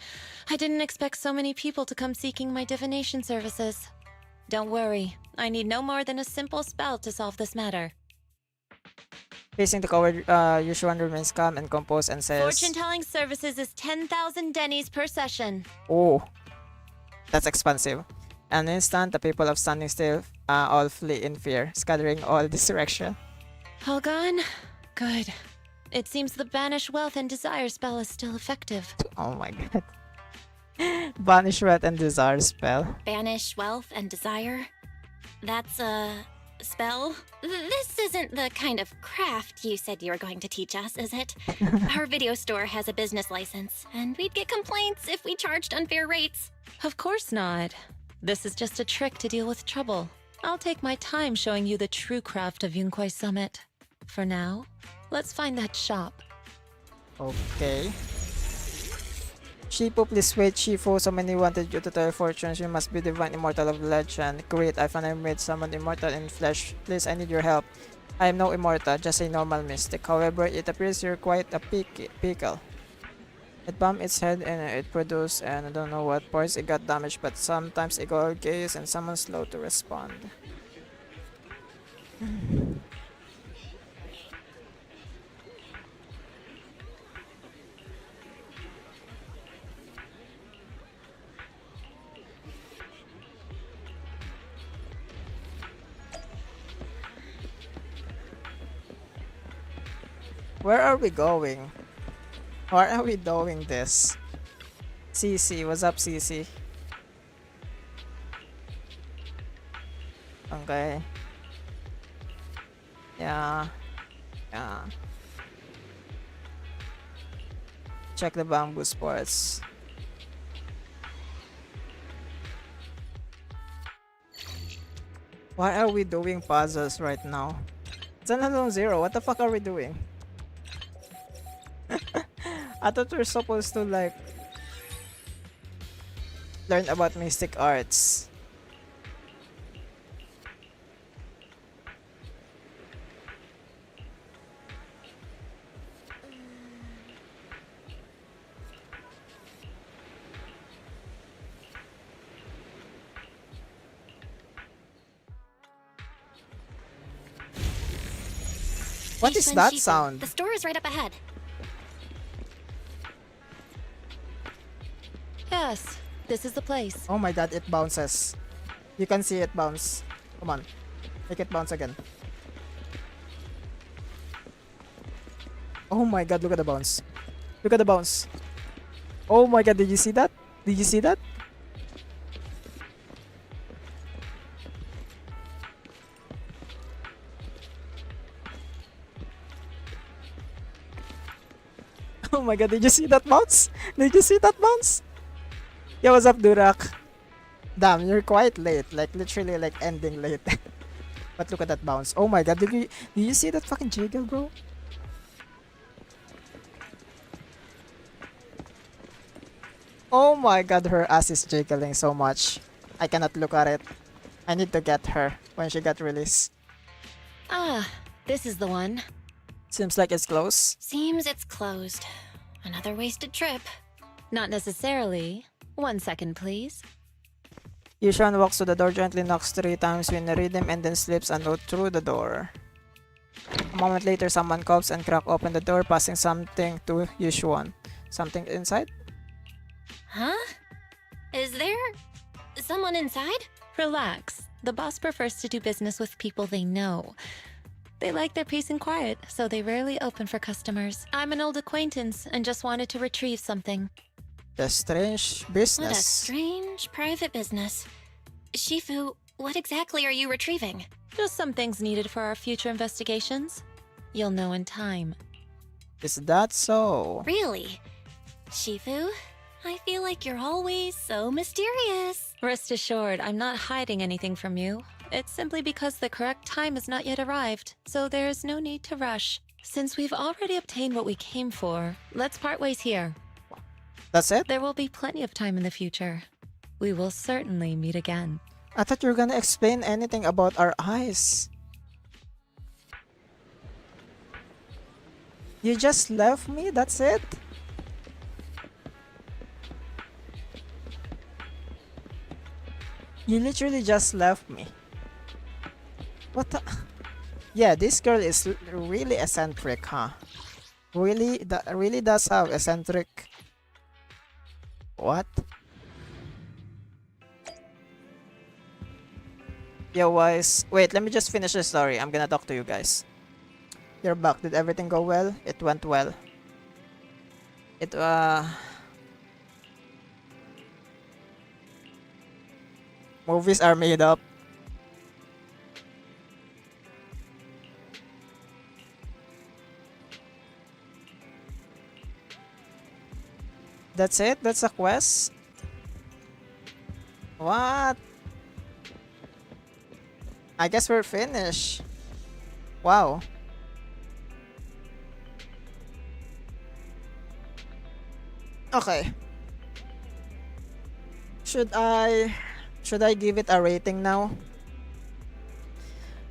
I didn't expect so many people to come seeking my divination services. Don't worry, I need no more than a simple spell to solve this matter. Facing the coward, Yushuan remains calm and composed and says, Fortune-telling services is 10,000 dennies per session. oh, that's expensive. An instant, the people of Standing Still all flee in fear, scattering all this direction. All gone? Good. It seems the Banish Wealth and Desire spell is still effective. Oh my god. Banish Wealth and Desire spell. Banish wealth and desire? That's a spell? This isn't the kind of craft you said you were going to teach us, is it? Our video store has a business license, and we'd get complaints if we charged unfair rates. Of course not. This is just a trick to deal with trouble. I'll take my time showing you the true craft of Yunquei Summit. For now, let's find that shop. Okay. Shifu, please wait, Shifu. So many wanted you to tell fortunes. You must be divine immortal of legend. Great, I finally made someone immortal in flesh. Please, I need your help. I am no immortal, just a normal mystic. However, it appears you're quite a pickle. It bumped its head and it produced, and I don't know what parts it got damaged, but sometimes it got gaze and someone's slow to respond. Where are we going? Why are we doing this? CC, what's up, CC? Okay. Yeah. Check the bamboo sports. Why are we doing puzzles right now? Zenless Zero, what the fuck are we doing? I thought we're supposed to like learn about mystic arts. What is that sound? The store is right up ahead. Yes, this is the place. Oh my god, it bounces. You can see it bounce. Come on. Make it bounce again. Oh my god, look at the bounce. Look at the bounce. Oh my god, did you see that? Did you see that? Oh my god, did you see that bounce? Did you see that bounce? Yo, what's up, Durak? Damn, you're quite late. Like, literally, like, ending late. But look at that bounce. Oh my god, did you see that fucking jiggle, bro? Oh my god, her ass is jiggling so much. I cannot look at it. I need to get her when she got released. Ah, this is the one. Seems like it's close. Seems it's closed. Another wasted trip. Not necessarily. 1 second, please. Yushan walks to the door, gently knocks 3 times when rhythm, and then slips a note through the door. A moment later, someone coughs and crack open the door, passing something to Yushan. Something inside? Huh? Is there someone inside? Relax. The boss prefers to do business with people they know. They like their peace and quiet, so they rarely open for customers. I'm an old acquaintance and just wanted to retrieve something. A strange business. What a strange private business. Shifu, what exactly are you retrieving? Just some things needed for our future investigations. You'll know in time. Is that so? Really? Shifu, I feel like you're always so mysterious. Rest assured, I'm not hiding anything from you. It's simply because the correct time has not yet arrived, so there is no need to rush. Since we've already obtained what we came for, let's part ways here. That's it? There will be plenty of time in the future. We will certainly meet again. I thought you were gonna explain anything about our eyes. You just left me? That's it? You literally just left me. What the? Yeah, this girl is really eccentric, huh? Really, that really does have eccentric. What? Yo, wise. Wait, let me just finish the story. I'm gonna talk to you guys. You're back. Did everything go well? It went well. Movies are made up. That's it? That's a quest? What? I guess we're finished. Wow. Okay. Should I give it a rating now?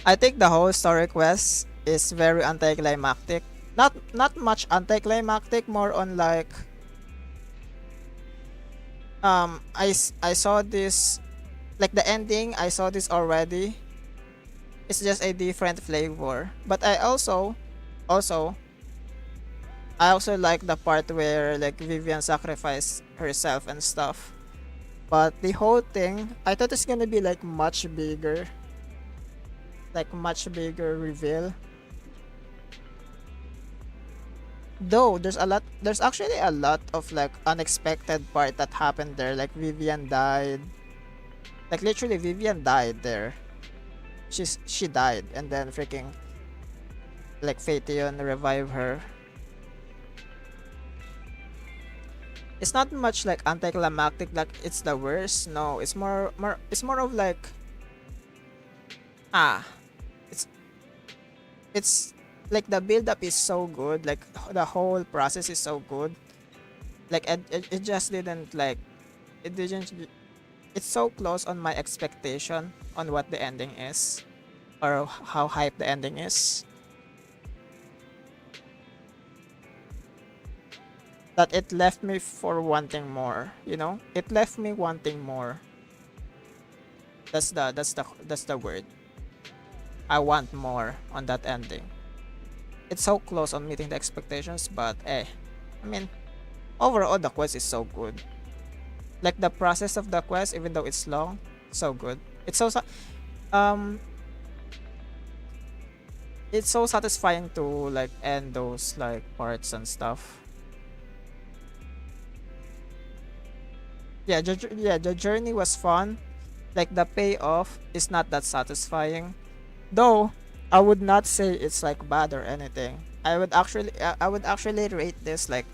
I think the whole story quest is very anticlimactic. Not much anticlimactic, more on like I saw this, like the ending, I saw this already. It's just a different flavor. But I also like the part where like Vivian sacrificed herself and stuff. But the whole thing, I thought it's gonna be like much bigger. Like much bigger reveal. Though there's actually a lot of like unexpected part that happened there. Like Vivian died. Like literally Vivian died there. She died, and then freaking like Phaeton revived her. It's not much like anticlimactic, like it's the worst. No, it's more of like ah, it's it's like the build up is so good, like the whole process is so good. Like it just didn't like it didn't it's so close on my expectation on what the ending is or how hype the ending is that it left me for wanting more, you know? It left me wanting more. That's the word. I want more on that ending. It's so close on meeting the expectations, but I mean, overall the quest is so good. Like the process of the quest, even though it's long, so good. Um it's so satisfying to like end those like parts and stuff. Yeah, the journey was fun. Like the payoff is not that satisfying. Though I would not say it's like bad or anything. I would actually rate this like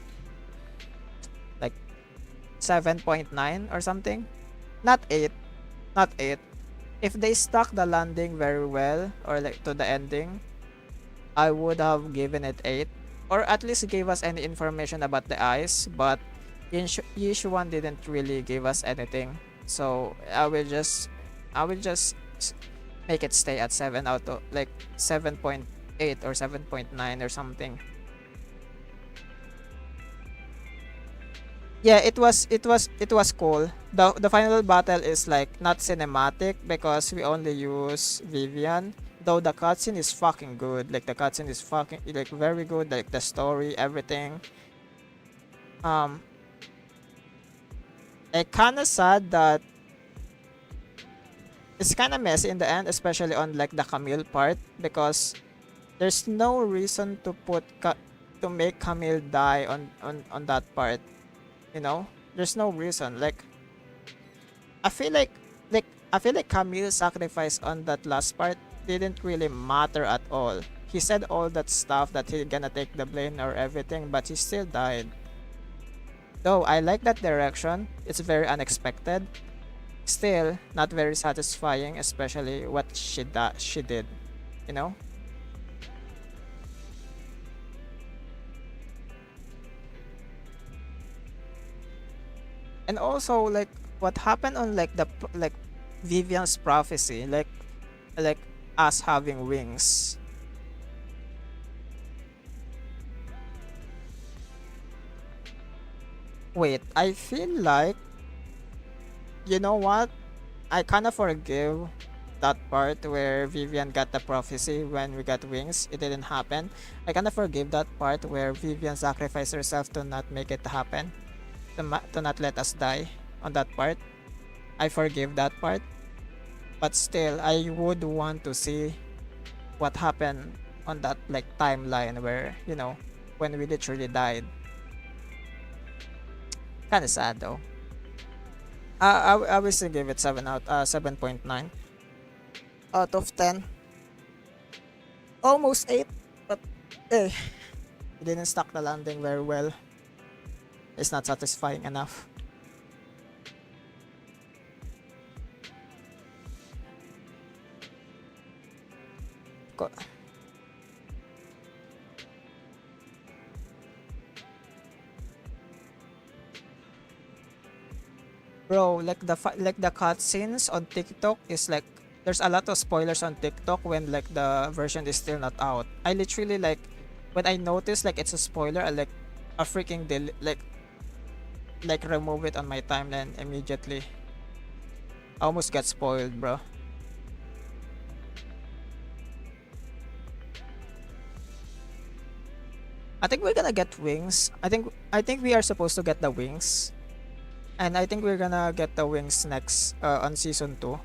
7.9 or something. Not 8. Not 8. If they stuck the landing very well or like to the ending, I would have given it 8 or at least gave us any information about the eyes, but Yishuan didn't really give us anything. So I will just make it stay at 7 out of like 7.8 or 7.9 or something. Yeah, it was cool. The final battle is like not cinematic because we only use Vivian. Though the cutscene is fucking good. Like the cutscene is fucking like very good. Like the story, everything. Like kinda sad that it's kinda messy in the end, especially on like the Camille part because there's no reason to to make Camille die on that part. You know, there's no reason. Like I feel like I feel like Camille's sacrifice on that last part didn't really matter at all. He said all that stuff that he gonna take the blame or everything, but he still died. Though I like that direction, it's very unexpected. Still, not very satisfying, especially what she did, you know? And also like what happened on like like Vivian's prophecy, like us having wings. Wait, I feel like you know what? I kind of forgive that part where Vivian got the prophecy when we got wings. It didn't happen. I kind of forgive that part where Vivian sacrificed herself to not make it happen, to not let us die on that part. I forgive that part. But still, I would want to see what happened on that like timeline where, you know, when we literally died. Kind of sad though. I will still give it 7.9 out of 10. Almost 8, but it didn't stuck the landing very well. It's not satisfying enough. Bro, like the cutscenes on TikTok is like there's a lot of spoilers on TikTok when like the version is still not out. I literally like when I notice like it's a spoiler, I like a freaking like remove it on my timeline immediately. I almost got spoiled, bro. I think we're gonna get wings. I think we are supposed to get the wings. And I think we're gonna get the wings next on season 2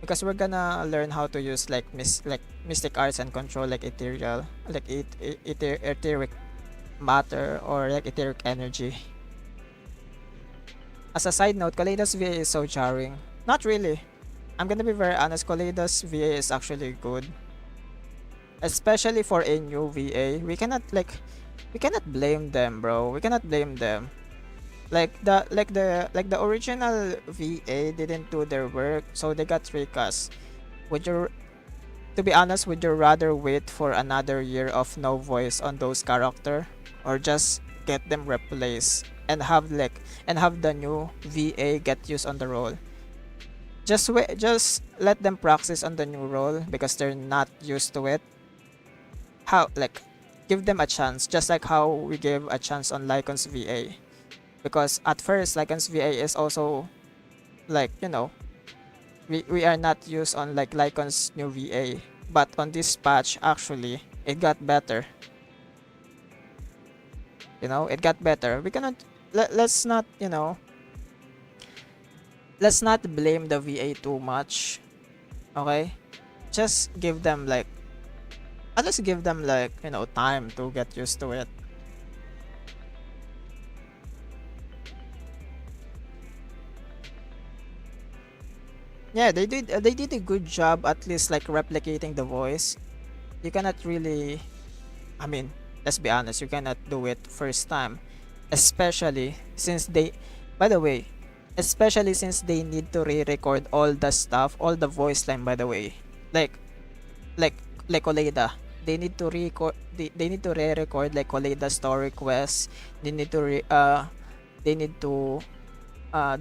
because we're gonna learn how to use like mystic arts and control like ethereal like etheric matter or like etheric energy. As a side note, Kaleida's VA is so jarring. Not really. I'm gonna be very honest, Kaleida's VA is actually good. Especially for a new VA. We cannot blame them, bro. We cannot blame them. Like the original VA didn't do their work, so they got recast. Would you, to be honest, would you rather wait for another year of no voice on those character, or just get them replaced and have the new VA get used on the role? Just let them practice on the new role because they're not used to it. How, like, give them a chance, just like how we gave a chance on Lycon's VA. Because at first Lycon's VA is also like, we are not used on like Lycon's new VA. But on this patch actually it got better. It got better. We cannot let's not, let's not blame the VA too much. Okay? Just give them like, at least give them like, time to get used to it. Yeah, they did a good job at least like replicating the voice. You cannot really, I mean, let's be honest, you cannot do it first time, especially since they, by the way, especially since they need to re-record all the stuff, all the voice line, by the way, like like like Oleda. They need to record. They need to re-record like Oleda story quest. They need to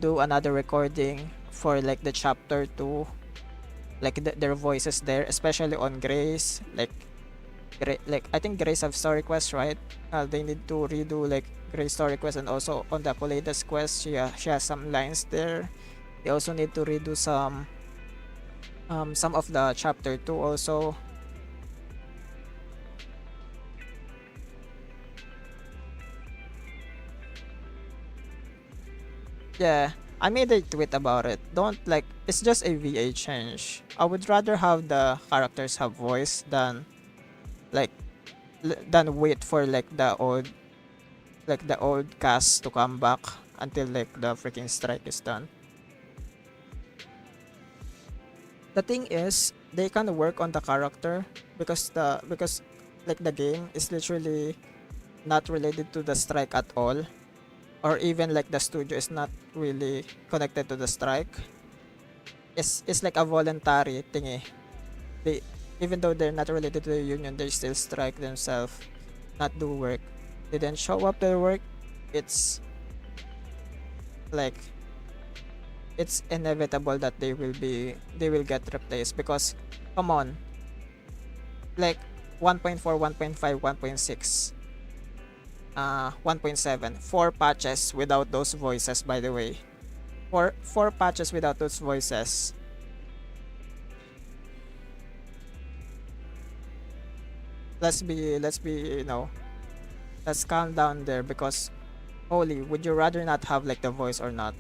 do another recording for like the chapter 2, like their voices there, especially on Grace. Like I think Grace have story quest, right? They need to redo like Grace story quest, and also on the Coleda's quest, she has some lines there. They also need to redo some of the chapter 2 also. Yeah, I made a tweet about it. Don't like, it's just a VA change. I would rather have the characters have voice than like than wait for like the old cast to come back until like the freaking strike is done. The thing is, they can work on the character because like the game is literally not related to the strike at all, or even like the studio is not really connected to the strike. It's like a voluntary thingy. They, even though they're not related to the union, they still strike themselves, not do work. They then show up their work. It's like, it's inevitable that they will get replaced because, come on, like 1.4, 1.5, 1.6, 1.7, 4 patches without those voices, by the way. Four patches without those voices. Let's be let's calm down there, because holy, would you rather not have like the voice or not?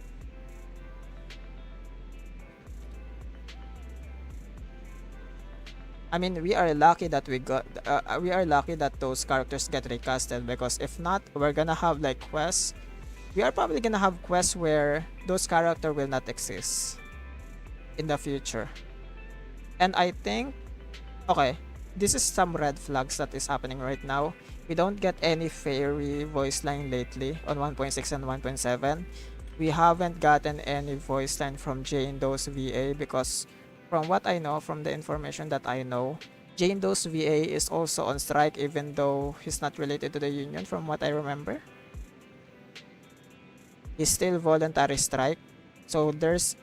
I mean, we are lucky that we are lucky that those characters get recasted, because if not, we're gonna have like quests. We are probably gonna have quests where those characters will not exist in the future. And I think, okay, this is some red flags that is happening right now. We don't get any fairy voice line lately on 1.6 and 1.7. We haven't gotten any voice line from Jane Doe's VA because, from what I know, from the information that I know, Jane Doe's VA is also on strike even though he's not related to the union, from what I remember. He's still voluntary strike. So there's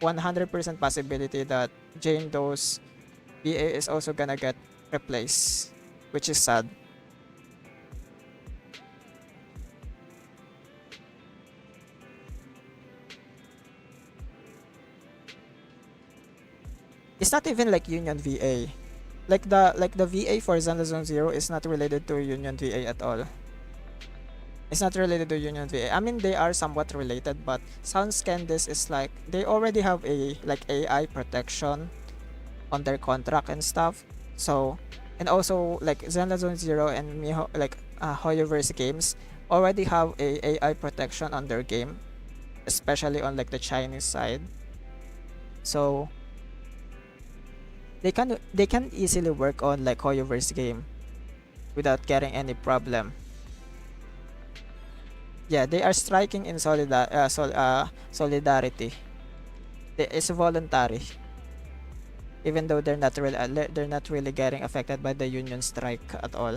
100% possibility that Jane Doe's VA is also gonna get replaced, which is sad. It's not even like Union VA. Like the VA for Zenless Zone Zero is not related to Union VA at all. It's not related to Union VA. I mean, they are somewhat related, but Sounds Candice is like, they already have a like AI protection on their contract and stuff. So, and also like Zenless Zone Zero and Miho, like Hoyoverse games already have a AI protection on their game, especially on like the Chinese side. So they can easily work on like Hoyoverse game without getting any problem. Yeah, they are striking in solidarity. It's voluntary, even though they're not really getting affected by the union strike at all.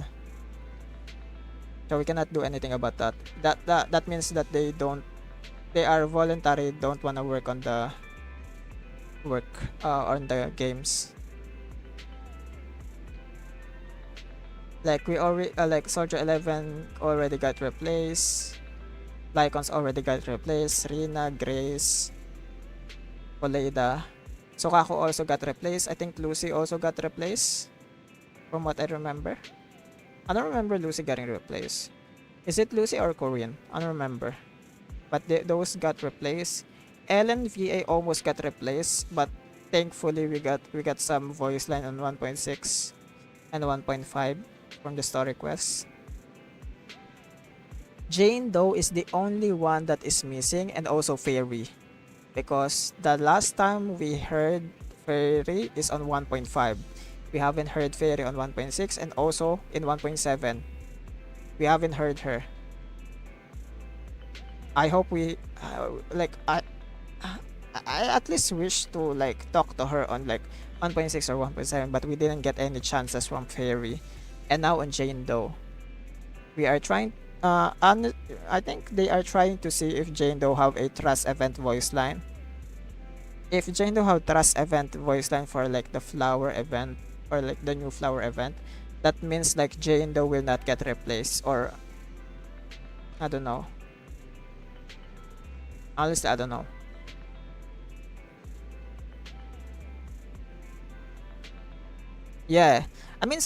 So we cannot do anything about that. That means that they are voluntary, don't want to work on the games. Like we already like Soldier 11 already got replaced. Lycons already got replaced. Rina, Grace, Oleida. Sokaku also got replaced. I think Lucy also got replaced. From what I remember. I don't remember Lucy getting replaced. Is it Lucy or Korean? I don't remember. But those got replaced. Ellen VA almost got replaced, but thankfully we got some voice line on 1.6 and 1.5 from the story quest. Jane though is the only one that is missing, and also Fairy, because the last time we heard Fairy is on 1.5. We haven't heard Fairy on 1.6, and also in 1.7 we haven't heard her. I hope we I at least wish to like talk to her on like 1.6 or 1.7, but we didn't get any chances from Fairy. And now on Jane Doe, we are trying I think they are trying to see if Jane Doe have a trust event voice line. If Jane Doe have trust event voice line for like the flower event or like the new flower event, that means like Jane Doe will not get replaced, or I don't know. Honestly, I don't know. Yeah, I mean,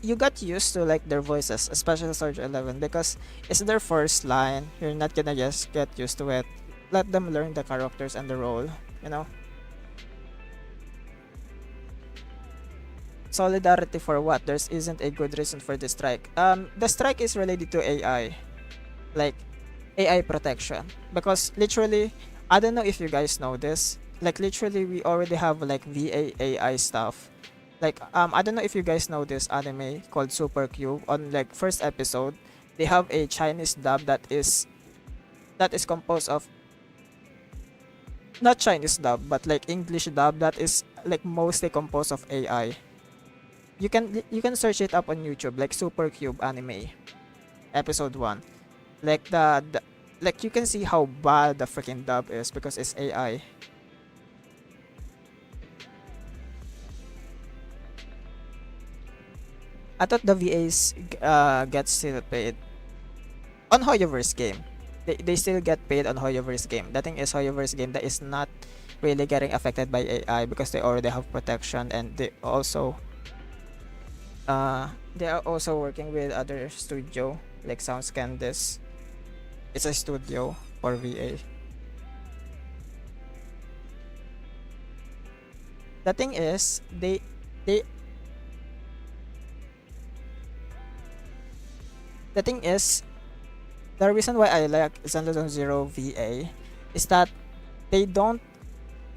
you got used to like their voices, especially Soldier 11, because it's their first line. You're not gonna just get used to it. Let them learn the characters and the role, you know. Solidarity for what? There isn't a good reason for the strike. The strike is related to AI, like AI protection, because literally, I don't know if you guys know this. Like literally, we already have like VA AI stuff. Like I don't know if you guys know this anime called Super Cube. On like first episode, they have a Chinese dub that is composed of, not Chinese dub, but like English dub that is like mostly composed of AI. You can search it up on YouTube, like Super Cube anime episode 1. Like the like you can see how bad the freaking dub is because it's AI. I thought the VAs get still paid on Hoyoverse game. They still get paid on Hoyoverse game. The thing is, Hoyoverse game that is not really getting affected by AI because they already have protection, and they are also working with other studio like SoundScan. This it's a studio for VA. The thing is, they the thing is, the reason why I like Zenless Zero VA is that they don't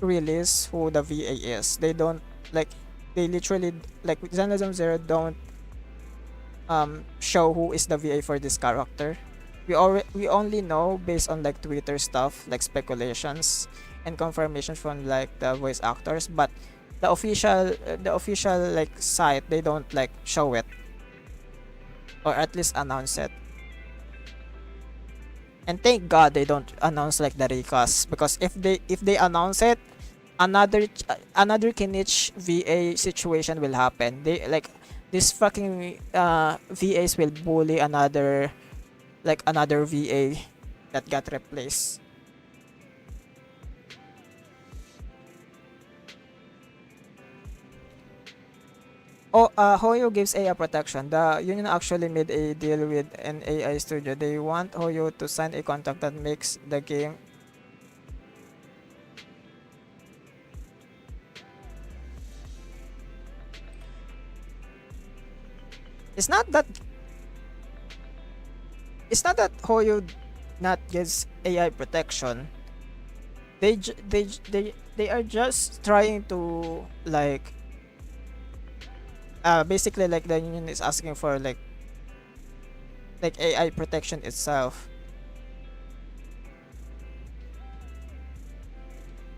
release who the VA is. They don't like, they literally like Zenless Zero don't show who is the VA for this character. We only know based on like Twitter stuff, like speculations and confirmations from like the voice actors, but the official like site, they don't like show it, or at least announce it. And thank God they don't announce like the recast, because if they announce it, another Kinich VA situation will happen. They like these fucking VAs will bully another VA that got replaced. Oh, Hoyo gives AI protection. The union actually made a deal with an AI studio. They want Hoyo to sign a contract that makes the game It's not that Hoyo not gives AI protection. They are just trying to like basically like the union is asking for like AI protection itself.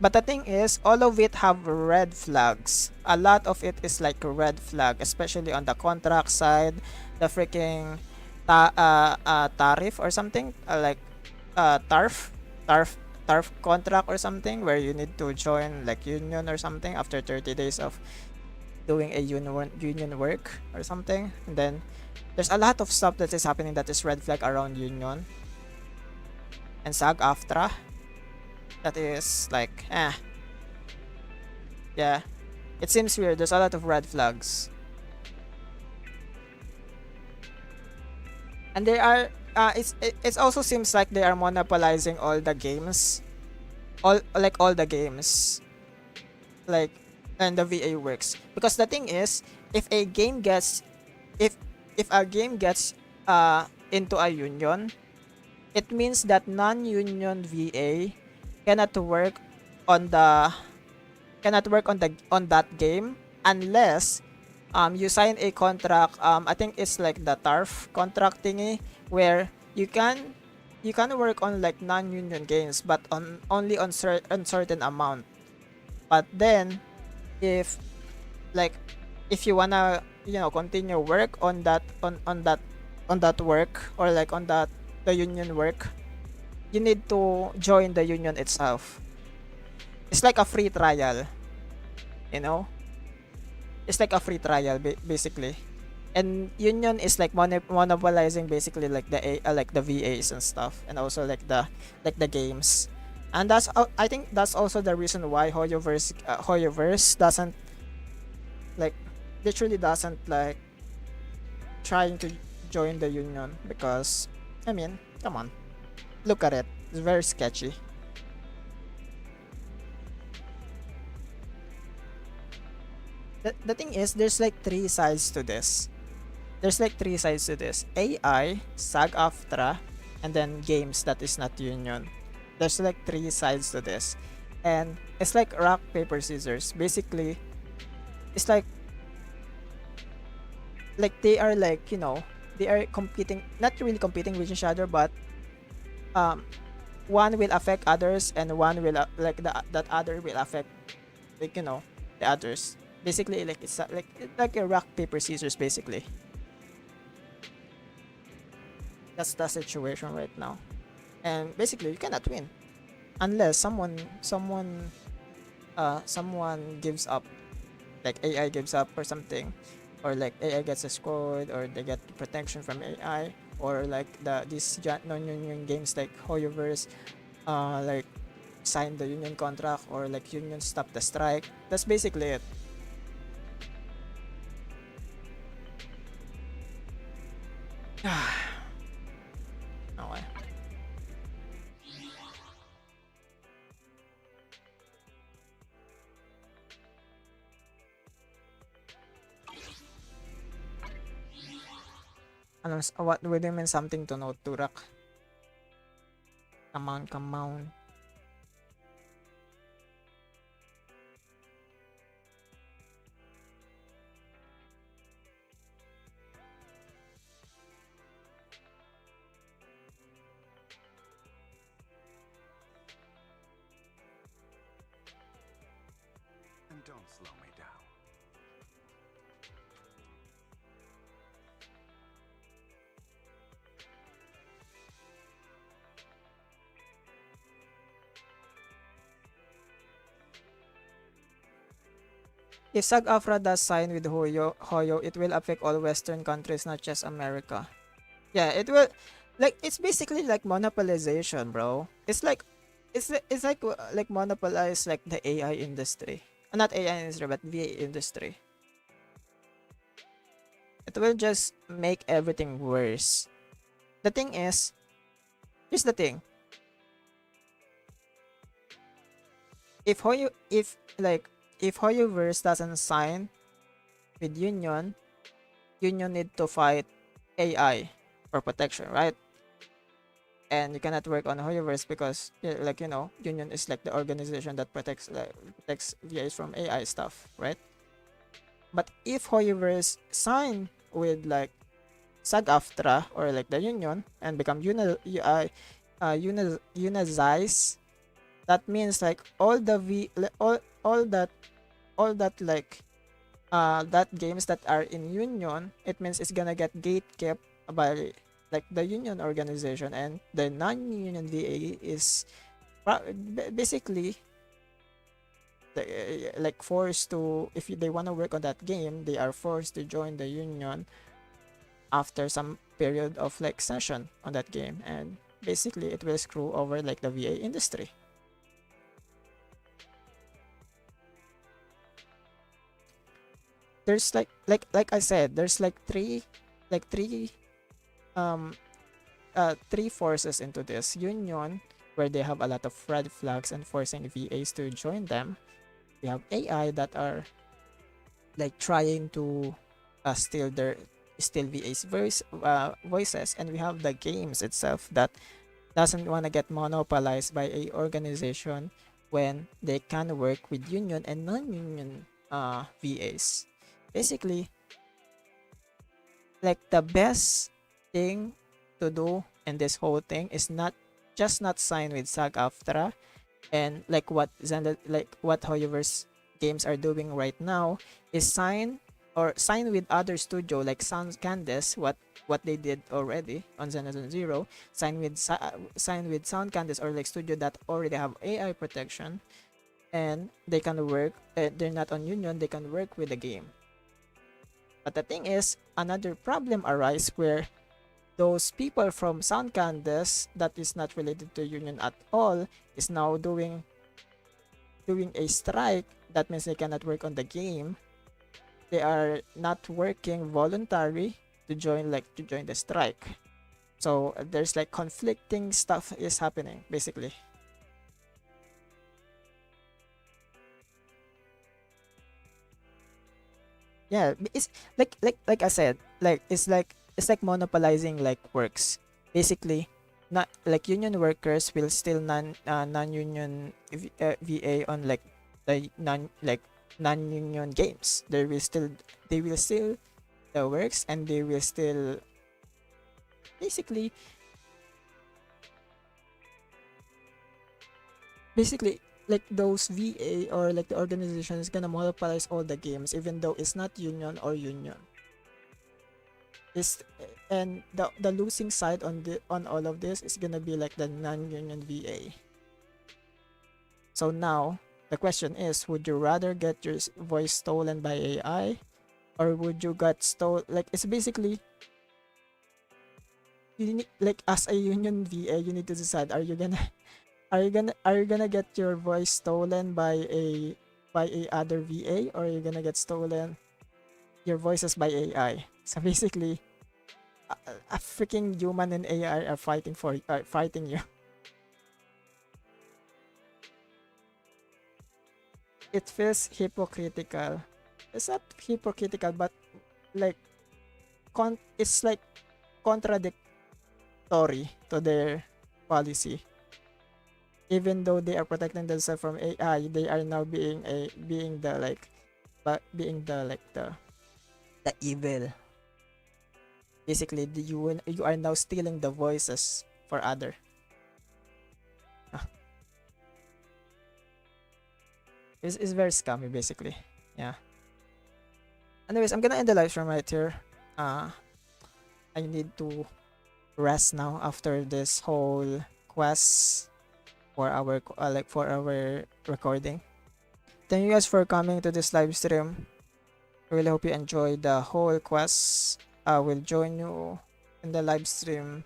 But the thing is, all of it have red flags. A lot of it is like a red flag, especially on the contract side, the freaking tariff or something, like tarf contract or something, where you need to join like union or something after 30 days of doing a union work or something. And then there's a lot of stuff that is happening that is red flag around union and SAG-AFTRA. That is like, yeah, it seems weird. There's a lot of red flags, and they are it also seems like they are monopolizing all the games, all the games, like, and the VA works. Because the thing is, if a game gets if a game gets into a union, it means that non-union VA cannot work on that game unless you sign a contract. I think it's like the TARF contract thingy, where you can work on like non-union games, but only on certain amount. But then if you wanna continue work on that work, or like on the union work, you need to join the union itself. It's like a free trial, it's like a free trial basically. And union is like monopolizing basically like the VAs and stuff, and also like the games. And that's I think that's also the reason why Hoyoverse doesn't like literally doesn't like trying to join the union, because I mean, come on, look at it, it's very sketchy. The thing is, there's like three sides to this. AI, SAG-AFTRA, and then games that is not union. There's like three sides to this, and it's like rock paper scissors. Basically, it's like they are like, they are competing, not really competing with each other, but one will affect others, and one will that other will affect the others. Basically, like it's like a rock paper scissors basically. That's the situation right now, and basically you cannot win unless someone gives up, like AI gives up or something, or like AI gets destroyed, or they get protection from AI, or like these non-union games like Hoyoverse like sign the union contract, or like union stop the strike. That's basically it. Okay. What do you mean something to note, Turak? Come on. And don't slow me down. If SAG-AFTRA does sign with Hoyo, it will affect all Western countries, not just America. Yeah, it will. Like, it's basically like monopolization, bro. It's like monopolize like the AI industry. Not AI industry, but VA industry. It will just make everything worse. The thing is, here's the thing. If Hoyoverse doesn't sign with Union need to fight AI for protection, right? And you cannot work on Hoyoverse because, Union is like the organization that protects VAs from AI stuff, right? But if Hoyoverse sign with like SAG-AFTRA or like the Union and become unized, That means like all the v all that like that games that are in union, it means it's gonna get gatekept by like the union organization, and the non-union VA is basically like forced to, if they want to work on that game, they are forced to join the union after some period of like session on that game, and basically it will screw over like the VA industry. There's like I said, there's like three um three forces into this union, where they have a lot of red flags and forcing VAs to join them. We have AI that are like trying to steal VAs voices, and we have the games itself that doesn't want to get monopolized by a organization when they can work with union and non-union VAs. Basically, like the best thing to do in this whole thing is not sign with SAG-AFTRA, and like what like what Hoyoverse games are doing right now is sign with other studio like Sound Candice, what they did already on Zenless Zero. Sign with Sound Candice, or like studio that already have AI protection, and they can work, they're not on union, they can work with the game. But the thing is, another problem arise where those people from Sound Candice that is not related to union at all is now doing a strike. That means they cannot work on the game. They are not working voluntary to join the strike. So there's like conflicting stuff is happening basically. Yeah, it's like I said, like it's like monopolizing like works. Basically, not like union workers will still non-union VA on like the non-union games. They will still the works, and they will still basically like those VA or like the organization is gonna monopolize all the games, even though it's not union or union. Is and the losing side on all of this is gonna be like the non-union VA. So now the question is, would you rather get your voice stolen by AI, or would you get stolen? Like it's basically, you need, like as a union VA, you need to decide, are you gonna get your voice stolen by a other VA, or are you gonna get stolen your voices by AI? So basically, a freaking human and AI are fighting you. It feels hypocritical. It's not hypocritical, but like it's like contradictory to their policy. Even though they are protecting themselves from AI, they are now being the evil. Basically, you are now stealing the voices for other. It's very scummy, basically. Yeah. Anyways, I'm gonna end the live stream right here. I need to rest now after this whole quest for our recording. Thank you guys for coming to this live stream. I really hope you enjoyed the whole quest. I will join you in the live stream,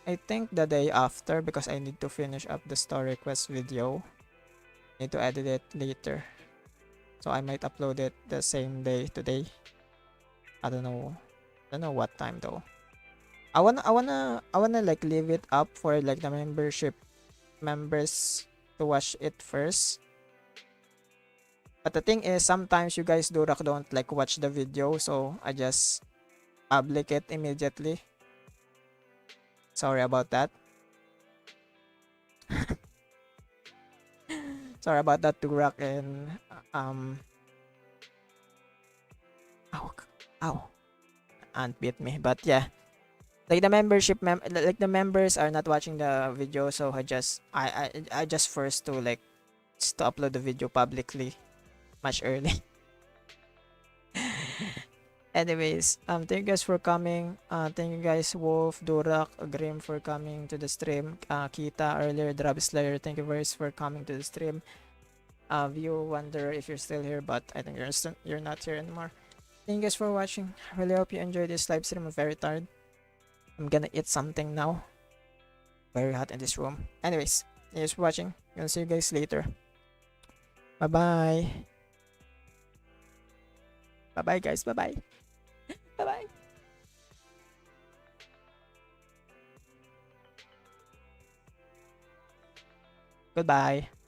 I think the day after, because I need to finish up the story quest video. Need to edit it later, so I might upload it the same day today. I don't know what time though. I wanna like leave it up for like the membership members to watch it first. But the thing is, sometimes you guys don't like watch the video, so I just public it immediately. Sorry about that. Sorry about that, Durak and ow, Aunt beat me. But yeah, Like the like the members are not watching the video, so I just forced to like just to upload the video publicly much early. Anyways, thank you guys for coming. Thank you guys, Wolf, Durak, Grim for coming to the stream. Kita earlier, Drab Slayer, thank you very much for coming to the stream. You wonder if you're still here, but I think you're not here anymore. Thank you guys for watching. I really hope you enjoyed this live stream. I'm very tired. I'm gonna eat something now. Very hot in this room. Anyways, thanks for watching. Gonna see you guys later. Bye bye. Bye bye, guys. Bye bye. Bye bye. Goodbye.